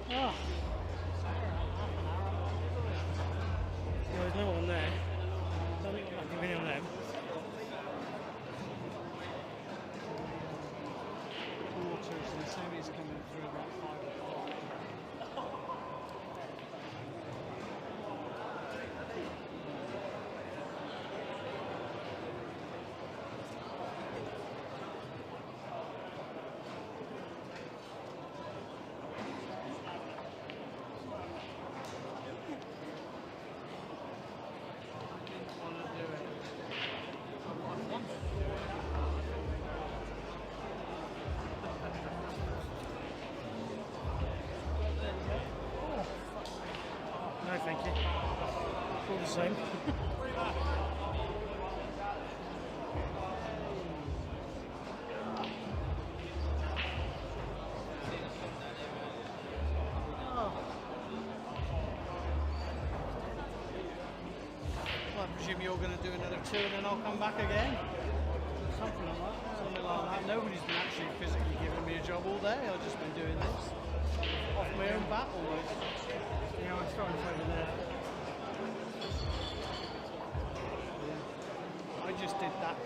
Oh. Well, there's no one there. Don't look like there's anyone there. Quarters and semis coming through about 5 o'clock. No, thank you. All the same. Well, I presume you're going to do another 2 and then I'll come back again. Something like that. Something like that. Nobody's been actually physically giving me a job all day. I've just been doing this off my own bat almost. Yeah, I started over there. I just did that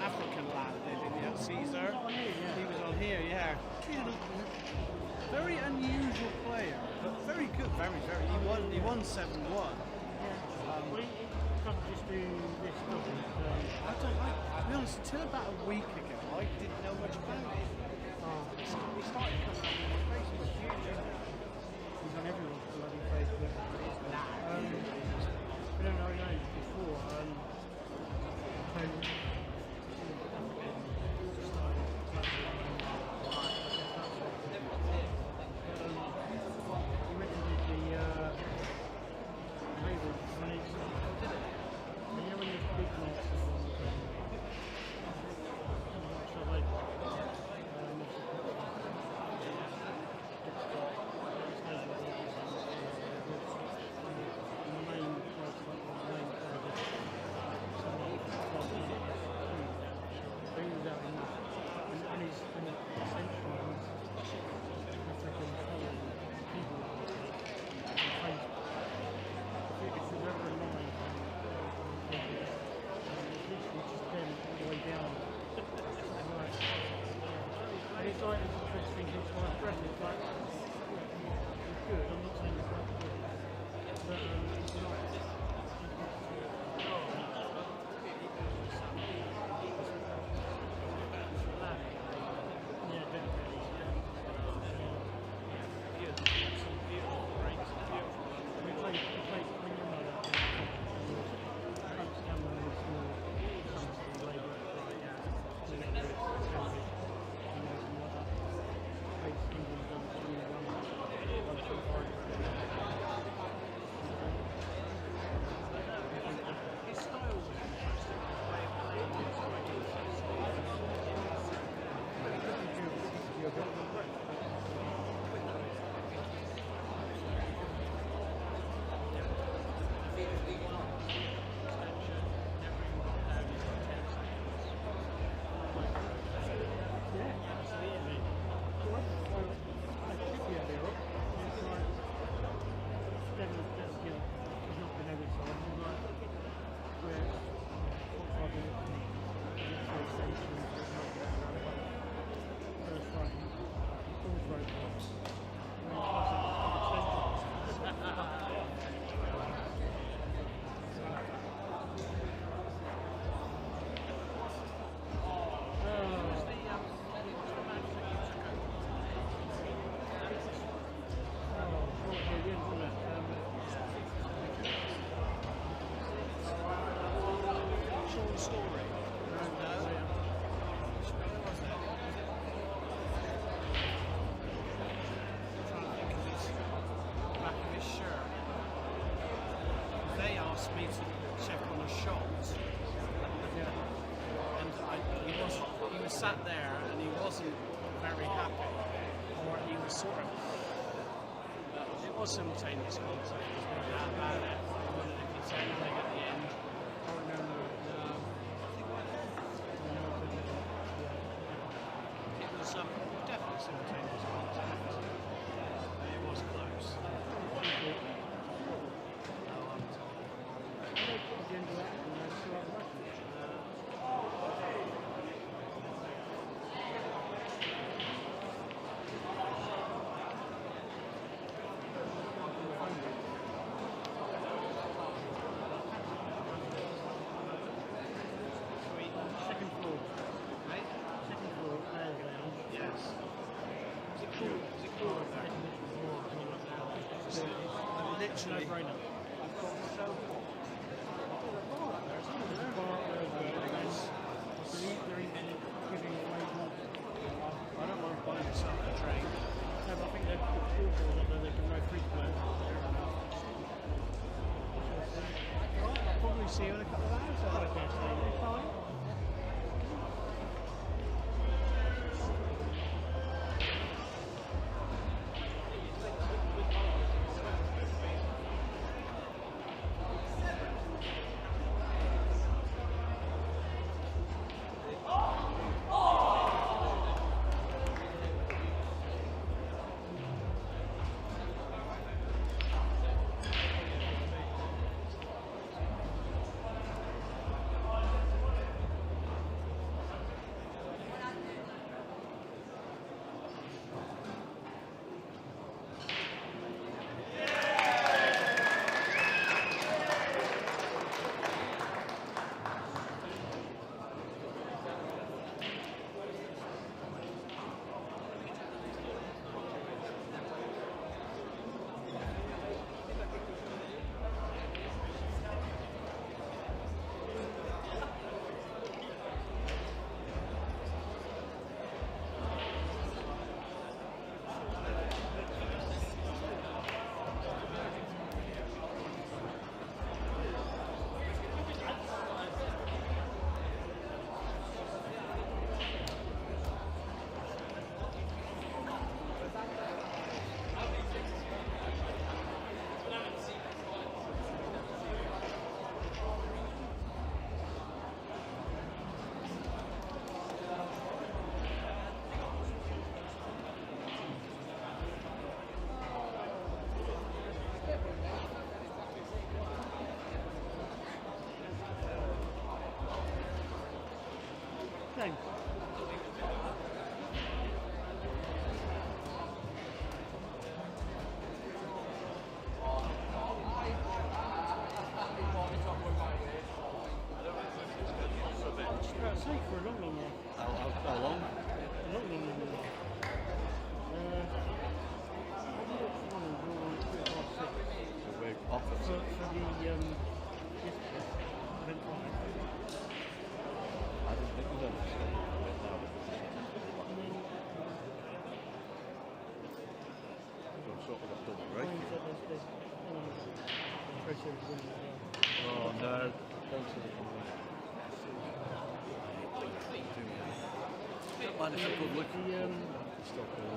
African lad, didn't he, at Caesar? He was on here, yeah. He's a very unusual player, but very good, very. He won 7-1. We can't just do this stuff. To be honest, until about a week ago, I didn't know much about it. He started coming up in my face, he's huge, isn't he? He's on everyone's bloody Facebook. We don't know him before. He went and did the label when it's, you know when you're big knots it's like it's interesting, it's like breath, it's like it's good, I'm not saying it's not good, but it's not yeah, definitely. Some beautiful breaks, beautiful. We played when you're not up there, Trump's camera is small, comes to the labour, right, yeah. His style was interesting. Sat there and he wasn't very happy, or he was sort of, it was simultaneous contact, it was really that bad at it. I wondered if he'd say anything at the end. Oh no. It was definitely simultaneous contact. It was close. do it. It's literally no brainer. I've got so they're giving away more. I don't mind buying this up and train. No, but I think they've got footballs up there that can go free to play. Right, I'll probably see you in a couple of hours. I guess. Fine. Thanks. For a long, long while. How long? A long, long while. So we're off at For the I didn't think we'd ever see it now. We've sort of got double break. Oh no. Don't see it. Don't mind if it's good look. Still cool.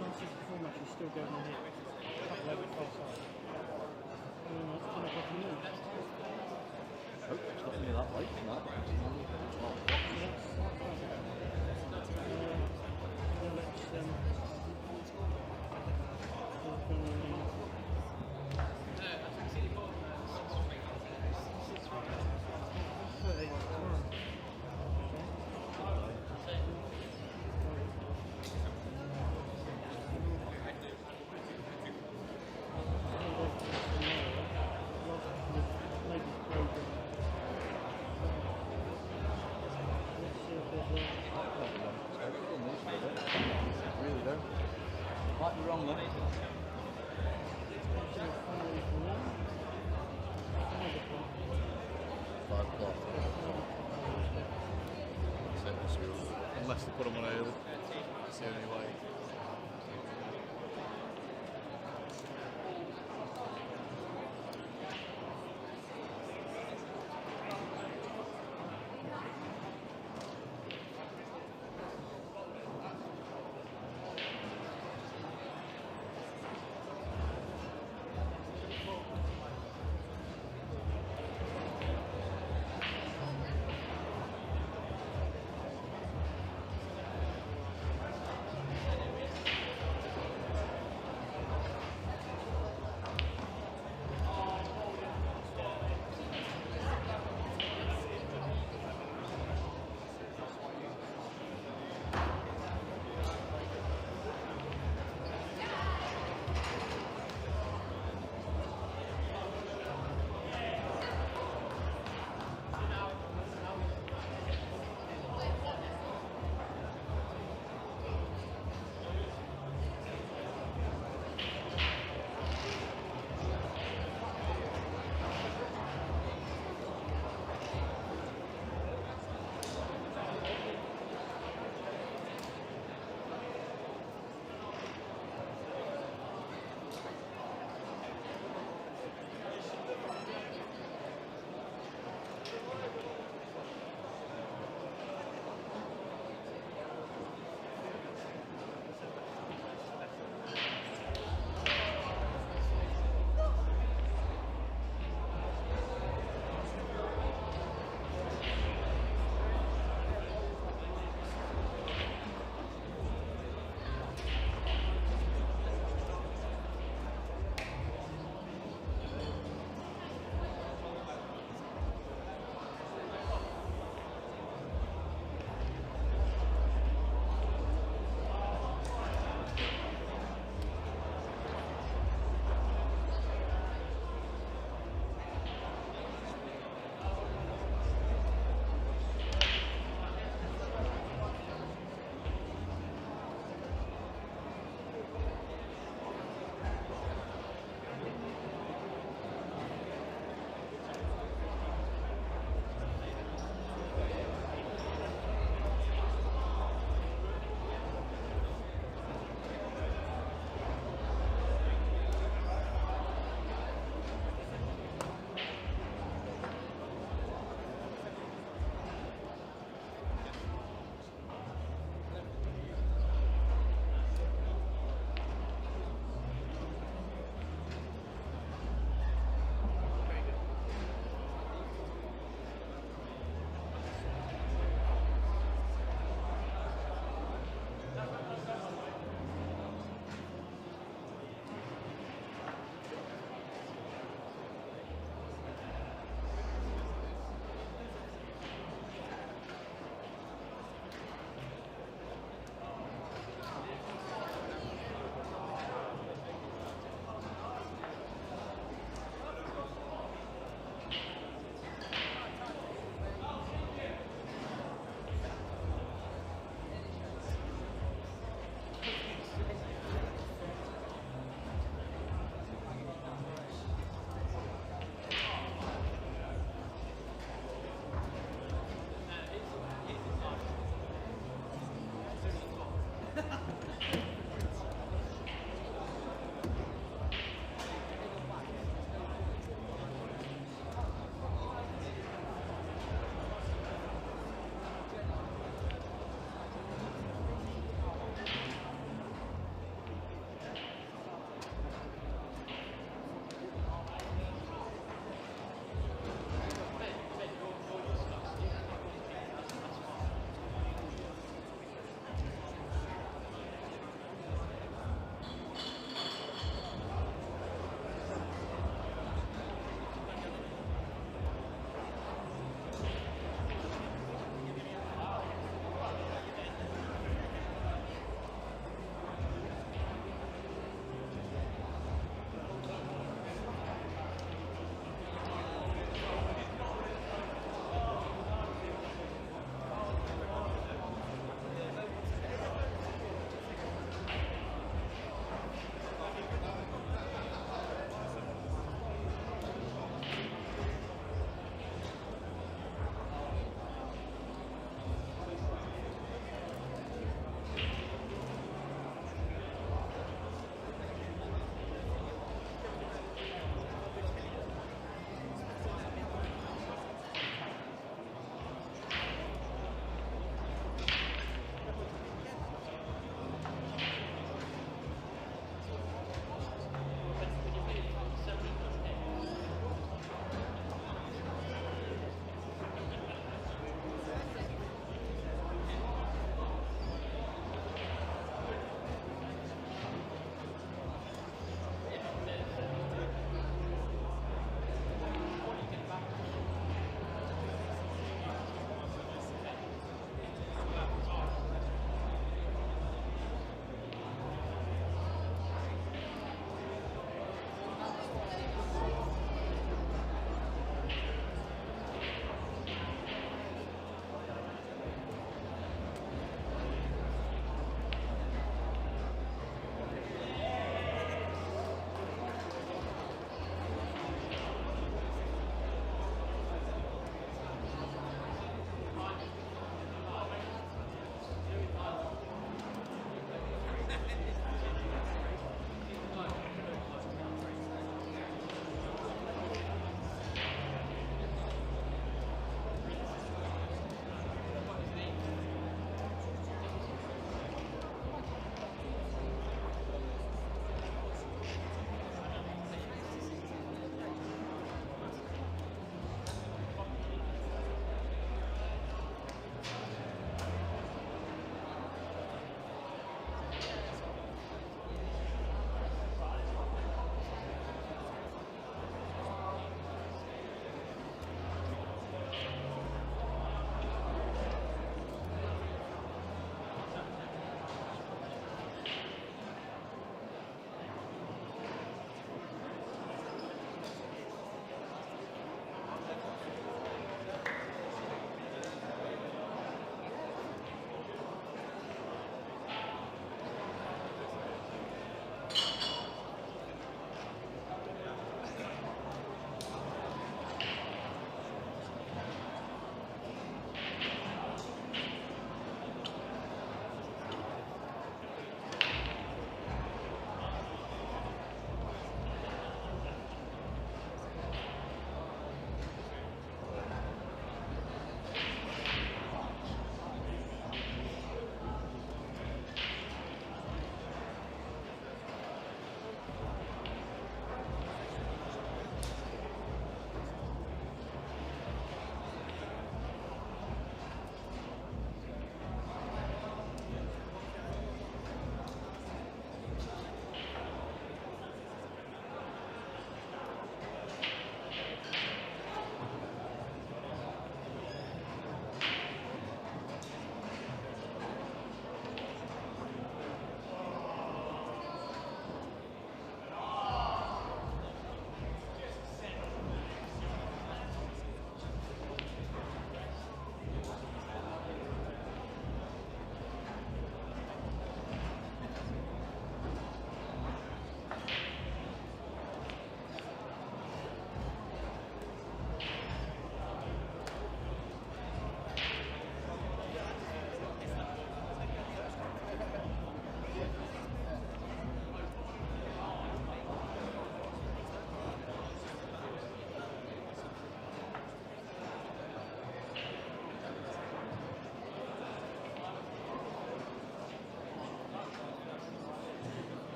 Masters before match is still going on here. Couple over offside. It's 10 o'clock in the morning. Oh, it's not near that late. No. Really don't. Might be wrong then. 5 o'clock. Unless they put them on early. That's the only way.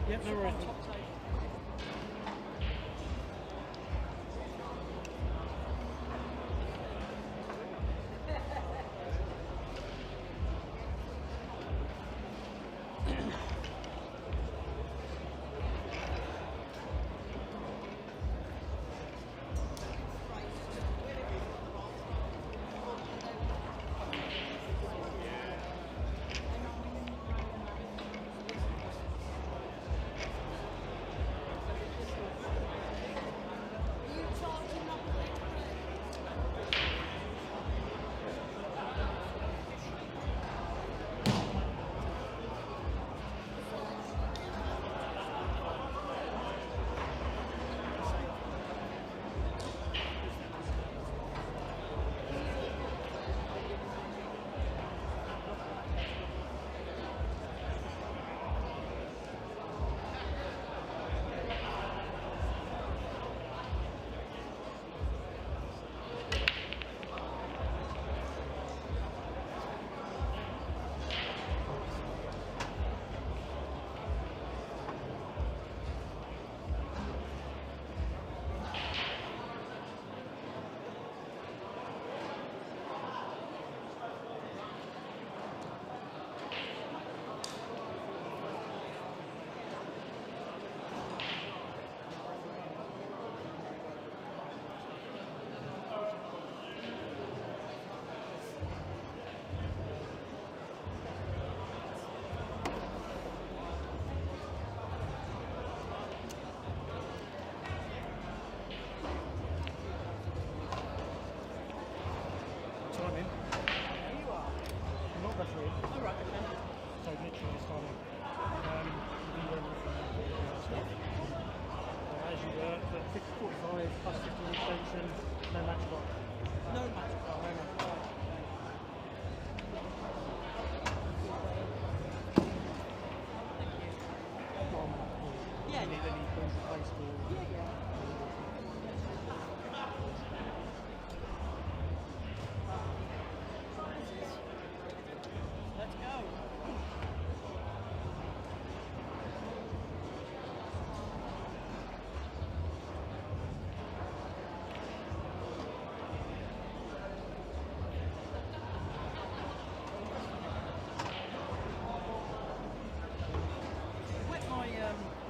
Yep, no worries. Timing. You are. I'm not refereeing. Oh, right, okay. So literally just timing. We run stuff. As you were, but 45 plus 15 extension, no match ball. No match ball. No match ball. Yeah. Any points replaced or... Yeah, yeah. Let's go.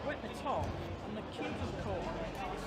Wet my top and the cube was caught on it.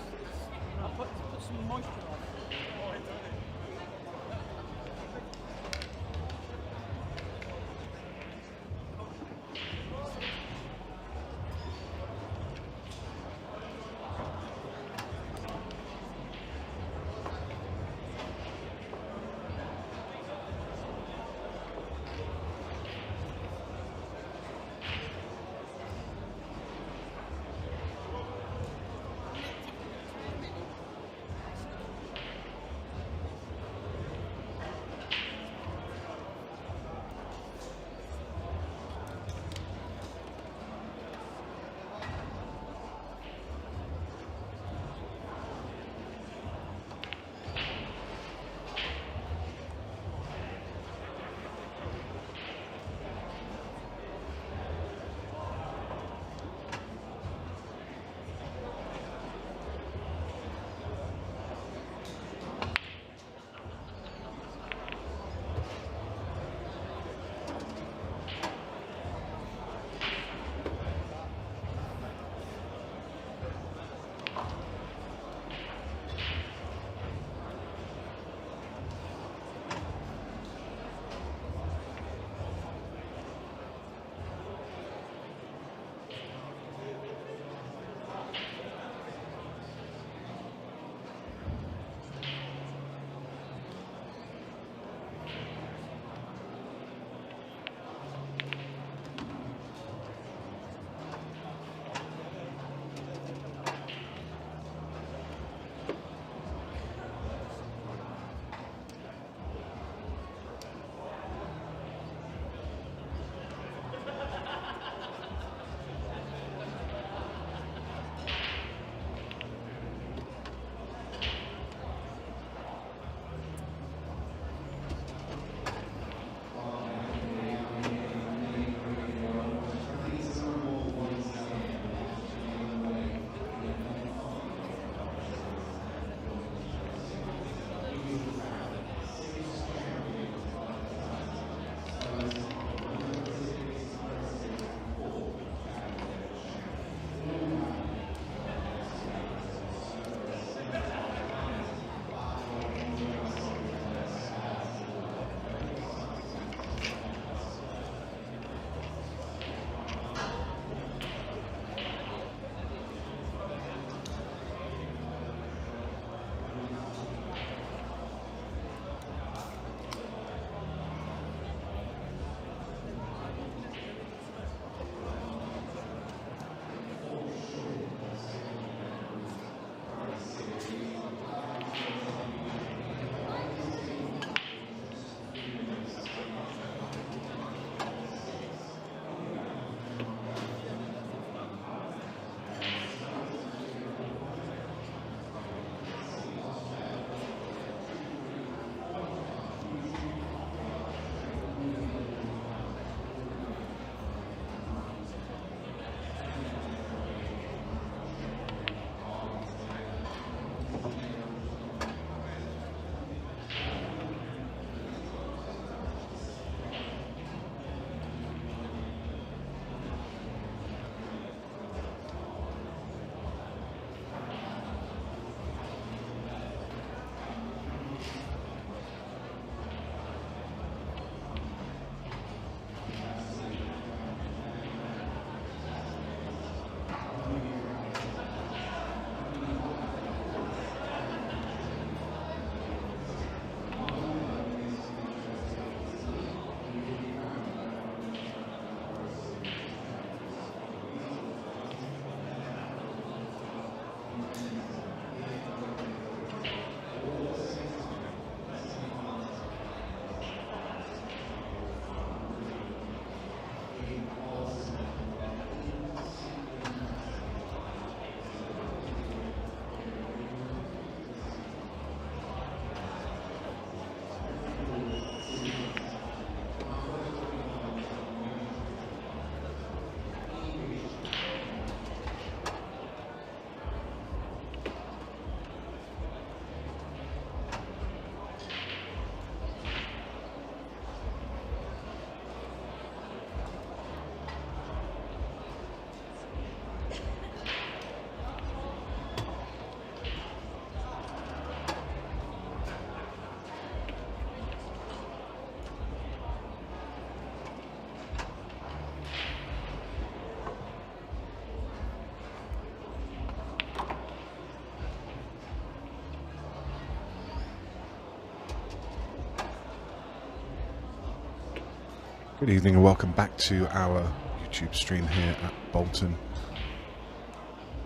Good evening and welcome back to our YouTube stream here at Bolton.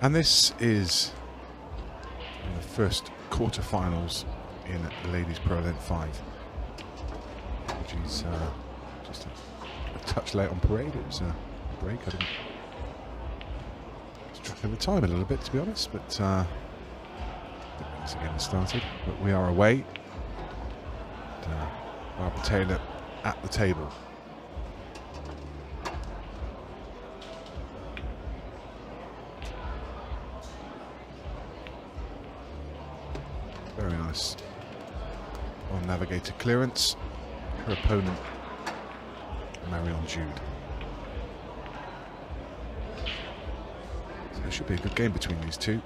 And this is the first quarterfinals in the Ladies Pro Event 5. Which is just a touch late on parade. It was a break. I didn't track of the time a little bit, to be honest, but once again started. But we are away. And, Barbara Taylor at the table. Very nice on navigator clearance. Her opponent, Marion Jude. So it should be a good game between these two.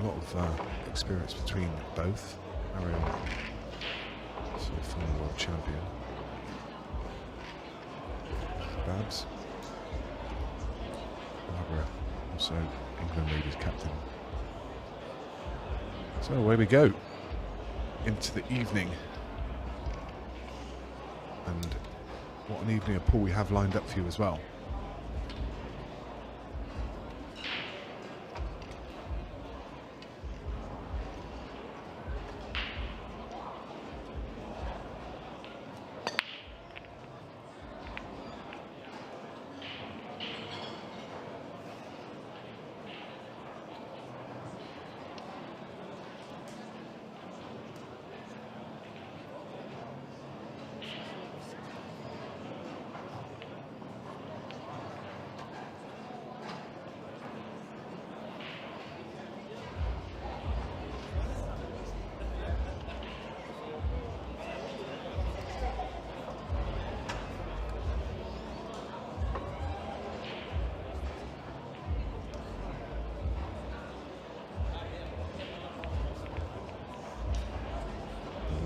A lot of experience between both. Marion, so former world champion. Babs. Barbara, also England ladies captain. So away we go into the evening, and what an evening of pool we have lined up for you as well.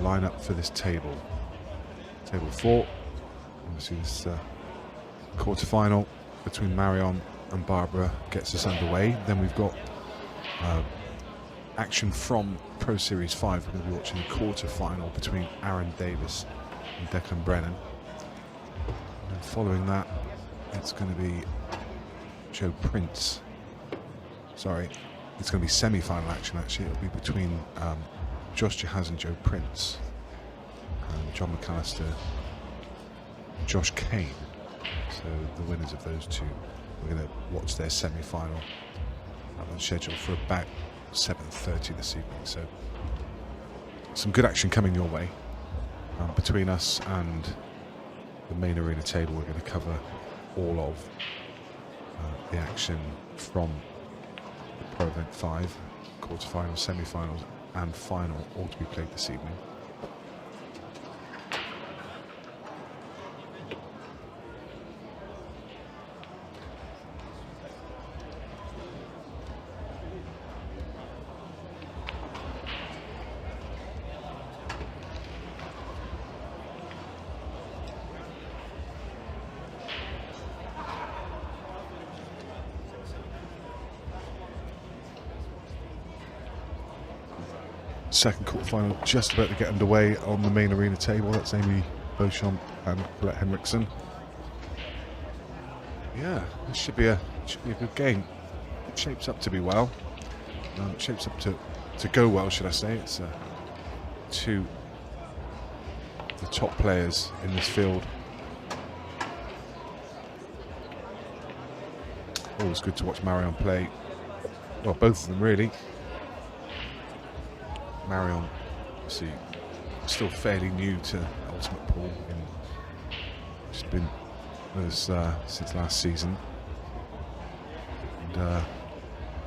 Line up for this table. Table 4. Obviously this quarter-final between Marion and Barbara gets us underway. Then we've got action from Pro Series 5. We're going to be watching the quarter-final between Aaron Davis and Declan Brennan. And following that, it's going to be Joe Prince. Sorry, it's going to be semi-final action actually. It'll be between Josh Jahaz and Joe Prince, and John McAllister and Josh Kane. So the winners of those two, we're going to watch their semi-final. On schedule for about 7:30 this evening. So some good action coming your way. Between us and the main arena table, we're going to cover all of the action from the Pro Event 5, quarterfinals, semi-finals and final, all to be played this evening. Second quarterfinal just about to get underway on the main arena table. That's Amy Beauchamp and Colette Henriksen. Yeah, this should be a good game. It shapes up to be well. It shapes up to go well, should I say. It's two of the top players in this field. Always good to watch Marion play. Well, both of them really. Marion, obviously, still fairly new to Ultimate Pool. She's been with us since last season, and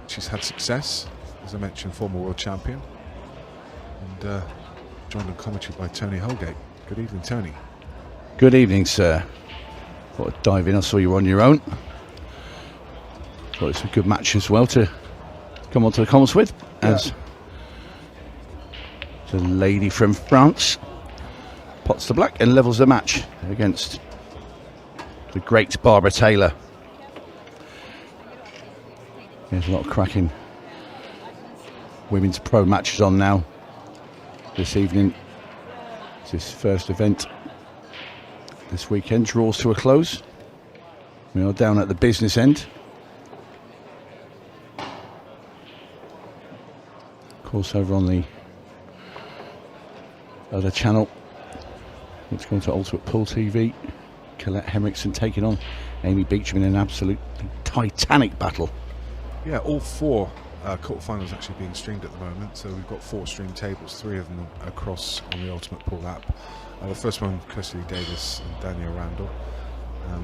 she's had success, as I mentioned, former world champion, and joined on commentary by Tony Holgate. Good evening, Tony. Good evening, sir. Thought I'd dive in. I saw you were on your own. Thought it's a good match as well to come onto the comments with, as the lady from France pots the black and levels the match against the great Barbara Taylor. There's a lot of cracking women's pro matches on now this evening. It's this first event this weekend draws to a close. We are down at the business end. Of course, over on the other channel, let's go to Ultimate Pool TV. Colette Henriksen taking on Amy Beecham in an absolute titanic battle. Yeah, all 4 quarterfinals actually being streamed at the moment. So we've got 4 streamed tables, 3 of them across on the Ultimate Pool app. The first one, Kirsty Davis and Danielle Randall.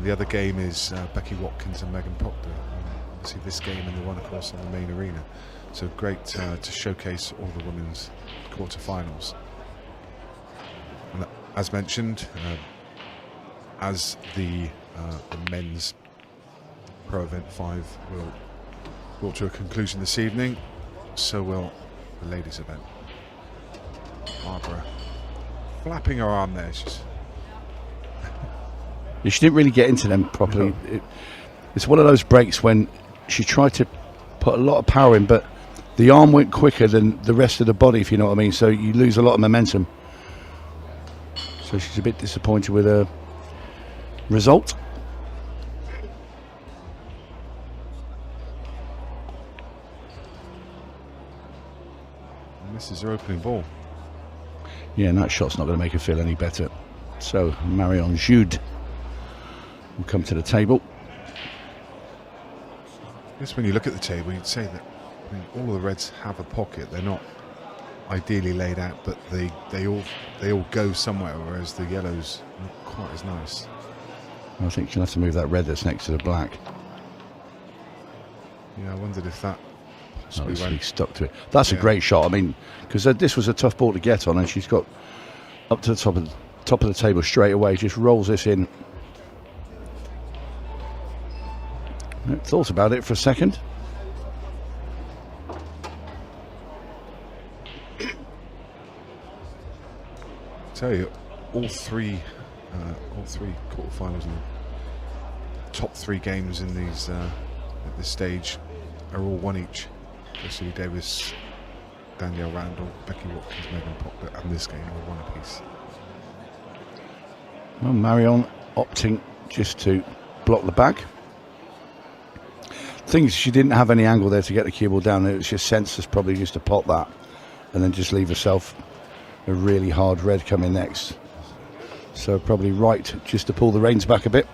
The other game is Becky Watkins and Megan Proctor. Obviously this game and the one, of course, on the main arena. So great to showcase all the women's quarterfinals. And as mentioned, as the men's Pro Event 5 will brought to a conclusion this evening, so will the ladies' event. Barbara flapping her arm there. She didn't really get into them properly. No. It's one of those breaks when she tried to put a lot of power in, but the arm went quicker than the rest of the body, if you know what I mean. So you lose a lot of momentum. So she's a bit disappointed with her result. And this is her opening ball. Yeah, and that shot's not going to make her feel any better. So Marion Jude will come to the table. I guess when you look at the table, you'd say that all of the reds have a pocket. They're not ideally laid out, but they all go somewhere, whereas the yellows not quite as nice. I think she'll have to move that red that's next to the black. Yeah, I wondered if that Oh, possibly went. stuck to it. That's a great shot. I mean, because this was a tough ball to get on, and she's got up to the top of the table straight away. Just rolls this in. Thought about it for a second. Tell you, all three quarterfinals and the top 3 games in these at this stage are all 1 each. Kirsty Davis, Danielle Randall, Becky Watkins, Megan Proctor, and this game all 1 apiece. Well, Marion opting just to block the back. Thing is, she didn't have any angle there to get the cue ball down. It was just senseless, probably just to pot that and then just leave herself a really hard red coming next. So probably right just to pull the reins back a bit.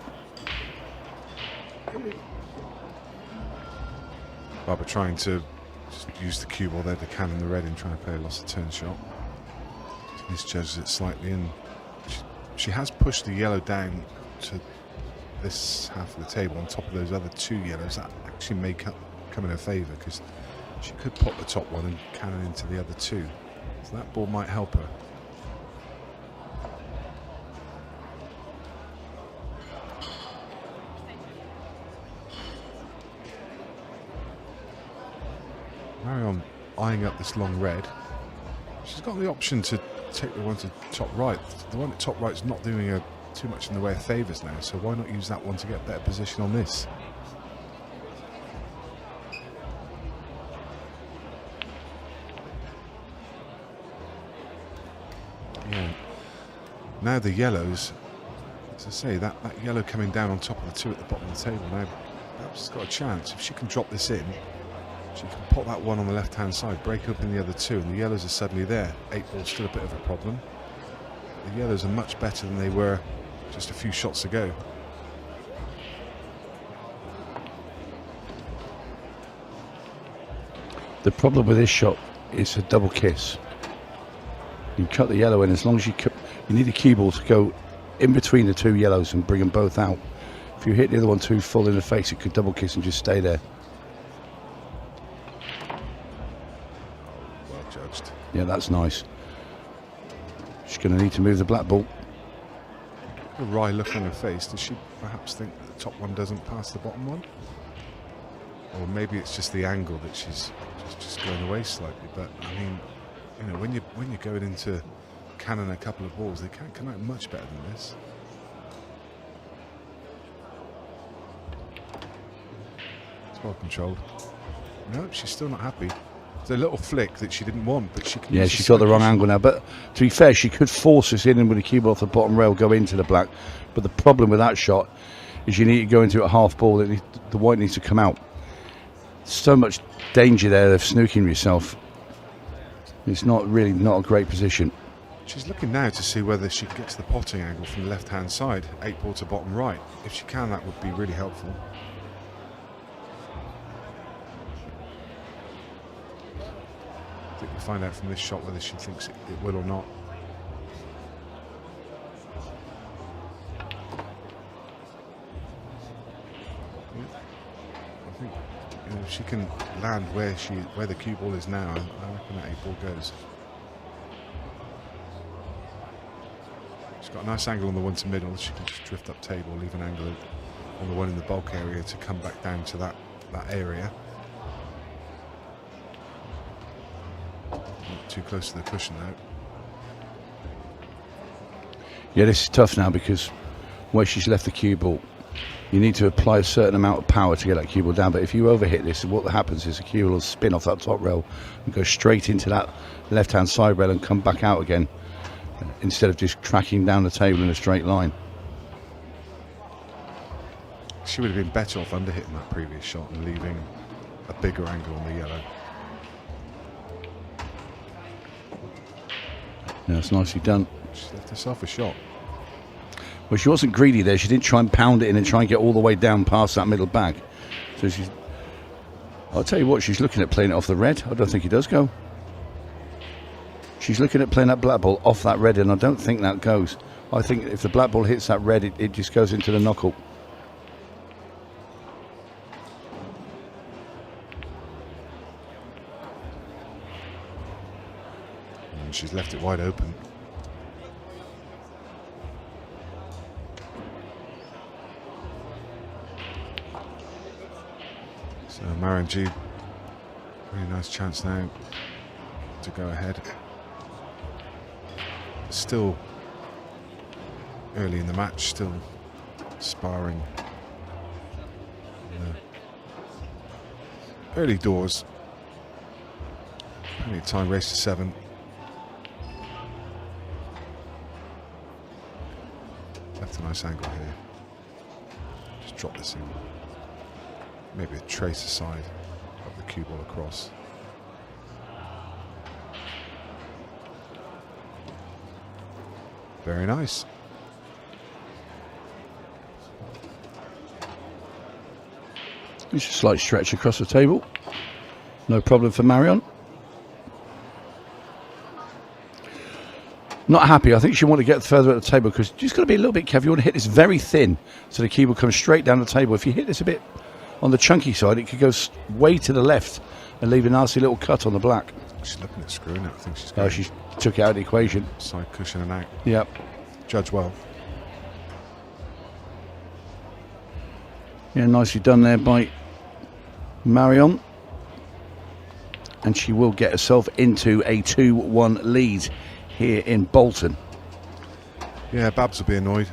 Barbara trying to just use the cue ball there to cannon the red and trying to play a loss of turn shot. Misjudges it slightly, and she has pushed the yellow down to this half of the table on top of those other 2 yellows. That actually may come in her favour, because she could pop the top one and cannon into the other 2. So that ball might help her. Marion eyeing up this long red. She's got the option to take the one to top right. The one at top right is not doing her too much in the way of favours now, so why not use that one to get better position on this? Yeah. Now the yellows, as I say, that yellow coming down on top of the 2 at the bottom of the table, now perhaps she's got a chance. If she can drop this in, she can pop that one on the left hand side, break open the other 2, and the yellows are suddenly there. 8 ball's still a bit of a problem. The yellows are much better than they were just a few shots ago. The problem with this shot is a double kiss. You cut the yellow in, as long as you need the cue ball to go in between the 2 yellows and bring them both out. If you hit the other one too full in the face, it could double kiss and just stay there. Well judged. Yeah, that's nice. She's going to need to move the black ball. A wry look on her face. Does she perhaps think that the top one doesn't pass the bottom one? Or maybe it's just the angle that she's just going away slightly. But I mean, you know, when you're going into cannon a couple of balls, they can't come out much better than this. It's well controlled. No, she's still not happy. It's a little flick that she didn't want, but she can. Yeah, use she's got the wrong angle now. But to be fair, she could force us in and with the cue ball off the bottom rail go into the black. But the problem with that shot is you need to go into a half ball. The white needs to come out. So much danger there of snooking yourself. It's not a great position. She's looking now to see whether she can get to the potting angle from the left-hand side, 8 ball to bottom right. If she can, that would be really helpful. I think we'll find out from this shot whether she thinks it will or not. I think if she can land where the cue ball is now, I reckon that 8 ball goes. She's got a nice angle on the one to middle. She can just drift up table, leave an angle on the one in the bulk area to come back down to that area. Not too close to the cushion though. Yeah, this is tough now because where she's left the cue ball, you need to apply a certain amount of power to get that cue ball down. But if you overhit this, what happens is the cue ball will spin off that top rail and go straight into that left-hand side rail and come back out again, instead of just tracking down the table in a straight line. She would have been better off under hitting that previous shot and leaving a bigger angle on the yellow. Yeah, it's nicely done. She left herself a shot. Well, she wasn't greedy there. She didn't try and pound it in and try and get all the way down past that middle bag. So she's... I'll tell you what, she's looking at playing it off the red. I don't think he does go. She's looking at playing that black ball off that red, and I don't think that goes. I think if the black ball hits that red, it just goes into the knuckle. And she's left it wide open. So Mara and Jude, really nice chance now to go ahead. Still early in the match, still sparring in the early doors. Plenty of time, race to 7. Left a nice angle here. Just drop this in. Maybe a trace aside of the cue ball across. Very nice. It's a slight stretch across the table. No problem for Marion. Not happy. I think she want to get further at the table because you've just got to be a little bit careful. You want to hit this very thin so the cue will come straight down the table. If you hit this a bit on the chunky side, it could go way to the left and leave a nasty little cut on the black. She's looking at screwing it. I think she's going. Oh, she took it out of the equation. Side cushion and out. Yep. Judge well. Yeah, nicely done there by Marion. And she will get herself into a 2-1 lead here in Bolton. Yeah, Babs will be annoyed.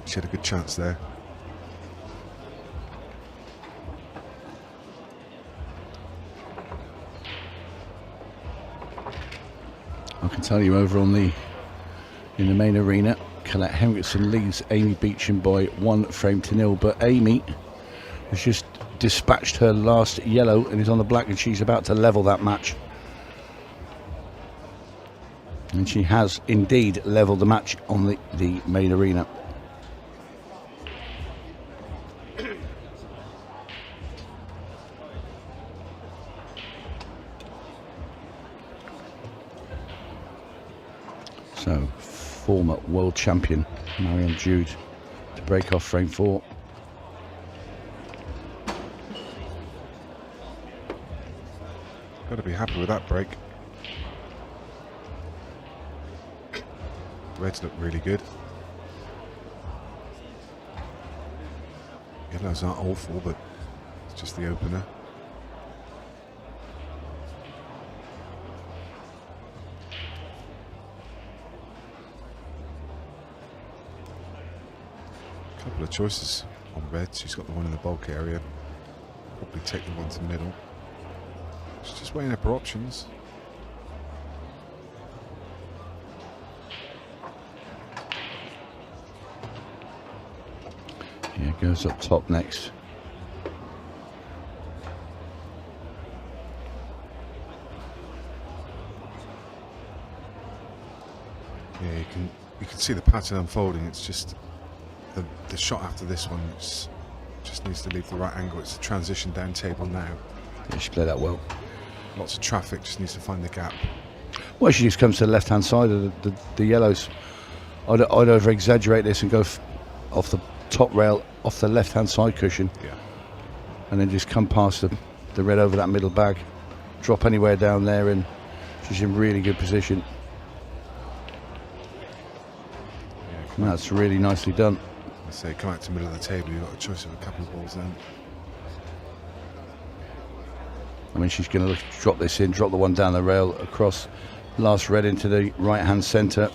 She had a good chance there. I can tell you over in the main arena, Colette Henriksen leads Amy Beecham by 1 frame to 0, but Amy has just dispatched her last yellow and is on the black, and she's about to level that match. And she has indeed levelled the match on the main arena. So, former world champion Marion Jude to break off frame 4. Got to be happy with that break. Reds look really good. Yellows aren't awful, but it's just the opener. Couple of choices on red. She's got the one in the bulk area. Probably take the one to middle. She's just weighing up her options. Yeah, goes up top next. Yeah, you can see the pattern unfolding. It's just the shot after this one just needs to leave the right angle. It's a transition down table now. Yeah, she played that well. Lots of traffic, just needs to find the gap. Well, she just comes to the left-hand side of the yellows. I'd over-exaggerate this and go off the top rail, off the left-hand side cushion. Yeah. And then just come past the red over that middle bag. Drop anywhere down there, and she's in really good position. And that's really nicely done. I say, come out to the middle of the table, you've got a choice of a couple of balls then. I mean, she's going to drop this in, drop the one down the rail, across last red into the right-hand centre.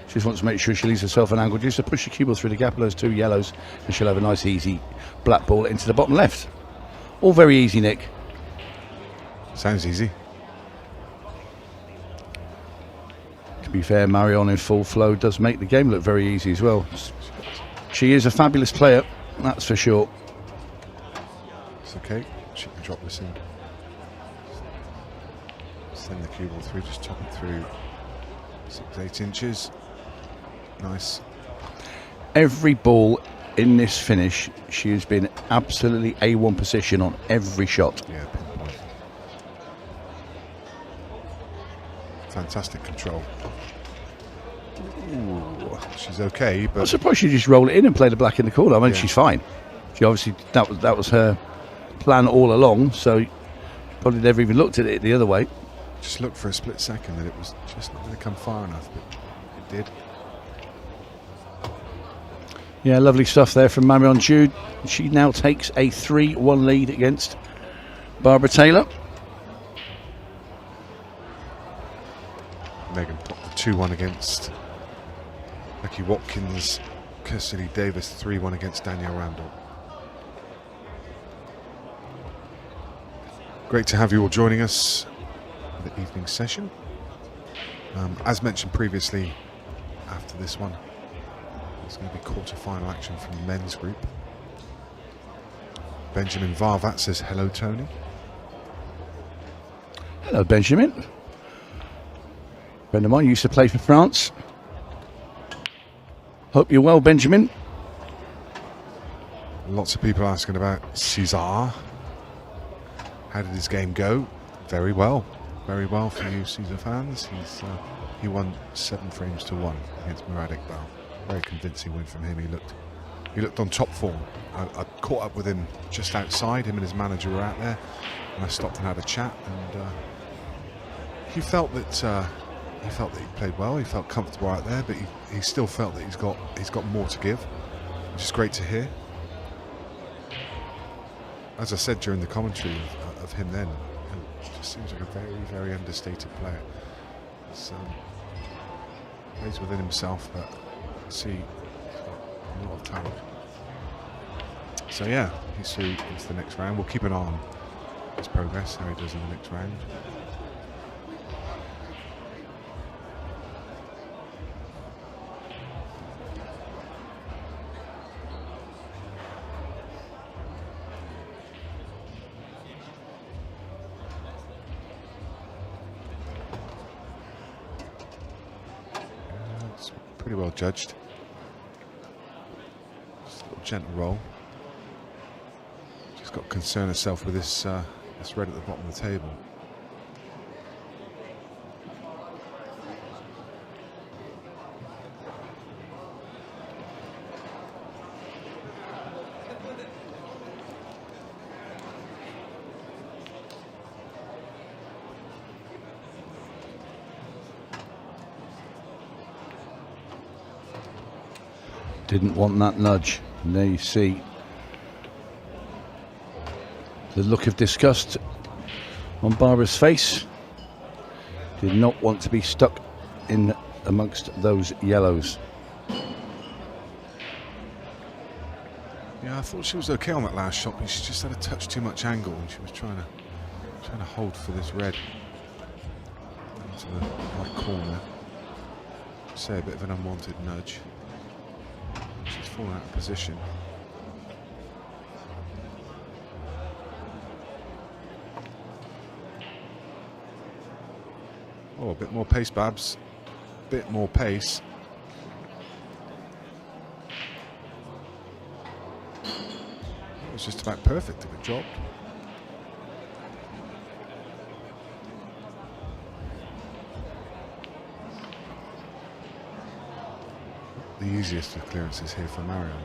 She just wants to make sure she leaves herself an angle just to push the cue ball through the gap of those two yellows, and she'll have a nice, easy black ball into the bottom left. All very easy, Nick. Sounds easy. To be fair, Marion in full flow does make the game look very easy as well. She is a fabulous player, that's for sure. It's okay. She can drop this in. Send the cue ball through, just chop it through 6-8 inches. Nice. Every ball in this finish, she has been absolutely A1 position on every shot. Yeah, pinpoint. Fantastic control. Ooh, she's okay, but I'm surprised she just rolled it in and played a black in the corner. I mean, Yeah. she's fine. She obviously that was her plan all along, so probably never even looked at it the other way. just looked for a split second that it was just not going to come far enough, but it did. Yeah, lovely stuff there from Marion Jude. She now takes a 3-1 lead against Barbara Taylor. Megan popped the 2-1 against Becky Watkins. Kirsty Davis 3-1 against Danielle Randall. Great to have you all joining us for the evening session. As mentioned previously, after this one, there's going to be quarter-final action from the men's group. Benjamin Varvat says, hello, Tony. Hello, Benjamin. Friend of mine used to play for France. Hope you're well, Benjamin. Lots of people asking about Cesar. How did his game go? Very well for you Cesar fans. He won 7 frames to 1 against Murad Iqbal. Very convincing win from him. He looked on top form. I caught up with him just outside. Him and his manager were out there, and I stopped and had a chat. And he felt that he played well. He felt comfortable out there, but he still felt that he's got more to give, which is great to hear. As I said during the commentary of him then, he just seems like a very, very understated player. Plays within himself, but I see he's got a lot of talent. So yeah, he's through into the next round. We'll keep an eye on his progress, how he does in the next round. Pretty well judged. Just a little gentle roll. Just got to concern herself with this red at the bottom of the table. Didn't want that nudge. And there you see the look of disgust on Barbara's face. Did not want to be stuck in amongst those yellows. Yeah, I thought she was okay on that last shot, but she just had a touch too much angle, and she was trying Trying to hold for this red into the right corner. Say a bit of an unwanted nudge. She's fallen out of position. Oh, a bit more pace, Babs. Bit more pace. It was just about perfect if it dropped. The easiest of clearances here for Marion.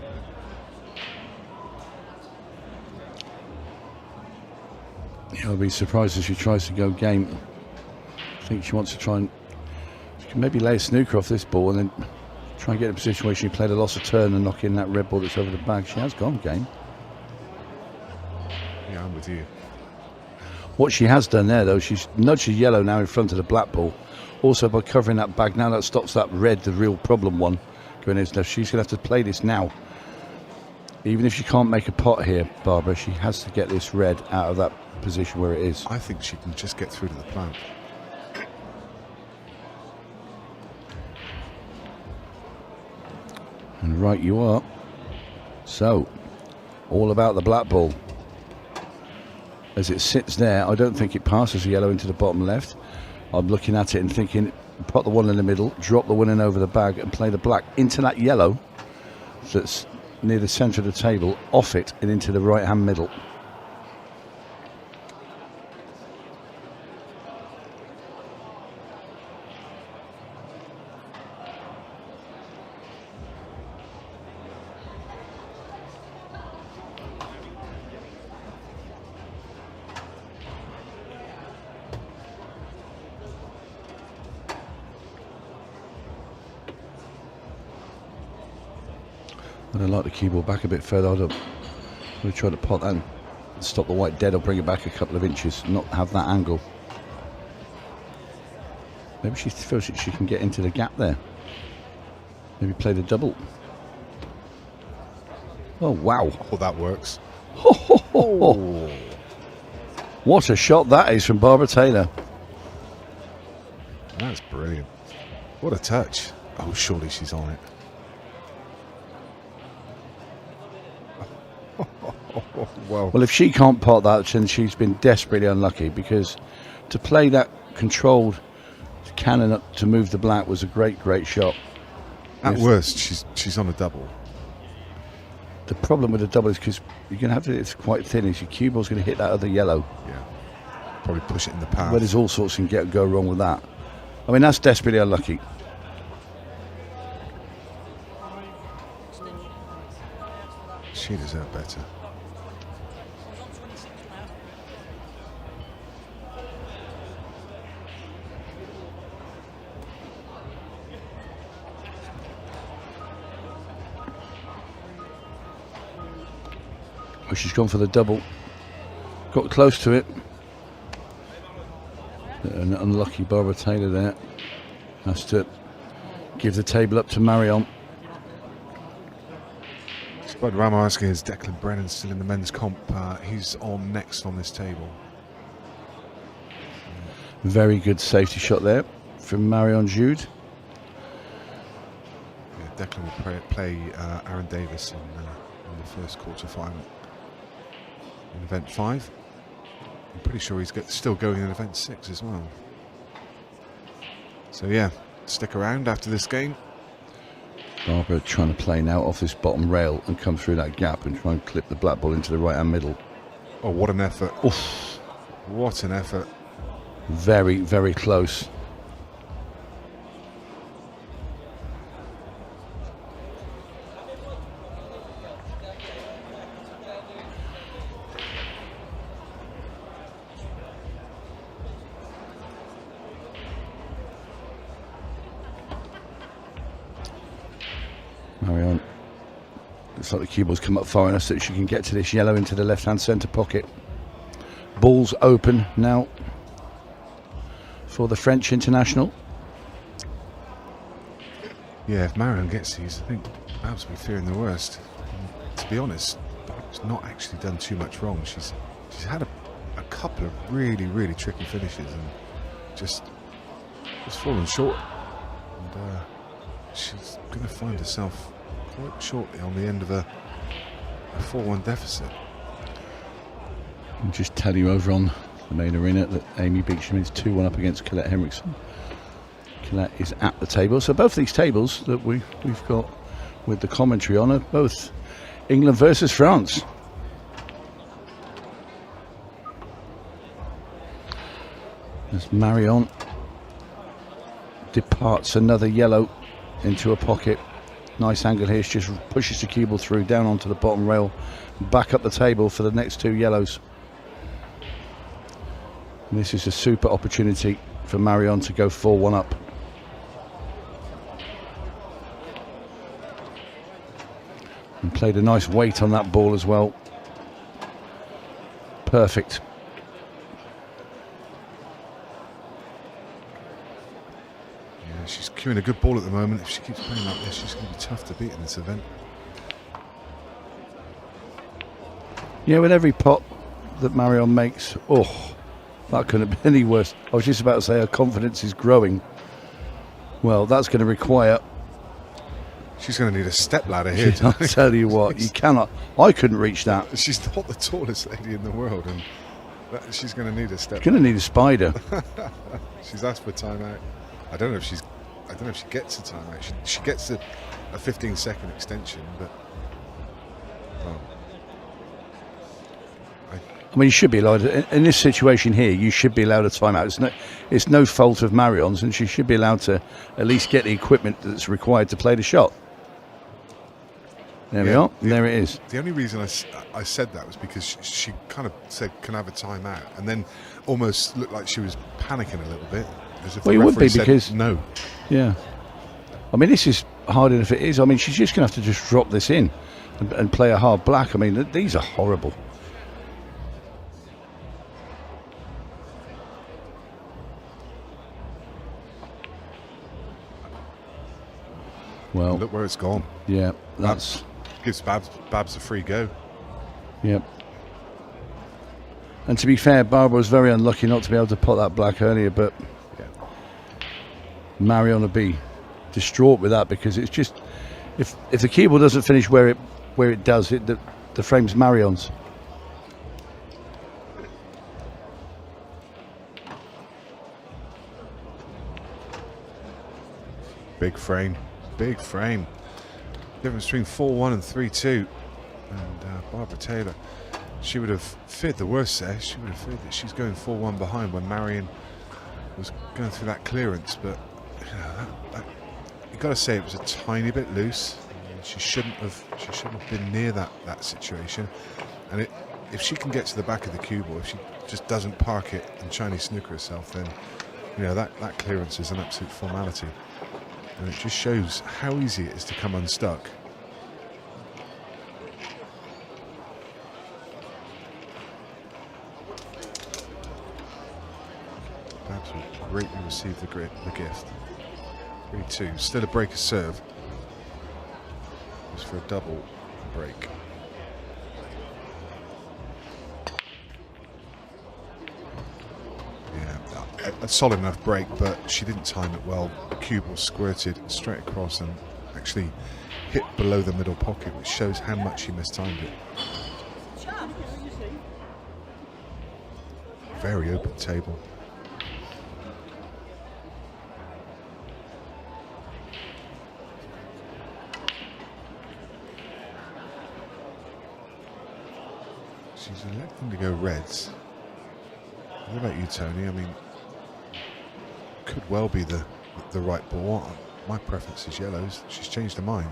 Yeah, I'll be surprised if she tries to go game. I think she wants to try and she can maybe lay a snooker off this ball and then try and get in a position where she can play the loss of turn and knock in that red ball that's over the bag. She has gone game. Yeah, I'm with you. What she has done there, though, she's nudged the yellow now in front of the black ball. Also, by covering that bag, now that stops that red, the real problem one, going in. Now she's going to have to play this now. Even if she can't make a pot here, Barbara, she has to get this red out of that position where it is. I think she can just get through to the plant. And right you are. So, all about the black ball. As it sits there, I don't think it passes the yellow into the bottom left. I'm looking at it and thinking, put the one in the middle, drop the one in over the bag and play the black into that yellow that's near the centre of the table, off it and into the right hand middle. I'd like the cue ball back a bit further. I'm going to try to pot that and stop the white dead or bring it back a couple of inches, not have that angle. Maybe she feels that she can get into the gap there. Maybe play the double. Oh, wow. Oh, that works. Oh. What a shot that is from Barbara Taylor. That's brilliant. What a touch. Oh, surely she's on it. Well, if she can't pot that, then she's been desperately unlucky, because to play that controlled cannon up to move the black was a great shot. At worst, she's on a double. The problem with the double is because you're going to have to, it's quite thin, is your cue ball's going to hit that other yellow. Yeah. Probably push it in the path. Well, there's all sorts can go wrong with that. I mean, that's desperately unlucky. She deserved better. Oh, she's gone for the double. Got close to it. An unlucky Barbara Taylor there. Has to give the table up to Marion. Spud Ramo asking, is Declan Brennan still in the men's comp? He's on next on this table. Very good safety shot there from Marion Jude. Yeah, Declan will play Aaron Davis in the first quarter-final. In event 5. I'm pretty sure he's still going in event 6 as well. So yeah, stick around after this game. Barbara trying to play now off this bottom rail and come through that gap and try and clip the black ball into the right hand middle. Oh, what an effort. Oof. What an effort. Very close. Marion, looks like the cue ball's come up far enough so that she can get to this yellow into the left hand centre pocket. Ball's open now for the French international. Yeah, if Marion gets these, I think Babs will be fearing the worst. And to be honest, Babs not actually done too much wrong. She's had a a couple of really, really tricky finishes and just fallen short. And she's going to find herself quite shortly on the end of a 4-1 deficit. I'll just tell you over on the main arena that Amy Beecham is 2-1 up against Colette Henriksen. Colette is at the table. So both these tables that we've got with the commentary on are both England versus France. As Marion departs another yellow into a pocket. Nice angle here. She just pushes the cue ball through down onto the bottom rail, back up the table for the next two yellows. And this is a super opportunity for Marion to go 4-1 up. And played a nice weight on that ball as well. Perfect. Yeah, she's queuing a good ball at the moment. If she keeps playing like this, she's going to be tough to beat in this event. Yeah, with every pot that Marion makes, oh, that couldn't have been any worse. I was just about to say her confidence is growing. Well, that's going to require... She's going to need a step ladder here. I'll tell you what, you cannot... I couldn't reach that. She's not the tallest lady in the world, and she's going to need a step ladder. Going to need a spider. She's asked for timeout. I don't know if she gets a timeout. She gets a 15-second extension, but... Well, I mean, you should be allowed, in this situation here, you should be allowed a timeout. It's no fault of Marion's, and she should be allowed to at least get the equipment that's required to play the shot. There we are, there it is. The only reason I said that was because she kind of said, can I have a timeout? And then almost looked like she was panicking a little bit. As if Well, you would be because... No. Yeah. I mean, this is hard enough it is. I mean, she's just going to have to just drop this in and play a hard black. I mean, these are horrible. Well, look where it's gone. Yeah, that's... Gives Babs a free go. Yep. And to be fair, Barbara was very unlucky not to be able to pot that black earlier, but yeah. Marion will be distraught with that because it's just... If the keyboard doesn't finish where it does, the frame's Marion's. Big frame. Big frame. Difference between 4-1 and 3-2. And Barbara Taylor, she would have feared the worst there. She would have feared that she's going 4-1 behind when Marion was going through that clearance. But you've got to say it was a tiny bit loose. She shouldn't have been near that situation. And if she can get to the back of the cue ball, if she just doesn't park it and Chinese snooker herself, then that clearance is an absolute formality. And it just shows how easy it is to come unstuck. Babs will greatly receive the gift. 3-2. Still a break of serve. Just for a double break. A solid enough break, but she didn't time it well. The cue ball squirted straight across and actually hit below the middle pocket, which shows how much she mistimed it. Very open table. She's electing to go reds. What about you, Tony? I mean, could well be the right ball. My preference is yellows. She's changed her mind.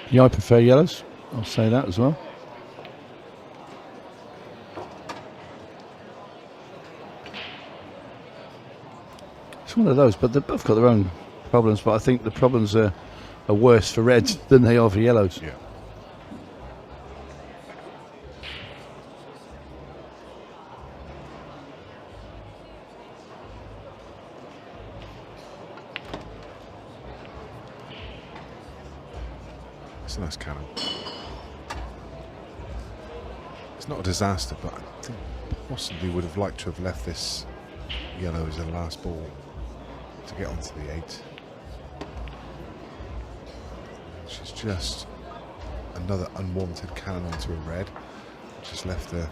Yeah, I prefer yellows. I'll say that as well. It's one of those, but they've both got their own problems. But I think the problems are worse for reds than they are for yellows. Yeah. It's a nice cannon. It's not a disaster, but I think possibly would have liked to have left this yellow as a last ball to get onto the 8. She's just another unwanted cannon onto a red. Just left her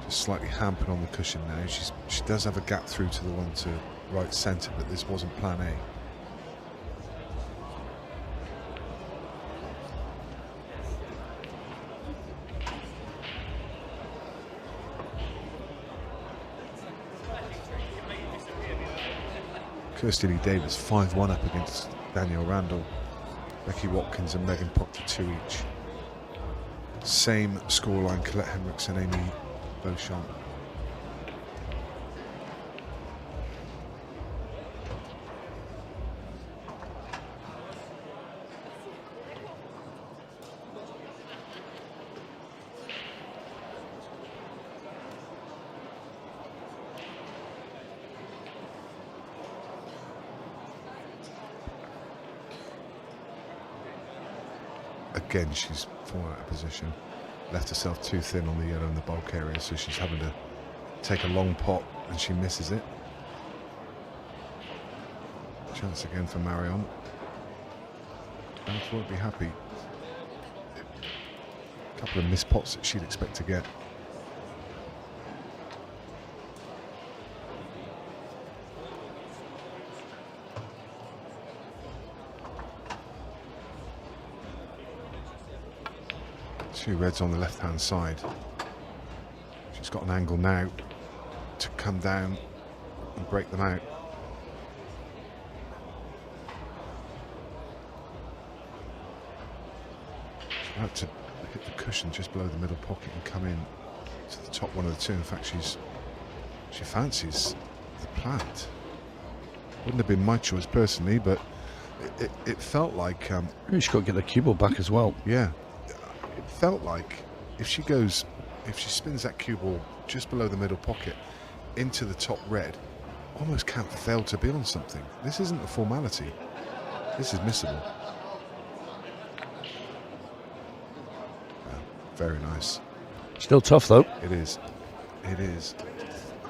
just slightly hampered on the cushion now. She does have a gap through to the one to right centre, but this wasn't plan A. Kirsty Lee Davis 5-1 up against Danielle Randall. Becky Watkins and Megan Proctor 2 each. Same scoreline, Colette Henricks and Amy Beauchamp. Again, she's fallen out of position, left herself too thin on the yellow in the bulk area, so she's having to take a long pot and she misses it. Chance again for Marion. Beth won't be happy. A couple of missed pots that she'd expect to get. Two reds on the left-hand side. She's got an angle now to come down and break them out. She's about to hit the cushion just below the middle pocket and come in to the top one of the two. In fact, she fancies the plant. Wouldn't have been my choice personally, but it felt like She's got to get the cue ball back as well. yeah. It felt like if she spins that cue ball just below the middle pocket into the top red, almost can't fail to be on something. This isn't a formality. This is missable. Very nice. Still tough though. It is. It is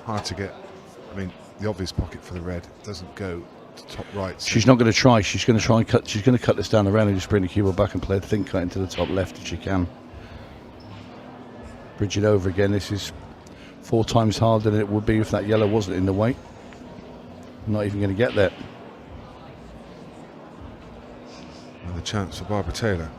hard to get. I mean, the obvious pocket for the red doesn't go to top right. So She's not going to try. She's going to try and cut. She's going to cut this down the round and just bring the cue ball back and play a thin cut into the top left if she can. Bridge it over again. This is 4 times harder than it would be if that yellow wasn't in the way. Not even going to get there. another chance for Barbara Taylor.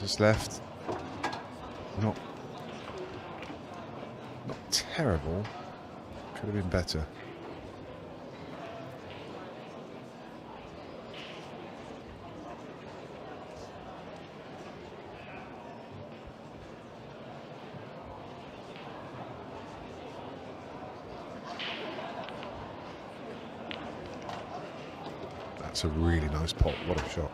Just left, not terrible, could have been better. That's a really nice pot, what a shot.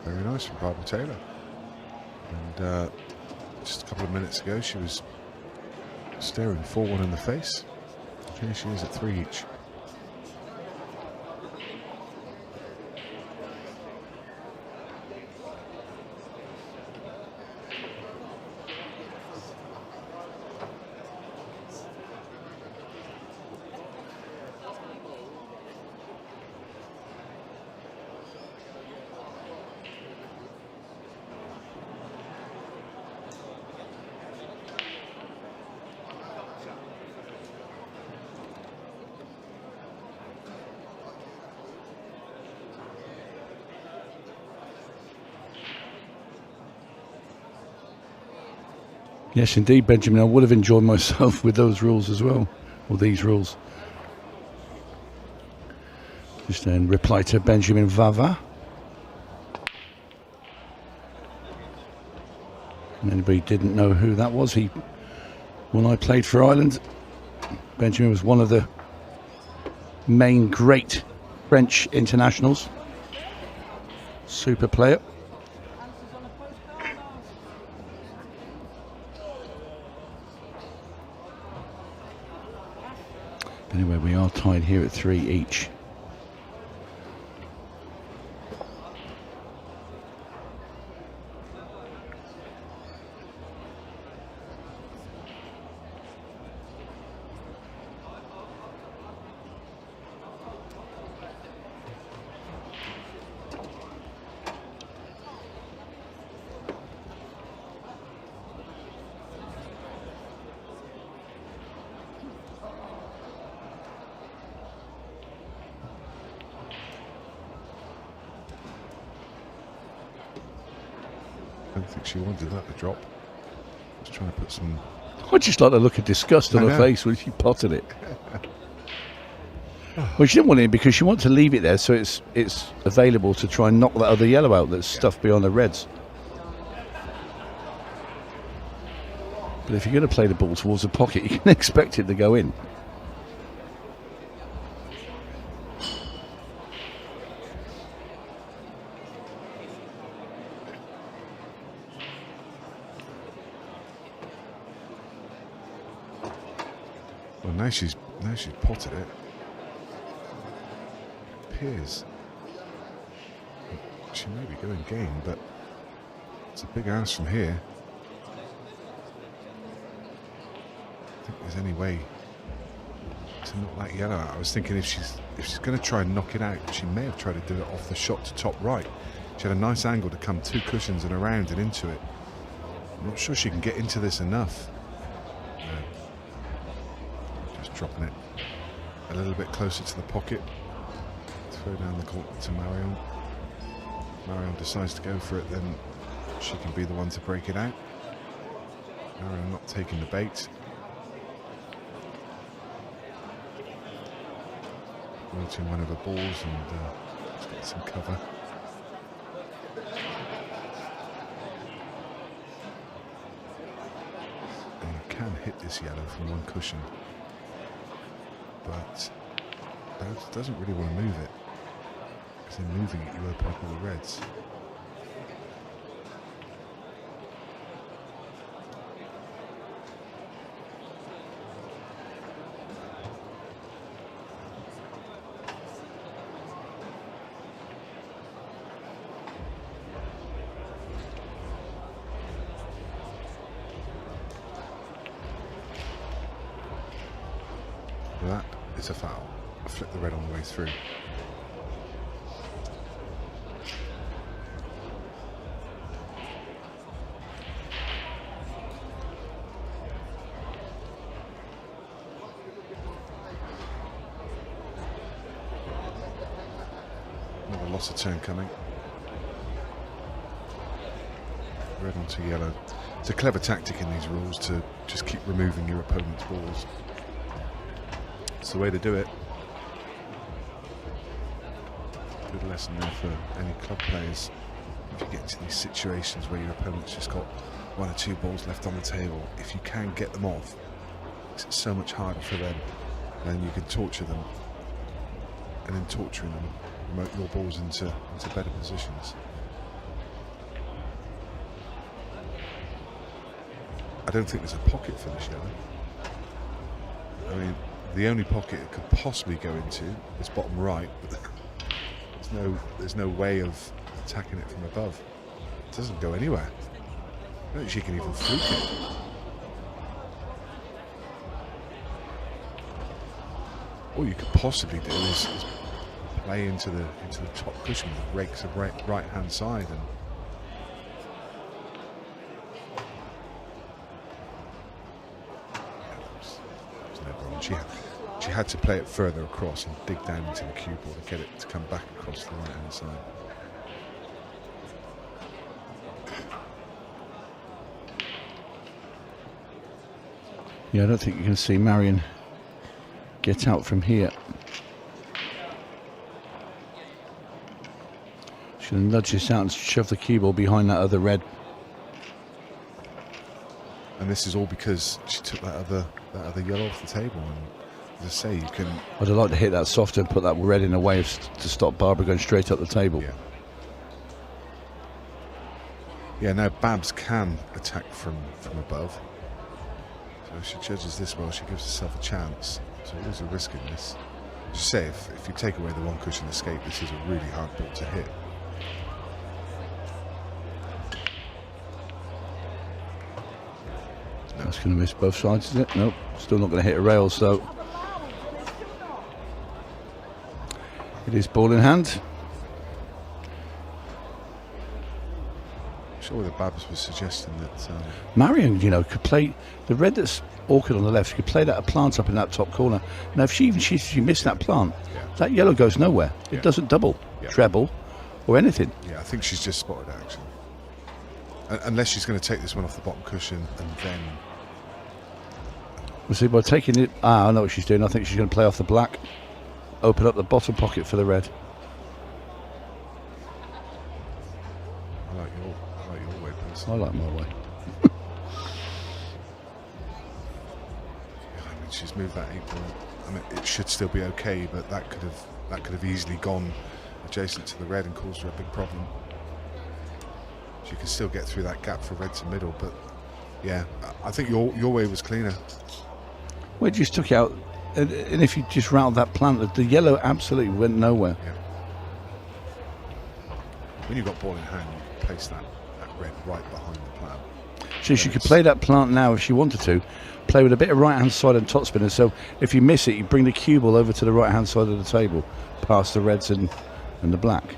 Very nice from Barbara Taylor. And just a couple of minutes ago, she was staring 4-1 in the face. Here she is at 3 each. Yes, indeed, Benjamin. I would have enjoyed myself with those rules as well, or these rules. Just in reply to Benjamin Vava. And anybody didn't know who that was, when I played for Ireland, Benjamin was one of the main great French internationals. Super player. Anyway, we are tied here at 3 each. I don't think she wanted that to drop. Just trying to put some. I just like the look of disgust on I her know. face when she potted it. Well, she didn't want it because she wanted to leave it there so it's available to try and knock that other yellow out that's stuffed behind the reds. But if you're going to play the ball towards the pocket, you can expect it to go in. Well, now she's potted it. Appears she may be going game, but it's a big ask from here. I think there's any way to knock that yellow out. I was thinking if she's going to try and knock it out, she may have tried to do it off the shot to top right. She had a nice angle to come 2 cushions and around and into it. I'm not sure she can get into this enough. Just dropping it a little bit closer to the pocket. Throw down the court to Marion. Marion decides to go for it, then she can be the one to break it out. Marion not taking the bait. Wilting one of her balls and let's get some cover. And you can hit this yellow from 1 cushion, but that doesn't really want to move it, because in moving it you open up all the reds. That is a foul. I flipped the red on the way through. Another loss of turn coming. Red onto yellow. It's a clever tactic in these rules to just keep removing your opponent's balls. It's the way to do it. Good lesson there for any club players. If you get into these situations where your opponent's just got 1 or 2 balls left on the table, if you can get them off, it's so much harder for them. And you can torture them, and in torturing them, promote your balls into better positions. I don't think there's a pocket for this yellow. I mean, the only pocket it could possibly go into is bottom right, but there's no way of attacking it from above. It doesn't go anywhere. I don't think she can even fluke it. All you could possibly do is play into the top cushion with the rakes of right hand side, and she had to play it further across and dig down into the cue ball to get it to come back across the right hand side. Yeah, I don't think you can see Marion get out from here. She's going to nudge this out and shove the cue ball behind that other red. And this is all because she took that other yellow off the table. And as I say, you can. I'd like to hit that softer and put that red in a way to stop Barbara going straight up the table. Yeah. Yeah, now Babs can attack from above. So if she judges this well, she gives herself a chance. So there's a risk in this. As you say, if you take away the one cushion escape, this is a really hard ball to hit. That's going to miss both sides, is it? Nope, still not going to hit a rail, so it is ball in hand. I'm sure whether Babs was suggesting that Marion, you know, could play the red that's awkward on the left. She could play that a plant up in that top corner. Now, if she missed that plant, that yellow goes nowhere. It doesn't double, treble, or anything. Yeah, I think she's just spotted it actually. Unless she's going to take this one off the bottom cushion and then. We'll see by taking it. I know what she's doing. I think she's going to play off the black, open up the bottom pocket for the red. I like your way, I like my way. I mean, she's moved that 8 ball. I mean, it should still be okay, but that could have easily gone adjacent to the red and caused her a big problem. She can still get through that gap for red to middle, but yeah, I think your way was cleaner. Well, it just took it out, and if you just rattled that plant, the yellow absolutely went nowhere. Yeah. When you've got ball in hand, you can place that red right behind the plant. So she could play that plant now if she wanted to, play with a bit of right hand side and top spinner. So if you miss it, you bring the cue ball over to the right hand side of the table, past the reds and the black.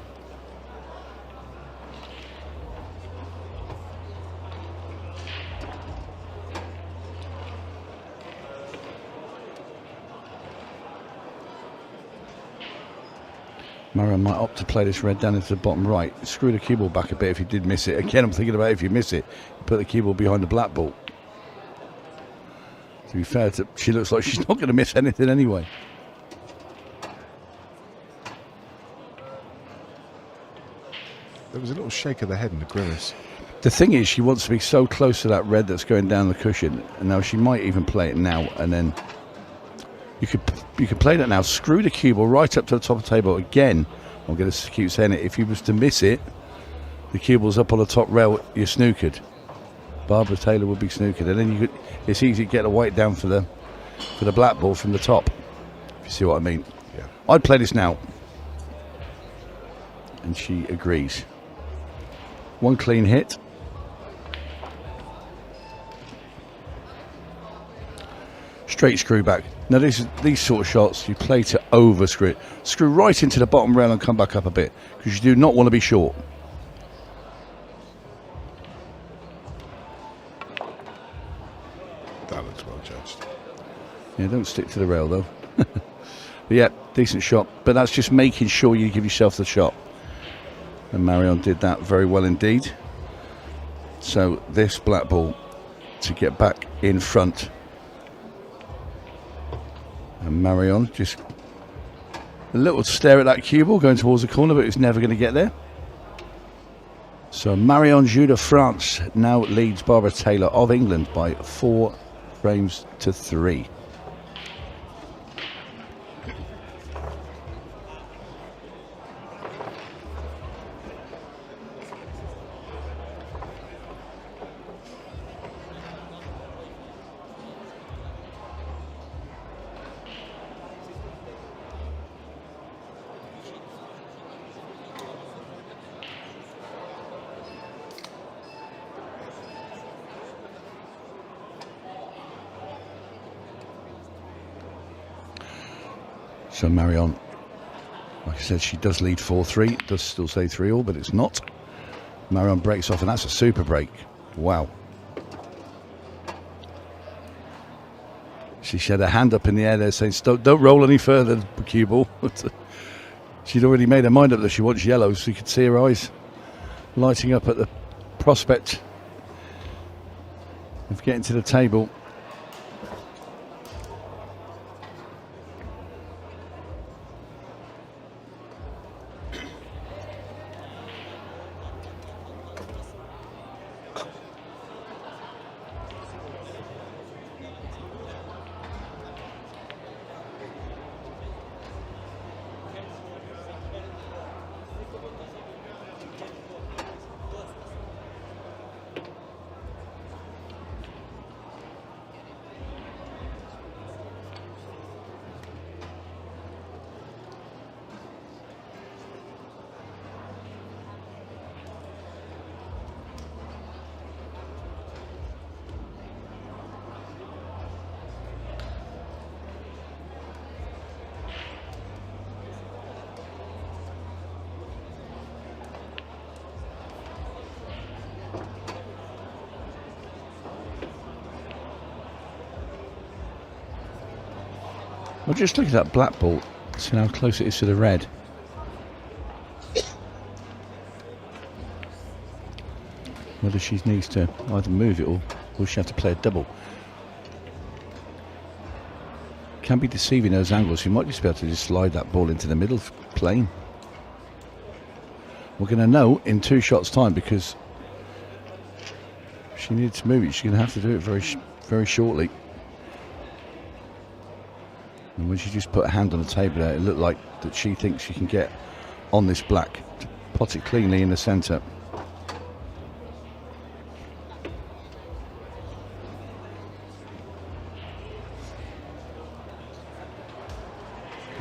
Marion might opt to play this red down into the bottom right. Screw the cue ball back a bit if you did miss it. Again, I'm thinking about if you miss it, put the cue ball behind the black ball. To be fair, she looks like she's not going to miss anything anyway. There was a little shake of the head and a grimace. The thing is, she wants to be so close to that red that's going down the cushion. And now she might even play it now, and then you could play that now. Screw the cue ball right up to the top of the table again. I'm going to keep saying it. If you was to miss it, the cue ball's up on the top rail. You're snookered. Barbara Taylor would be snookered, and then it's easy to get the white down for the black ball from the top. If you see what I mean. Yeah. I'd play this now, and she agrees. One clean hit. Straight screw back. Now these sort of shots you play to over screw it. Screw right into the bottom rail and come back up a bit, because you do not want to be short. That looks well judged. Yeah, don't stick to the rail though. But yeah, decent shot, but that's just making sure you give yourself the shot. And Marion did that very well indeed. So this black ball to get back in front. And Marion just a little stare at that cue ball going towards the corner, but it's never going to get there. So Marion Jude of France now leads Barbara Taylor of England by 4 frames to 3. So Marion, like I said, she does lead 4-3. Does still say 3-all, but it's not. Marion breaks off, and that's a super break. Wow. She had her hand up in the air there saying, don't roll any further, cue ball. She'd already made her mind up that she wants yellow, so you could see her eyes lighting up at the prospect of getting to the table. Well, just look at that black ball. See how close it is to the red. Whether she needs to either move it or will she have to play a double. Can be deceiving those angles. You might just be able to just slide that ball into the middle plane. We're going to know in 2 shots time, because if she needs to move it, she's going to have to do it very shortly. And when she just put a hand on the table there, it looked like that she thinks she can get on this black to pot it cleanly in the centre.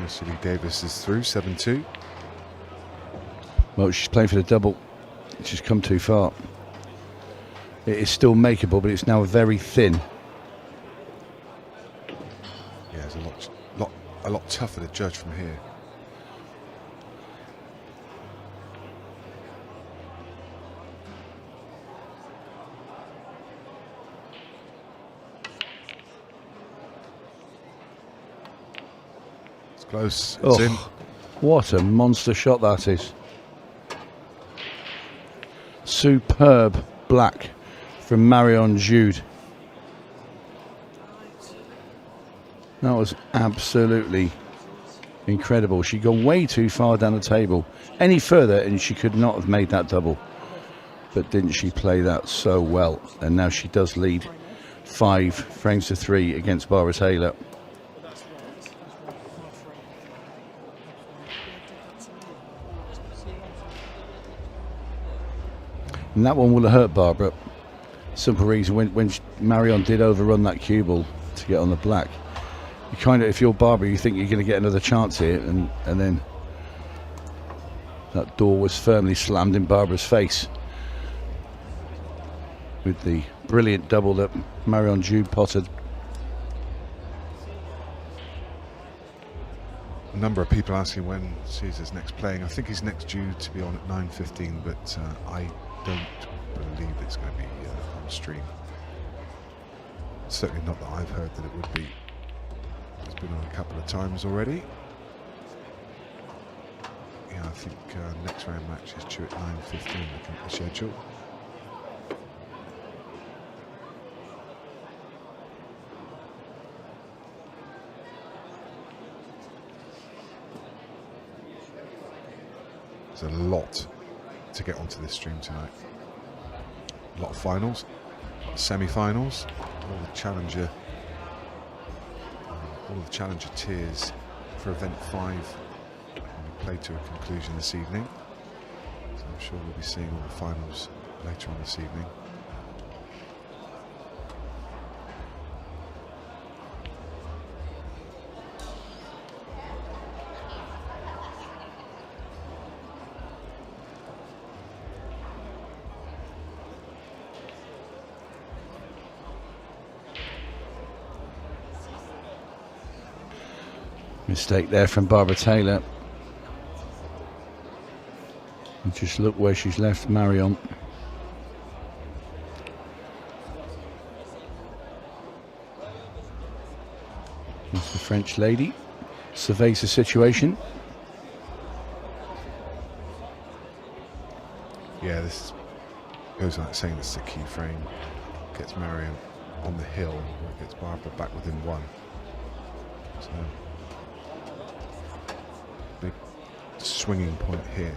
City Davis is through 7-2. Well, she's playing for the double. She's come too far. It is still makeable, but it's now very thin. Yeah, it's a lot tougher to judge from here. It's close. It's in. What a monster shot that is. Superb black from Marion Jude. That was absolutely incredible. She'd gone way too far down the table. Any further and she could not have made that double. But didn't she play that so well? And now she does lead 5 frames to 3 against Barbara Taylor. And that one will have hurt Barbara. Simple reason, when Marion did overrun that cue ball to get on the black, you kind of, if you're Barbara, you think you're going to get another chance here, and then that door was firmly slammed in Barbara's face with the brilliant double that Marion Jude potted. A number of people asking when Caesar's next playing. I think he's next due to be on at 9:15, but I don't believe it's going to be on stream. Certainly not that I've heard that it would be. It's been on a couple of times already. Yeah, I think next round match is due at 9:15. I think the schedule. There's a lot to get onto this stream tonight. A lot of finals, semi-finals, all the challenger tiers for event 5 will be played to a conclusion this evening. So I'm sure we'll be seeing all the finals later on this evening. Mistake there from Barbara Taylor. And just look where she's left Marion. There's the French lady. Surveys the situation. Yeah, this goes without saying, this is a key frame. Gets Marion on the hill, gets Barbara back within 1. So big swinging point here.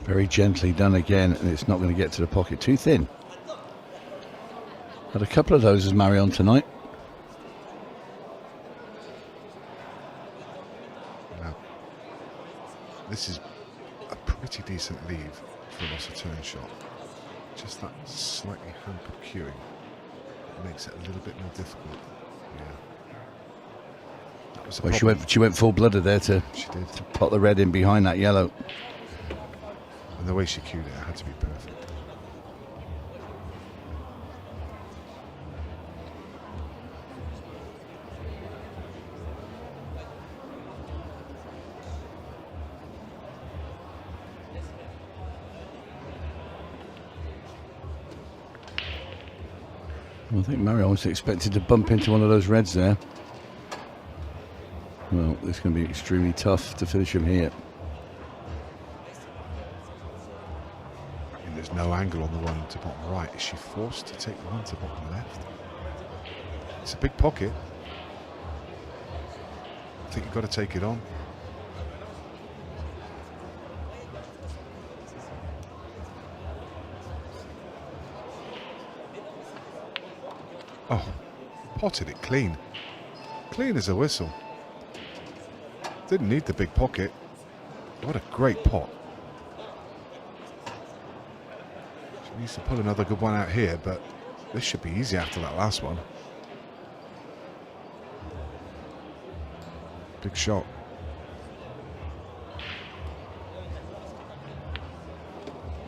Very gently done again, and it's not going to get to the pocket. Too thin. Had a couple of those as Marion tonight. Now, this is a pretty decent lead for a loss of turn shot. Just that slightly hampered cueing makes it a little bit more difficult. Yeah. That was a Well, problem. she went full-blooded there to pot the red in behind that yellow. And the way she cued it had to be perfect. Well, I think Marion was expected to bump into one of those reds there. Well, it's going to be extremely tough to finish him here. I mean, there's no angle on the one to bottom right. Is she forced to take the one to bottom left? It's a big pocket. I think you've got to take it on. Oh, potted it clean. Clean as a whistle. Didn't need the big pocket. What a great pot. She needs to pull another good one out here, but this should be easy after that last one. Big shot.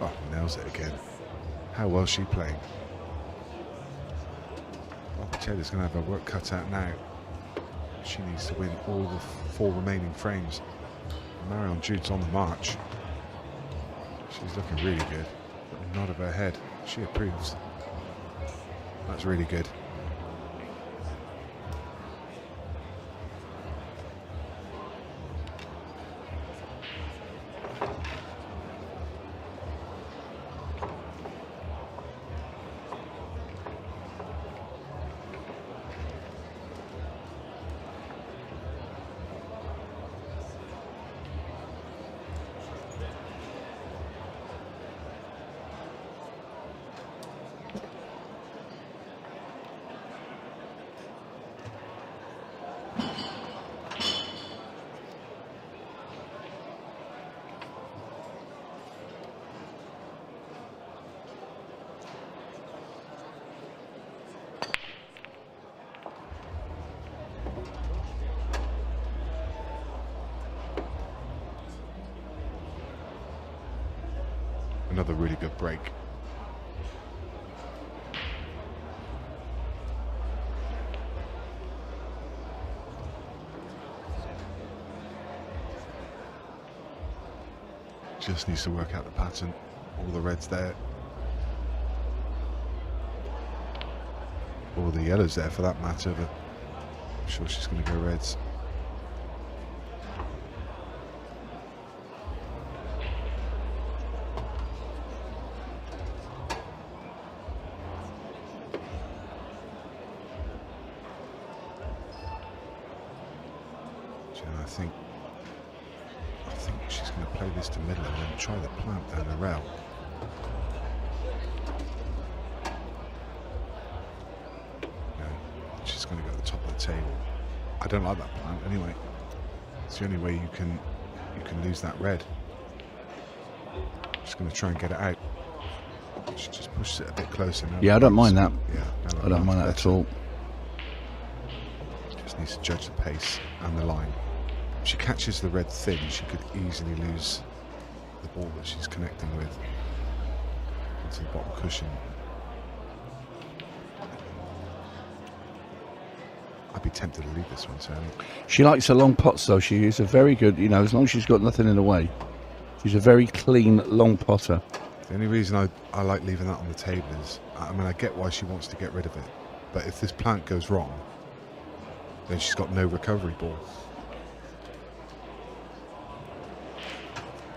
Oh, nails it again. How well is she playing? Patchet's going to have her work cut out now. She needs to win all the 4 remaining frames. Marion Jude's on the march. She's looking really good. A nod of her head. She approves. That's really good. Another really good break. Just needs to work out the pattern. All the reds there. All the yellows there for that matter, but I'm sure she's going to go reds. I think she's going to play this to middle and then try the plant down the rail. No, she's going to go to the top of the table. I don't like that plant anyway. It's the only way you can lose that red. Just going to try and get it out. She just pushes it a bit closer now. Yeah, I don't mind that. Yeah, I don't mind that at all. Just needs to judge the pace and the line. If she catches the red thin, she could easily lose the ball that she's connecting with onto the bottom cushion. I'd be tempted to leave this one, Tony. She likes her long pots, though. She is a very good, you know, as long as she's got nothing in the way. She's a very clean, long potter. The only reason I like leaving that on the table is, I mean, I get why she wants to get rid of it, but if this plant goes wrong, then she's got no recovery ball.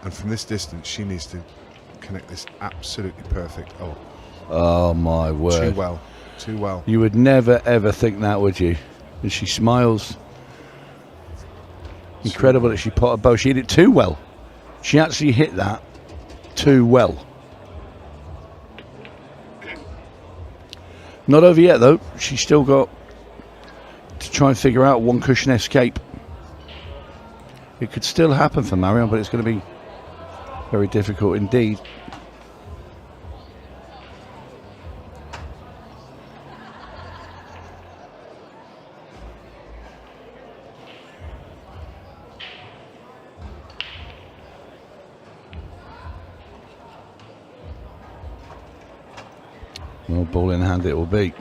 And from this distance, she needs to connect this absolutely perfect. Oh my word. Too well. You would never ever think that, would you? And she smiles. Incredible that she potted both. She hit it too well. She actually hit that too well. Not over yet though. She's still got to try and figure out one cushion escape. It could still happen for Marion, but it's going to be very difficult indeed. Well, ball in hand it will be.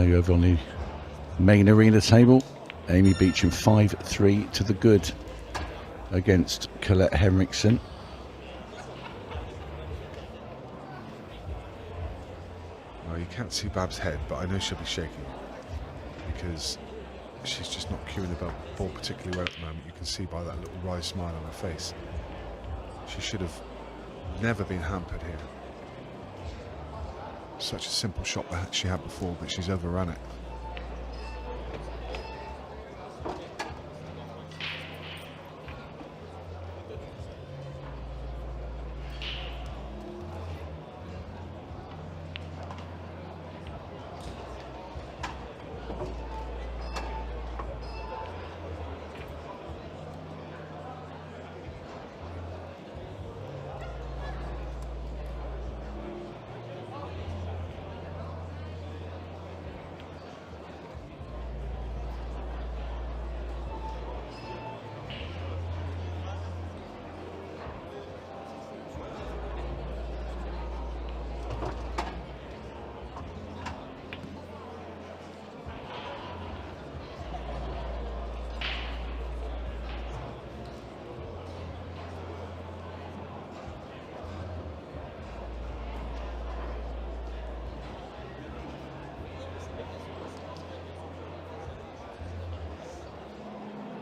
So over on the main arena table, Amy Beecham 5-3 to the good against Colette Henriksen. Well, you can't see Bab's head, but I know she'll be shaking because she's just not cueing the ball particularly well at the moment. You can see by that little wry smile on her face. She should have never been hampered here. Such a simple shot that she had before, but she's overrun it.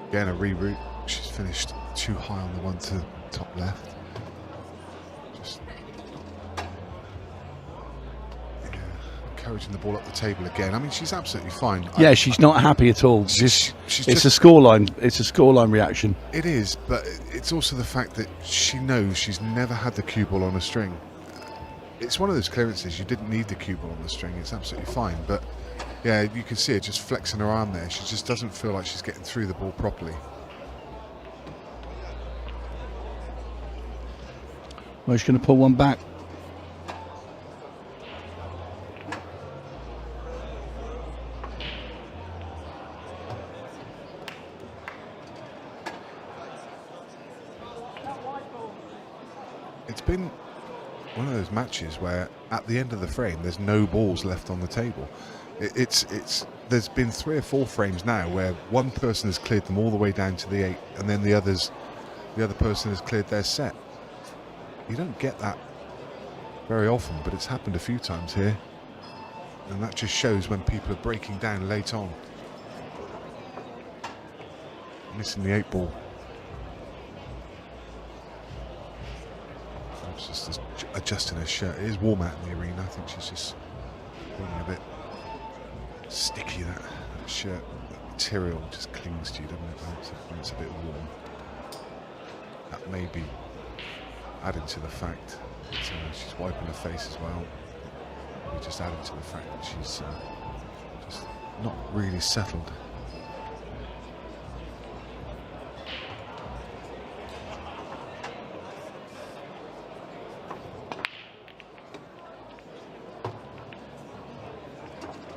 Again, a reroute. She's finished too high on the one to top left. Just encouraging the ball up the table again. I mean, she's absolutely fine. Yeah, she's not happy at all. She's It's a scoreline. It's a scoreline reaction. It is, but it's also the fact that she knows she's never had the cue ball on a string. It's one of those clearances you didn't need the cue ball on the string. It's absolutely fine, but yeah, you can see her just flexing her arm there. She just doesn't feel like she's getting through the ball properly. Well, she's going to pull one back. It's been one of those matches where at the end of the frame there's no balls left on the table. There's been 3 or 4 frames now where one person has cleared them all the way down to the 8, and then the other person has cleared their set. You don't get that very often, but it's happened a few times here, and that just shows when people are breaking down late on. Missing the 8 ball. Perhaps just adjusting her shirt. It is warm out in the arena. I think she's just feeling a bit sticky, that shirt. That material just clings to you, doesn't it, when it's a bit warm. That may be adding to the fact that she's wiping her face as well. Maybe just adding to the fact that she's just not really settled.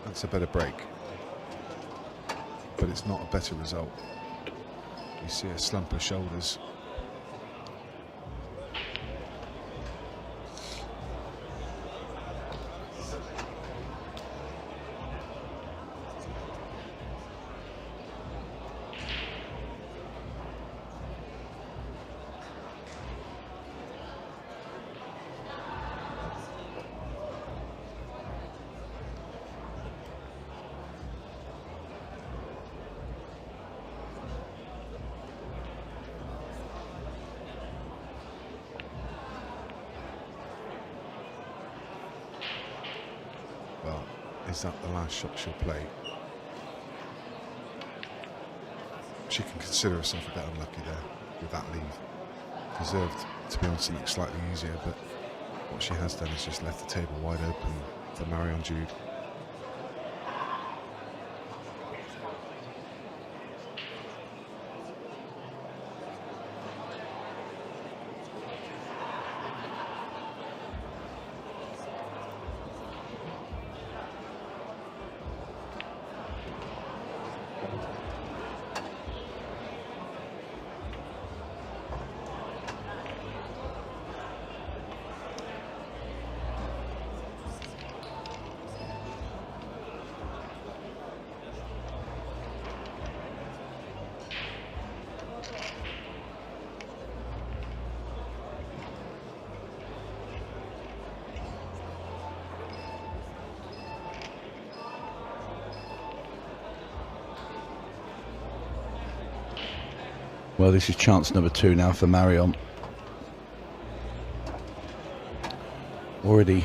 That's a better break, but it's not a better result. You see her slump her shoulders. Is that the last shot she'll play? She can consider herself a bit unlucky there with that lead. Deserved to be on something slightly easier, but what she has done is just left the table wide open for Marion Jude. Well, this is chance number 2 now for Marion. Already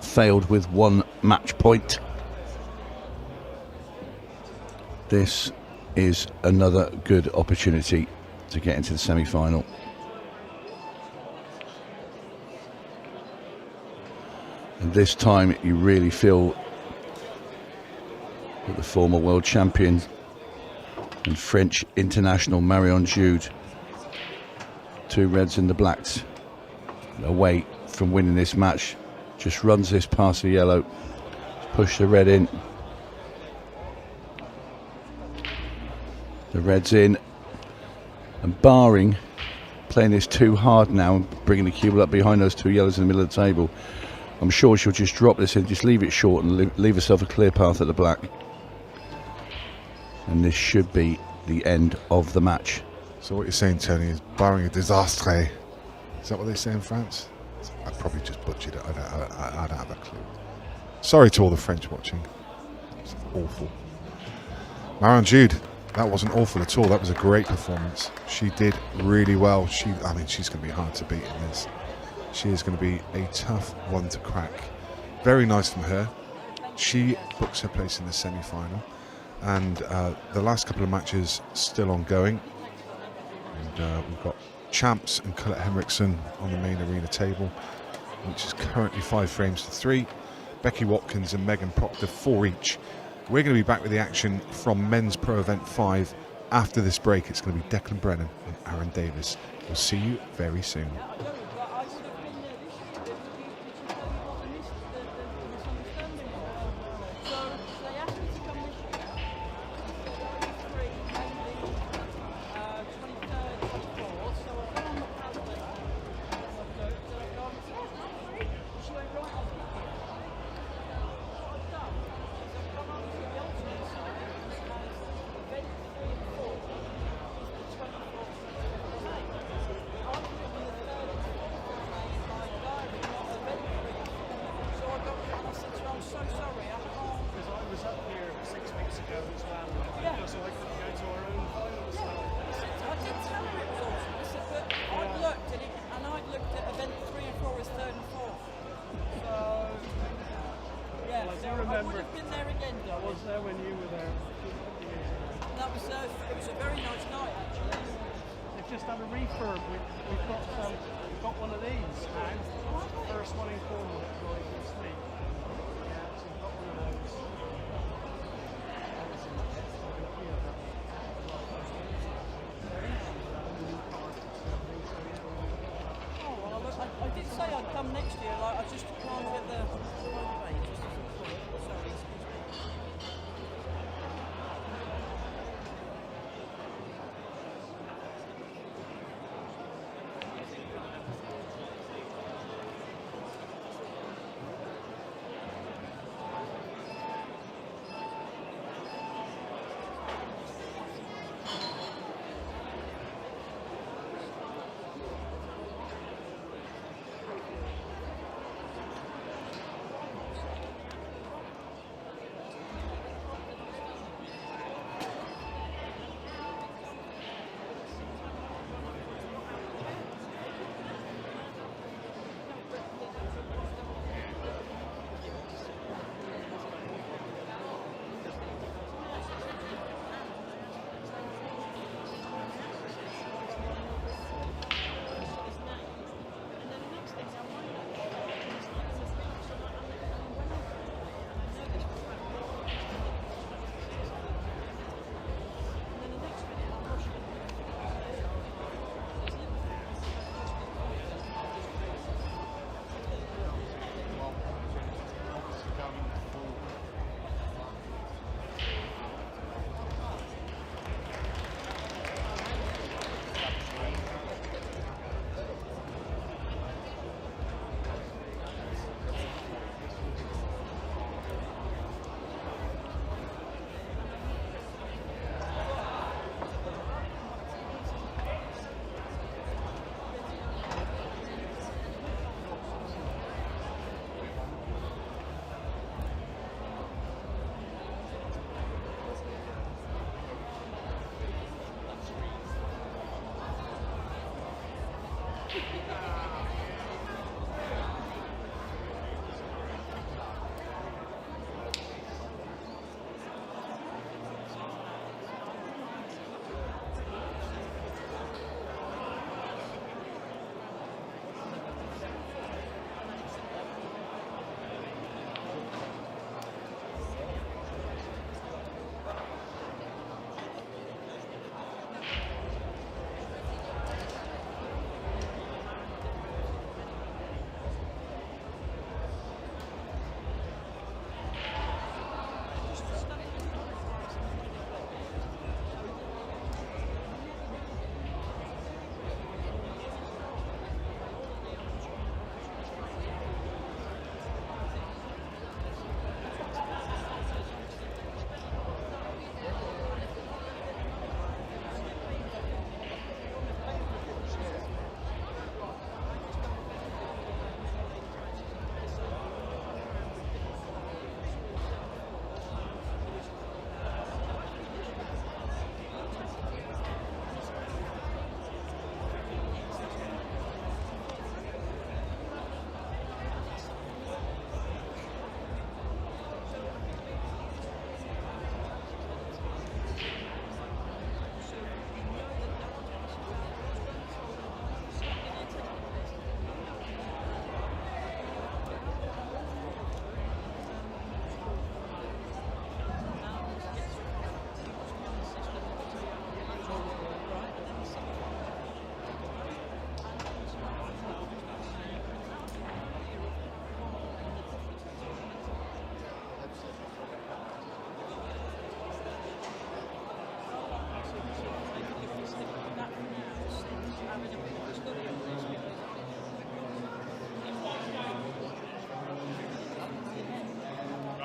failed with 1 match point. This is another good opportunity to get into the semi-final. And this time you really feel that the former world champion and French international Marion Jude, 2 reds and the blacks, away from winning this match, just runs this past the yellow, push the red in. The red's in, and barring playing this too hard now and bringing the cue ball up behind those 2 yellows in the middle of the table, I'm sure she'll just drop this in, just leave it short and leave herself a clear path at the black. And this should be the end of the match. So what you're saying, Tony, is barring a disaster. Is that what they say in France? I probably just butchered it. I don't have a clue. Sorry to all the French watching. It's awful. Marion Jude, that wasn't awful at all. That was a great performance. She did really well. I mean, she's going to be hard to beat in this. She is going to be a tough one to crack. Very nice from her. She books her place in the semi-final. And the last couple of matches still ongoing. And we've got Champs and Colette Henriksen on the main arena table, which is currently 5 frames to 3. Becky Watkins and Megan Proctor 4 each. We're going to be back with the action from Men's Pro Event 5. After this break, it's going to be Declan Brennan and Aaron Davis. We'll see you very soon.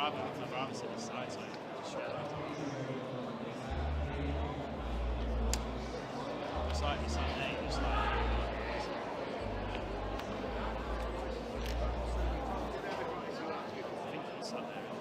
I'd rather sit aside, so just share that. It's like it's innate, it's like. I think it's up there.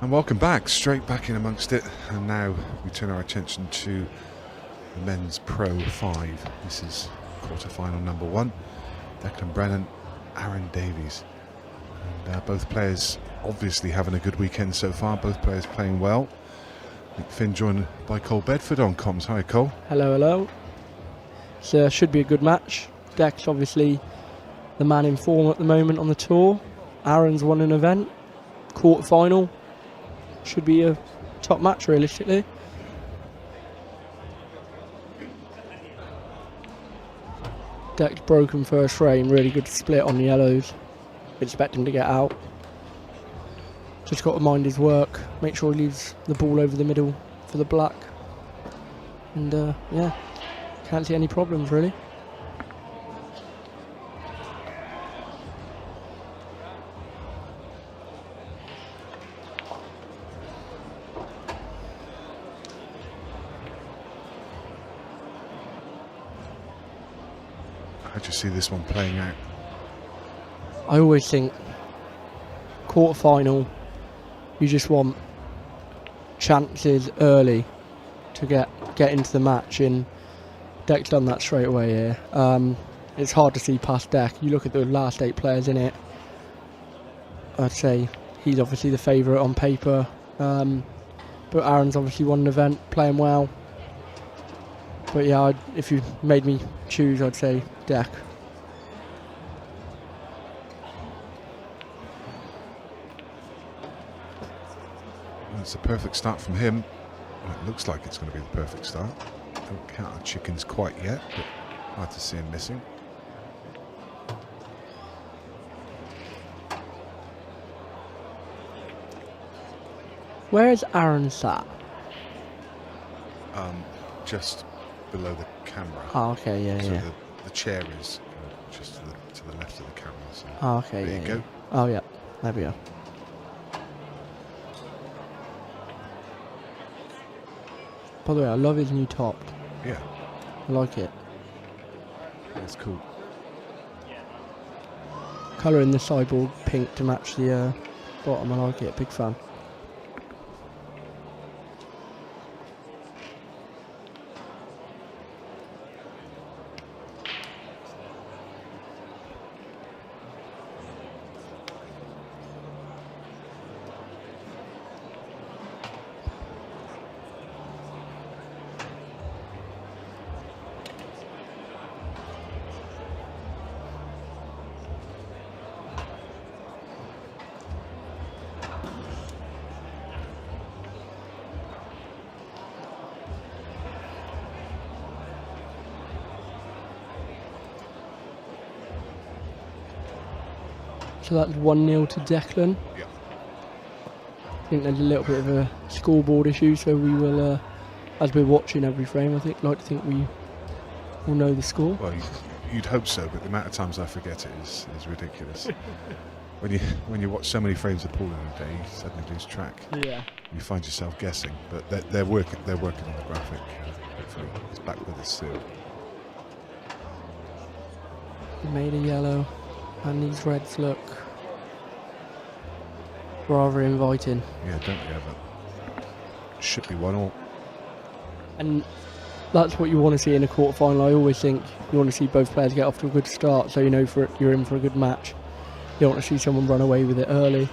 And welcome back, straight back in amongst it. And now we turn our attention to the men's Pro 5. This is quarterfinal number 1. Declan Brennan, Aaron Davies. And both players obviously having a good weekend so far. Both players playing well. Nick Finn joined by Cole Bedford on comms. Hi, Cole. Hello, hello. So should be a good match. Deck's obviously the man in form at the moment on the tour. Aaron's won an event. Quarter-final. Should be a top match realistically. Deck's broken first frame. Really good split on the yellows. Expect him to get out. Just got to mind his work. Make sure he leaves the ball over the middle for the black. And yeah, can't see any problems really. How do you see this one playing out? I always think quarter-final, you just want chances early to get into the match, and Deck's done that straight away here. It's hard to see past Deck. You look at the last 8 players in it, I'd say he's obviously the favourite on paper, but Aaron's obviously won an event, playing well. But yeah, if you made me choose, I'd say Deck. It's a perfect start from him. Well, it looks like it's going to be the perfect start. Don't count the chickens quite yet, but hard to see him missing. Where is Aaron sat? Just below the camera. Oh, okay, yeah, So yeah. the chair is just to the left of the camera. So Oh, okay, there yeah. you yeah. go. Oh, yeah. There we go. By the way, I love his new top. Yeah, I like it. that's cool. Colour in the sideboard pink to match the bottom. I like it. Big fan. So that's 1-0 to Declan. Yeah. I think there's a little bit of a scoreboard issue, so we will, as we're watching every frame, like to think we will know the score. Well, you'd hope so, but the amount of times I forget it is ridiculous. when you watch so many frames of pool in a day, you suddenly lose track. Yeah. You find yourself guessing, but they're working on the graphic. Hopefully, it's back with us soon. He made a yellow, and these reds look rather inviting. Yeah, don't you ever? Should be 1-1. And that's what you want to see in a quarter-final. I always think you want to see both players get off to a good start, so you know you're in for a good match. You don't want to see someone run away with it early.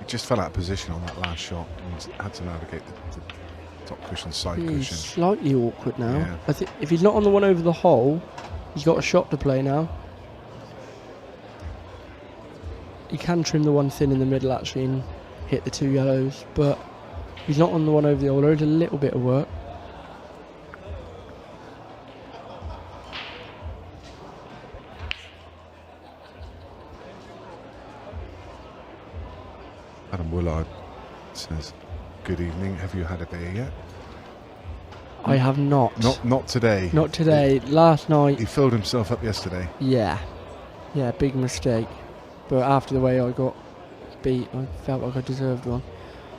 Just fell out of position on that last shot and had to navigate the top cushion, side He's cushion. slightly awkward now. Yeah. I think if he's not on the one over the hole, he's got a shot to play now. He can trim the one thin in the middle actually and hit the 2 yellows, but he's not on the one over the hole. There is a little bit of work. Adam Willard says, "Good evening. Have you had a beer yet?" I have not. Not today. Not today. Last night. He filled himself up yesterday. Yeah. Yeah, big mistake. But after the way I got beat, I felt like I deserved one.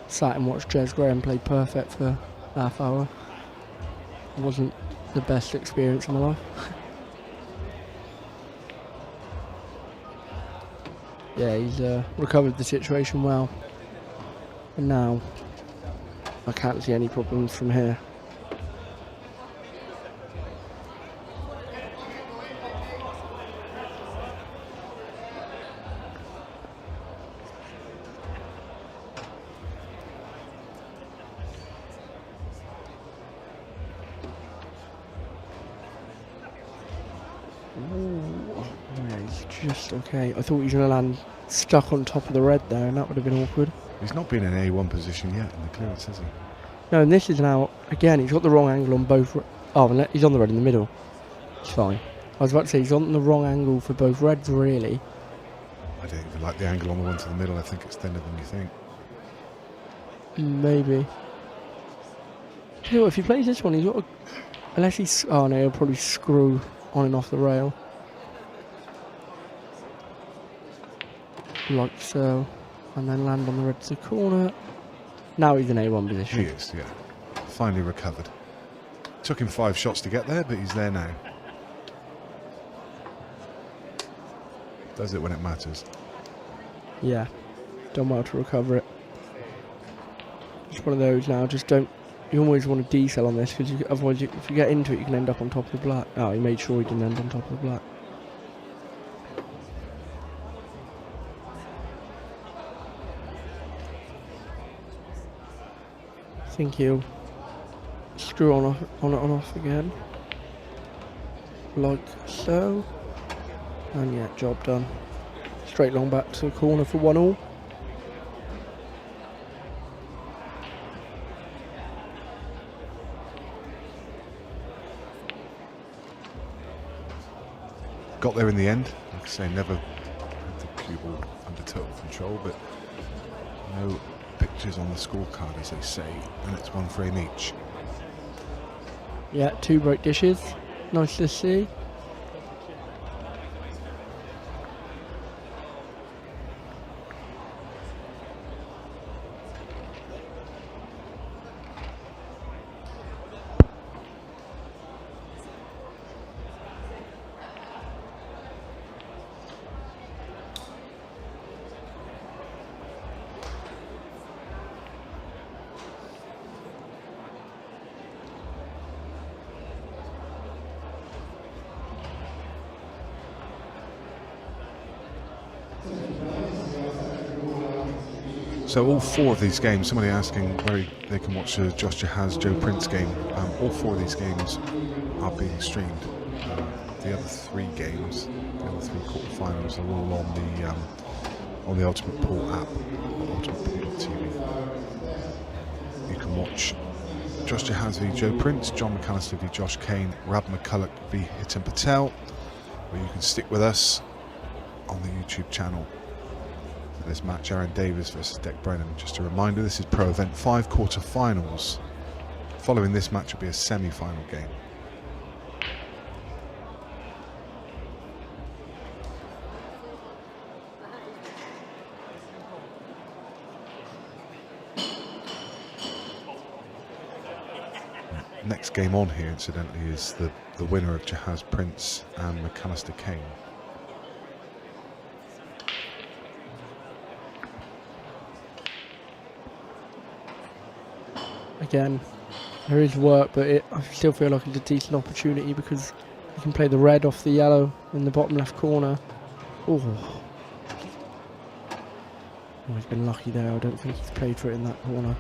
Sat and watched Jez Graham play perfect for half hour. It wasn't the best experience of my life. Yeah, he's recovered the situation well. And now I can't see any problems from here. Just okay. I thought he was going to land stuck on top of the red there, and that would have been awkward. He's not been in A1 position yet in the clearance, has he? No, and this is now, again, he's got the wrong angle on both. Oh, and he's on the red in the middle. It's fine. I was about to say, he's on the wrong angle for both reds, really. I don't even like the angle on the one to the middle. I think it's thinner than you think. Maybe. You know, if he plays this one, he's got a, unless he's... Oh, no, he'll probably screw on and off the rail. Like so, and then land on the red to the corner. Now he's in A1 position. He is, yeah. Finally recovered. Took him 5 shots to get there, but he's there now. Does it when it matters. Yeah, done well to recover it. It's one of those now, just don't... You always want to decel on this, because otherwise if you get into it you can end up on top of the black. Oh, he made sure he didn't end on top of the black. I think he'll screw on and off again, like so, and yeah, job done. Straight long back to the corner for 1-all. Got there in the end. Like I say, never had the cue ball under total control, but no pictures on the scorecard, as they say, and it's 1 frame each. Yeah, 2 break dishes. Nice to see. So all 4 of these games, somebody asking where they can watch Josh Jahaz, Joe Prince game, all 4 of these games are being streamed. The other 3 games, the other 3 quarterfinals are all on the Ultimate Pool app, ultimatepool.tv. You can watch Josh Jahaz v Joe Prince, John McAllister v Josh Kane, Rab McCulloch v Hitan Patel, or you can stick with us on the YouTube channel. This match, Aaron Davis versus Deck Brennan. Just a reminder, this is Pro Event 5 quarterfinals. Following this match will be a semi-final game. Next game on here, incidentally, is the winner of Jahaz Prince and McAllister Kane. Again, there is work, but I still feel like it's a decent opportunity because you can play the red off the yellow in the bottom left corner. Oh, he's been lucky there. I don't think he's played for it in that corner.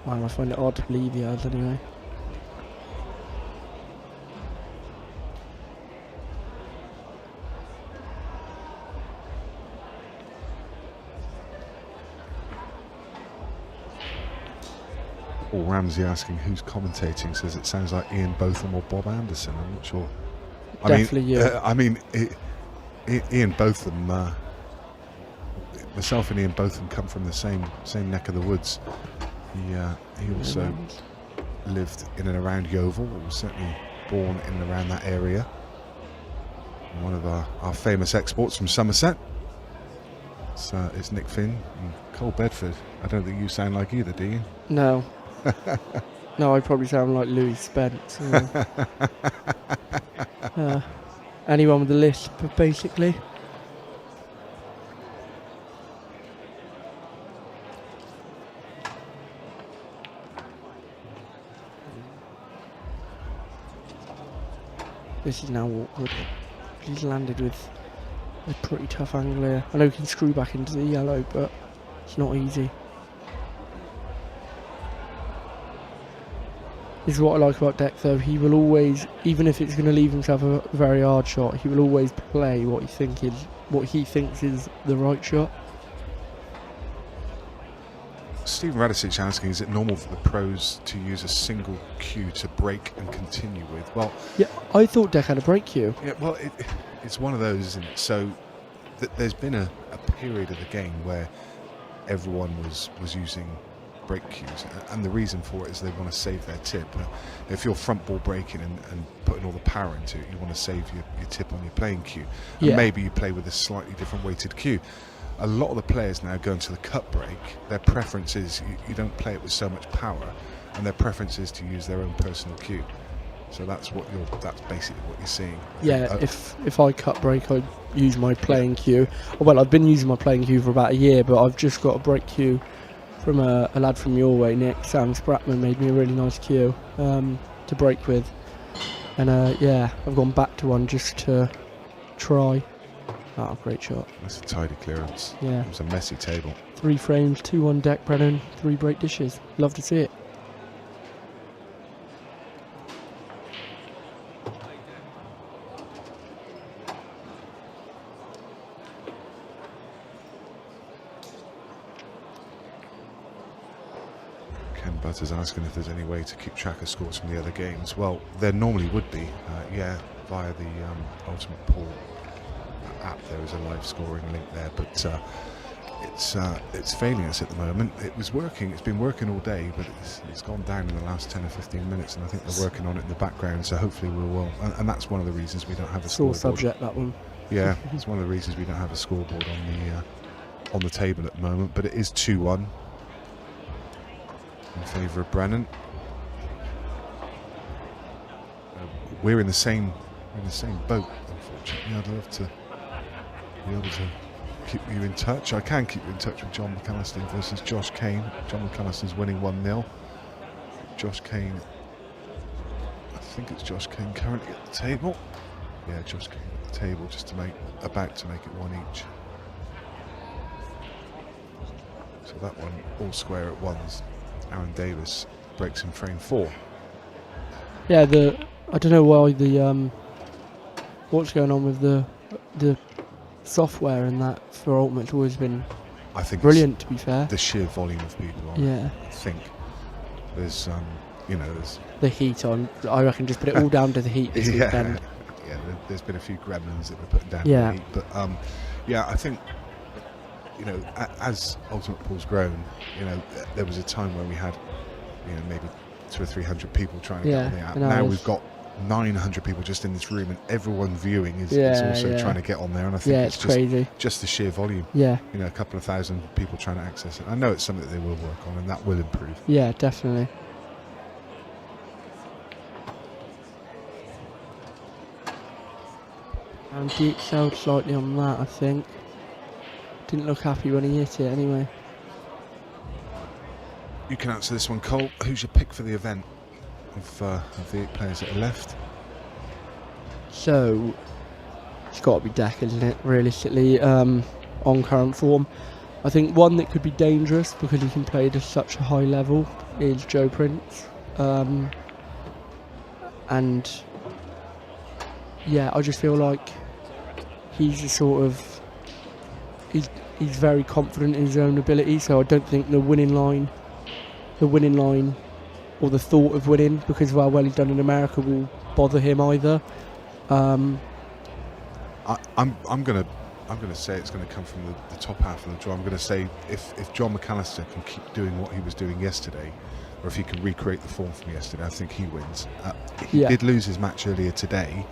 Wow, I find it hard to believe he has anyway. Or Ramsey asking who's commentating, says it sounds like Ian Botham or Bob Anderson. I'm not sure. Definitely you. Ian Botham myself and Ian both come from the same neck of the woods. He also lived in and around Yeovil, or was certainly born in and around that area. And one of our famous exports from Somerset. It's Nick Finn and Cole Bedford. I don't think you sound like either, do you? No. No, I probably sound like Louis Spence. Anyone with a lisp, basically. This is now awkward. He's landed with a pretty tough angle here. I know he can screw back into the yellow, but it's not easy. This is what I like about Deck, though. He will always, even if it's going to leave himself a very hard shot, he will always play what he thinks is the right shot. Stephen Radicic asking, is it normal for the pros to use a single cue to break and continue with? Well, yeah, I thought Deck had a break cue. Yeah, well, it's one of those, isn't it? So there's been a period of the game where everyone was using break cues, and the reason for it is they want to save their tip. If you're front ball breaking and putting all the power into it, you want to save your tip on your playing cue. And maybe you play with a slightly different weighted cue. A lot of the players now going to the cut break, their preference is you don't play it with so much power, and their preference is to use their own personal cue. So that's basically what you're seeing. Yeah, if I cut break, I use my playing cue. Well, I've been using my playing cue for about a year, but I've just got a break cue from a lad from your way, Nick. Sam Spratman made me a really nice cue to break with, and I've gone back to one just to try. Oh, great shot. That's a tidy clearance. Yeah. It was a messy table. 3 frames, 2 on deck, Brennan, 3 break dishes. Love to see it. Ken Butters asking if there's any way to keep track of scores from the other games. Well, there normally would be, via the Ultimate Pool app. There is a live scoring link there, but it's failing us at the moment. It was working, it's been working all day, but it's gone down in the last 10 or 15 minutes, and I think they're working on it in the background, so hopefully we will. And that's one of the reasons we don't have a scoreboard. Sore subject, that one. Yeah, it's one of the reasons we don't have a scoreboard on the table at the moment, but it is 2-1 in favour of Brennan. We're in the same boat, unfortunately. I'd love to be able to keep you in touch. I can keep you in touch with John McAllister versus Josh Kane. John McAllister's winning 1-0. Josh Kane, I think it's Josh Kane currently at the table. Yeah, Josh Kane at the table, about to make it 1 each. So that one all square at ones. Aaron Davis breaks in frame 4. Yeah, I don't know why what's going on with the software and that for Ultimate's always been brilliant, to be fair. The sheer volume of people on it. I think there's the heat on. I reckon just put it all down to the heat this weekend. Yeah, there's been a few gremlins that were putting down the heat, but I think as Ultimate Pool's grown, there was a time when we had maybe 200 or 300 people trying to get on the app. Now we've got 900 people just in this room, and everyone viewing is also trying to get on there, and I think it's crazy. Just the sheer volume. Yeah. A couple of thousand people trying to access it. I know it's something that they will work on, and that will improve. Yeah, definitely. And he excelled slightly on that, I think. Didn't look happy when he hit it anyway. You can answer this one, Cole. Who's your pick for the event of the 8 players that are left? So it's got to be Deck, isn't it? Realistically, on current form, I think one that could be dangerous because he can play at such a high level is Joe Prince, and I just feel like he's a sort of he's very confident in his own ability. So I don't think the winning line, or the thought of winning because of how well he's done in America will bother him either. I'm gonna I'm going to say it's going to come from the top half of the draw. I'm going to say if John McAllister can keep doing what he was doing yesterday, or if he can recreate the form from yesterday, I think he wins. He did lose his match earlier today,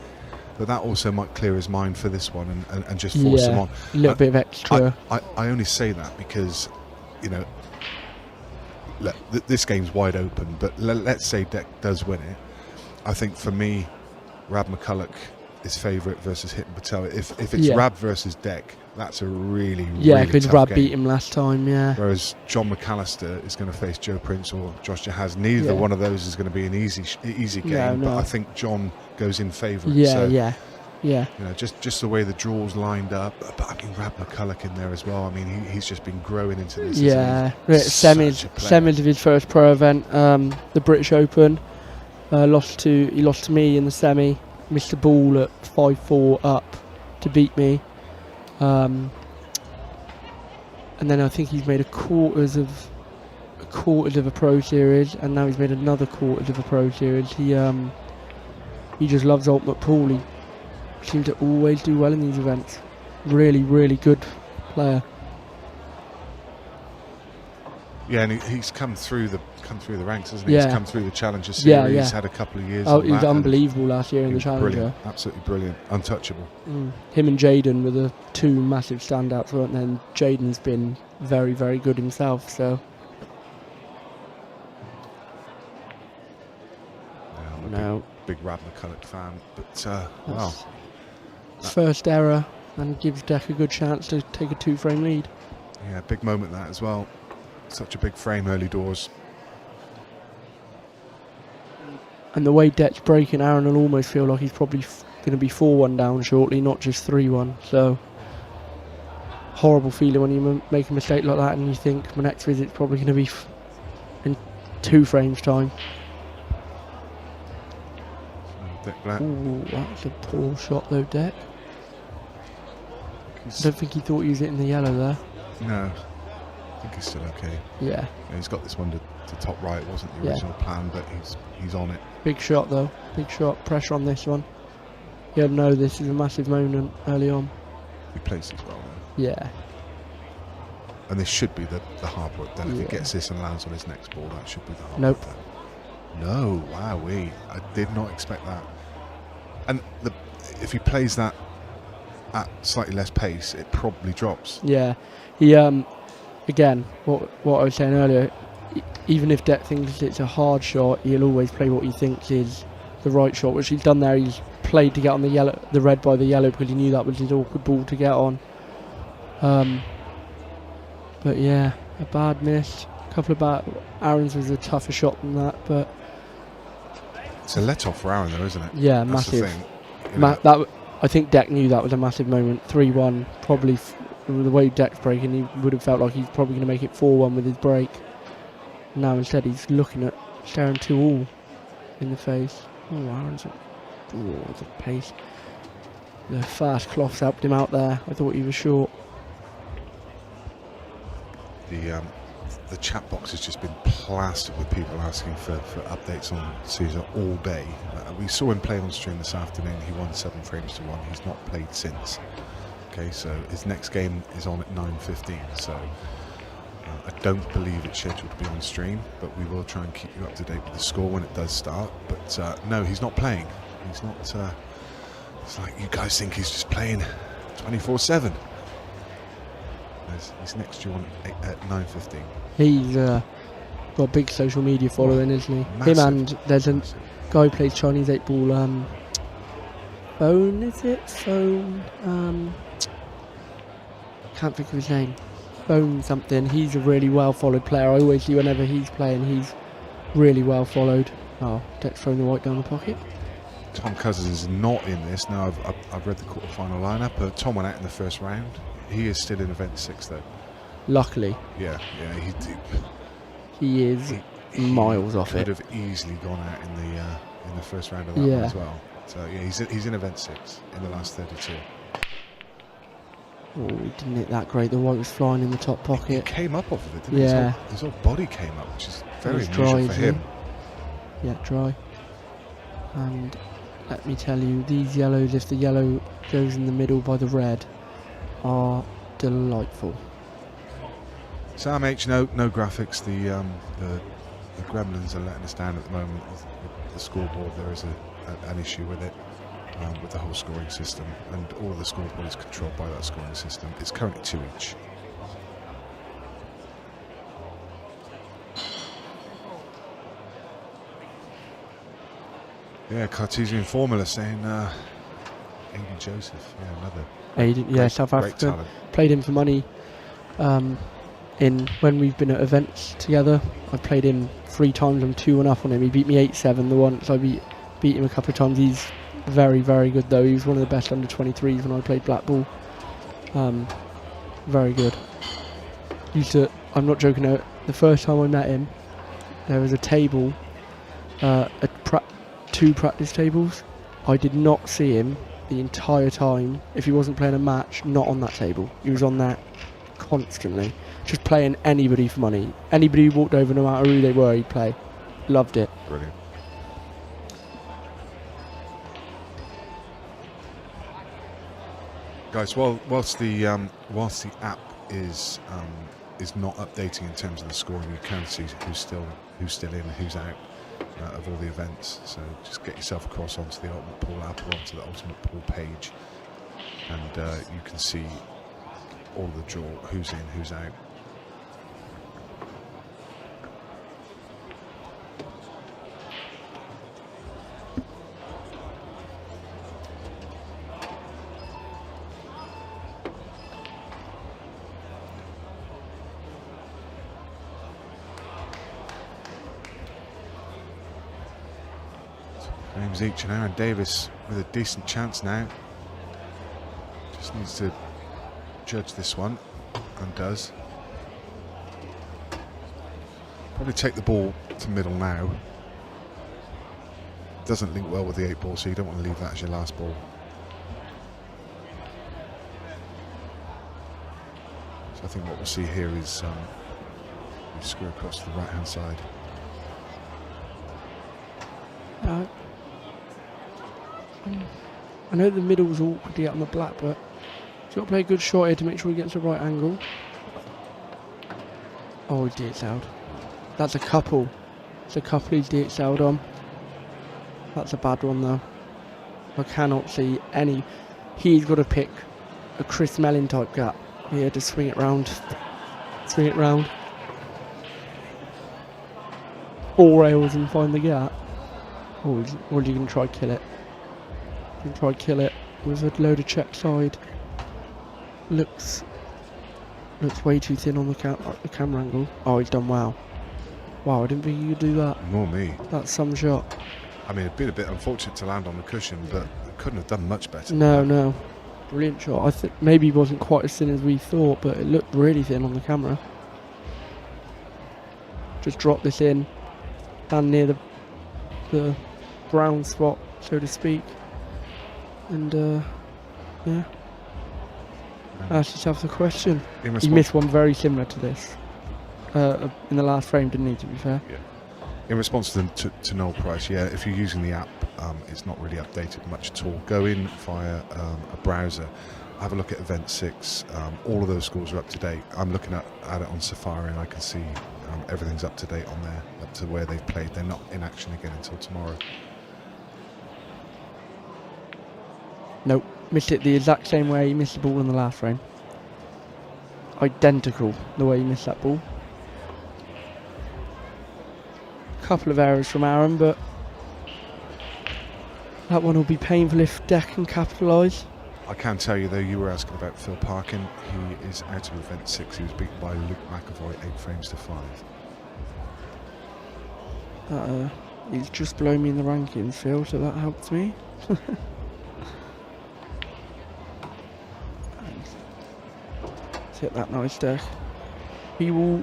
but that also might clear his mind for this one and just force him on. A little bit of extra. I only say that because, you know, look, this game's wide open, but let's say Deck does win it. I think for me, Rab McCulloch is favourite versus Hitton Patel. If it's Rab versus Deck, that's a really because tough Rab game. beat him last time. Whereas John McAllister is going to face Joe Prince or Josh Jahaz. Neither one of those is going to be an easy game. But I think John goes in favourite. You know, just the way the draws lined up. But I mean, Rab McCulloch in there as well. I mean, he's just been growing into this. Semis of his first pro event, the British Open. He lost to me in the semi. Missed the ball at 5-4 up to beat me. And then I think he's made a quarters of a pro series, and now he's made another quarters of a pro series. He just loves ultimate pool. He seems to always do well in these events. Really, really good player. Yeah, and he's come through the ranks, hasn't he? He's come through the Challenger Series. He's had a couple of years. He was unbelievable last year in the Challenger. Brilliant, absolutely brilliant, untouchable. Him and Jaden were the two massive standouts, weren't they? And Jaden's been very, very good himself. So I'm a big Rab McCulloch fan, but wow, first error, and gives Deck a good chance to take a 2-frame lead. Yeah, big moment that as well. Such a big frame early doors. And the way Deck's breaking, Aaron will almost feel like he's probably going to be 4-1 down shortly, not just 3-1. So horrible feeling when you make a mistake like that and you think my next visit's probably going to be in 2 frames time. Deck Black. Ooh, that's a poor shot though, Deck. I don't think he thought he was hitting the yellow there. No. I think he's still okay. Yeah, he's got this one to top right. It wasn't the original plan, but he's on it. Big shot though. Big shot. Pressure on this one. Yeah, no, this is a massive moment early on. He plays this well though. Yeah. And this should be the hard work then. If he gets this and lands on his next ball, that should be the hard work. Then. No, wowee. I did not expect that. And if he plays that at slightly less pace, it probably drops. Yeah. He again, what I was saying earlier, even if Deck thinks it's a hard shot, he'll always play what he thinks is the right shot, which he's done there. He's played to get on the red by the yellow because he knew that was his awkward ball to get on. But yeah, a bad miss. A couple of bad. Aaron's was a tougher shot than that, but it's a let-off for Aaron though, isn't it? Yeah, that's massive. The thing. I think Deck knew that was a massive moment. 3-1, probably. The way Deck's breaking, he would have felt like he's probably going to make it 4-1 with his break. Now instead he's staring 2-all in the face. Oh, Aaron's the pace. The fast cloths helped him out there. I thought he was short. The chat box has just been plastered with people asking for updates on Sousa all day. We saw him play on stream this afternoon. He won 7 frames to 1. He's not played since. Okay, so his next game is on at 9:15. So I don't believe it's scheduled to be on stream, but we will try and keep you up to date with the score when it does start. But no, he's not playing. He's not. It's like you guys think he's just playing 24/7. He's next due on at 9:15. He's got a big social media following, isn't he? Massive, him and there's a guy who plays Chinese 8-ball. Phone, is it? Phone. Can't think of his name. Phone something. He's a really well followed player. I always see whenever he's playing, he's really well followed. Oh, Deck's throwing the white down the pocket. Tom Cousins is not in this. Now I've read the quarterfinal lineup, but Tom went out in the first round. He is still in event 6 though. Luckily. Yeah, he is miles off it. Could have easily gone out in the first round of that one as well. So yeah, he's in event 6 in the last 32. Oh, he didn't hit that great. The white was flying in the top pocket. He came up off of it, didn't he? His whole body came up, which is very unusual for him. Yeah, dry. And let me tell you, these yellows, if the yellow goes in the middle by the red, are delightful. Sam H, no graphics. The Gremlins are letting us down at the moment with the scoreboard. There is an issue with it, with the whole scoring system, and all of the scoreboard is controlled by that scoring system. It's currently 2 each. Yeah, Cartesian Formula saying Aiden Joseph, yeah, another Aiden, yeah, South great Africa. talent. Played him for money in when we've been at events together. I've played him 3 times. I'm 2-1 up on him. He beat me 8-7 the once. I beat him a couple of times. He's very, very good though. He was one of the best under 23s when I played black ball. Very good. I'm not joking out. The first time I met him, there was a table, 2 practice tables. I did not see him the entire time. If he wasn't playing a match, not on that table. He was on that constantly, just playing anybody for money. Anybody who walked over, no matter who they were, he'd play. Loved it. Brilliant. Guys, whilst the app is not updating in terms of the scoring, you can see who's still in, who's out of all the events. So just get yourself across onto the Ultimate Pool app or onto the Ultimate Pool page, and you can see all the draw, who's in, who's out. James Each and Aaron Davis with a decent chance now. Just needs to judge this one, and does. Probably take the ball to middle now. Doesn't link well with the 8 ball, so you don't want to leave that as your last ball. So I think what we'll see here is you screw across to the right hand side. I know the middle's awkward to get on the black, but you've got to play a good shot here to make sure he gets the right angle. Oh, he DXL'd. That's a couple. It's a couple he's DXL'd on. That's a bad one though. I cannot see any. He's got to pick a Chris Melling type gap here to swing it round. Swing it round. 4 rails and find the gap. Or are you going to try kill it? You can try kill it with a load of check side. Looks way too thin on the camera angle. Oh, he's done well. Wow, I didn't think you could do that. Nor me. That's some shot. I mean, it'd been a bit unfortunate to land on the cushion, but couldn't have done much better. No. Brilliant shot. I think maybe he wasn't quite as thin as we thought, but it looked really thin on the camera. Just drop this in, down near the brown spot, so to speak. And yeah, ask yourself the question. He missed one very similar to this in the last frame, didn't he, to be fair? Yeah. In response to Noel Price, yeah, if you're using the app, it's not really updated much at all. Go in via a browser, have a look at Event 6. All of those scores are up to date. I'm looking at it on Safari, and I can see everything's up to date on there, up to where they've played. They're not in action again until tomorrow. Nope, missed it the exact same way he missed the ball in the last frame. Identical the way he missed that ball. Couple of errors from Aaron, but that one will be painful if Deck can capitalise. I can tell you though, you were asking about Phil Parkin. He is out of Event 6. He was beaten by Luke McAvoy 8 frames to 5. He's just below me in the rankings, Phil, so that helps me. Hit that nice Deck. He will.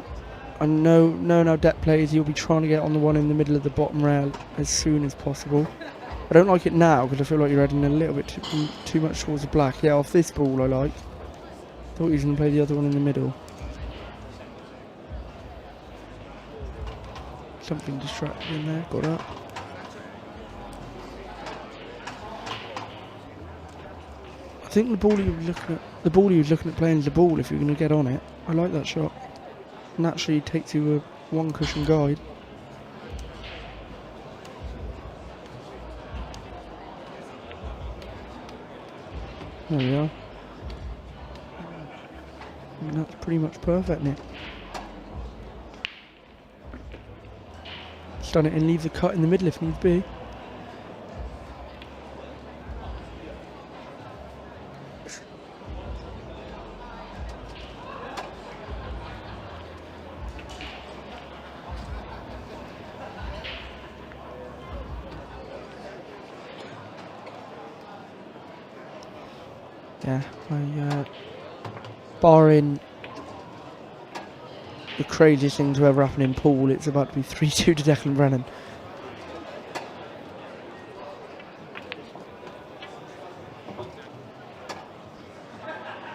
I know now Deck plays, he'll be trying to get on the one in the middle of the bottom rail as soon as possible. I don't like it now because I feel like you're heading a little bit too much towards the black. Yeah, off this ball I like. Thought he was going to play the other one in the middle. Something distracted in there, got up. I think the ball he was looking at playing is the ball if you're going to get on it. I like that shot. Naturally takes you a one cushion guide. There we are. And that's pretty much perfect, Nick. Stun it and leave the cut in the middle if needs be. Yeah, barring the craziest thing to ever happen in pool, it's about to be 3-2 to Declan Brennan.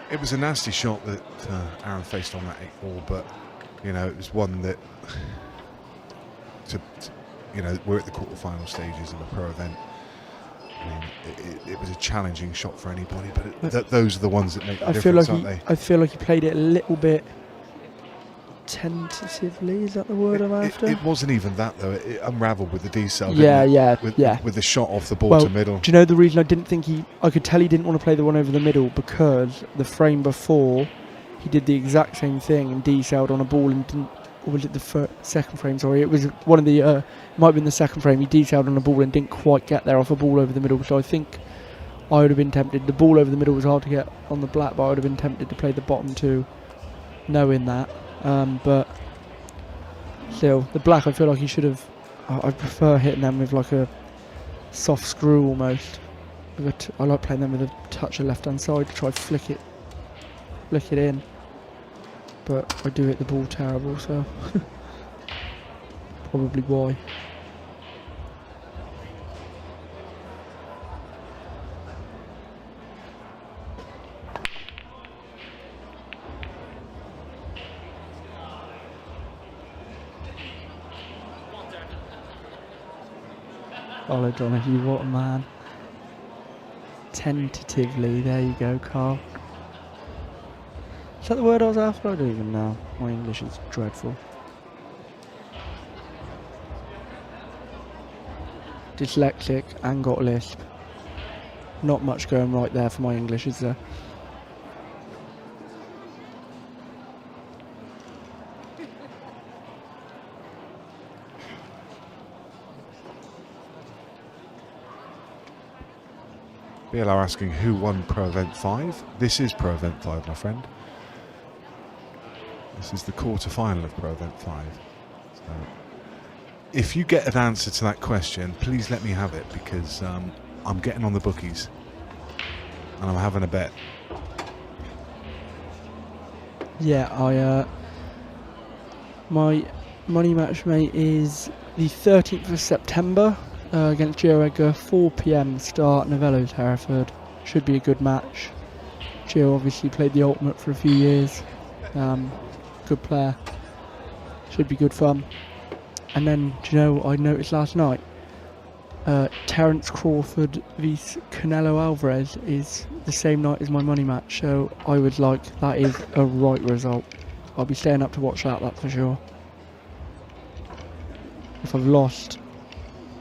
It was a nasty shot that Aaron faced on that 8-ball, but you know, it was one that you know, we're at the quarterfinal stages of a pro event. I mean, it was a challenging shot for anybody, but those are the ones that make the difference, aren't they? I feel like he played it a little bit tentatively. Is that the word I'm after? It wasn't even that though. It unravelled with the decel. With the shot off the ball to middle. Do you know the reason I didn't think I could tell he didn't want to play the one over the middle? Because the frame before, he did the exact same thing and deceled on a ball and didn't. Or was it the second frame? Sorry, it was one of the. It might have been the second frame. He deceled on a ball and didn't quite get there off a ball over the middle. So I think I would have been tempted. The ball over the middle was hard to get on the black, but I would have been tempted to play the bottom two, knowing that. But still, the black, I feel like he should have. I prefer hitting them with like a soft screw almost. I like playing them with a touch of left hand side to try flick it in. But I do hit the ball terrible, so probably why. Carl O'Donoghue, what a man. Tentatively, there you go, Carl. Is that the word I was after? I don't even know. My English is dreadful. Dyslexic and got lisp. Not much going right there for my English, is there? BLR asking who won Pro Event 5. This is Pro Event 5, my friend. This is the quarter-final of Pro Event 5. So, if you get an answer to that question, please let me have it, because I'm getting on the bookies and I'm having a bet. Yeah, my money match, mate, is the 13th of September against Gio Edgar, 4 PM start, Novello's Hereford. Should be a good match. Gio obviously played the ultimate for a few years. Good player. Should be good fun. And then, do you know, I noticed last night, Terence Crawford vs Canelo Alvarez is the same night as my money match, so I would like, that is a right result. I'll be staying up to watch that, that's for sure. If I've lost,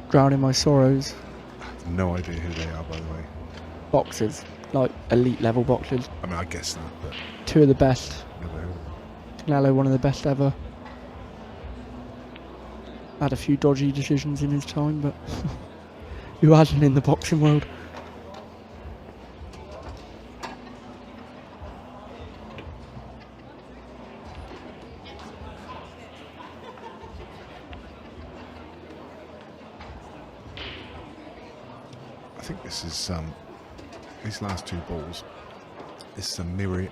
drown in my sorrows. I have no idea who they are, by the way. Boxers, like elite level boxers. I mean, I guess that, but two of the best. never heard of them. Canelo, one of the best ever. Had a few dodgy decisions in his time, but who hasn't in the boxing world? I think this is these last two balls. This is a mirror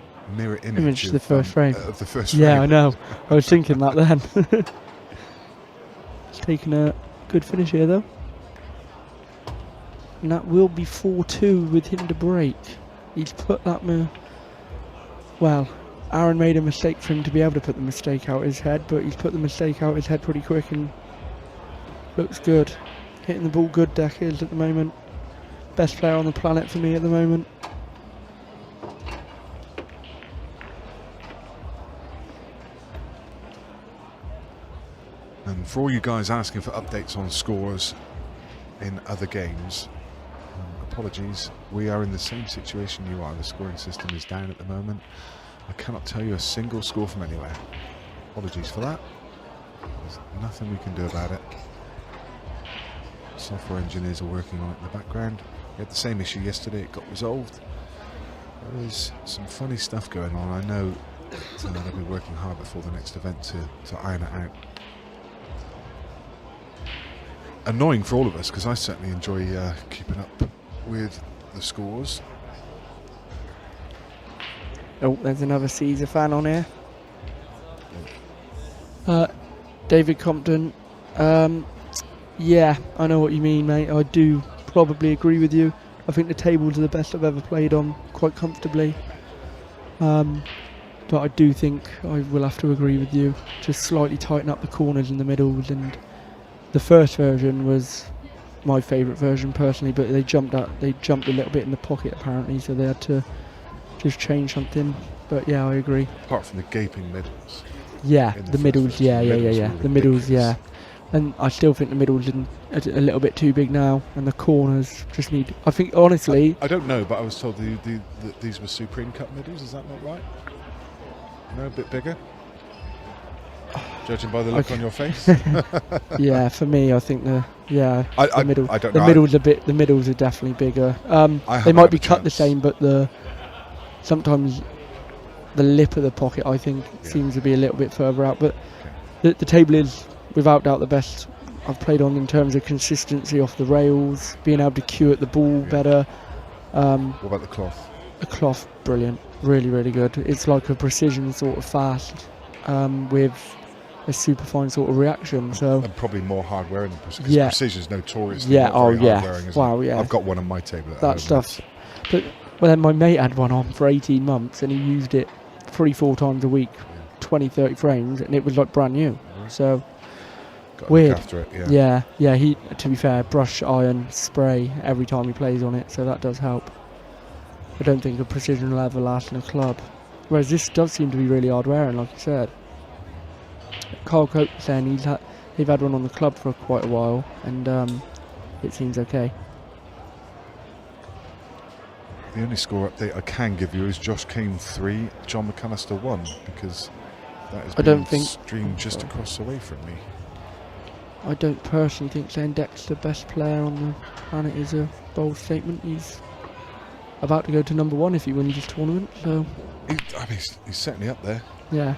image of the first frame. Of the first frame. Yeah, I know. I was thinking that then. He's taken a good finish here, though. And that will be 4-2 with him to break. He's put that... well, Aaron made a mistake for him to be able to put the mistake out his head, but he's put the mistake out his head pretty quick and looks good. Hitting the ball good, Deck is at the moment. Best player on the planet for me at the moment. For all you guys asking for updates on scores in other games, apologies, we are in the same situation you are. The scoring system is down at the moment. I cannot tell you a single score from anywhere. Apologies for that. There's nothing we can do about it. Software engineers are working on it in the background. We had the same issue yesterday, it got resolved. There is some funny stuff going on. I know they'll be working hard before the next event to iron it out. Annoying for all of us, because I certainly enjoy keeping up with the scores. Oh, there's another Caesar fan on here. David Compton. Yeah, I know what you mean, mate. I do probably agree with you. I think the tables are the best I've ever played on, quite comfortably. But I do think I will have to agree with you. Just slightly tighten up the corners and the middles. And the first version was my favourite version personally, but they jumped a little bit in the pocket apparently, so they had to just change something. But yeah, I agree. Apart from the gaping middles. Yeah, the middles, yeah. The middles, yeah. And I still think the middles are a little bit too big now, and the corners just need. I think honestly, I don't know, but I was told that these were Supreme Cup middles. Is that not right? No, a bit bigger. Judging by the look on your face. Yeah, for me, I think the middle. I don't the know. middles the middles are definitely bigger. They might be cut the same, but sometimes the lip of the pocket I think seems to be a little bit further out. But the table is without doubt the best I've played on in terms of consistency off the rails, being able to cue at the ball better. What about the cloth? The cloth, brilliant, really, really good. It's like a precision sort of fast with a super fine sort of reaction. So and probably more hard wearing than precision. Because precision is notoriously yeah, not very hard wearing, isn't it? Yeah. I've got one on my table. That stuff. But then my mate had one on for 18 months and he used it 3-4 times a week, 20-30 frames, and it was like brand new. So got weird. Look after it, yeah. He, to be fair, brush, iron, spray every time he plays on it, so that does help. I don't think a precision will ever last in a club. Whereas this does seem to be really hard wearing, like you said. Carl Cope saying they've had one on the club for quite a while, and it seems okay. The only score update I can give you is Josh Kane 3, John McAllister 1, because that is being streamed just across away from me. I don't personally think saying Deck's the best player on the planet is a bold statement. He's about to go to number 1 if he wins this tournament, so He's certainly up there. yeah.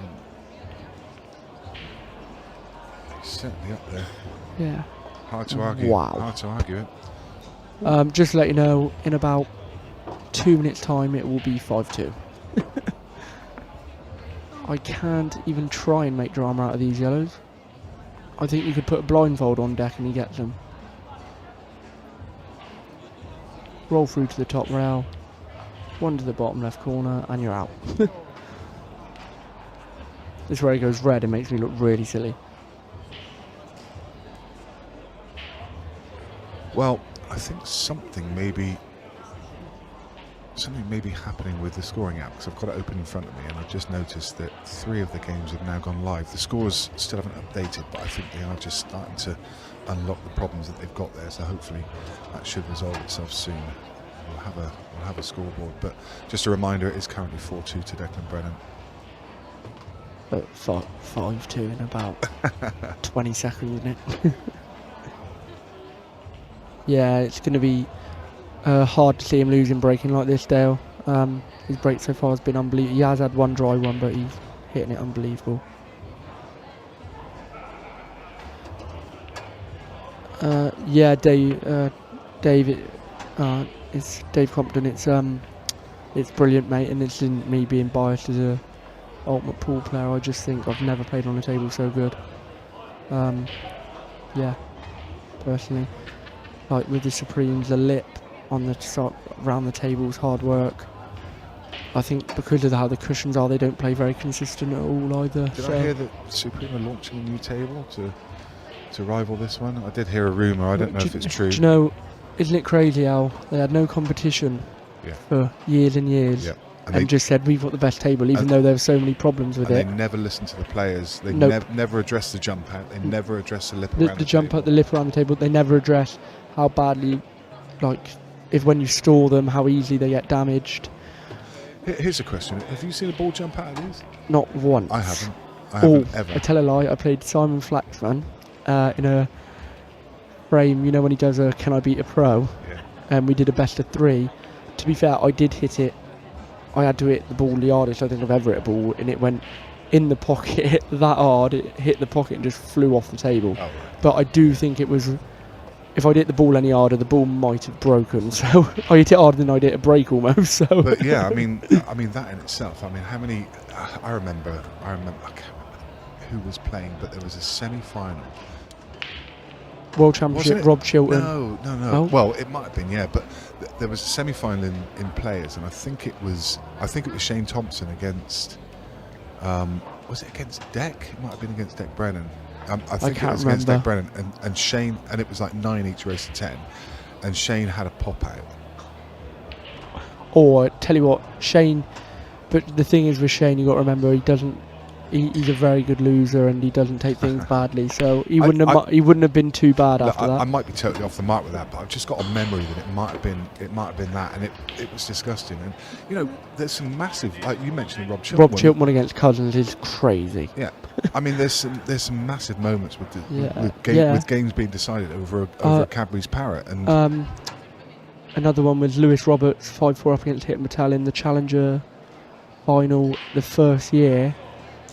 He's certainly up there. Yeah. Hard to argue. Wow. Hard to argue it. Just to let you know, in about 2 minutes' time, it will be 5-2. I can't even try and make drama out of these yellows. I think you could put a blindfold on Deck and he gets them. Roll through to the top rail, one to the bottom left corner, and you're out. This is where he goes red and makes me look really silly. Well, I think something may be happening with the scoring app, because I've got it open in front of me and I've just noticed that 3 of the games have now gone live. The scores still haven't updated, but I think they are just starting to unlock the problems that they've got there, so hopefully that should resolve itself soon. We'll have a scoreboard, but just a reminder, it is currently 4-2 to Declan Brennan. 5-2 in about 20 seconds, isn't it? Yeah, it's going to be hard to see him losing breaking like this, Dale. His break so far has been unbelievable. He has had one dry one, but he's hitting it unbelievable. Yeah, David, it's Dave Compton. It's brilliant, mate, and it's in me being biased as a ultimate pool player. I just think I've never played on a table so good. Yeah, personally, like with the Supremes, the lip on the top around the tables, hard work. I think because of how the cushions are, they don't play very consistent at all either. Did I hear that Supreme are launching a new table to rival this one? I did hear a rumour. I don't know if it's true. Do you know, isn't it crazy how they had no competition for years and years? Yeah. And and they- just said we've got the best table, even and- though there were so many problems with And it. they never listen to the players. They Nope. never address the jump out. They never address the lip The, around the jump table. out the lip around the table, they never address how badly, like, if when you stall them, how easily they get damaged. Here's a question: have you seen a ball jump out of these? Not once. I haven't. I Oh, haven't ever. I tell a lie. I played Simon Flaxman in a frame. You know when he does a "Can I beat a pro?" Yeah. And we did a best of 3. To be fair, I did hit it. I had to hit the ball the hardest I think I've ever hit a ball, and it went in the pocket that hard. It hit the pocket and just flew off the table. Oh, right. But I do think it was. If I'd hit the ball any harder, the ball might have broken. So I hit it harder than I'd hit a break almost. So. But yeah, I mean that in itself. I mean, how many? I remember. I can't remember who was playing, but there was a semi-final. World Championship, Wasn't it? Rob Chilton. No. Oh. Well, it might have been, yeah. But there was a semi-final in players, and I think it was Shane Thompson against. Was it against Deck? It might have been against Deck Brennan. I think it can't was against Deck remember. Brennan, and Shane, and it was like 9 each race to 10, and Shane had a pop out. Or tell you what, Shane. But the thing is with Shane, you got to remember he doesn't. He's a very good loser, and he doesn't take things badly. So he wouldn't have been too bad Look, after that. I might be totally off the mark with that, but I've just got a memory that it might have been that, and it was disgusting. And you know, there's some massive, like you mentioned, Rob Chilton. Rob Chilton against Cousins is crazy. Yeah, I mean, there's some massive moments with Yeah. with games being decided over a Cadbury's Parrot, and Another one was Lewis Roberts 5-4 up against Hitton Mattel in the Challenger final the first year.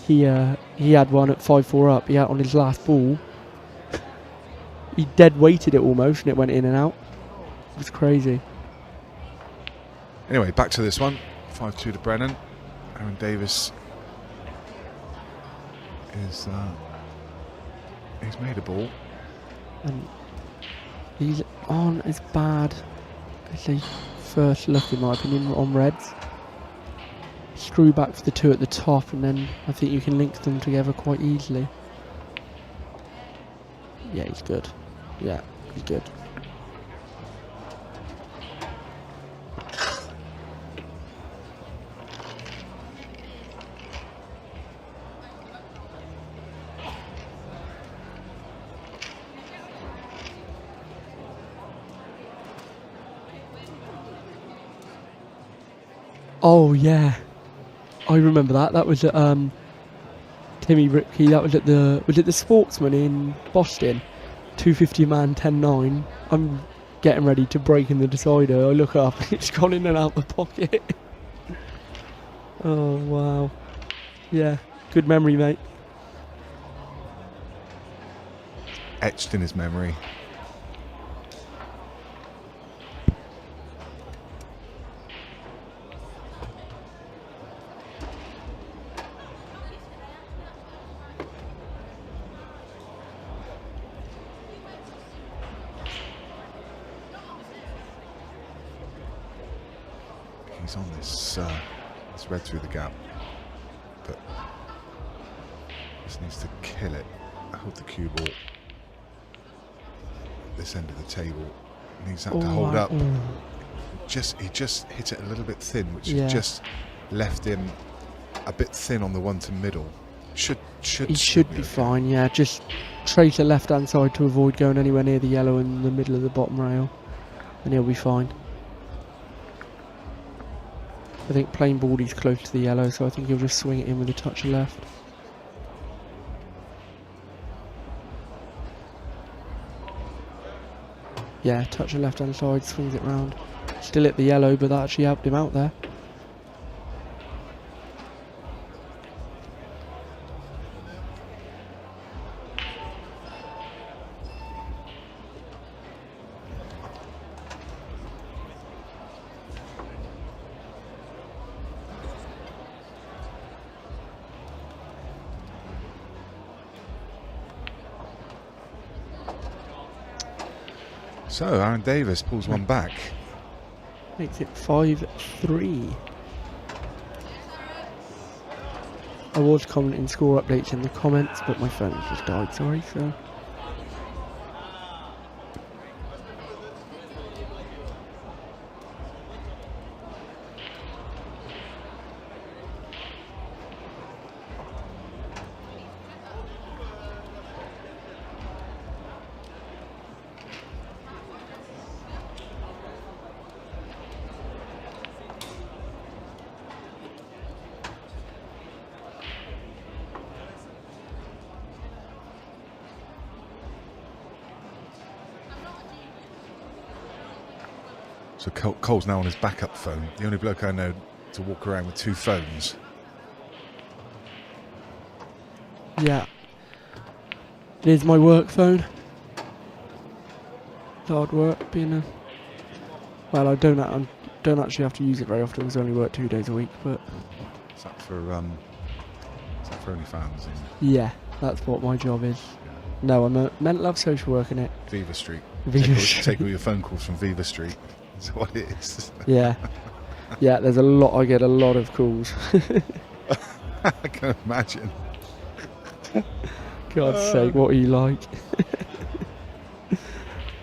He had one at 5-4 up. He had on his last ball. He dead weighted it almost, and it went in and out. It was crazy. anyway, back to this one. 5-2 to Brennan. Aaron Davis is he's made a ball. And he's on as bad as the first look, in my opinion, on Reds. Screw back for the 2 at the top, and then I think you can link them together quite easily. Yeah, he's good. Yeah, he's good. Oh yeah, I remember that. That was at Timmy Ripke. That was at the Sportsman in Boston. 250 man, 10-9. I'm getting ready to break in the decider. I look up, and it's gone in and out the pocket. Oh wow, yeah, good memory, mate. Etched in his memory. He's on this red through the gap, but just needs to kill it. Hold the cue ball. This end of the table needs that to hold up. He just hit it a little bit thin, which has just left him a bit thin on the one to middle. He should be fine. Yeah, just trace the left hand side to avoid going anywhere near the yellow in the middle of the bottom rail, and he'll be fine. I think plain baldy's close to the yellow, so I think he'll just swing it in with a touch of left. Yeah, touch of left hand side, swings it round. Still hit the yellow, but that actually helped him out there. So Aaron Davis pulls one back. Makes it 5-3. I was commenting score updates in the comments, but my phone just died, sorry, so... So Cole's now on his backup phone. The only bloke I know to walk around with 2 phones. Yeah. It is my work phone. It's hard work being a... Well, I don't actually have to use it very often because I only work 2 days a week, but... Is that for OnlyFans? And Yeah, that's what my job is. No, I'm a mental health social worker, Nick. Viva Street. Viva take, Street. take all your phone calls from Viva Street. That's what it is. Yeah. Yeah, there's a lot. I get a lot of calls. I can imagine. God's sake, what are you like?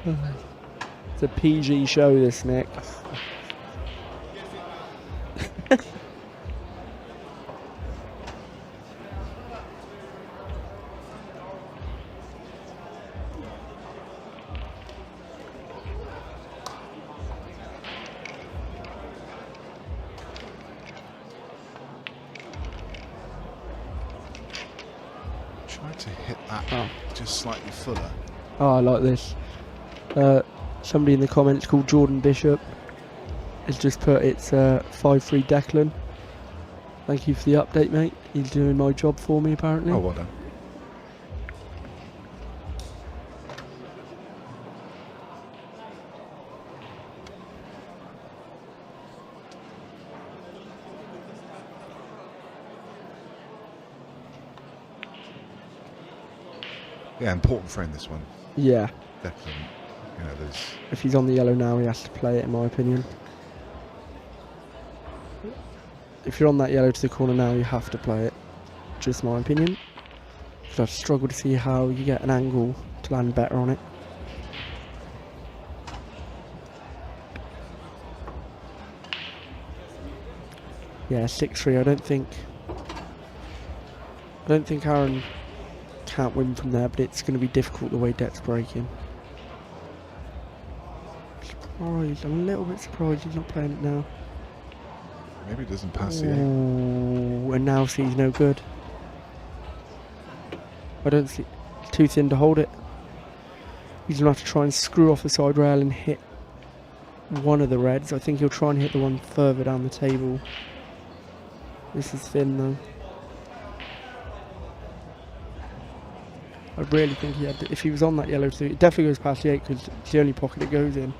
It's a PG show, this, Nick. Try to hit that just slightly fuller. Oh, I like this. Somebody in the comments called Jordan Bishop has just put it's 5-3 Declan. Thank you for the update, mate. He's doing my job for me, apparently. Oh, well done. Yeah, important frame, this one. Yeah. Definitely. You know, there's... If he's on the yellow now, he has to play it, in my opinion. If you're on that yellow to the corner now, you have to play it. Just my opinion. Because I struggle to see how you get an angle to land better on it. Yeah, 6-3. I don't think Aaron can't win from there, but it's going to be difficult the way Deck's breaking. Surprised. I'm a little bit surprised he's not playing it now. Maybe he doesn't pass the 8. Ooh, and now C's no good. I don't see. It's too thin to hold it. He's going to have to try and screw off the side rail and hit one of the reds. I think he'll try and hit the one further down the table. This is thin though. I really think he had to, if he was on that yellow too, it definitely goes past the 8 because it's the only pocket it goes in.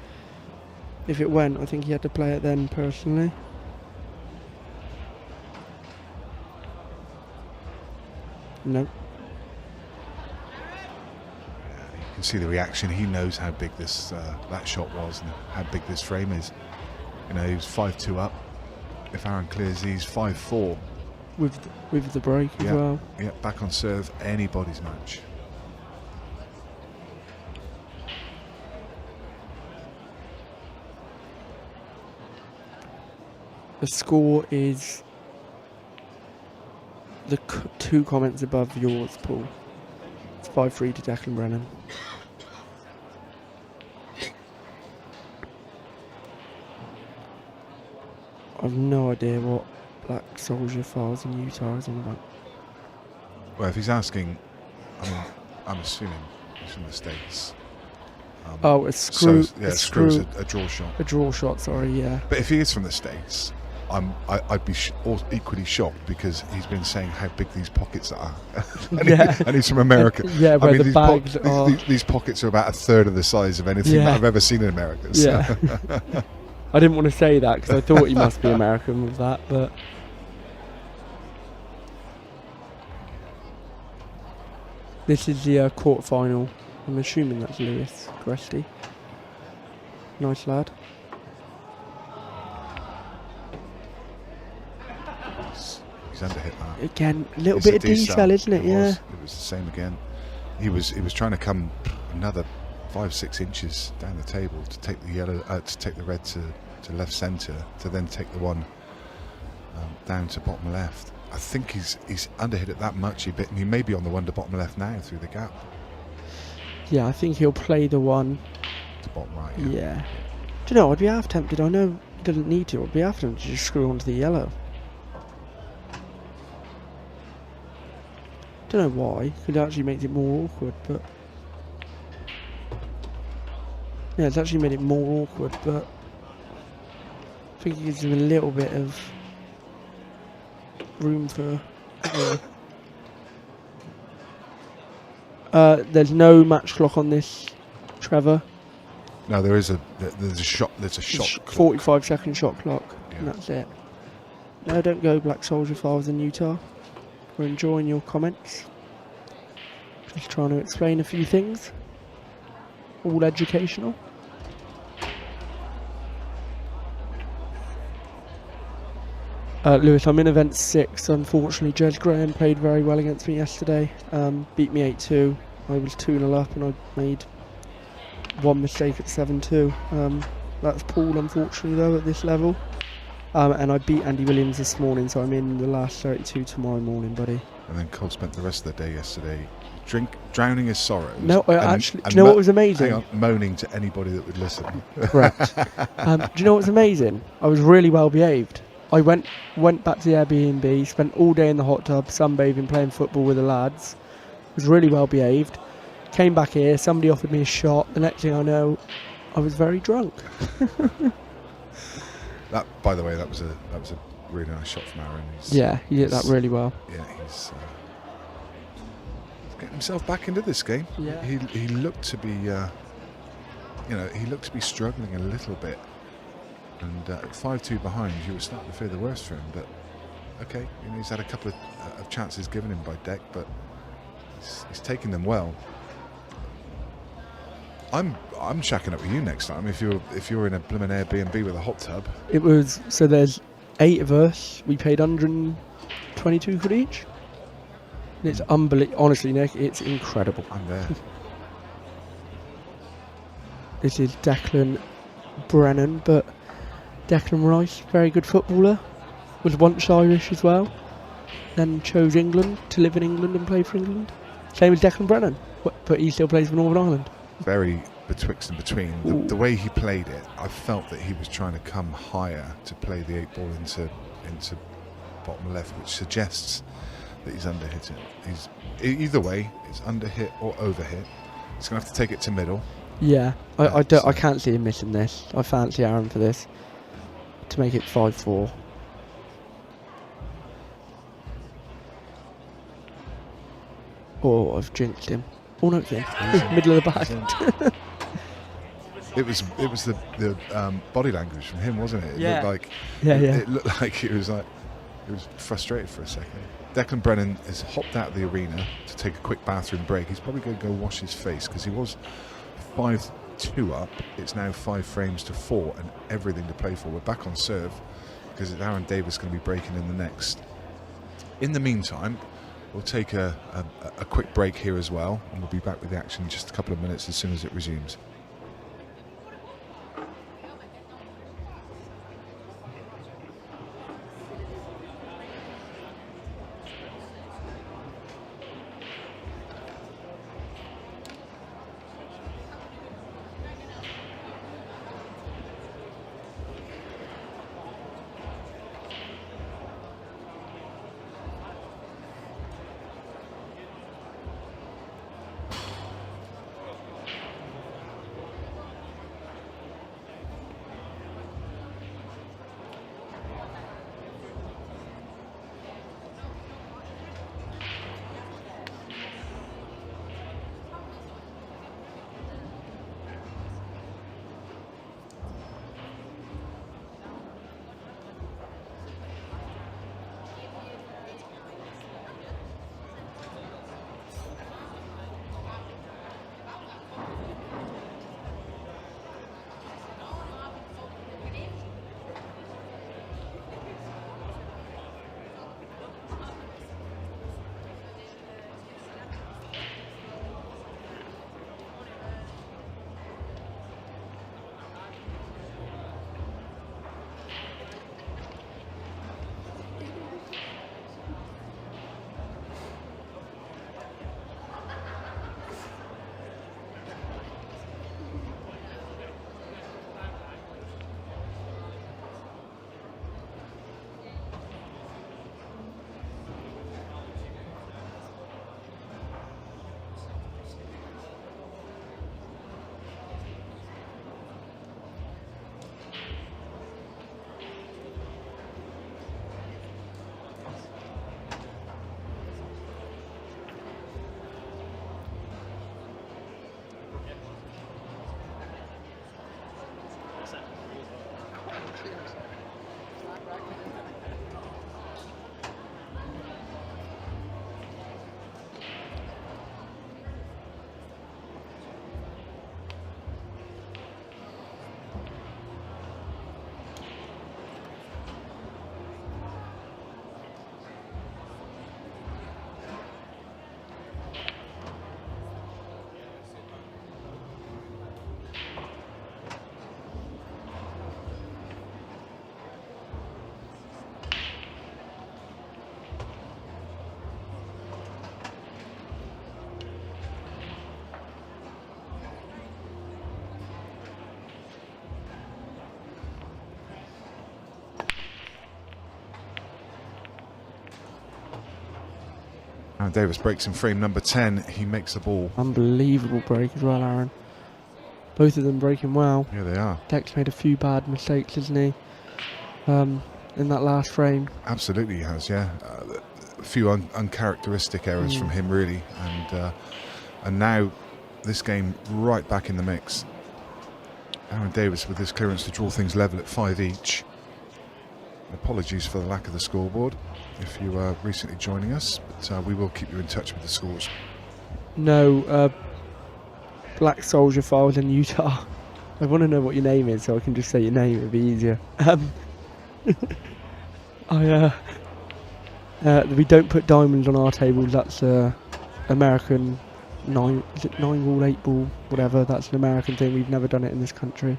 If it went, I think he had to play it then personally. No. You can see the reaction. He knows how big this that shot was and how big this frame is. You know, he was 5-2 up. If Aaron clears, he's 5-4. With the break as well. Yeah, back on serve, anybody's match. The score is the 2 comments above yours, Paul. It's 5-3 to Declan Brennan. I've no idea what Black Soldier Files in Utah is on about. Well, if he's asking, I mean, I'm assuming he's from the States. Oh, a screw. So, yeah, screw's a draw shot. A draw shot, sorry, yeah. But if he is from the States, I'd be equally shocked because he's been saying how big these pockets are. and he's from America. Yeah, where the bags are. These pockets are about 1/3 of the size of anything that I've ever seen in America. So. Yeah. I didn't want to say that because I thought he must be American with that, but... This is the quarterfinal. I'm assuming that's Lewis Gresty. Nice lad. He's underhit that. Again, a little bit of decel, isn't it? Yeah. It was the same again. He was trying to come another 5-6 inches down the table to take the yellow, to take the red to left centre, to then take the one down to bottom left. I think he's underhit it that much. He may be on the one to bottom left now through the gap. Yeah, I think he'll play the one to bottom right. Yeah. Do you know? I'd be half tempted. I know he doesn't need to. I'd be half tempted to just screw onto the yellow. Don't know why. Could actually make it more awkward, but yeah, it's actually made it more awkward. But think it gives him a little bit of room for. There's no match clock on this, Trevor. No, there's a shot. There's a shot. 45-second shot clock, and Yeah. that's it. No, don't go, Black Soldier if I was in Utah. We're enjoying your comments. Just trying to explain a few things. All educational. Lewis, I'm in event 6. Unfortunately, Jez Graham played very well against me yesterday. Beat me 8-2. I was 2-0 up and I made one mistake at 7-2. That's Paul, unfortunately, though, at this level. And I beat Andy Williams this morning, so I'm in the last 32 tomorrow morning, buddy. And then Cole spent the rest of the day yesterday drowning his sorrows. No, actually, do you know what was amazing? Hang on, moaning to anybody that would listen. Correct. Do you know what's amazing? I was really well behaved. I went back to the Airbnb, spent all day in the hot tub, sunbathing, playing football with the lads. Was really well behaved. Came back here, somebody offered me a shot. The next thing I know, I was very drunk. That, by the way, that was a really nice shot from Aaron. Yeah, he did that really well. Yeah, he's getting himself back into this game. Yeah. He looked to be, he looked to be struggling a little bit. And at 5-2 behind, you were starting to fear the worst for him. But okay, he's had a couple of chances given him by Deck, but he's taking them well. I'm shacking up with you next time if you're in a blooming Airbnb with a hot tub. It was, so there's 8 of us. We paid 122 quid each. And it's unbelievable. Honestly, Nick, it's incredible. I'm there. This is Declan Brennan, but Declan Rice, very good footballer, was once Irish as well, then chose England to live in England and play for England. Same as Declan Brennan, but he still plays for Northern Ireland. Very betwixt and between. The way he played it, I felt that he was trying to come higher to play the 8 ball into bottom left, which suggests that he's underhit it. He's either way, it's underhit or overhit. He's going to have to take it to middle. Yeah, I can't see him missing this. I fancy Aaron for this to make it 5-4. Oh, I've jinxed him. Oh no, it's in. Middle of the bag. It was the body language from him, wasn't it? It Yeah. looked like Yeah. It looked like he was frustrated for a second. Declan Brennan has hopped out of the arena to take a quick bathroom break. He's probably going to go wash his face because he was 5-2 up. It's now 5 frames to 4 and everything to play for. We're back on serve because it's Aaron Davis going to be breaking in the next. In the meantime, we'll take a quick break here as well, and we'll be back with the action in just a couple of minutes as soon as it resumes. Aaron Davis breaks in frame number 10. He makes the ball. Unbelievable break as well, Aaron. Both of them breaking well. Yeah, they are. Dex made a few bad mistakes, hasn't he? In that last frame. Absolutely he has, yeah. A few uncharacteristic errors from him, really. And now this game right back in the mix. Aaron Davis with his clearance to draw things level at 5 each. Apologies for the lack of the scoreboard if you are recently joining us, but we will keep you in touch with the scores. No, Black Soldier files in Utah. I want to know what your name is so I can just say your name, it'd be easier. We don't put diamonds on our tables, that's American 9 ball, 8 ball, whatever, that's an American thing, we've never done it in this country.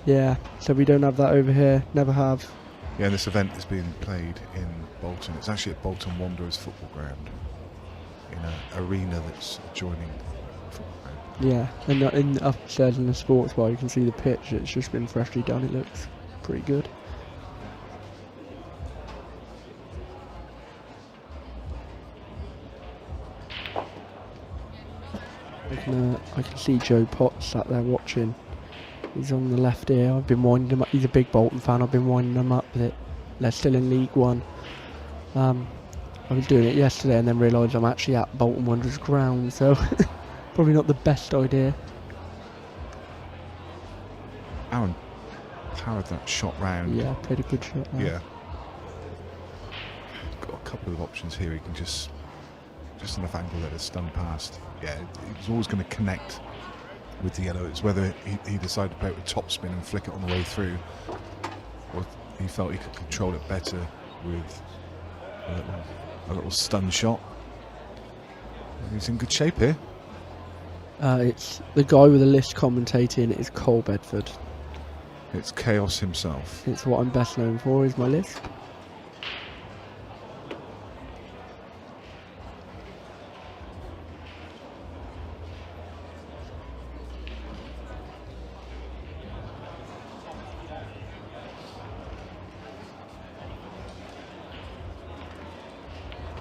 Yeah, so we don't have that over here, never have. Yeah, and this event is being played in Bolton. It's actually at Bolton Wanderers football ground in an arena that's adjoining the football ground. Yeah, and in upstairs in the sports bar you can see the pitch, it's just been freshly done, it looks pretty good. I can see Joe Potts sat there watching. He's on the left ear. I've been winding him up. He's a big Bolton fan. I've been winding him up with it. They're still in League One. I was doing it yesterday and then realised I'm actually at Bolton Wanderers ground, so probably not the best idea. Aaron powered that shot round. Yeah, played a good shot there. Yeah. Got a couple of options here. He can just enough angle that it's stun past. Yeah, he was always going to connect with the yellow. It's whether he decided to play it with topspin and flick it on the way through, or he felt he could control it better with a little stun shot. He's in good shape here. It's the guy with the list commentating is Cole Bedford. It's Chaos himself. It's what I'm best known for, is my list.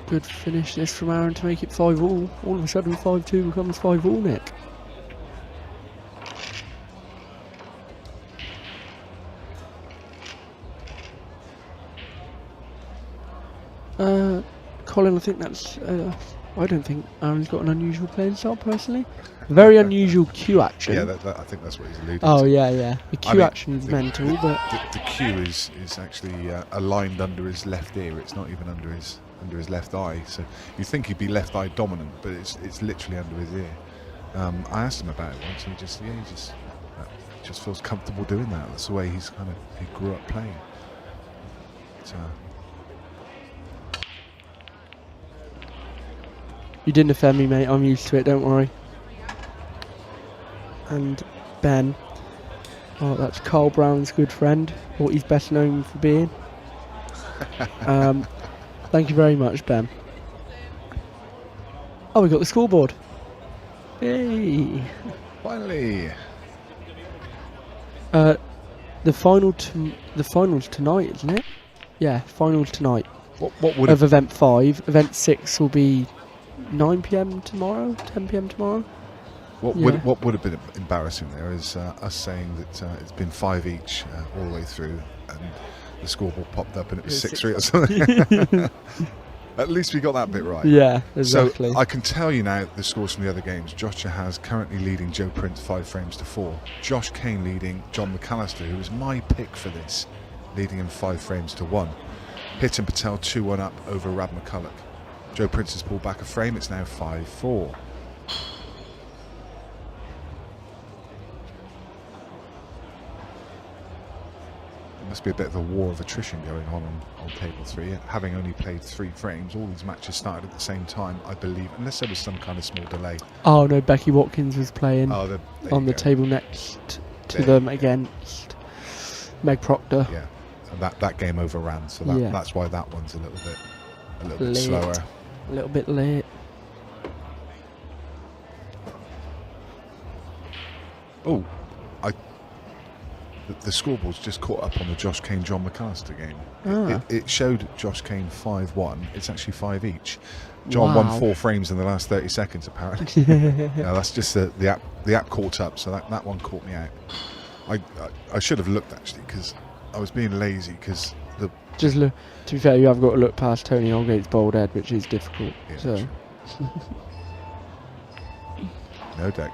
Good finish this from Aaron to make it 5-all. All of a sudden 5-2 becomes 5-all, Nick. Colin, I think that's... I don't think Aaron's got an unusual playing style, personally. Very unusual Q action. Yeah, I think that's what he's alluding to. Oh, yeah. The Q action is mental, but... The Q is actually aligned under his left ear. It's not even under his left eye. So you'd think he'd be left eye dominant, but it's literally under his ear. I asked him about it once, and he just feels comfortable doing that. That's the way he grew up playing. You didn't offend me, mate. I'm used to it, don't worry. And Ben. Oh, that's Carl Brown's good friend. What he's best known for being. Thank you very much, Ben. Oh, we got the scoreboard. Hey. Finally. The finals tonight, isn't it? Yeah, finals tonight. What would of event 5. Event 6 will be 9 PM tomorrow, 10 PM tomorrow. What would have been embarrassing there is us saying that it's been 5 each all the way through, and the scoreboard popped up and it was 6-3 or something. At least we got that bit right. Yeah, exactly. So I can tell you now the scores from the other games. Josh has currently leading Joe Prince 5 frames to 4. Josh Kane leading John McAllister, who was my pick for this, leading him 5 frames to 1. Hitan Patel 2-1 up over Rab McCulloch. Joe Prince has pulled back a frame. It's now 5-4. There must be a bit of a war of attrition going on table 3. Having only played 3 frames, all these matches started at the same time, I believe, unless there was some kind of small delay. Oh no, Becky Watkins was playing on the table next to them against Meg Proctor. Yeah, and that game overran, so that's why that one's a little bit Late. slower. A little bit late. Oh, the scoreboard's just caught up on the Josh Kane John McAllister game. Ah. It showed Josh Kane 5-1. It's actually 5 each. John won 4 frames in the last 30 seconds, apparently. Yeah, that's just the app caught up, so that one caught me out. I should have looked, actually, because I was being lazy, because the... Just look, to be fair, you have got to look past Tony Holgate's bald head, which is difficult. Yeah, So no deck.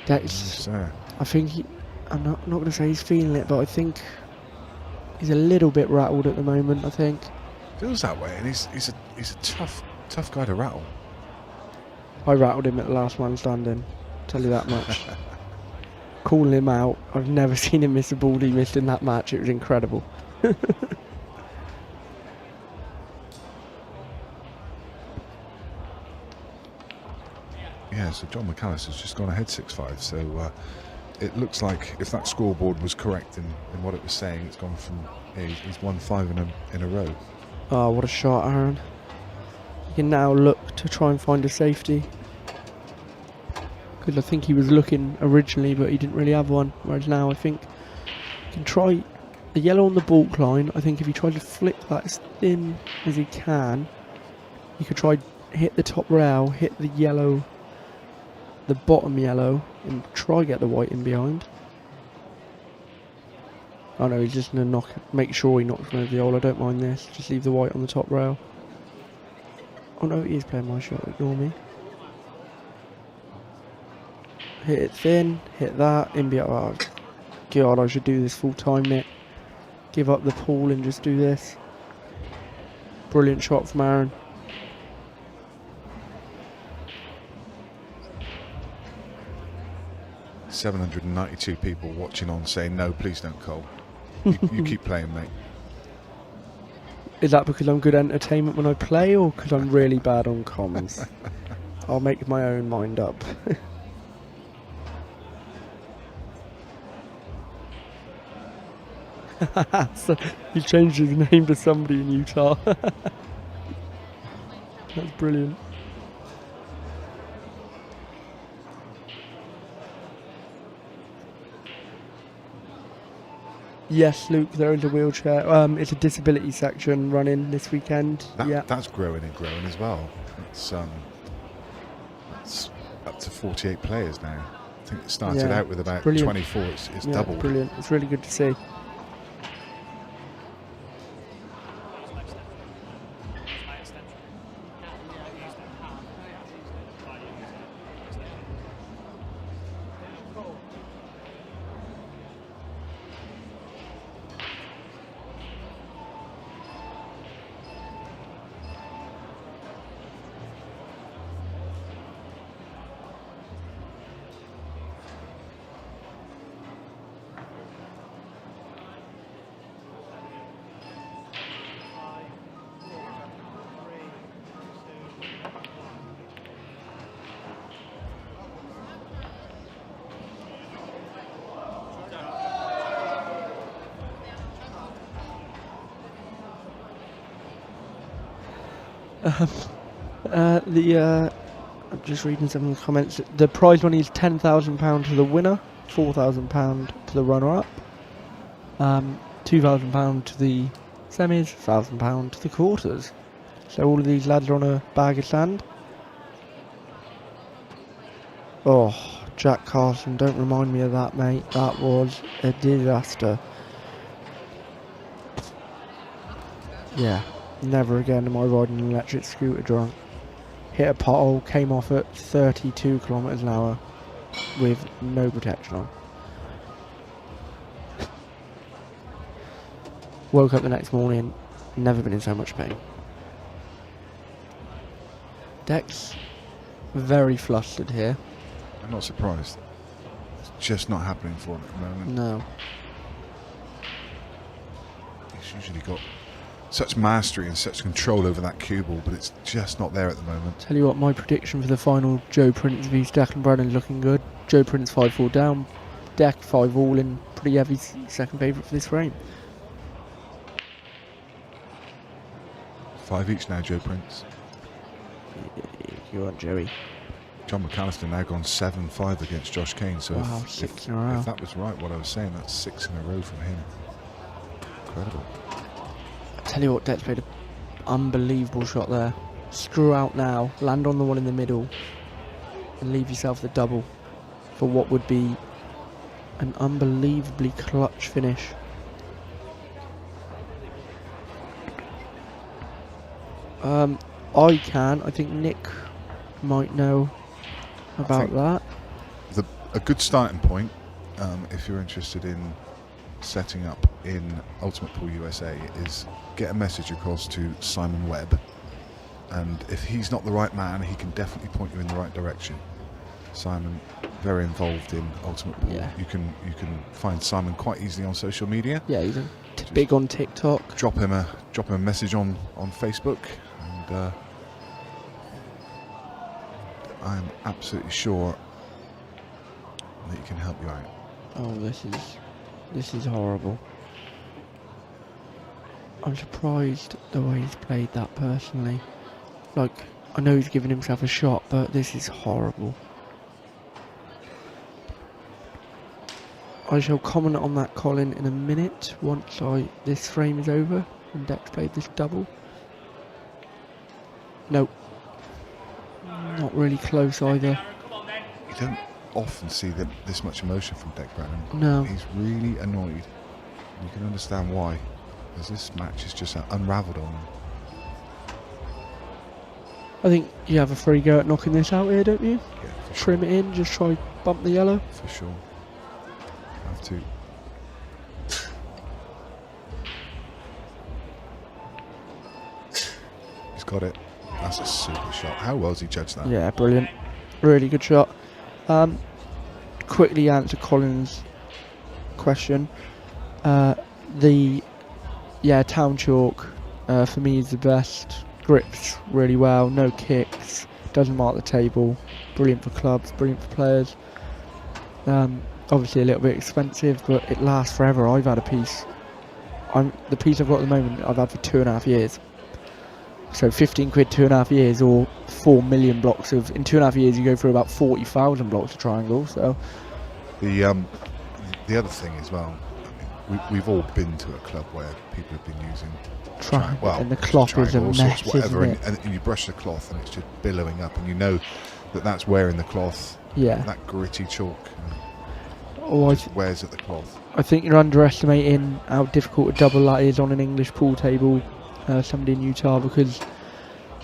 Dex, Yes, I think I'm not going to say he's feeling it, but I think he's a little bit rattled at the moment. I think. feels that way, and he's a tough guy to rattle. I rattled him at the last man standing. Tell you that much. Calling him out. I've never seen him miss a ball he missed in that match. It was incredible. Yeah, so John McAllister's just gone ahead 6-5. So it looks like if that scoreboard was correct in what it was saying, it's gone from he's won 5 in a row. Oh, what a shot, Aaron. You can now look to try and find a safety. Because I think he was looking originally, but he didn't really have one. Whereas now I think you can try the yellow on the baulk line. I think if he tries to flick that as thin as he can, you could try hit the top rail, hit the yellow, the bottom yellow, and try get the white in behind. Oh no, he's just going to make sure he knocks him over the hole. I don't mind this. Just leave the white on the top rail. Oh no, he is playing my shot. Ignore me. Hit it thin, hit that, in behind. Oh, God, I should do this full time, Nick. Give up the pool and just do this. Brilliant shot from Aaron. $792 people watching on saying, no, please don't call. You keep playing, mate. Is that because I'm good entertainment when I play, or because I'm really bad on comms? I'll make my own mind up. So he changed his name to somebody in Utah. That's brilliant. Yes, Luke, there is a wheelchair. It's a disability section running this weekend. That's growing and growing as well. It's up to 48 players now. I think it started out with about 24. It's doubled. Brilliant. It's really good to see. I'm just reading some of the comments. The prize money is £10,000 to the winner, £4,000 to the runner-up, £2,000 to the semis, £1,000 to the quarters. So all of these lads are on a bag of sand. Oh, Jack Carson, don't remind me of that, mate. That was a disaster. Yeah. Never again am I riding an electric scooter drunk. Hit a pothole, came off at 32 kilometers an hour with no protection on. Woke up the next morning, never been in so much pain. Dex, very flustered here. I'm not surprised. It's just not happening for him at the moment. No. He's usually got such mastery and such control over that cue ball, but it's just not there at the moment. Tell you what, my prediction for the final, Joe Prince v Deck and Brennan looking good. Joe Prince 5-4 down, Deck 5 all in, pretty heavy second favourite for this frame. 5 each now, Joe Prince. You want Joey. John McAllister now gone 7-5 against Josh Kane. So Wow, if, 6 in a row. if that was right, what I was saying, that's 6 in a row from him. Incredible. I tell you what, Dex played an unbelievable shot there. Screw out now, land on the one in the middle, and leave yourself the double for what would be an unbelievably clutch finish. I think Nick might know about that. A good starting point, if you're interested in setting up in Ultimate Pool USA, is get a message across to Simon Webb, and if he's not the right man, he can definitely point you in the right direction. Simon, very involved in Ultimate Pool. Yeah. You can find Simon quite easily on social media. Yeah, he's big on TikTok. Drop him a message on Facebook, and I am absolutely sure that he can help you out. Oh, this is horrible. I'm surprised the way he's played that personally. Like, I know he's given himself a shot, but this is horrible. I shall comment on that, Colin, in a minute once this frame is over and Dex played this double. Nope. Not really close either. You don't often see this much emotion from Deck Brennan. No. He's really annoyed. You can understand why, because this match is just unravelled on him. I think you have a free go at knocking this out here, don't you? Yeah, for Trim sure. it in, just try bump the yellow. For sure. Have to. He's got it. That's a super shot. How well's he judged that? Yeah, brilliant. Really good shot. Quickly answer Colin's question. Town chalk for me is the best. Grips really well, no kicks, doesn't mark the table. Brilliant for clubs, brilliant for players. Obviously a little bit expensive, but it lasts forever. I've had a piece. The piece I've got at the moment, I've had for 2.5 years. So 15 quid, 2.5 years, or 4 million blocks of. In 2.5 years, you go through about 40,000 blocks of triangle. So the other thing as well. I mean, we've all been to a club where people have been using triangle, well, and the cloth is a all mess, sorts, whatever, isn't it? and you brush the cloth and it's just billowing up, and you know that's wearing the cloth. Yeah. That gritty chalk wears at the cloth. I think you're underestimating how difficult a double that is on an English pool table. Somebody in Utah, because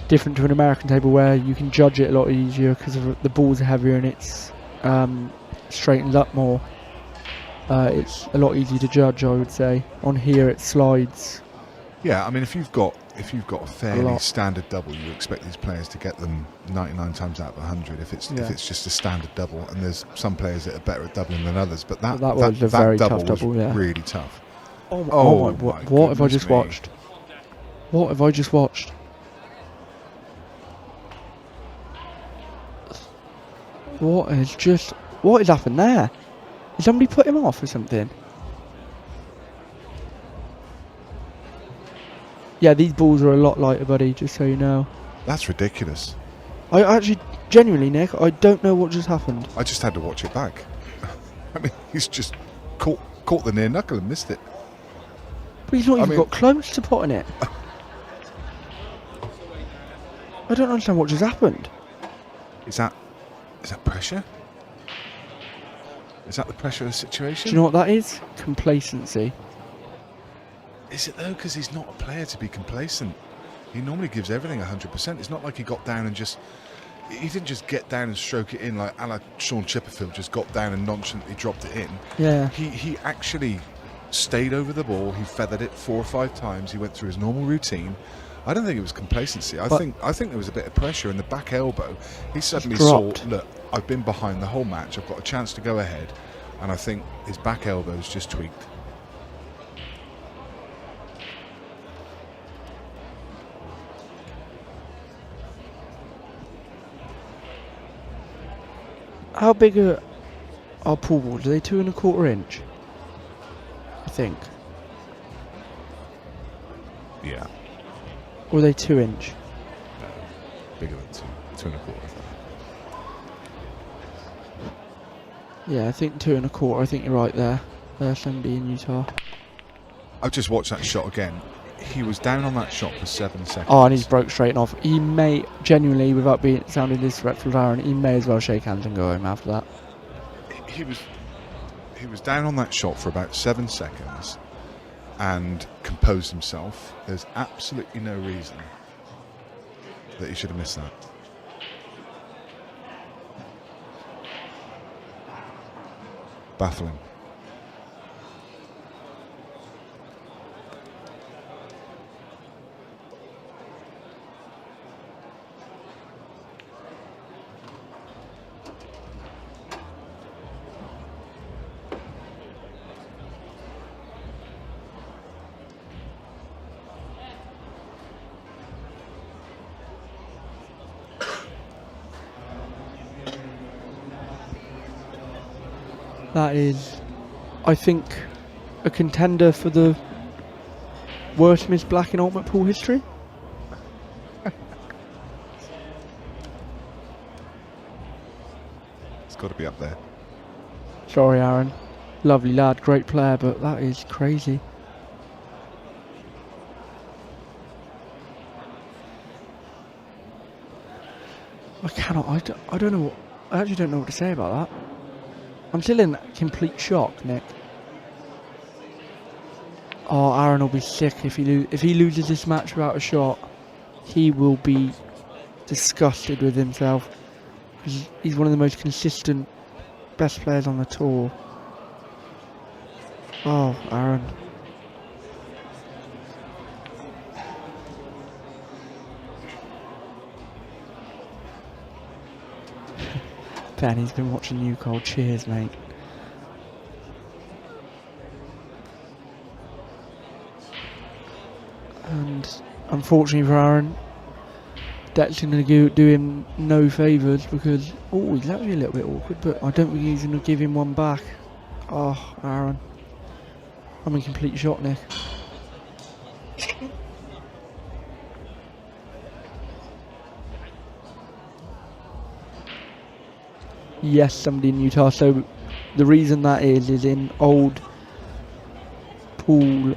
different to an American table where you can judge it a lot easier because the balls are heavier and it's straightens up more. It's a lot easier to judge, I would say. On here it slides. Yeah, I mean, if you've got a fairly standard double, you expect these players to get them 99 times out of 100. If it's just a standard double, and there's some players that are better at doubling than others, but that was a very tough double, was yeah. really tough. Oh my, what have I just watched? What have I just watched? What has happened there? Did somebody put him off or something? Yeah, these balls are a lot lighter, buddy, just so you know. That's ridiculous. I actually, genuinely, Nick, I don't know what just happened. I just had to watch it back. I mean, he's just caught the near knuckle and missed it. But he's not even got close to potting it. I don't understand what just happened. Is that pressure? Is that the pressure of the situation? Do you know what that is? Complacency. Is it though? Because he's not a player to be complacent. He normally gives everything 100%. It's not like he got down and he didn't just get down and stroke it in like a la Sean Chipperfield, just got down and nonchalantly dropped it in. Yeah. He actually stayed over the ball. He feathered it 4 or 5 times. He went through his normal routine. I don't think it was complacency. I think there was a bit of pressure in the back elbow. He suddenly saw, look, I've been behind the whole match. I've got a chance to go ahead, and I think his back elbow's just tweaked. How big are our pool balls? Are they 2 1/4 inch? I think. Yeah. Or are they 2 inch? Bigger than 2 1/4. Yeah, I think 2 1/4. I think you're right there. Somebody in Utah. I've just watched that shot again. He was down on that shot for 7 seconds. Oh, and he's broke straight off. He may, genuinely, without being sounding disrespectful to Aaron, he may as well shake hands and go home after that. He was down on that shot for about 7 seconds and composed himself. There's absolutely no reason that he should have missed that. Baffling. That is, I think, a contender for the worst missed black in ultimate pool history. It's got to be up there. Sorry, Aaron. Lovely lad, great player, but that is crazy. I don't know. I actually don't know what to say about that. I'm still in complete shock, Nick. Oh, Aaron will be sick if he loses this match without a shot. He will be disgusted with himself. He's one of the most consistent, best players on the tour. Oh, Aaron. Benny's been watching you, Cole. Cheers, mate. And unfortunately for Aaron, that's going to do him no favours because, oh, he's actually a little bit awkward, but I don't think he's going to give him one back. Oh, Aaron. I'm in complete shock, Nick. Yes, somebody in Utah. So the reason that is in old pool,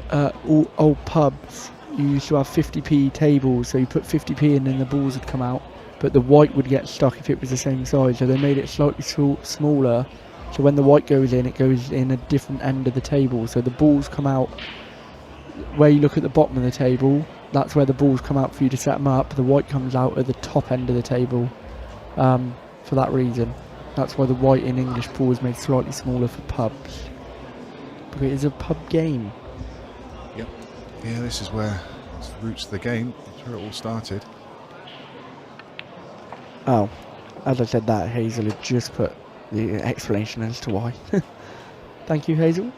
old pubs, you used to have 50p tables. So you put 50p in and the balls would come out, but the white would get stuck if it was the same size. So they made it slightly smaller. So when the white goes in, it goes in a different end of the table. So the balls come out where you look at the bottom of the table. That's where the balls come out for you to set them up. The white comes out at the top end of the table. For that reason. That's why the white in English pool is made slightly smaller for pubs. Because it is a pub game. Yep. Yeah, this is where it's the roots of the game. That's where it all started. Oh, as I said that, Hazel had just put the explanation as to why. Thank you, Hazel.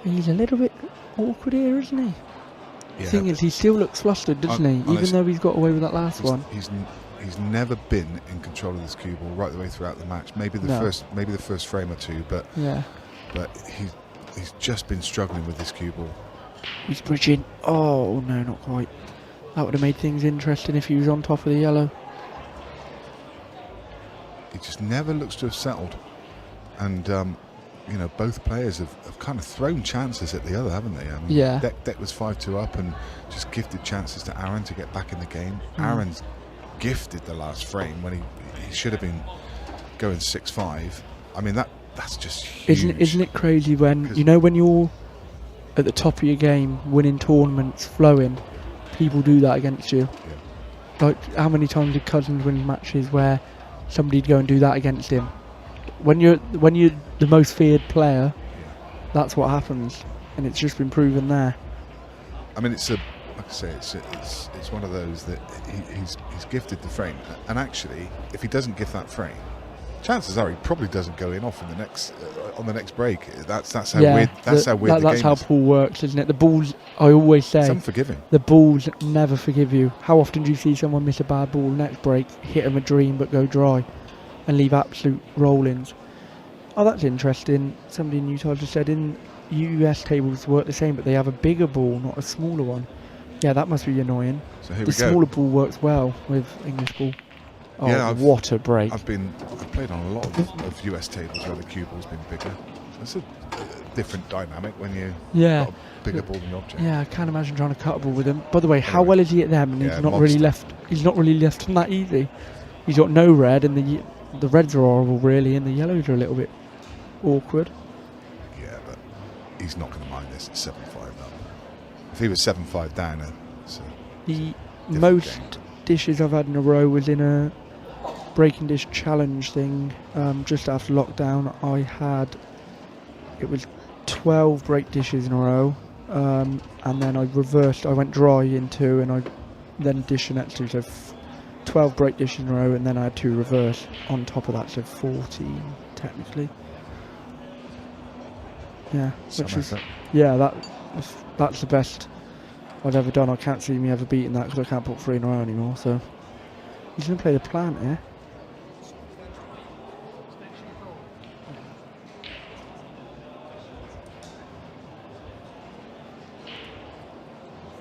He's a little bit awkward here, isn't he? Yeah, the thing is, he still looks flustered, doesn't he? Even though he's got away with that last one. He's never been in control of this cue ball right the way throughout the match. Maybe the first frame or two, but yeah. But he's just been struggling with this cue ball. He's bridging. Oh no, not quite. That would have made things interesting if he was on top of the yellow. He just never looks to have settled, and you know, both players have kind of thrown chances at the other, haven't they? I mean, yeah. Deck was 5-2 up and just gifted chances to Aaron to get back in the game. Aaron's gifted the last frame when he should have been going 6-5. I mean, that's just huge. Isn't it crazy when you know when you're at the top of your game, winning tournaments, flowing, people do that against you. Yeah. Like how many times did Cousins win matches where somebody'd go and do that against him? When you're the most feared player, that's what happens, and it's just been proven there. I mean, like I say, it's one of those that he's gifted the frame, and actually, if he doesn't gift that frame, chances are he probably doesn't go in off in the next on the next break. That's how weird. That's how weird the game is. That's how pool works, isn't it? The balls, I always say, it's unforgiving. The balls never forgive you. How often do you see someone miss a bad ball next break, hit them a dream but go dry, and leave absolute rollings? Oh, that's interesting. Somebody in Utah just said in US tables work the same, but they have a bigger ball, not a smaller one. Yeah, that must be annoying. So here the we go. Smaller ball works well with English ball. Oh, Yeah, what a break. I've played on a lot of US tables where the cue ball's been bigger. It's a different dynamic when you Yeah. got a bigger ball than the object. Yeah, I can't imagine trying to cut a ball with him. By the way, how Anyway. well is he at them? And Yeah, he's not really monster. left. He's not really left him that easy. He's got no red, and the reds are horrible, really, and the yellows are a little bit awkward. Yeah, but he's not going to mind this. It's 7-5 up. If he was 7-5 down, it's a The different most game. dishes I've had in a row was in a breaking dish challenge thing just after lockdown. It was 12 break dishes in a row, and then I reversed. I went dry in 2, and I then dish the next 2, so 12 break dishes in a row, and then I had 2 reverse on top of that, so 14 technically. Yeah, Some which is effort. that's the best I've ever done. I can't see me ever beating that because I can't put 3 in a row anymore. So he's going to play the plant here.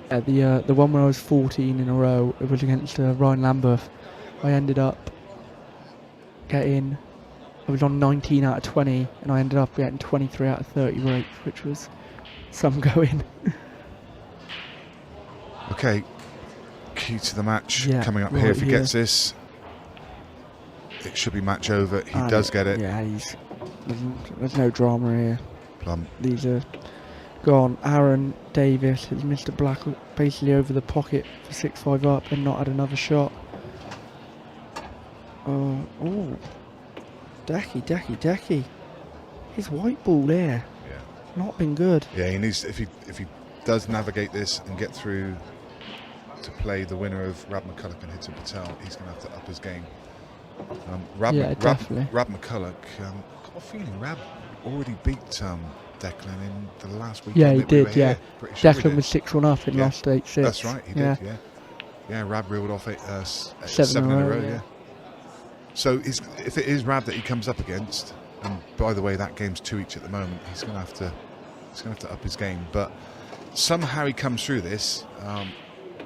The one where I was 14 in a row, it was against Ryan Lambeth. I ended up getting, I was on 19 out of 20, and I ended up getting 23 out of 30 breaks, which was some going. Okay, key to the match Yeah, coming up right here. If he here. gets this, it should be match over. He And does get it. Yeah, there's no drama here. Plum. These are gone. Aaron Davis has missed a black basically over the pocket for 6-5 up and not had another shot. Oh, Decky. His white ball there. Yeah. Not been good. Yeah, he needs. If he does navigate this and get through to play the winner of Rab McCulloch and Hitan Patel, he's going to have to up his game. Definitely. Rab McCulloch. Got a feeling Rab already beat Declan in the last weekend. Yeah, he that we were did. here. Yeah, Pretty sure we Declan did. was 6-1 up and Yeah. lost 8-6. That's right, he did. Yeah. Rab reeled off 7 in a row. Yeah. So if it is Rab that he comes up against, and by the way, that game's 2 each at the moment, he's going to have to up his game. But somehow he comes through this.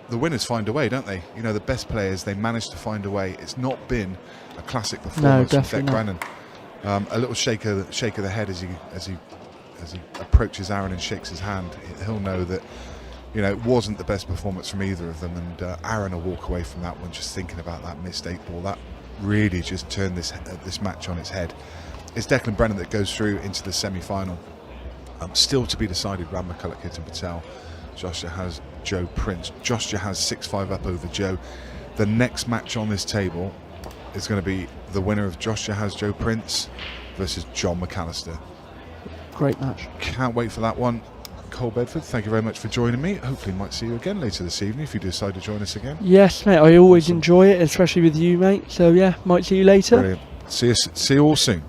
The winners find a way, don't they? You know, the best players, they manage to find a way. It's not been a classic performance from definitely Deck not. Brennan. A little shake of the head as he approaches Aaron and shakes his hand. He'll know that, you know, it wasn't the best performance from either of them, and Aaron will walk away from that one just thinking about that missed 8 ball. That really just turned this match on its head. It's Declan Brennan that goes through into the semi-final. Still to be decided, Rab McCulloch, Hitan Patel. Joshua has Joe Prince. Joshua has 6-5 up over Joe. The next match on this table is going to be the winner of Joshua has Joe Prince versus John McAllister. Great match. Can't wait for that one. Cole Bedford, thank you very much for joining me. Hopefully might see you again later this evening if you decide to join us again. Yes, mate. I always enjoy it, especially with you, mate. So yeah, might see you later. Brilliant. See you all soon.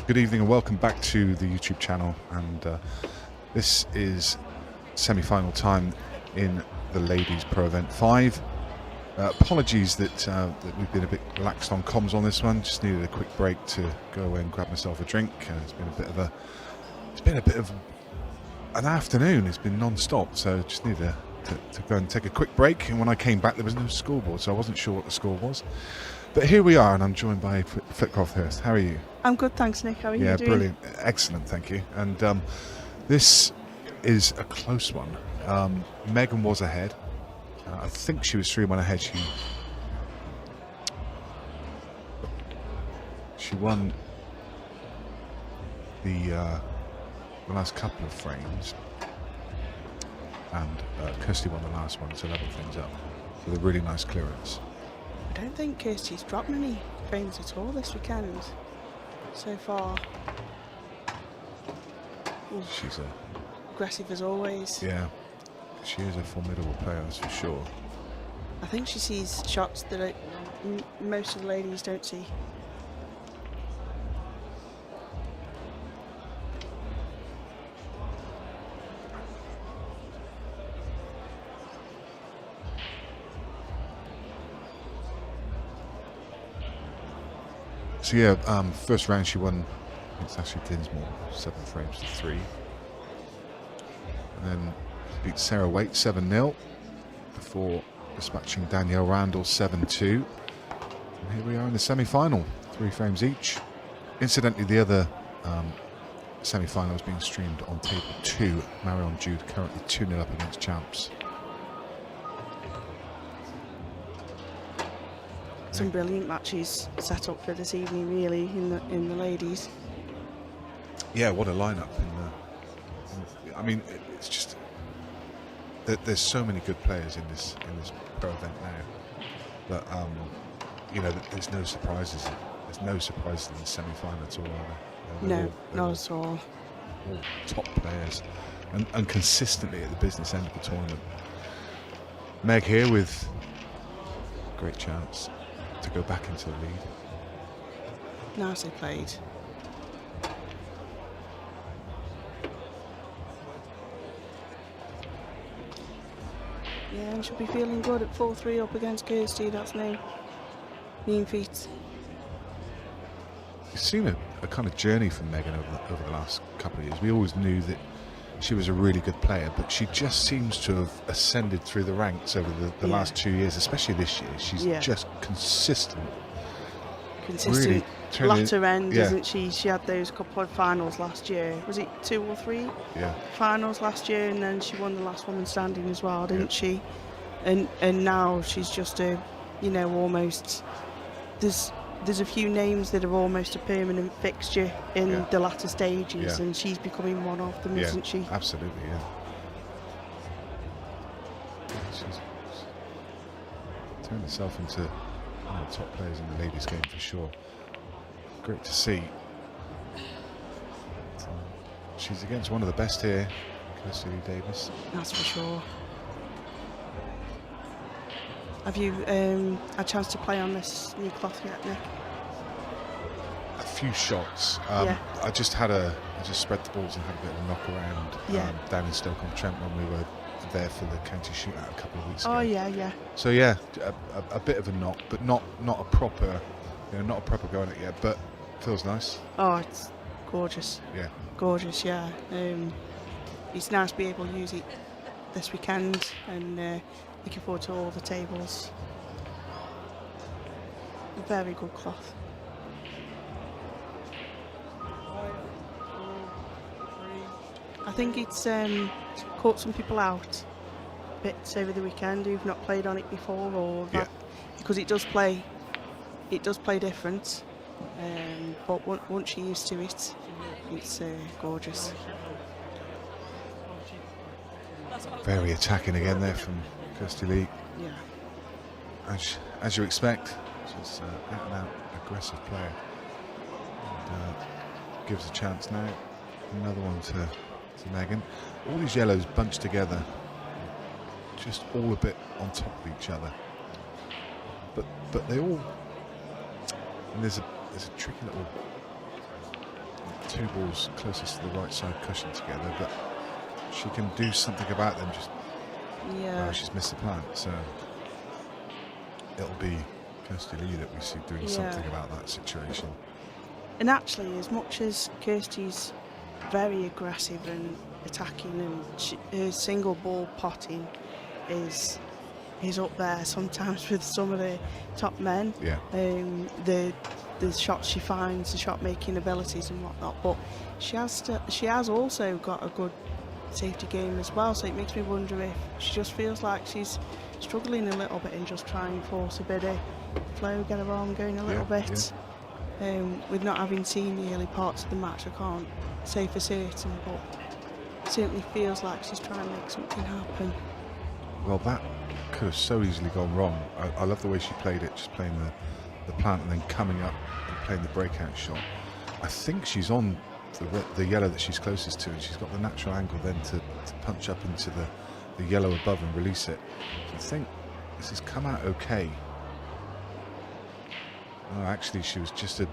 Good evening and welcome back to the YouTube channel, and this is semi-final time in the Ladies Pro Event 5. Apologies that we've been a bit relaxed on comms on this one. Just needed a quick break to go away and grab myself a drink. It's been a bit of an afternoon. It's been non-stop, so just needed to go and take a quick break. And when I came back, there was no scoreboard, so I wasn't sure what the score was. But here we are, and I'm joined by Flitcroft-Hurst. How are you? I'm good, thanks, Nick. How are you doing? Yeah, brilliant. Excellent, thank you. And this is a close one. Megan was ahead. I think she was 3-1 ahead. She won the last couple of frames, and Kirsty won the last one to level things up with a really nice clearance. I don't think Kirsty's dropped many frames at all this weekend so far. Ooh, She's aggressive as always. yeah, she is a formidable player, that's for sure. I think she sees shots that most of the ladies don't see. So yeah, first round she won. It's actually Dinsmore 7 frames to 3, and then beat Sarah Waite 7-0 before dispatching Danielle Randall 7-2. And here we are in the semi-final, 3 frames each. Incidentally, the other semi-final is being streamed on table 2. Marion Jude currently 2-0 up against champs. Some brilliant matches set up for this evening, really, in the ladies. Yeah, what a lineup! I mean, it's just there's so many good players in this pro event now. But you know, there's no surprises. There's no surprises in the semi-final at all. Are there? No, not at all. All top players, and consistently at the business end of the tournament. Meg here with a great chance to go back into the lead. Nicely played. Yeah, and she'll be feeling good at 4-3 up against Kirsty. That's no mean feat. You've seen a kind of journey from Megan over the last couple of years. We always knew that she was a really good player, but she just seems to have ascended through the ranks over the last 2 years, especially this year. She's just consistent. Consistent Really latter end, isn't she? She had those couple of finals last year. Was it 2 or 3? Yeah. Finals last year, and then she won the last woman standing as well, didn't she? And now she's just a, you know, almost. There's a few names that are almost a permanent fixture in the latter stages, and she's becoming one of them, isn't she? Absolutely, yeah. She's turned herself into one of the top players in the ladies' game for sure. Great to see. She's against one of the best here, Kirsty Lee Davis. That's for sure. Have you had a chance to play on this new cloth yet, Nick? A few shots. I just spread the balls and had a bit of a knock around down in Stoke-on-Trent when we were there for the county shootout a couple of weeks ago. Oh yeah. So yeah, a bit of a knock, but not a proper, not a proper go at it yet. But feels nice. Oh, it's gorgeous. Yeah. Gorgeous, yeah. It's nice to be able to use it this weekend, and looking forward to all the tables. Very good cloth. 5, 4, 3. I think it's caught some people out bits over the weekend who've not played on it before, or because it does play different. But once you're used to it, it's gorgeous. Very attacking again there from Kirsty Lee. Yeah. As you expect, she's out and out aggressive player. And, gives a chance now. Another one to Megan. All these yellows bunched together, just all a bit on top of each other. But they all, and there's a tricky little two balls closest to the right side cushion together, but she can do something about them. Just Yeah. she's missed the plant, so it'll be Kirsty Lee that we see doing something about that situation. And actually, as much as Kirsty's very aggressive and attacking, and her single ball potting is up there sometimes with some of the top men. Yeah. The shots she finds, the shot making abilities and whatnot, but she has also got a good safety game as well. So it makes me wonder if she just feels like she's struggling a little bit and just try and force a bit of flow, get her arm going a little bit. With not having seen the early parts of the match, I can't say for certain, but it certainly feels like she's trying to make something happen. Well, that could have so easily gone wrong. I love the way she played it, just playing the plant and then coming up and playing the breakout shot. I think she's on the yellow that she's closest to, and she's got the natural angle then to punch up into the yellow above and release it. I think this has come out okay. Oh, actually, she was just a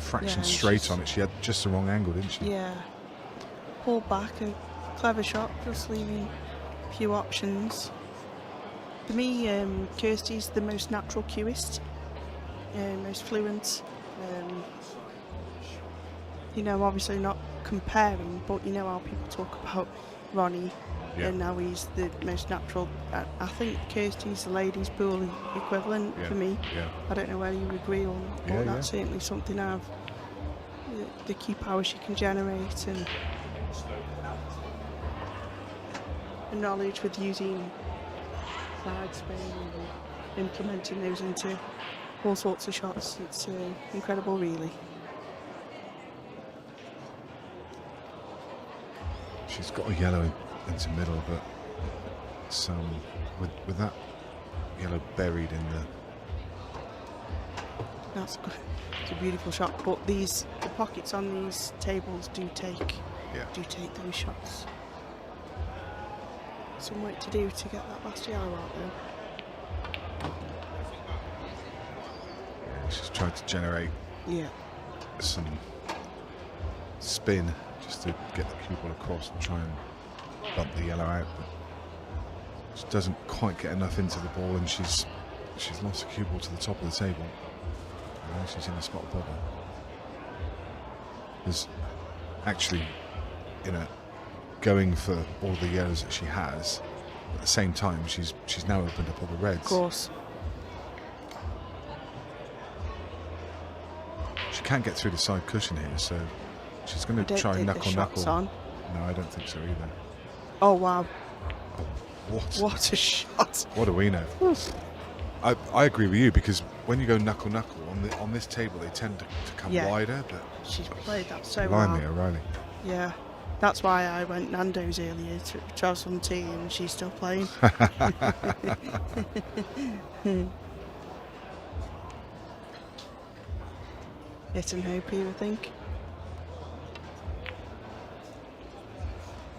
fraction straight on it. She had just the wrong angle, didn't she? Yeah. Pulled back, a clever shot, just leaving a few options. For me, Kirsty's the most natural cueist, most fluent. Obviously not comparing, but you know how people talk about Ronnie and how he's the most natural. I think Kirsty's the ladies' pool equivalent for me. Yeah. I don't know whether you agree or not, but that's certainly something I've. The key power she can generate and the knowledge with using side spin and implementing those into all sorts of shots. It's incredible, really. She's got a yellow into middle, but some with that yellow buried in the. That's good. It's a beautiful shot, but the pockets on these tables do take those shots. Some work to do to get that last yellow out there. She's trying to generate some spin just to get the cue ball across and try and bump the yellow out, but she doesn't quite get enough into the ball, and she's lost the cue ball to the top of the table. And she's in a spot bubble. There's actually, going for all the yellows that she has. At the same time, she's now opened up all the reds. Of course. She can't get through the side cushion here, so she's going to try knuckle. On. No, I don't think so either. Oh wow! Oh, what a shot! What do we know? I agree with you, because when you go knuckle on this table, they tend to come wider. But she's played that so blimey, well. O'Reilly. Yeah, that's why I went Nando's earlier to have some tea, and she's still playing. Hit and hope here, I think.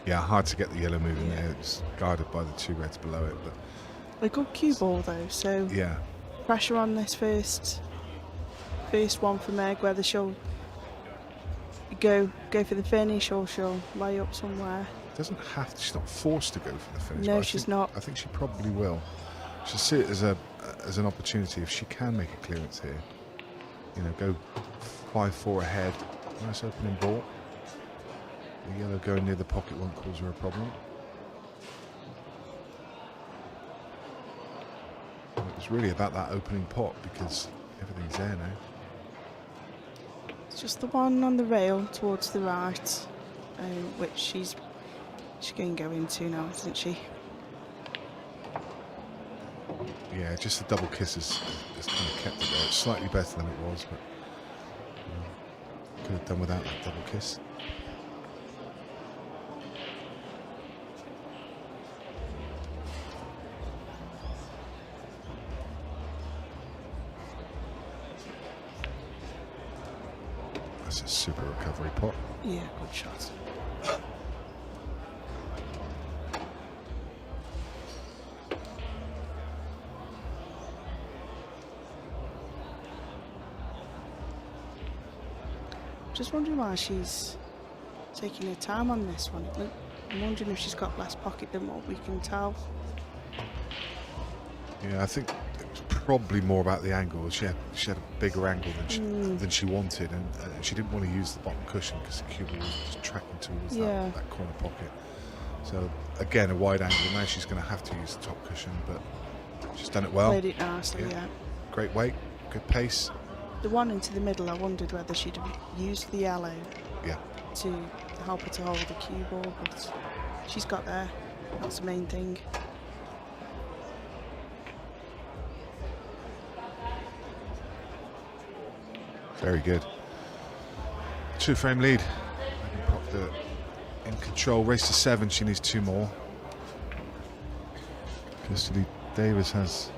Yeah, hard to get the yellow moving there. It's guarded by the two reds below it, but a good cue ball though. So pressure on this first one from Meg, whether she'll go for the finish or she'll lay up somewhere. Doesn't have to. She's not forced to go for the finish. No, she's not. I think she probably will. She'll see it as an opportunity if she can make a clearance here. Go 5-4 ahead. Nice opening ball. The yellow going near the pocket won't cause her a problem. And it was really about that opening pot, because everything's there now. It's just the one on the rail towards the right, which she's going to go into now, isn't she? Yeah, just the double kiss has kind of kept it there. It's slightly better than it was, but could have done without that double kiss. That's a super recovery pot. Yeah, good shot. Just wondering why she's taking her time on this one. I'm wondering if she's got less pocket than what we can tell. Yeah, I think it was probably more about the angle. She had a bigger angle than she wanted, and she didn't want to use the bottom cushion because the cue ball was just tracking towards that corner pocket. So again, a wide angle. Now she's going to have to use the top cushion, but she's done it well. Played it nicely, yeah. Great weight, good pace. The one into the middle, I wondered whether she'd have used the yellow to help her to hold the cue ball, but she's got there. That's the main thing. Very good. 2-frame lead. Proctor in control. Race to 7. She needs 2 more. Kirsty Davis has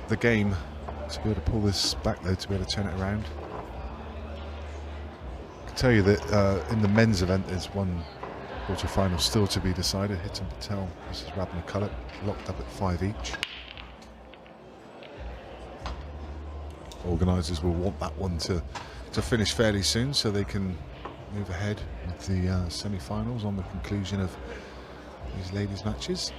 the game to be able to pull this back though, to be able to turn it around. I can tell you that in the men's event there's one quarter-final still to be decided. Hitan Patel versus Rab McCulloch, locked up at 5 each. Organisers will want that one to finish fairly soon so they can move ahead with the semi-finals on the conclusion of these ladies' matches.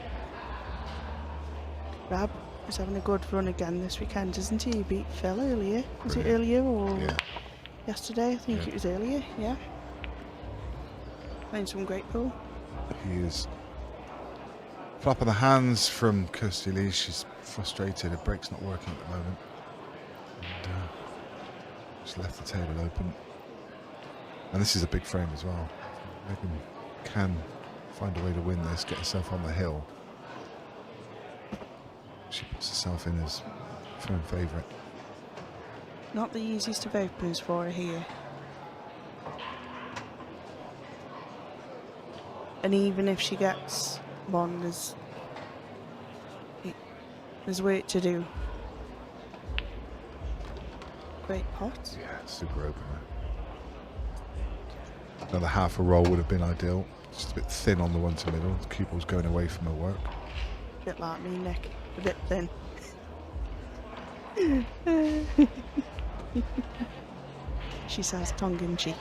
Rab is having a good run again this weekend, isn't he? He beat Phil earlier. Was it earlier or yesterday? I think it was earlier, yeah. Playing some great pool. He is flap of the hands from Kirsty Lee. She's frustrated. Her brake's not working at the moment. And just left the table open. And this is a big frame as well. Megan can find a way to win this, get herself on the hill. She puts herself in as firm favourite. Not the easiest of openers for her here. And even if she gets one, there's work to do. Great pot. Yeah, super opener. Another half a roll would have been ideal. Just a bit thin on the one to middle. The cue ball's going away from her work. A bit like me, Nick. A bit thin. She says tongue in cheek.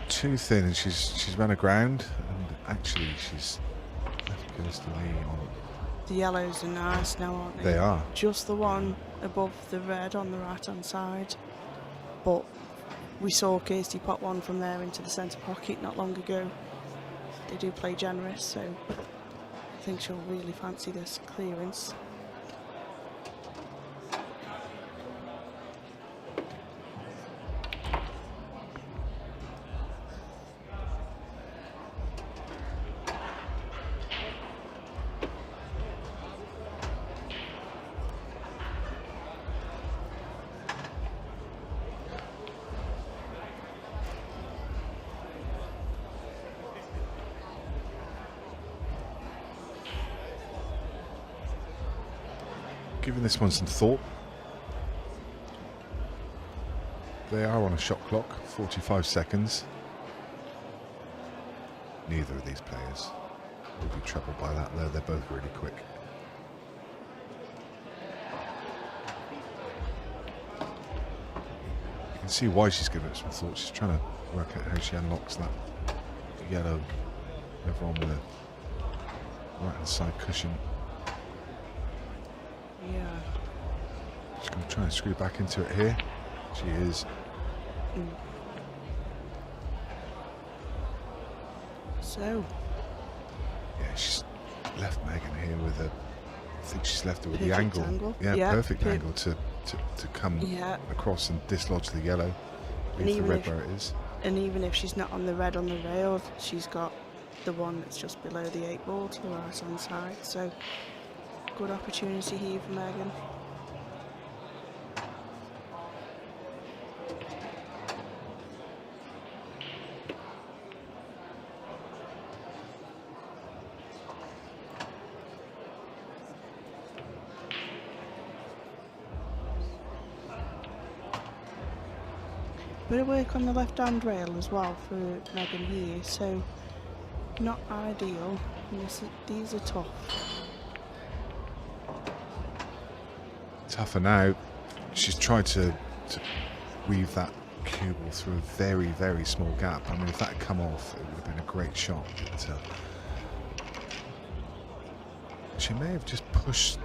Too thin, and she's run aground, and actually she's left Kirsty Lee on. The yellows are nice now, aren't they? They are. Just the one above the red on the right hand side. But we saw Kirsty pop one from there into the centre pocket not long ago. They do play generous, so I think she'll really fancy this clearance. Giving this one some thought. They are on a shot clock, 45 seconds. Neither of these players will be troubled by that, though. They're both really quick. You can see why she's giving it some thought. She's trying to work out how she unlocks that yellow over on the right hand side cushion. Yeah. She's going to try and screw back into it here. She is. So. Yeah, she's left Megan here with a. I think she's left her with the Perfect angle. angle. Yeah, Yeah, perfect angle to come across and dislodge the yellow. Leave the red where it is. And even if she's not on the red on the rail, she's got the one that's just below the 8 ball to the right hand side. So. Good opportunity here for Megan. Bit of work on the left-hand rail as well for Megan here, so not ideal. And these are tough. Tougher now. She's tried to weave that cue ball through a very, very small gap. I mean, if that had come off, it would have been a great shot. But, she may have just pushed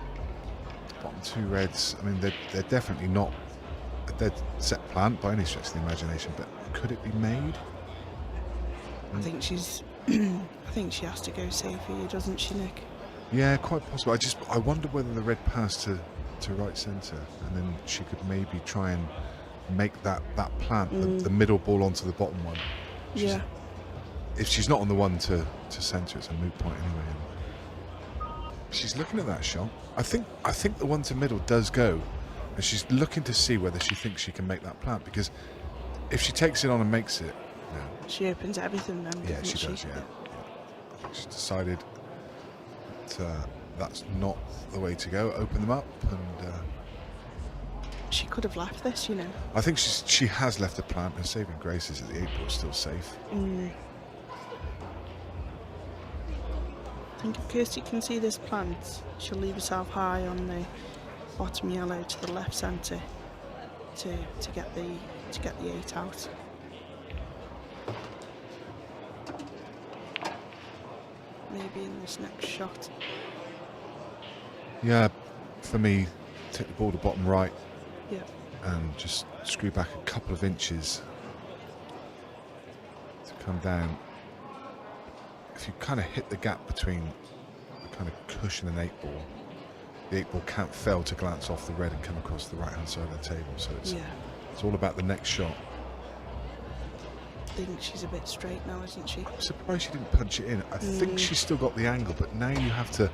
the bottom two reds. I mean, they're definitely not a dead set plant by any stretch of the imagination, but could it be made? I think she's. I think she has to go safe here, doesn't she, Nick? Yeah, quite possible. I wonder whether the red passed to right centre, and then she could maybe try and make that plant, the middle ball onto the bottom one. Yeah. If she's not on the one to centre, it's a moot point anyway. She's looking at that shot. I think the one to middle does go, and she's looking to see whether she thinks she can make that plant, because if she takes it on and makes it, she opens everything then. Yeah, she does. Yeah. I think she's decided that that's not the way to go. Open them up, and she could have left this, you know. I think she has left the plant. Her saving grace is that the 8 ball's still safe. I think if Kirsty can see this plant, she'll leave herself high on the bottom yellow to the left centre to get the 8 out. Maybe in this next shot. Yeah, for me, take the ball to bottom right. Yeah. And just screw back a couple of inches to come down. If you kind of hit the gap between the kind of cushion and 8 ball, the 8 ball can't fail to glance off the red and come across the right hand side of the table. So it's all about the next shot. I think she's a bit straight now, isn't she? I'm surprised she didn't punch it in. I think she's still got the angle, but now you have to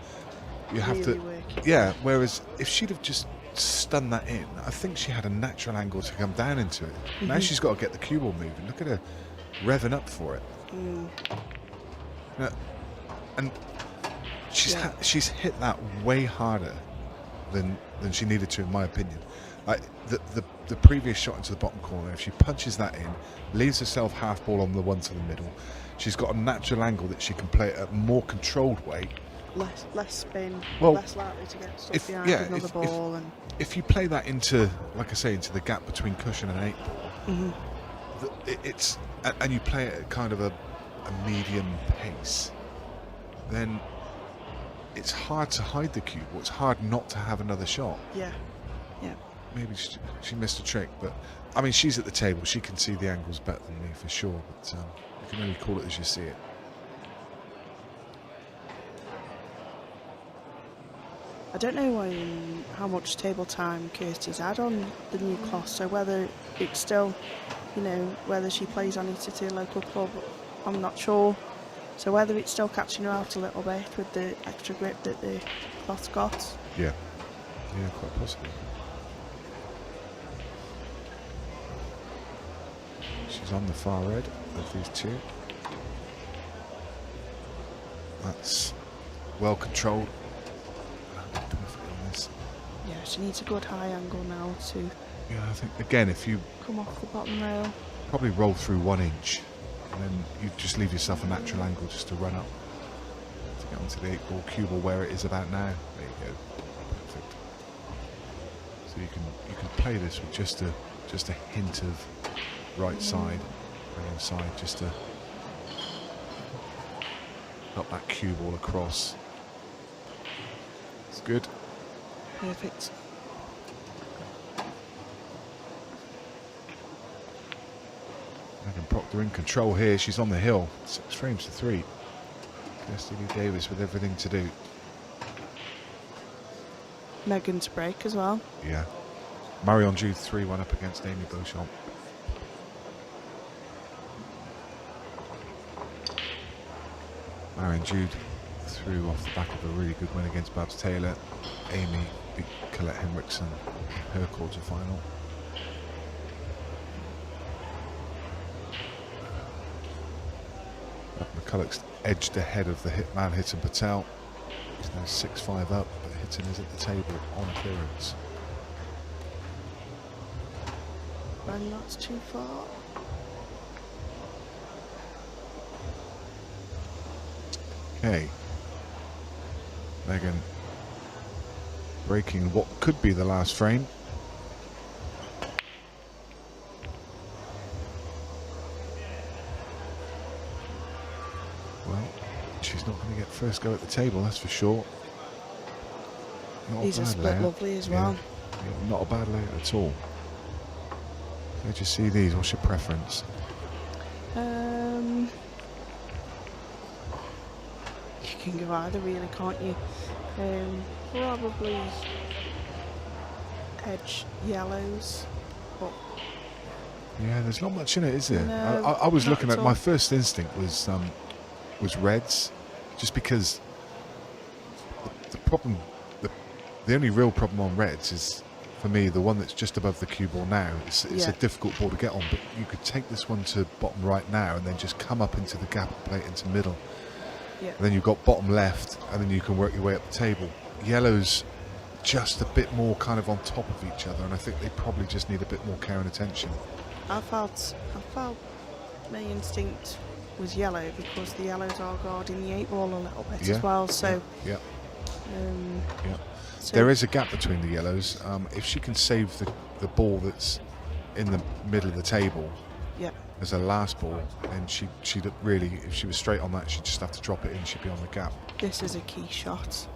work it. Yeah, whereas if she'd have just stunned that in, I think she had a natural angle to come down into it. Now she's got to get the cue ball moving. Look at her revving up for it. And she's hit that way harder than she needed to, in my opinion. Like the previous shot into the bottom corner, if she punches that in, leaves herself half ball on the one to the middle, she's got a natural angle that she can play at a more controlled way. Less spin, well, less likely to get stuck behind another ball. If you play that into, like I say, into the gap between cushion and 8 ball, and you play it at kind of a medium pace, then it's hard to hide the cue ball. It's hard not to have another shot. Yeah. Maybe she missed a trick, but I mean, she's at the table. She can see the angles better than me for sure. But you can only call it as you see it. I don't know how much table time Kirsty's had on the new class, so whether it's still, whether she plays on it at her local club, I'm not sure. So whether it's still catching her out a little bit with the extra grip that the cloth's got. Yeah, quite possibly. She's on the far red of these two. That's well controlled. Yeah, she needs a good high angle now to. Yeah, I think again, if you come off the bottom rail, probably roll through 1 inch, and then you just leave yourself a natural angle just to run up to get onto the 8 ball cue ball where it is about now. There you go, perfect. So you can play this with just a hint of right side, right side, just to knock that cue ball across. It's good. Perfect. Megan Proctor in control here. She's on the hill. 6 frames to 3. Kirsty Lee Davis with everything to do. Megan to break as well. Yeah. Marion Jude 3-1 up against Amy Beauchamp. Marion Jude through off the back of a really good win against Babs Taylor. Amy beat Colette Henriksen in her quarter-final. McCulloch's edged ahead of the hitman Hitton Patel. He's now 6-5 up, but Hitton is at the table on clearance. And that's too far. Okay. Megan breaking what could be the last frame. Well, she's not going to get first go at the table, that's for sure. Not These a are bad split layout. lovely as well. Yeah, not a bad layout at all. Let's just see these. What's your preference? You can go either, really, can't you? Probably edge yellows, but Yeah, there's not much in it, is there? No, I was not looking at at my all. first instinct was reds, just because the problem, the only real problem on reds is, for me, the one that's just above the cue ball now. It's Yeah. a difficult ball to get on, but you could take this one to bottom right now and then just come up into the gap and play it into middle. yeah. And then you've got bottom left, and then you can work your way up the table. Yellows just a bit more kind of on top of each other, and I think they probably just need a bit more care and attention. I felt my instinct was yellow because the yellows are guarding the 8 ball a little bit Yeah, as well. So, Yeah. Yeah. so There is a gap between the yellows. If she can save the ball that's in the middle of the table yeah, as a last ball, then she'd really, if she was straight on that, she'd just have to drop it in. She'd be on the gap. this is a key shot.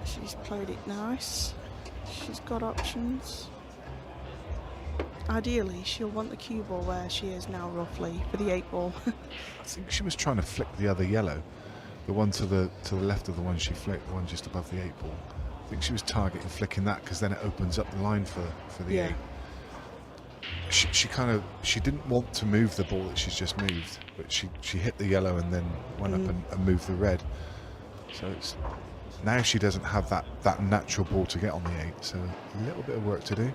She's played it nice. She's got options. Ideally, she'll want the cue ball where she is now, roughly, for the 8 ball. I think she was trying to flick the other yellow, the one to the left of the one she flicked, the one just above the 8 ball. I think she was targeting flicking that because then it opens up the line for the Yeah. 8. She didn't want to move the ball that she's just moved, but she hit the yellow and then went up and moved the red. So it's now she doesn't have that natural ball to get on the 8. So a little bit of work to do.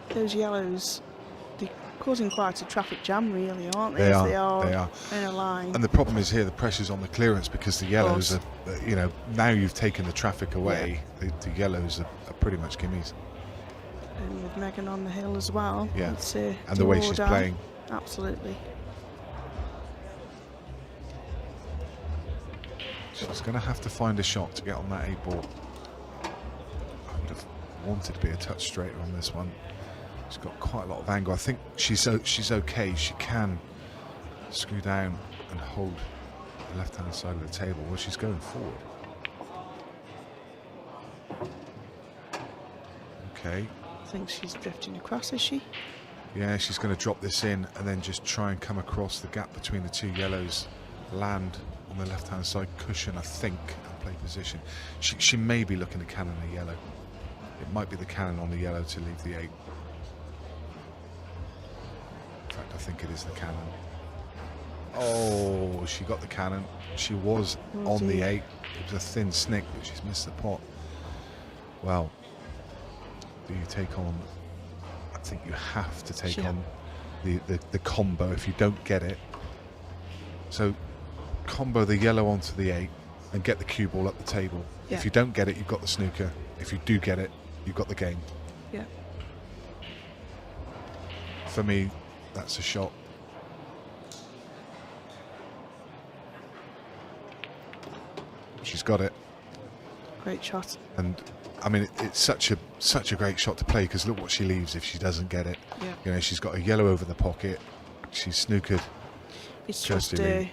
Those yellows, they're causing quite a traffic jam, really, aren't they? They As are, they are they are. in a line. And the problem is here, the pressure's on the clearance because the yellows are, now you've taken the traffic away, the yellows are pretty much gimmies. And with Megan on the hill as well. Yeah. It's, And the do way or she's die. playing. Absolutely. She's going to have to find a shot to get on that 8 ball. I would have wanted to be a touch straighter on this one. She's got quite a lot of angle. I think she's okay. She can screw down and hold the left-hand side of the table while she's going forward. Okay. I think she's drifting across, is she? Yeah, she's going to drop this in and then just try and come across the gap between the 2 yellows, land on the left-hand side cushion, I think, and play position. She may be looking to cannon a yellow. It might be the cannon on the yellow to leave the 8. In fact, I think it is the cannon. Oh, she got the cannon. She was on the 8. It was a thin snick, but she's missed the pot. Well, do you take on... I think you have to take on the combo if you don't get it. So combo the yellow onto the 8 and get the cue ball up the table. Yeah. If you don't get it, you've got the snooker. If you do get it, you've got the game. Yeah. For me, that's a shot. She's got it. Great shot. And I mean, it's such a great shot to play because look what she leaves if she doesn't get it. Yeah. You know, she's got a yellow over the pocket. She's snookered. It's Kirsty just Lee.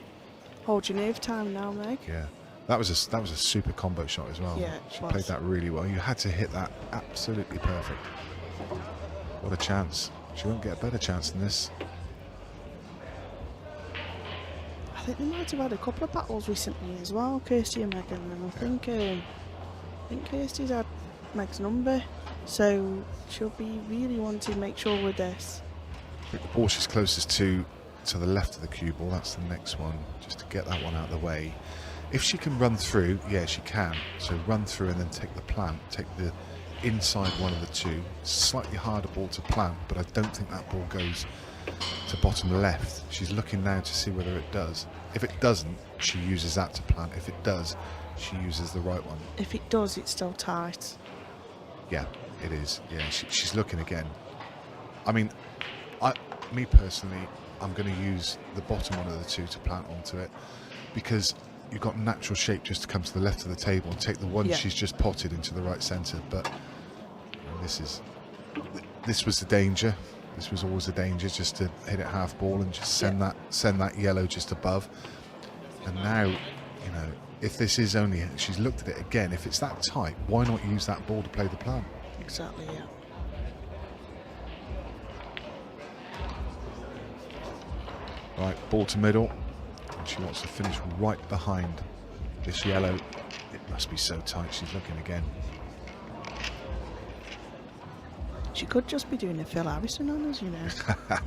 hold your nerve time now, Meg. Yeah, that was a super combo shot as well. Yeah, it she was. played that really well. You had to hit that absolutely perfect. What a chance! She won't get a better chance than this. I think they might have had a couple of battles recently as well, Kirsty and Megan, and I think Kirsty's had Meg's number, so she'll be really wanting to make sure with this. I think the ball she's closest to the left of the cue ball. That's the next one, just to get that one out of the way. If she can run through, yeah, she can. So run through and then take the plant, take the inside one of the 2. Slightly harder ball to plant, but I don't think that ball goes to bottom left. She's looking now to see whether it does. If it doesn't, she uses that to plant. If it does, she uses the right one. If it does, it's still tight. Yeah, it is. Yeah, she's looking again. I mean, me personally, I'm going to use the bottom one of the two to plant onto it, because you've got natural shape just to come to the left of the table and take the one she's just potted into the right centre. But this was the danger. This was always a danger, just to hit it half ball and just send that yellow just above. And now, you know, if this is only, she's looked at it again, if it's that tight, why not use that ball to play the plant? Exactly, yeah. Right, ball to middle. And she wants to finish right behind this yellow. It must be so tight, she's looking again. She could just be doing a Phil Harrison on us, you know.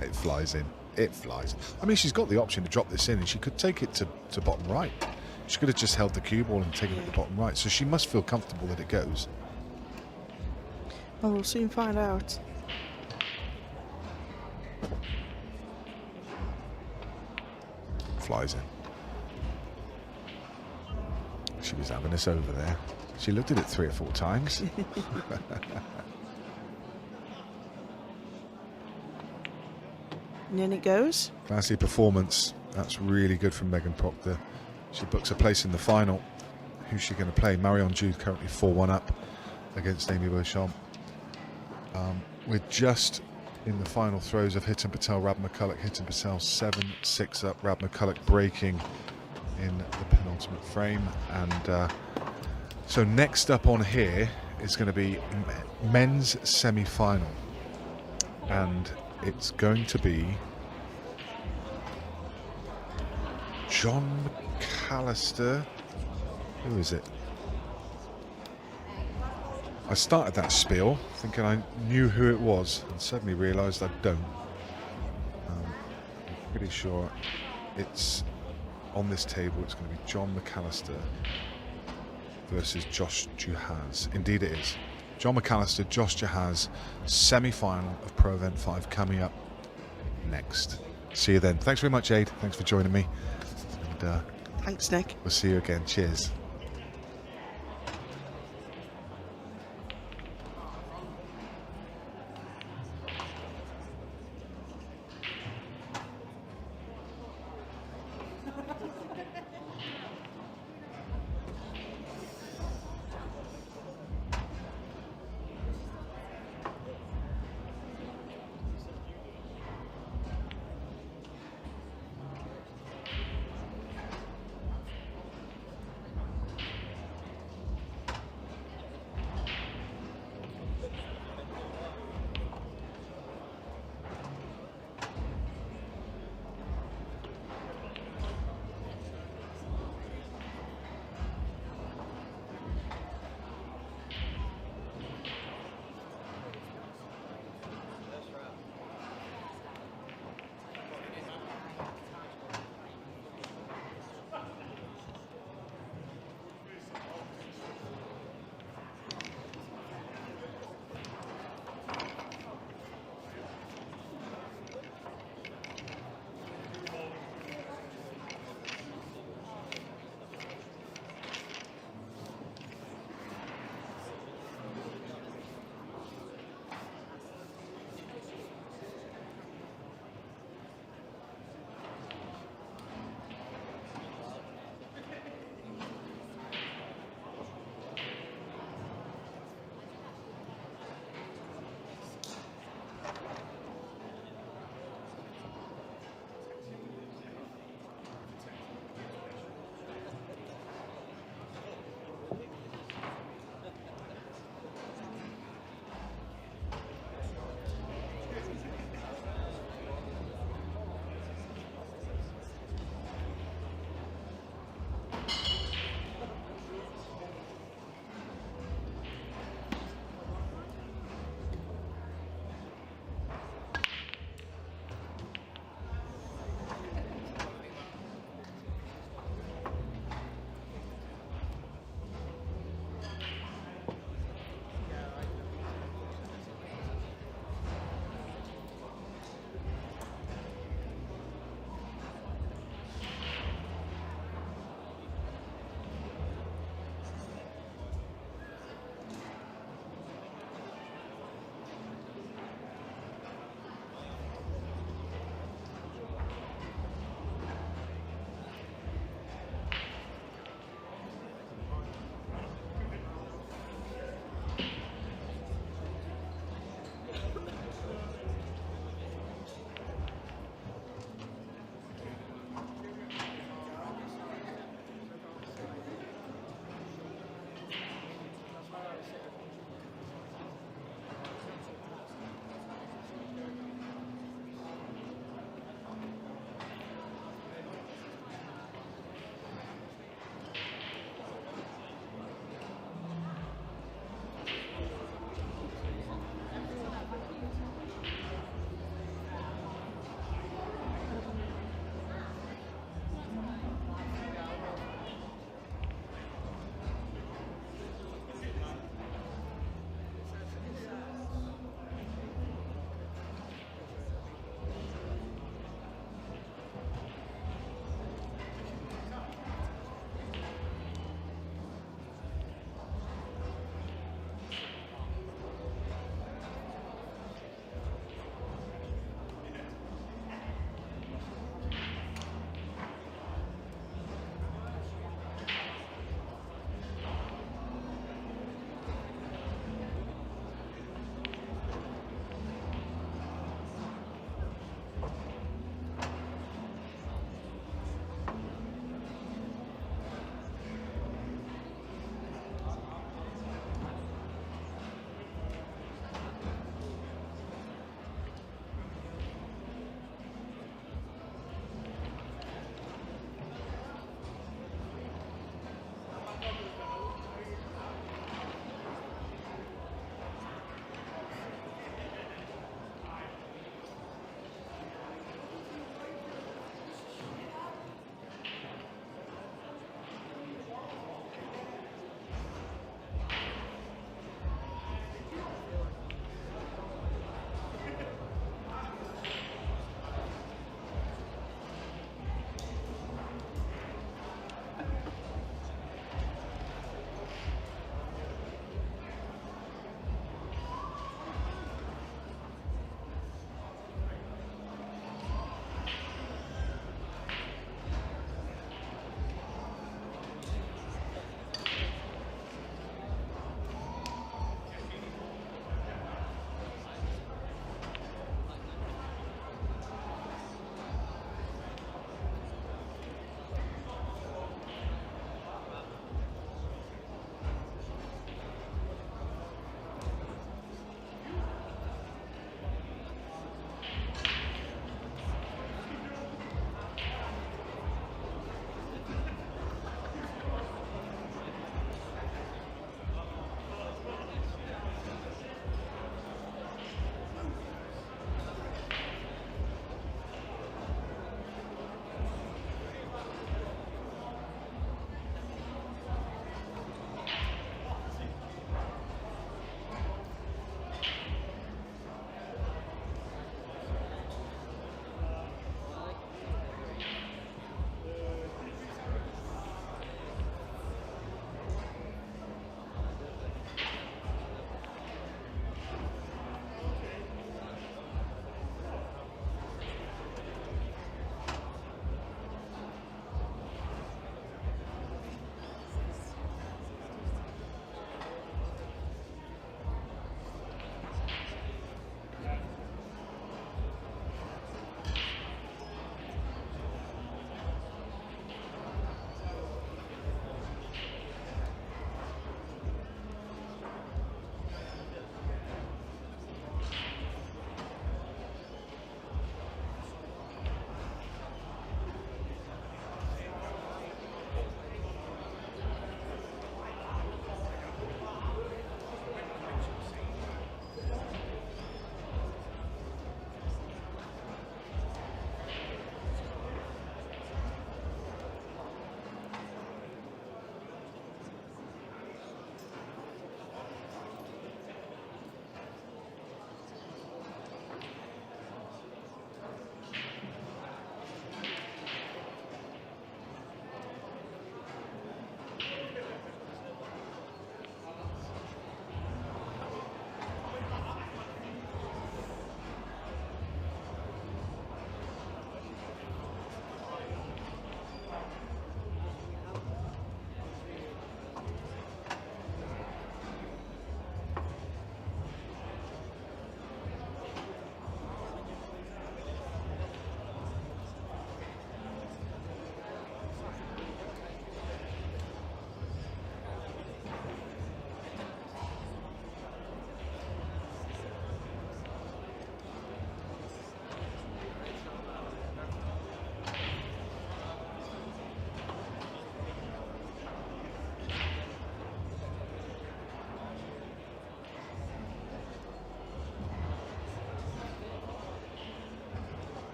It flies in. It flies. I mean, she's got the option to drop this in, and she could take it to bottom right. She could have just held the cue ball and taken it to bottom right. So she must feel comfortable that it goes. Well, we'll soon find out. Flies in. She was having us over there. She looked at it 3 or 4 times. And in it goes. Classy performance. That's really good from Megan Proctor. She books a place in the final. Who's she going to play? Marion Jude currently 4-1 up against Amy Beauchamp. We're just in the final throws of Hitton Patel, Rab McCulloch. Hitton Patel 7-6 up. Rab McCulloch breaking in the penultimate frame. And so next up on here is going to be men's semi-final. And it's going to be John McAllister. Who is it? I started that spiel thinking I knew who it was and suddenly realised I don't. I'm pretty sure it's on this table. It's going to be John McAllister versus Josh Juhaz. Indeed it is. John McAllister, Josh Juhaz, semi-final of Pro Event 5 coming up next. See you then. Thanks very much, Aid. Thanks for joining me. And thanks, Nick. We'll see you again. Cheers.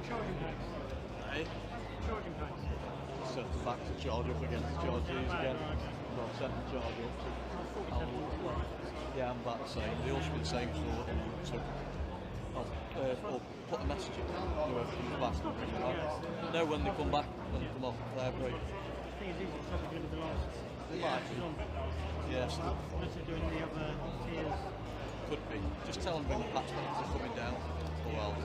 Hey? Set the back to charge up against Georgie's again. Well, set the charge up to. Yeah, I'm about the same. They all should be the same sort. So I'll put a message in. Whoever comes back and bring them back. Know when they come back, when they come off their break. I think it's easy to do the last. They might be. Yes. Unless they're doing the other tiers. Could be. Just tell them bring the patch when they're coming down. Or else.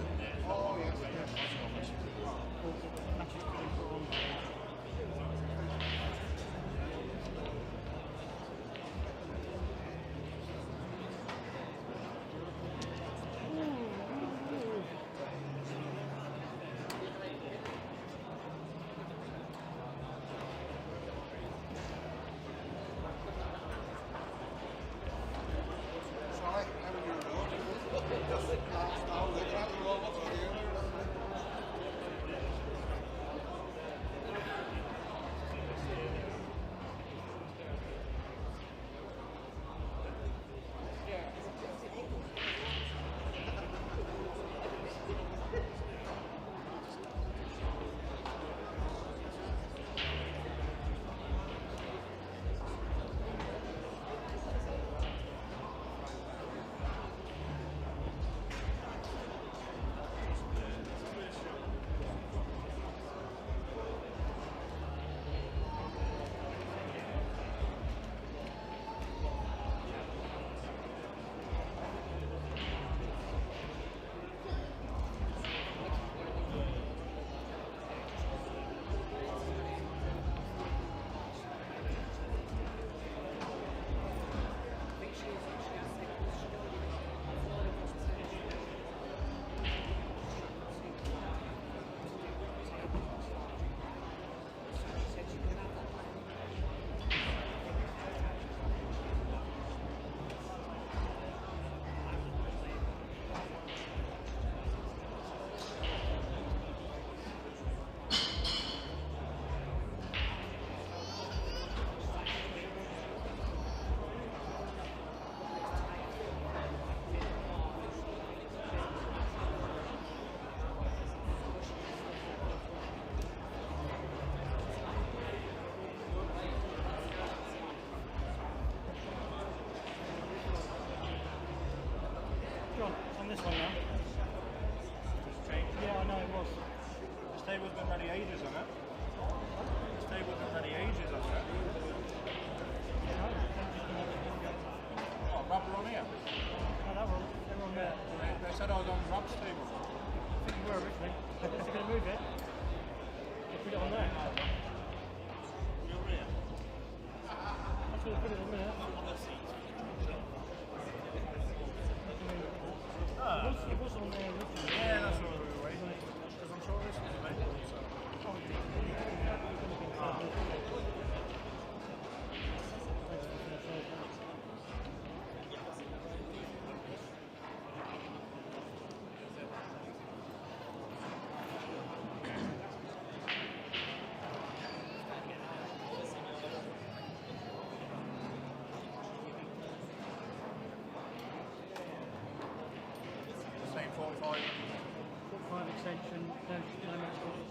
This one now. Yeah, I know it was. This table's been ready ages on it. This table's been ready ages on it. Oh, rubber on here? No, they were on there. They said I was on Rob's table. I think you were originally. If you're going to move it, put it on there. You're here. I'm going to put it in a minute. It was on there originally. Yeah, that's what we were waiting. Because I'm sure this was available. Same 45. 45 extension, no match balls.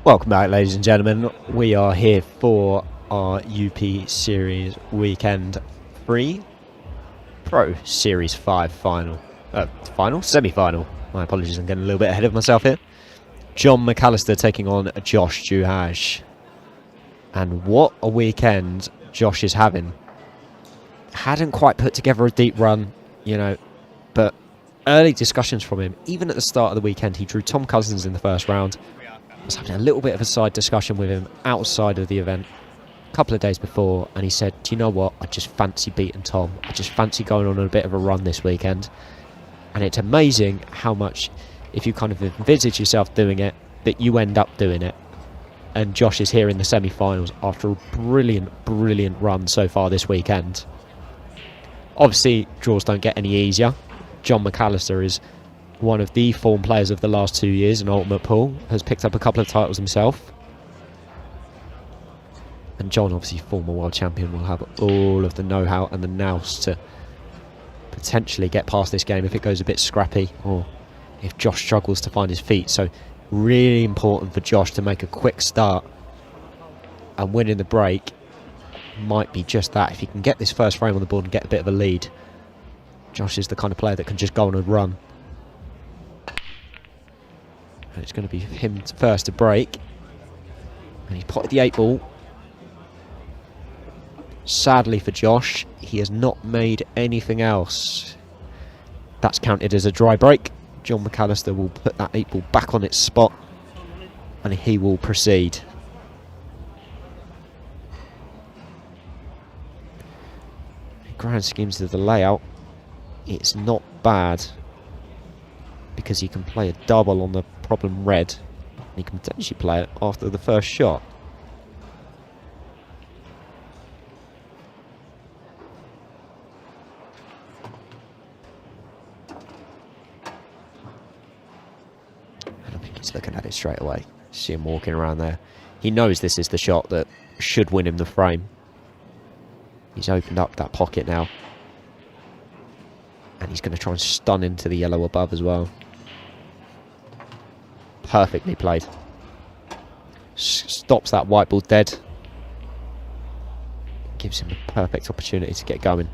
Welcome back, ladies and gentlemen. We are here for our UP Series Weekend 3 Pro Series 5 semi-final. My apologies, I'm getting a little bit ahead of myself here. John McAllister taking on Josh Duhaj. And what a weekend Josh is having. hadn't quite put together a deep run, you know, but early discussions from him, even at the start of the weekend, he drew Tom Cousins in the first round. I was having a little bit of a side discussion with him outside of the event a couple of days before, and he said, do you know what, I just fancy beating Tom. I just fancy going on a bit of a run this weekend. And it's amazing how much, if you kind of envisage yourself doing it, that you end up doing it. And Josh is here in the semi-finals after a brilliant run so far this weekend. Obviously, draws don't get any easier. John McAllister is one of the form players of the last 2 years in Ultimate Pool, has picked up a couple of titles himself. And John, obviously former world champion, will have all of the know-how and the nous to potentially get past this game if it goes a bit scrappy, or if Josh struggles to find his feet. So really important for Josh to make a quick start, and winning the break might be just that. If he can get this first frame on the board and get a bit of a lead, Josh is the kind of player that can just go on and run. And it's going to be him first to break, and he potted the 8-ball. Sadly for Josh, he has not made anything else. That's counted as a dry break. John McAllister will put that 8-ball back on its spot, and he will proceed. In grand schemes of the layout, it's not bad, because he can play a double on the problem red. He can potentially play it after the first shot. He's looking at it straight away. See him walking around there. He knows this is the shot that should win him the frame. He's opened up that pocket now, and he's going to try and stun into the yellow above as well. Perfectly played. Stops that white ball dead. Gives him a perfect opportunity to get going.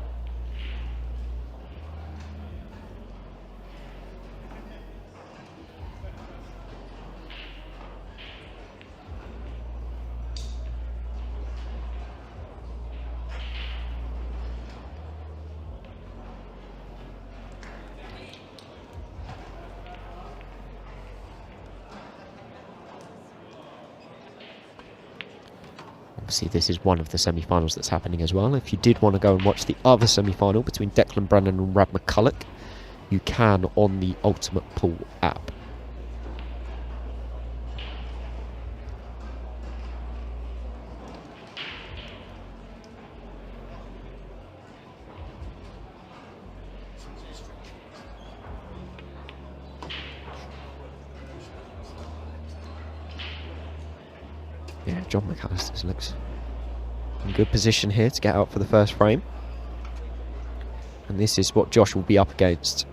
Obviously, this is one of the semi-finals that's happening as well. If you did want to go and watch the other semi-final between Declan Brennan and Rad McCulloch, you can on the Ultimate Pool app. Yeah, John McAllister looks in good position here to get out for the first frame. And this is what Josh will be up against.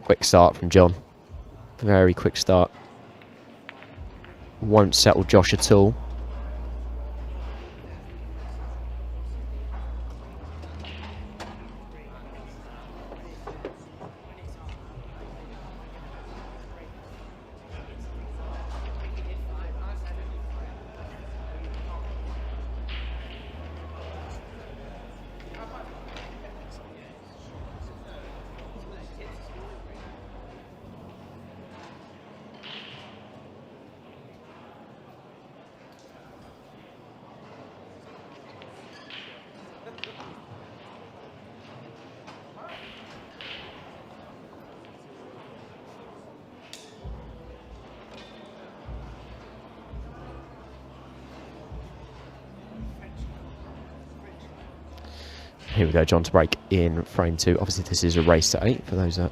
Quick start from John. Very quick start. Won't settle Josh at all. Here we go, John to break in frame 2. Obviously, this is a race to 8 for those that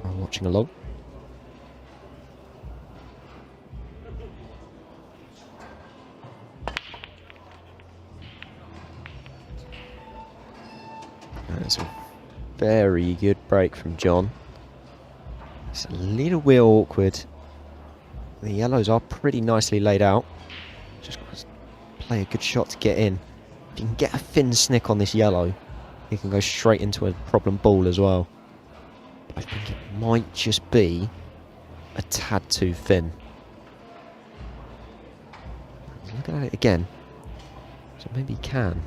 are watching along. That's a very good break from John. It's a little bit awkward. The yellows are pretty nicely laid out. Just got to play a good shot to get in. If you can get a thin snick on this yellow, you can go straight into a problem ball as well. But I think it might just be a tad too thin. He's looking at it again. So maybe he can.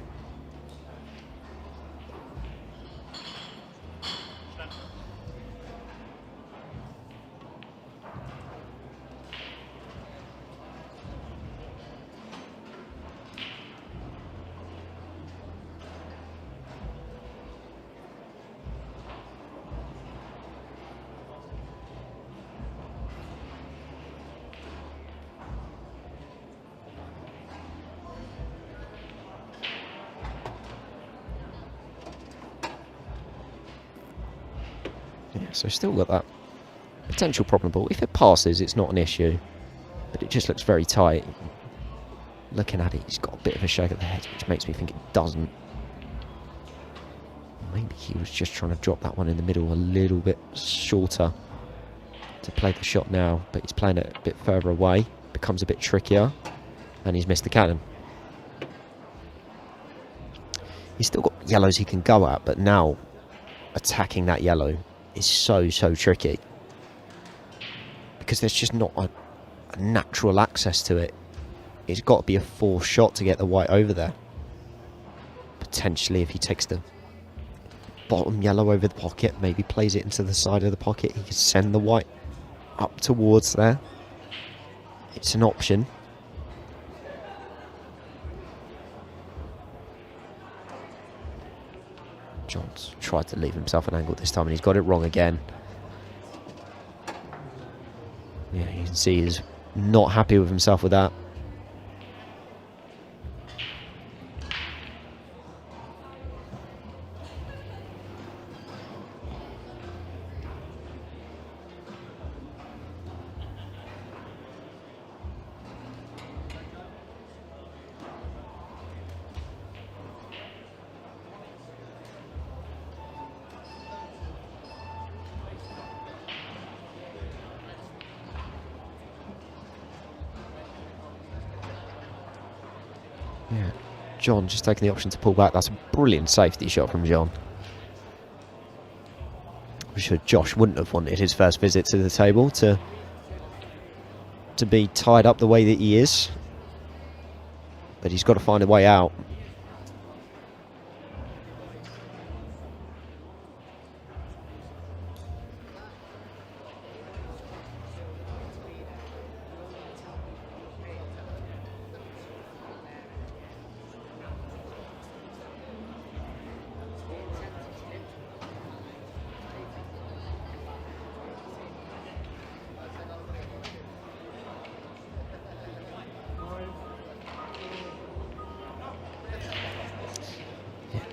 Yeah, so still got that potential problem ball. If it passes, it's not an issue, but it just looks very tight. Looking at it, he's got a bit of a shake of the head, which makes me think it doesn't. Maybe he was just trying to drop that one in the middle a little bit shorter to play the shot now, but he's playing it a bit further away. Becomes a bit trickier, and he's missed the cannon. He's still got yellows he can go at, but now attacking that yellow is so tricky, because there's just not a natural access to it. It's got to be a forced shot to get the white over there. Potentially, if he takes the bottom yellow over the pocket, maybe plays it into the side of the pocket, he could send the white up towards there. It's an option. John's tried to leave himself an angle this time, and he's got it wrong again. Yeah, you can see he's not happy with himself with that. Yeah, John just taking the option to pull back. That's a brilliant safety shot from John. I'm sure Josh wouldn't have wanted his first visit to the table to be tied up the way that he is, but he's got to find a way out.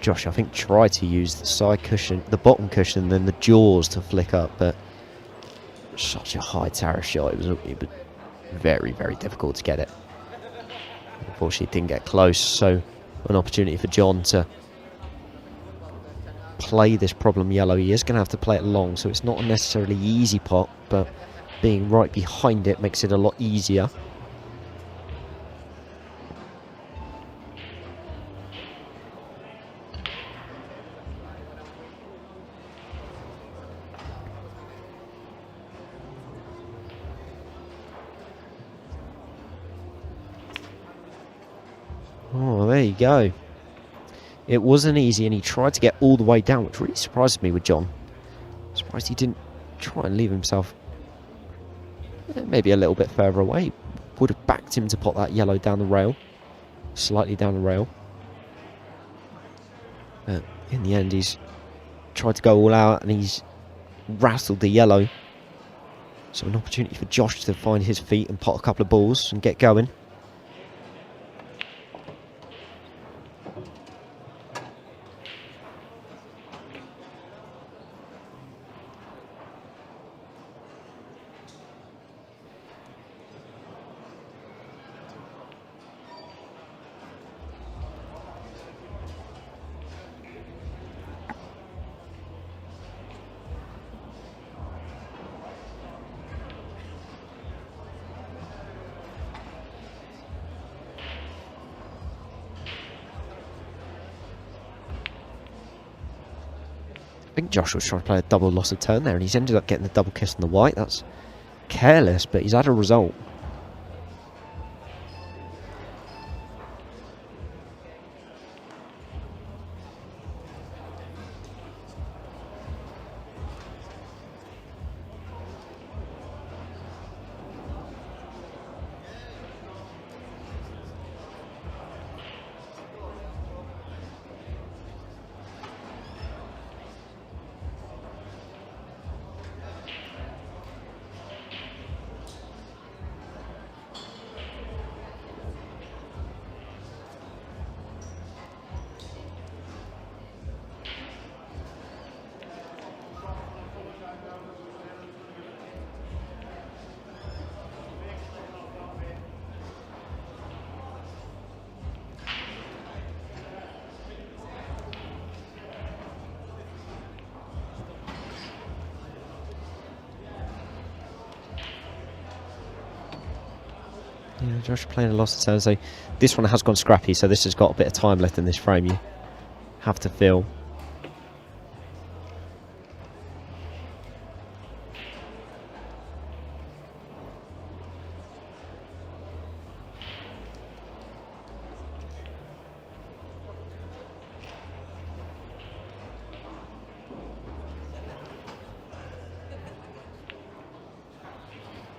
Josh, I think, tried to use the side cushion, the bottom cushion, and then the jaws to flick up, but such a high tariff shot. It was very difficult to get it. Unfortunately, it didn't get close, so an opportunity for John to play this problem yellow. He is going to have to play it long, so it's not a necessarily easy pot, but being right behind it makes it a lot easier. Oh, there you go. It wasn't easy, and he tried to get all the way down, which really surprised me with John. Surprised he didn't try and leave himself maybe a little bit further away. Would have backed him to pot that yellow down the rail, slightly down the rail. But in the end, he's tried to go all out, and he's rattled the yellow. So an opportunity for Josh to find his feet and pot a couple of balls and get going. think Josh was trying to play a double loss of turn there, and he's ended up getting the double kiss on the white. That's careless, but he's had a result. Yeah, Josh playing a loss of turn, so this one has gone scrappy, so this has got a bit of time left in this frame you have to fill.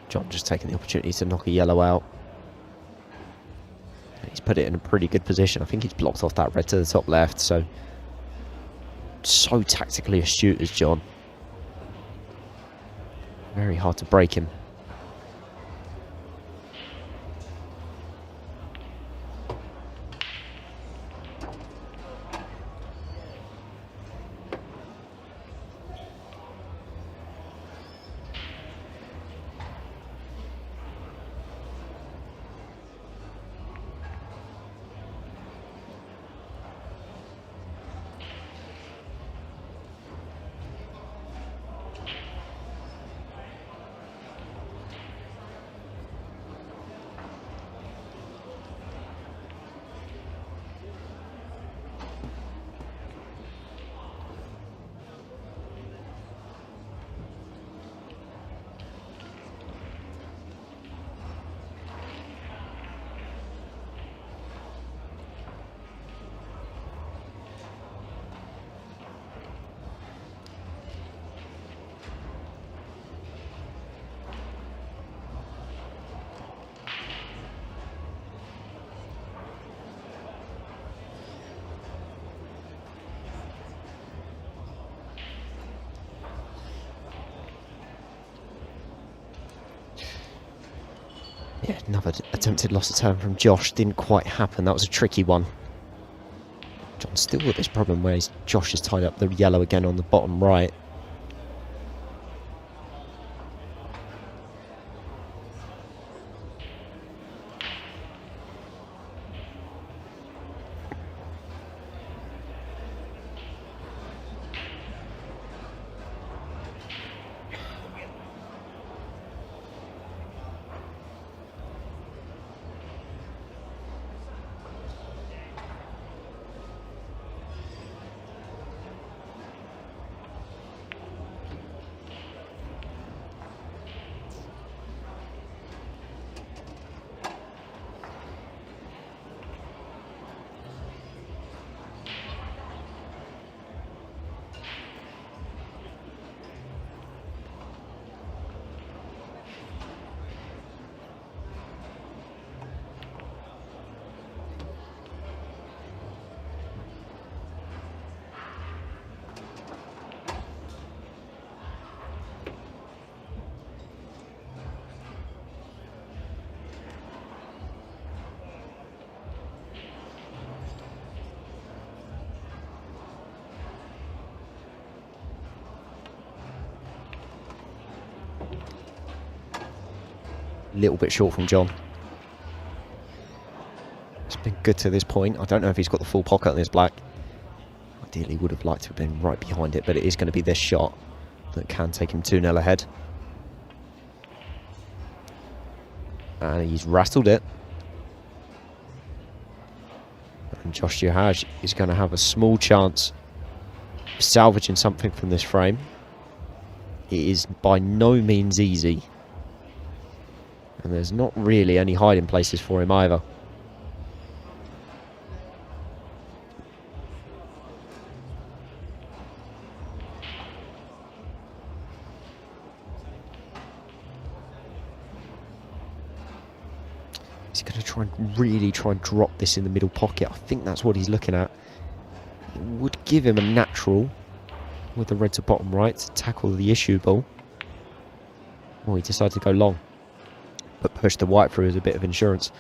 John just taking the opportunity to knock a yellow out. He's put it in a pretty good position. I think he's blocked off that red to the top left, so tactically astute as John. Very hard to break him. Yeah, another attempted loss of turn from Josh. Didn't quite happen. That was a tricky one. John's still with this problem where Josh has tied up the yellow again on the bottom right. Little bit short from John. It's been good to this point. I don't know if he's got the full pocket on this black. Ideally would have liked to have been right behind it, but it is going to be this shot that can take him 2-0 ahead. And he's rattled it. And Josh Juhaj is going to have a small chance salvaging something from this frame. It is by no means easy. And there's not really any hiding places for him either. He's going to really try and drop this in the middle pocket. I think that's what he's looking at. It would give him a natural with the red to bottom right to tackle the issue ball. Oh, he decided to go long, but push the white through as a bit of insurance.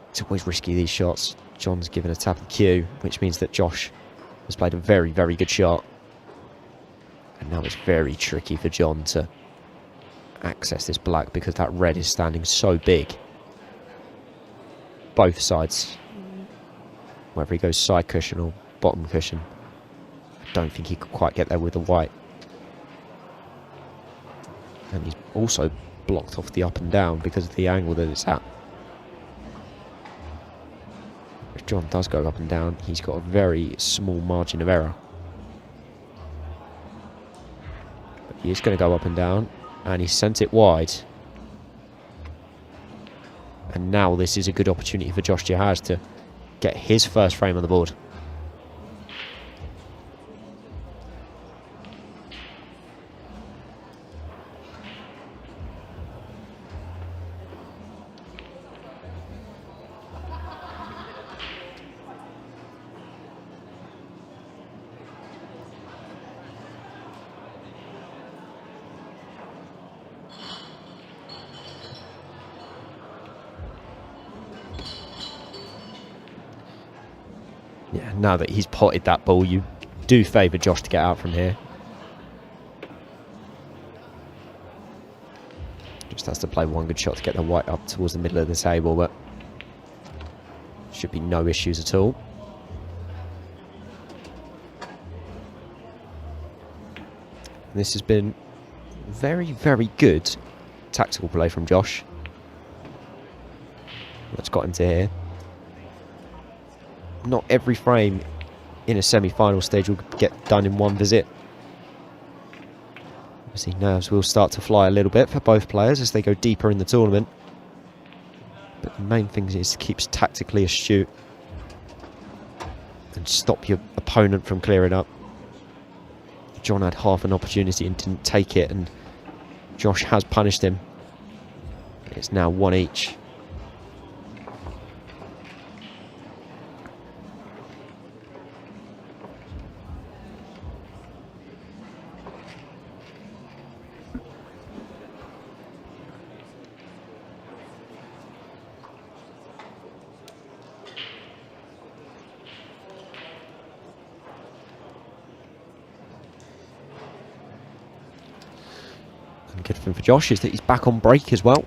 It's always risky, these shots. John's given a tap of the cue, which means that Josh has played a very, very good shot. And now it's very tricky for John to access this black because that red is standing so big. Both sides. Whether he goes side cushion or bottom cushion. I don't think he could quite get there with the white. And he's also blocked off the up and down because of the angle that it's at. If John does go up and down, he's got a very small margin of error. But he is going to go up and down, and he sent it wide. And now this is a good opportunity for Josh Jihaz to get his first frame on the board. Yeah, now that he's potted that ball, you do favour Josh to get out from here. Just has to play one good shot to get the white up towards the middle of the table, but should be no issues at all. This has been very, very good tactical play from Josh. That's got him to here. Not every frame in a semi-final stage will get done in one visit. Obviously nerves will start to fly a little bit for both players as they go deeper in the tournament. But the main thing is to keep tactically astute and stop your opponent from clearing up. John had half an opportunity and didn't take it, and Josh has punished him. It's now one each. And good thing for Josh is that he's back on break as well.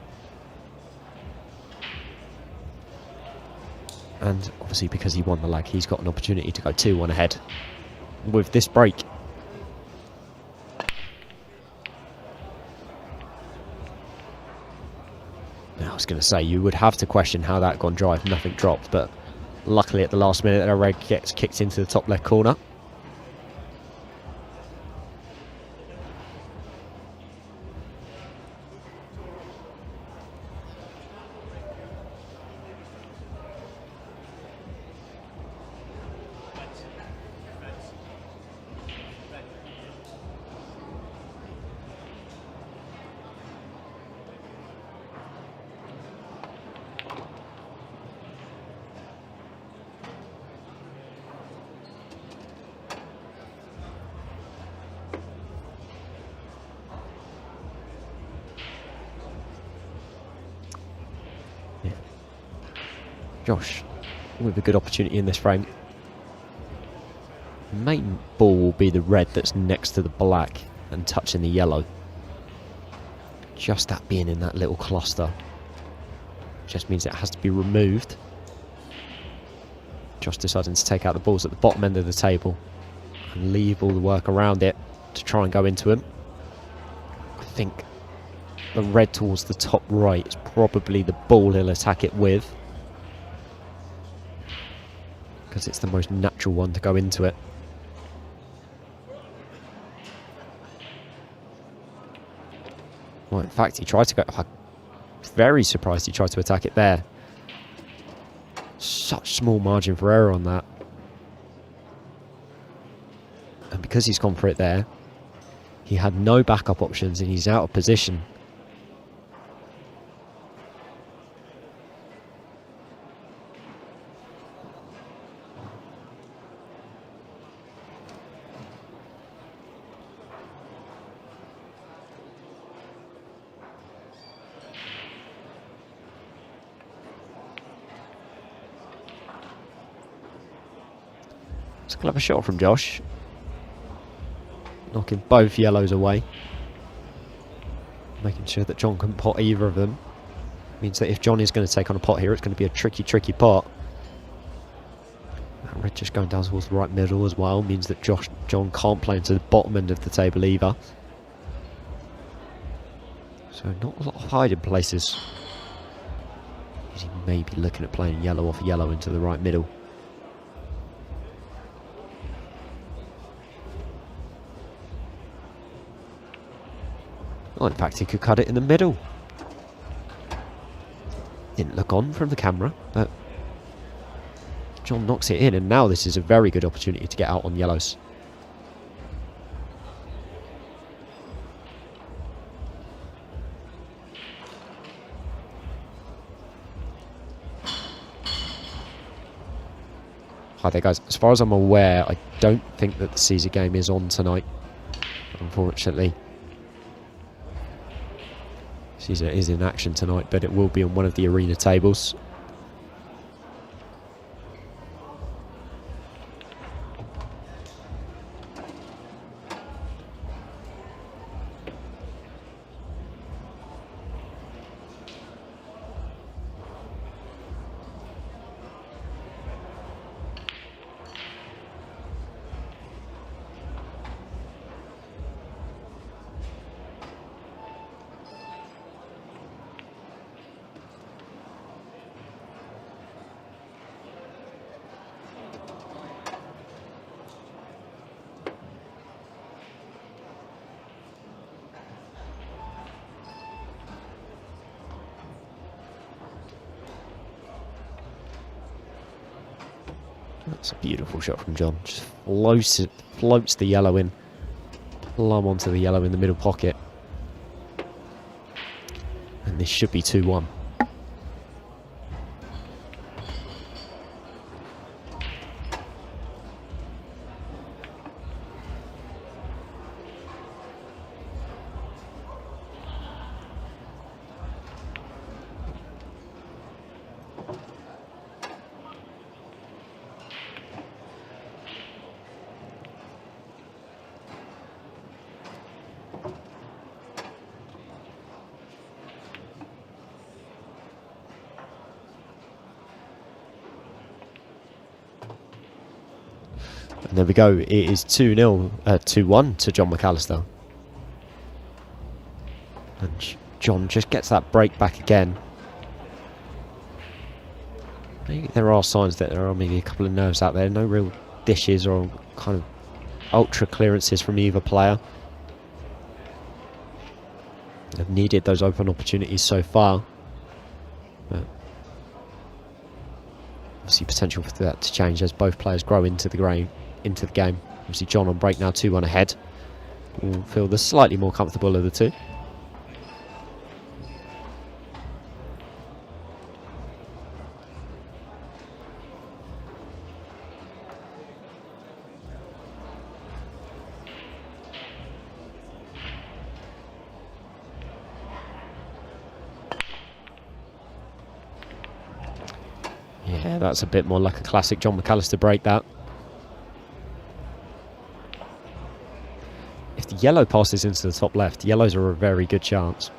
And obviously because he won the leg, he's got an opportunity to go 2-1 ahead with this break. Now, I was going to say, you would have to question how that gone dry if nothing dropped, but luckily at the last minute, a red gets kicked into the top left corner. Josh with a good opportunity in this frame. The main ball will be the red that's next to the black and touching the yellow. Just that being in that little cluster just means it has to be removed. Josh deciding to take out the balls at the bottom end of the table and leave all the work around it to try and go into him. I think the red towards the top right is probably the ball he'll attack it with, because it's the most natural one to go into it. fact, he tried to go... I'm very surprised he tried to attack it there. Such small margin for error on that. And because he's gone for it there, he had no backup options and he's out of position. It's a clever shot from Josh. Knocking both yellows away. Making sure that John can pot either of them. Means that if John is going to take on a pot here, it's going to be a tricky pot. That red just going down towards the right middle as well. Means that John can't play into the bottom end of the table either. So not a lot of hiding places. He may be looking at playing yellow off yellow into the right middle. Well, in fact, he could cut it in the middle. Didn't look on from the camera, but John knocks it in, and now this is a very good opportunity to get out on yellows. Hi there, guys. As far as I'm aware, I don't think that the Caesar game is on tonight, unfortunately. Caesar is in action tonight, but it will be on one of the arena tables. That's a beautiful shot from John. Just floats the yellow in. Plumb onto the yellow in the middle pocket. And this should be 2-1. And there we go. It is 2-1 to John McAllister. And John just gets that break back again. Maybe there are signs that there are maybe a couple of nerves out there. No real dishes or kind of ultra clearances from either player. They've needed those open opportunities so far. But obviously potential for that to change as both players grow into the game. Obviously John on break now, 2-1 ahead. Will feel the slightly more comfortable of the two. Yeah, that's a bit more like a classic John McAllister break, that. If the yellow passes into the top left, yellows are a very good chance.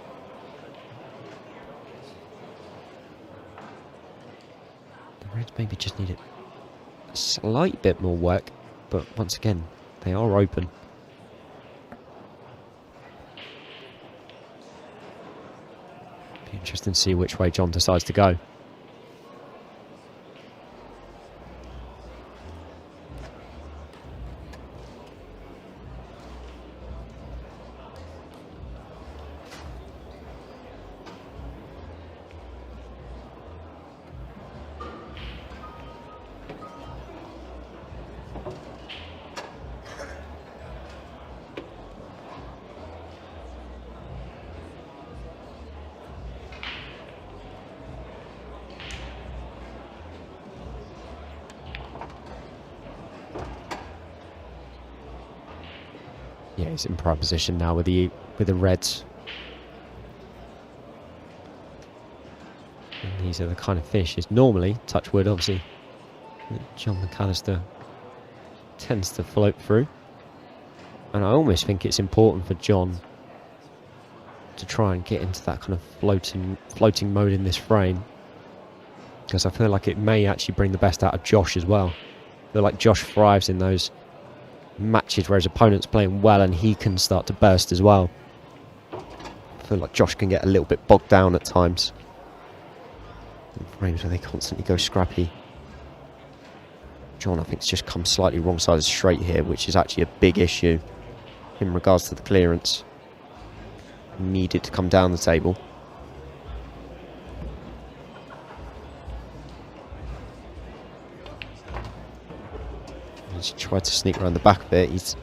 The reds maybe just need a slight bit more work, but once again, they are open. Be interesting to see which way John decides to go. Yeah, he's in prime position now with the reds. And these are the kind of finishes normally, touch wood obviously, that John McAllister tends to float through. And I almost think it's important for John to try and get into that kind of floating mode in this frame, because I feel like it may actually bring the best out of Josh as well. I feel like Josh thrives in those matches where his opponent's playing well and he can start to burst as well. I feel like Josh can get a little bit bogged down at times in frames where they constantly go scrappy. John, I think, has just come slightly wrong side of straight here, which is actually a big issue in regards to the clearance. Needed to come down the table. He's tried to sneak around the back of it. He's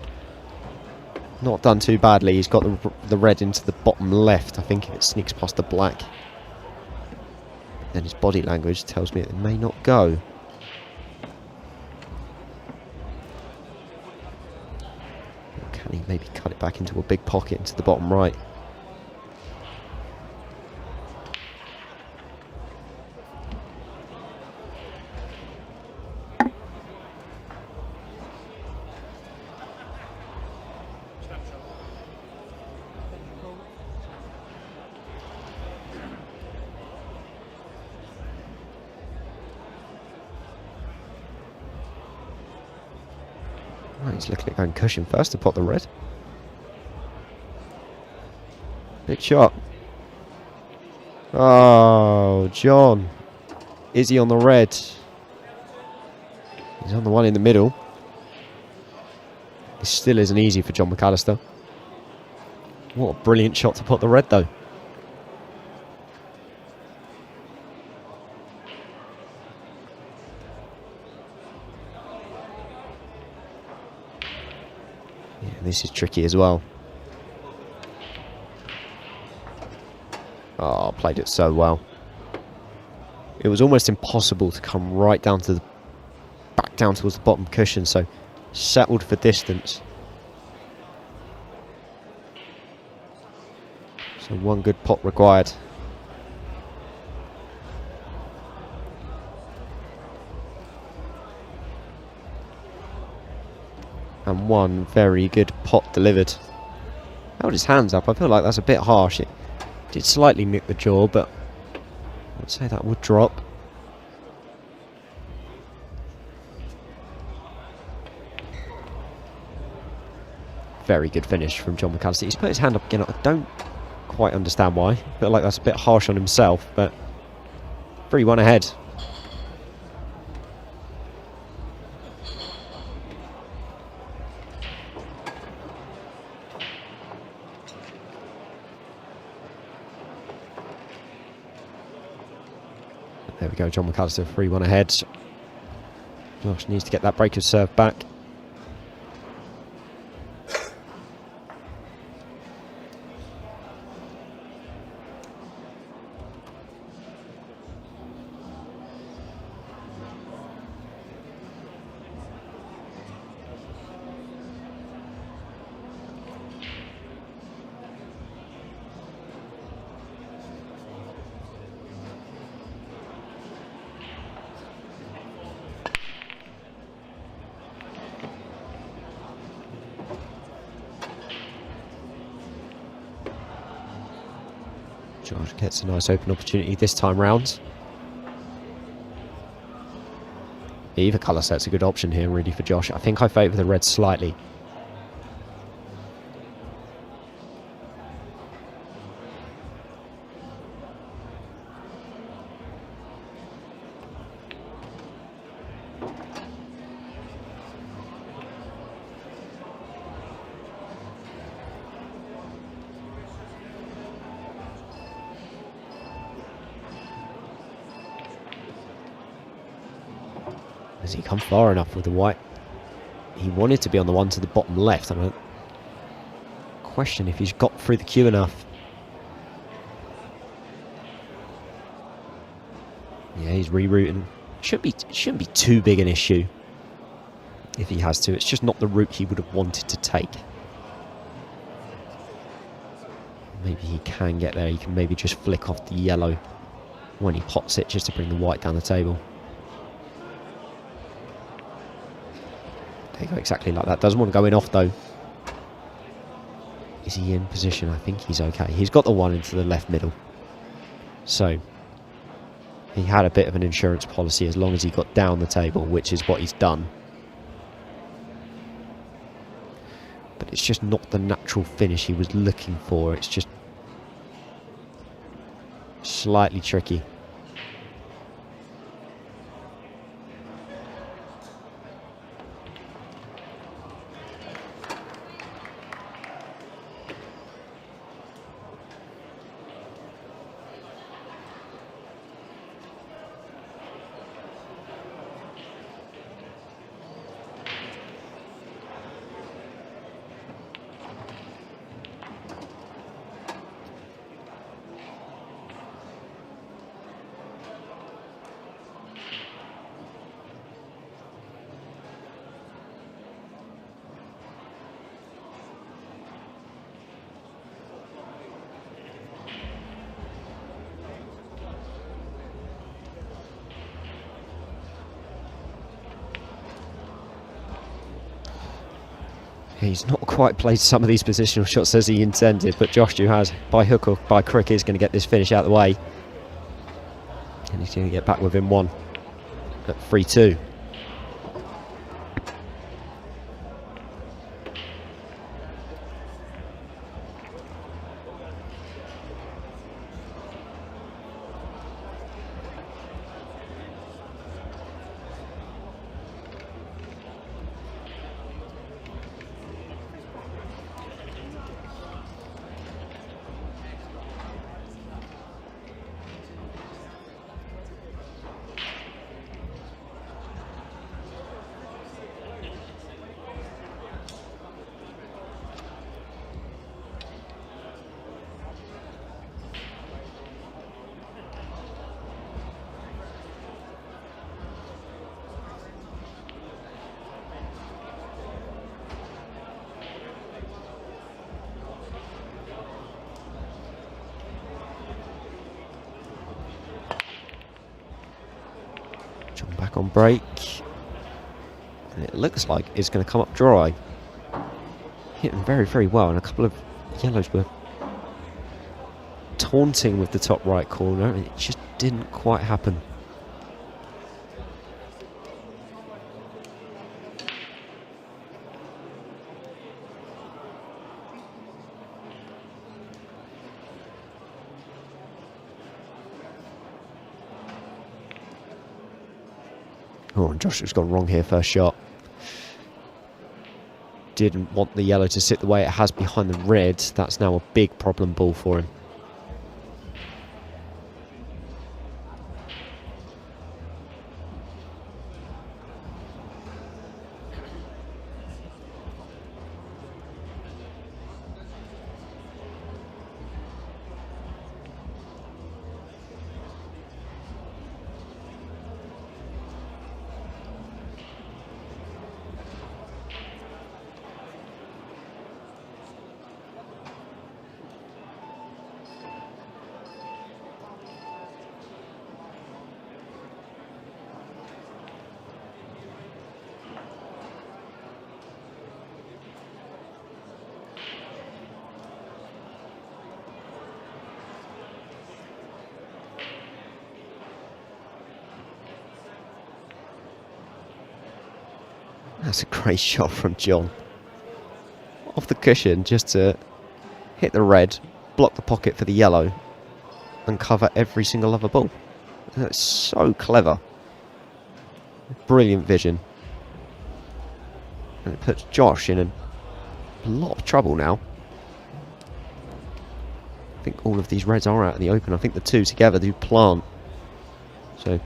not done too badly. He's got the red into the bottom left. I think if it sneaks past the black, then his body language tells me it may not go. Or can he maybe cut it back into a big pocket into the bottom right? Right, he's looking at going cushion first to pot the red. Big shot. Oh, John. Is he on the red? He's on the one in the middle. It still isn't easy for John McAllister. What a brilliant shot to pot the red, though. This is tricky as well. Oh, played it so well. It was almost impossible to come right down to back down towards the bottom cushion, so settled for distance. So one good pot required. And one very good pot delivered. Held his hands up. I feel like that's a bit harsh. It did slightly nick the jaw, but I'd say that would drop. Very good finish from John McAllister. He's put his hand up again. I don't quite understand why. I feel like that's a bit harsh on himself, but 3-1 ahead. There we go, John McAllister 3-1 ahead. Josh needs to get that breaker serve back. Josh gets a nice open opportunity this time round. Either colour set's a good option here really for Josh. I think I favour the red slightly. Has he come far enough with the white? He wanted to be on the one to the bottom left. I don't question if he's got through the queue enough. Yeah, he's rerouting. Shouldn't be too big an issue if he has to. It's just not the route he would have wanted to take. Maybe he can get there. He can maybe just flick off the yellow when he pots it just to bring the white down the table. There you go, exactly like that. Doesn't want to go in off though. Is he in position? I think he's okay. He's got the one into the left middle. So he had a bit of an insurance policy as long as he got down the table, which is what he's done. But it's just not the natural finish he was looking for. It's just slightly tricky. He's not quite played some of these positional shots as he intended, but Josh Jude has, by hook or by crook, is going to get this finish out of the way. And he's going to get back within one at 3-2. Back on break, and it looks like it's going to come up dry. Hit him very, very well, and a couple of yellows were taunting with the top right corner, and it just didn't quite happen. Oh, and Joshua's gone wrong here, first shot. Didn't want the yellow to sit the way it has behind the red. That's now a big problem ball for him. That's a great shot from John. Off the cushion, just to hit the red, block the pocket for the yellow, and cover every single other ball. That's so clever. Brilliant vision. And it puts Josh in a lot of trouble now. I think all of these reds are out in the open. I think the two together do plant. So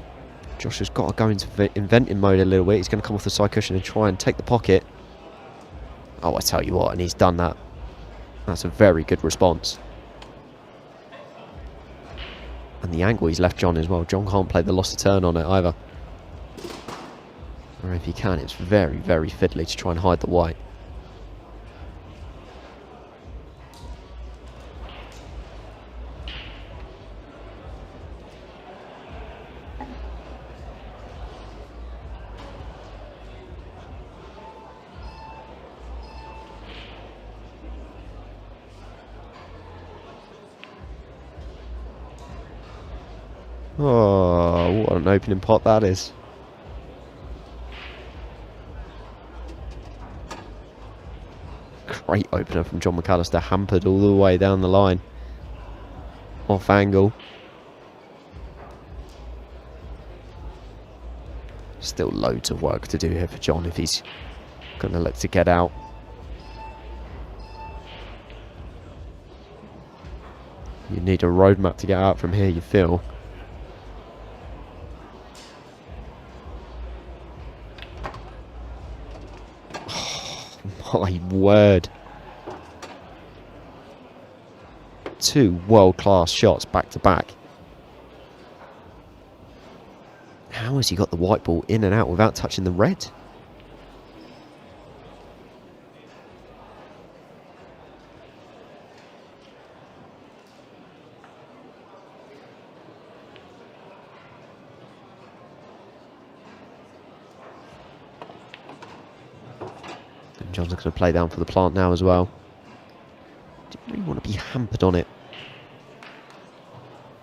Josh has got to go into inventing mode a little bit. He's going to come off the side cushion and try and take the pocket. Oh, I tell you what, and he's done that. That's a very good response. And the angle he's left John as well. John can't play the lost a turn on it either. Or if he can, it's very, very fiddly to try and hide the white. Oh, what an opening pot that is. Great opener from John McAllister, hampered all the way down the line. Off angle. Still loads of work to do here for John if he's going to look to get out. You need a roadmap to get out from here, you feel. Oh, my word. 2 world-class shots back to back. How has he got the white ball in and out without touching the red? And John's going to play down for the plant now as well. Didn't really want to be hampered on it.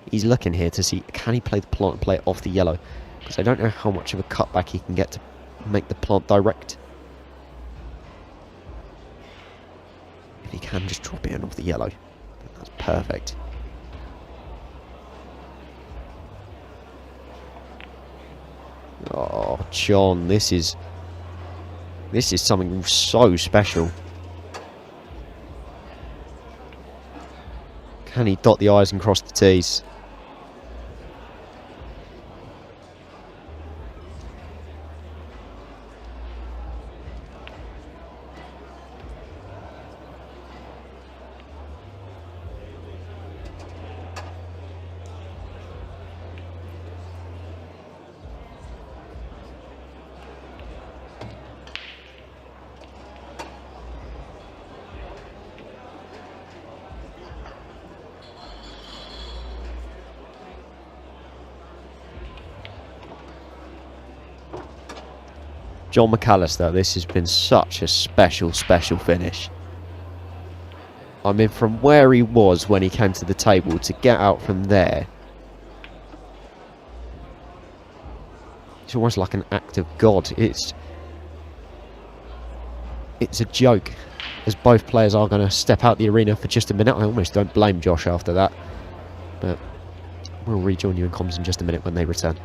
He's looking here to see, can he play the plant and play it off the yellow? Because I don't know how much of a cutback he can get to make the plant direct. If he can just drop it in off the yellow, that's perfect. Oh, John, this is something so special. Can he dot the I's and cross the T's? John McAllister, this has been such a special finish. I mean, from where he was when he came to the table to get out from there, it's almost like an act of God. It's a joke, as both players are going to step out the arena for just a minute. I almost don't blame Josh after that, but we'll rejoin you in comms in just a minute when they return.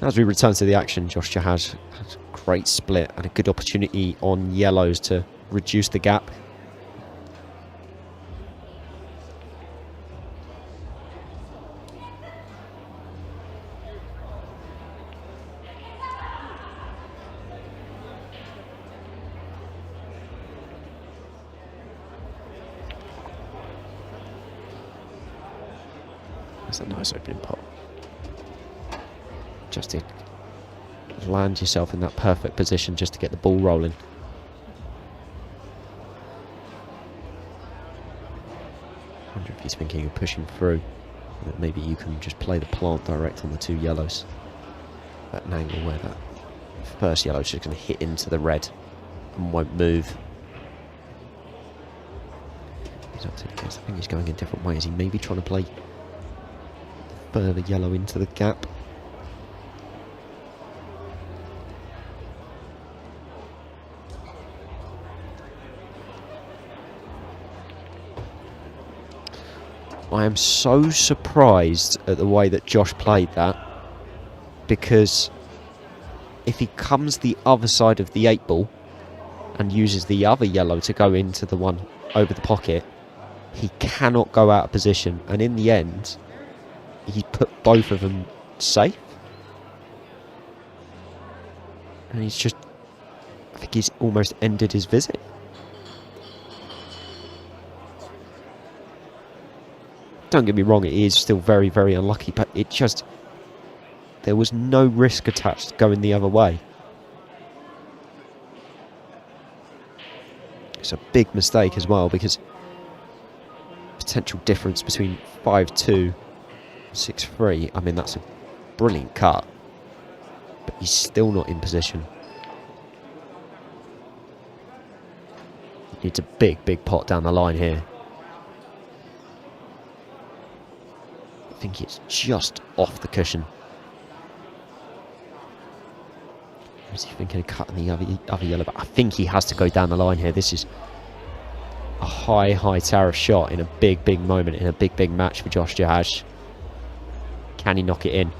As we return to the action, Josh Jahaj had a great split and a good opportunity on yellows to reduce the gap. That's a nice opening pot. Just to land yourself in that perfect position just to get the ball rolling. I wonder if he's thinking of pushing through. That maybe you can just play the plant direct on the two yellows. At an angle where that first yellow is just going to hit into the red and won't move. He's up to the case. I think he's going a different way. Is he maybe trying to play further yellow into the gap? I am so surprised at the way that Josh played that, because if he comes the other side of the 8 ball and uses the other yellow to go into the one over the pocket, he cannot go out of position, and in the end he put both of them safe. And he's just, I think he's almost ended his visit. Don't get me wrong, it is still very, very unlucky, but it just, there was no risk attached going the other way. It's a big mistake as well, because potential difference between 5-2 6-3, I mean, that's a brilliant cut, but he's still not in position. He needs a big, big pot down the line here. I think it's just off the cushion. Is he thinking of cutting the other yellow? But I think he has to go down the line here. This is a high, high tariff shot in a big, big moment, in a big, big match for Josh Jahaj. Can he knock it in?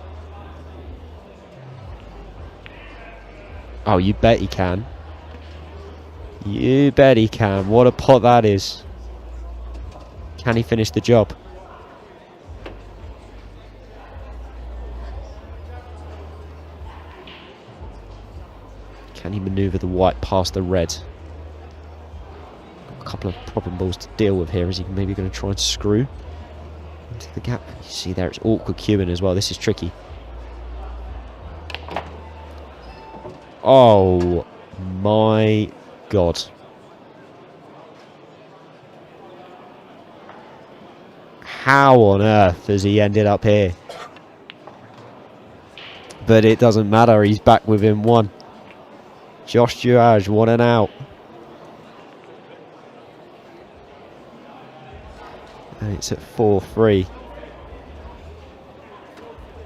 Oh, you bet he can. You bet he can. What a pot that is. Can he finish the job? Can he manoeuvre the white past the red? Got a couple of problem balls to deal with here. Is he maybe going to try and screw into the gap? You see there, it's awkward cueing as well. This is tricky. Oh my God. How on earth has he ended up here? But it doesn't matter, he's back within one. Josh Jahaj, 1 and out. And it's at 4-3.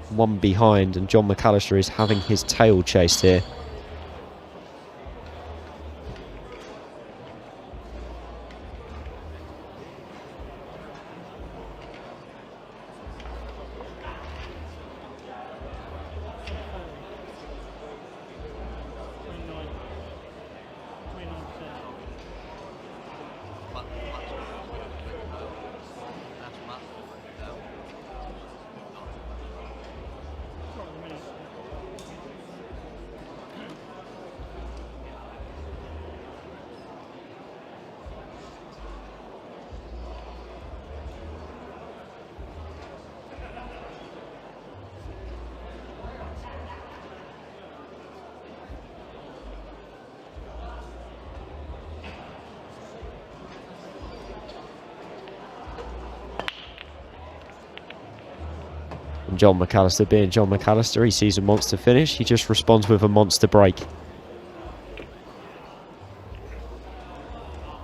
1 behind, and John McAllister is having his tail chased here. And John McAllister being John McAllister, he sees a monster finish, he just responds with a monster break.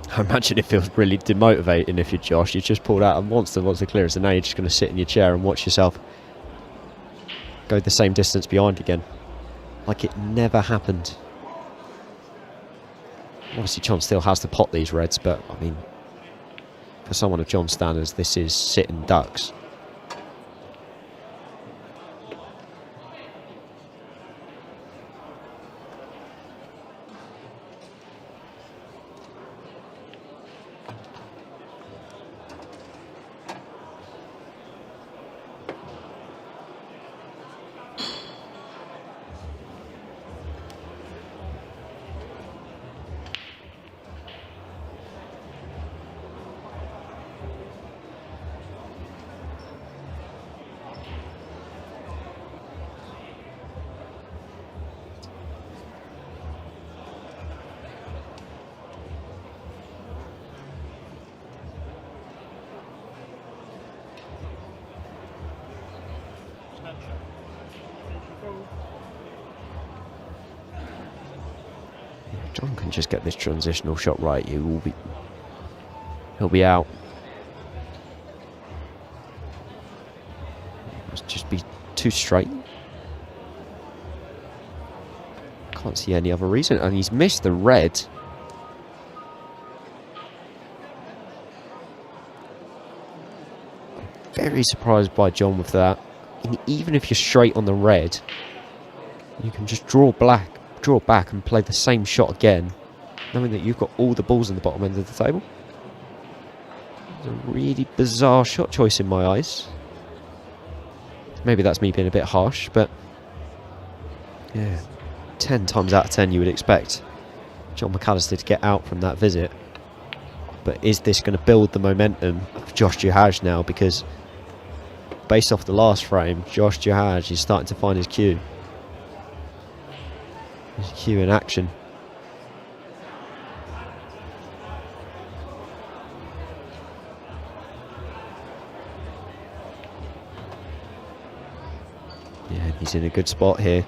I imagine it feels really demotivating if you're Josh. You just pulled out a monster clearance, and now you're just going to sit in your chair and watch yourself go the same distance behind again, like it never happened. Obviously John still has to pot these reds, but I mean, for someone of John's standards, this is sitting ducks. John can just get this transitional shot right, he'll be out. Must just be too straight. Can't see any other reason, and he's missed the red. Very surprised by John with that. And even if you're straight on the red, you can just draw back and play the same shot again, knowing that you've got all the balls in the bottom end of the table. It's a really bizarre shot choice in my eyes. Maybe that's me being a bit harsh, but yeah, 10 times out of 10 you would expect John McAllister to get out from that visit. But is this going to build the momentum of Josh Juhaj now? Because based off the last frame, Josh Juhaj is starting to find his cue. His cue in action. Yeah, he's in a good spot here.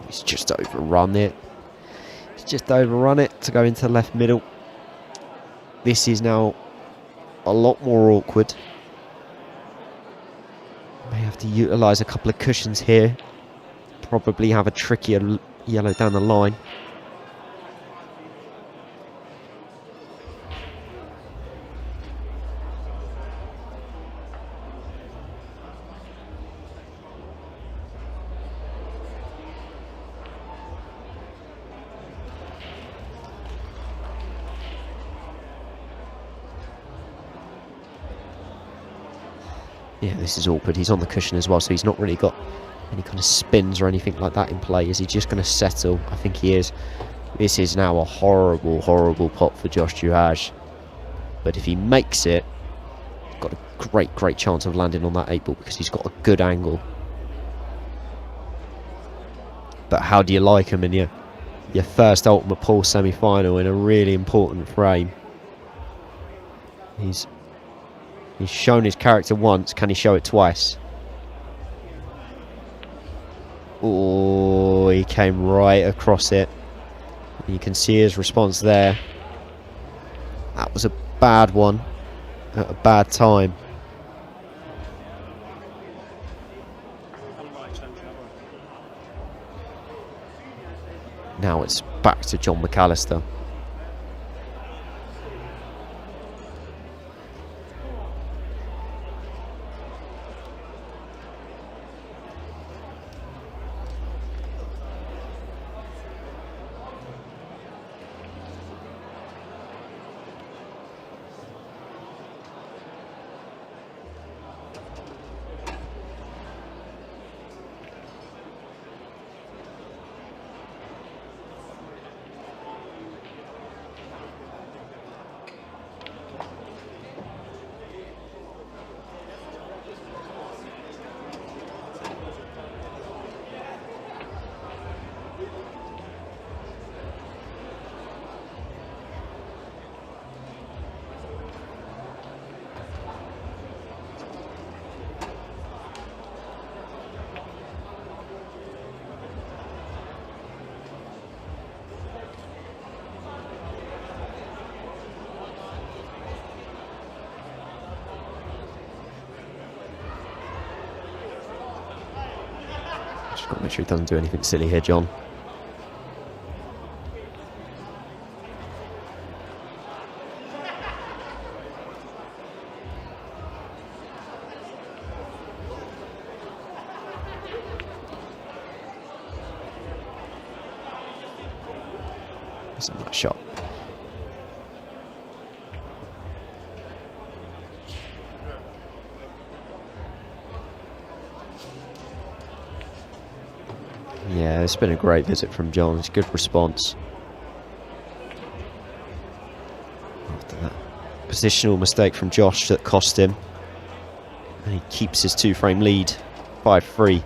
He's just overrun it. He's just overrun it to go into left middle. This is now a lot more awkward. May have to utilise a couple of cushions here. Probably have a trickier yellow down the line. Yeah, this is awkward. He's on the cushion as well, so he's not really got any kind of spins or anything like that in play. Is he just going to settle? I think he is. This is now a horrible, horrible pot for Josh Juhaj. But if he makes it, got a great, great chance of landing on that 8 ball because he's got a good angle. But how do you like him in your first ultimate pool semi-final in a really important frame? He's shown his character once. Can he show it twice? Oh, he came right across it. You can see his response there. That was a bad one at a bad time. Now it's back to John McAllister. Just got to make sure he doesn't do anything silly here, John. That's a nice shot. Yeah, it's been a great visit from John. It's a good response. After that positional mistake from Josh that cost him. And he keeps his 2-frame lead, 5-3.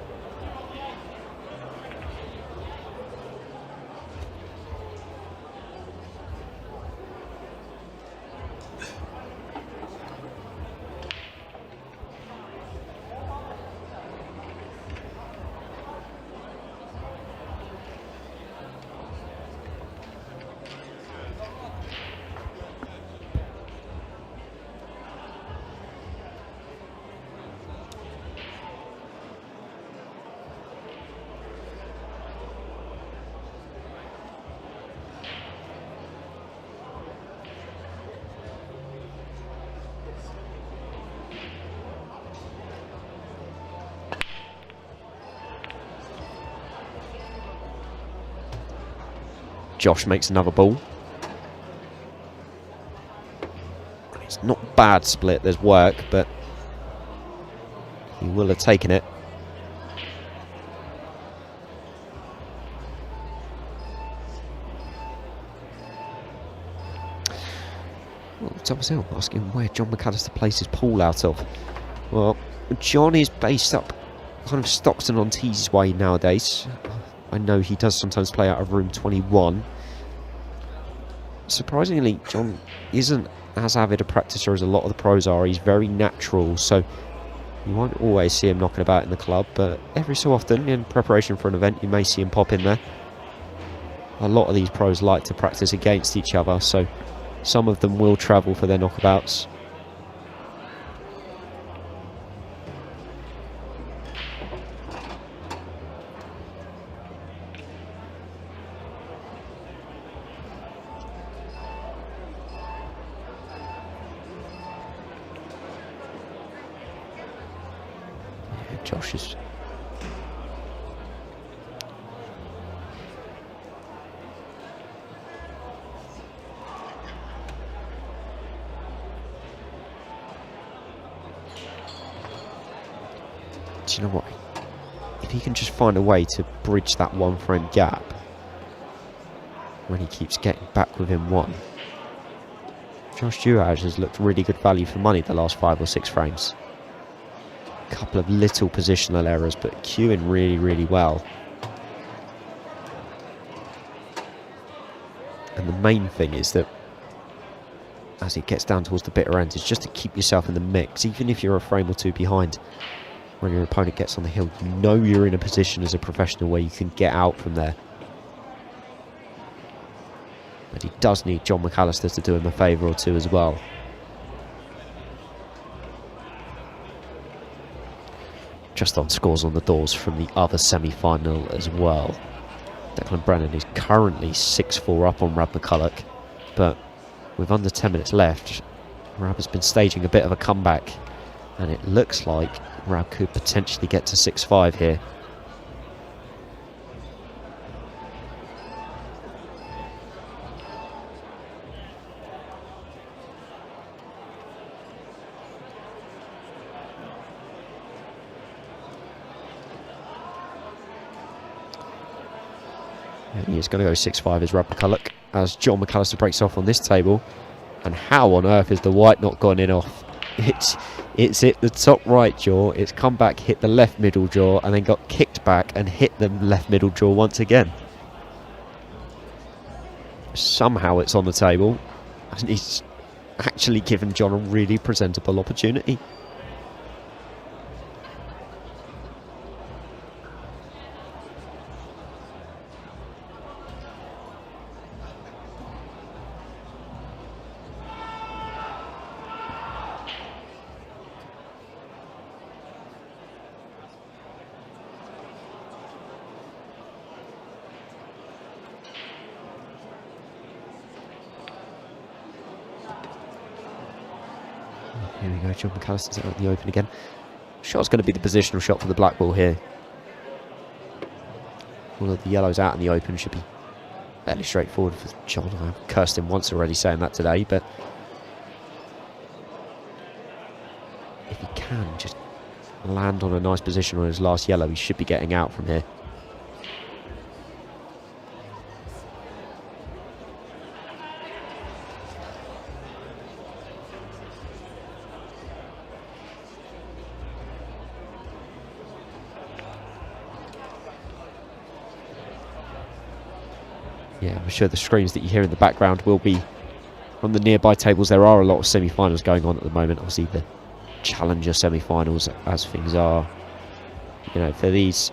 Josh makes another ball. It's not bad split, there's work, but he will have taken it. Well, Thomas Hill asking where John McAllister plays his pool out of. Well, John is based up kind of Stockton on Tees way nowadays. I know he does sometimes play out of room 21. Surprisingly, John isn't as avid a practicer as a lot of the pros are. He's very natural, so you won't always see him knocking about in the club, but every so often in preparation for an event you may see him pop in there. A lot of these pros like to practice against each other, so some of them will travel for their knockabouts. Josh is do you know what? If he can just find a way to bridge that one frame gap when he keeps getting back within one. Josh Duhaj has looked really good value for money the last 5 or 6 frames. Couple of little positional errors, but queuing really, really well. And the main thing is that as it gets down towards the bitter end, is just to keep yourself in the mix. Even if you're a frame or two behind when your opponent gets on the hill, you know you're in a position as a professional where you can get out from there. But he does need John McAllister to do him a favour or two as well. Just on scores on the doors from the other semi-final as well. Declan Brennan is currently 6-4 up on Rab McCulloch, but with under 10 minutes left, Rab has been staging a bit of a comeback, and it looks like Rab could potentially get to 6-5 here. He is going to go 6-5 as Rab McCulloch, as John McAllister breaks off on this table. And how on earth is the white not gone in off? It's hit the top right jaw, it's come back, hit the left middle jaw, and then got kicked back and hit the left middle jaw once again. Somehow it's on the table, and he's actually given John a really presentable opportunity. Here we go, John McAllister's out in the open again. Shot's going to be the positional shot for the black ball here. All of the yellows out in the open should be fairly straightforward for John. I've cursed him once already saying that today, but if he can just land on a nice position on his last yellow, he should be getting out from here. Yeah, I'm sure the screams that you hear in the background will be from the nearby tables. There are a lot of semi-finals going on at the moment. Obviously, the Challenger semi-finals, as things are. You know, for these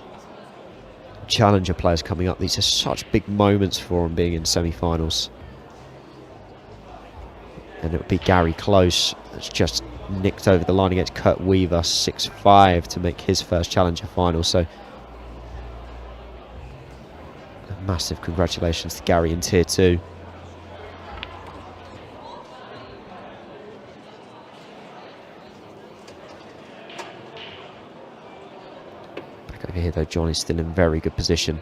Challenger players coming up, these are such big moments for them being in semi-finals. And it would be Gary Close that's just nicked over the line against Kurt Weaver, 6-5 to make his first Challenger final. So massive congratulations to Gary in Tier 2. Back over here though, John is still in very good position.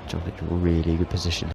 John in a really good position.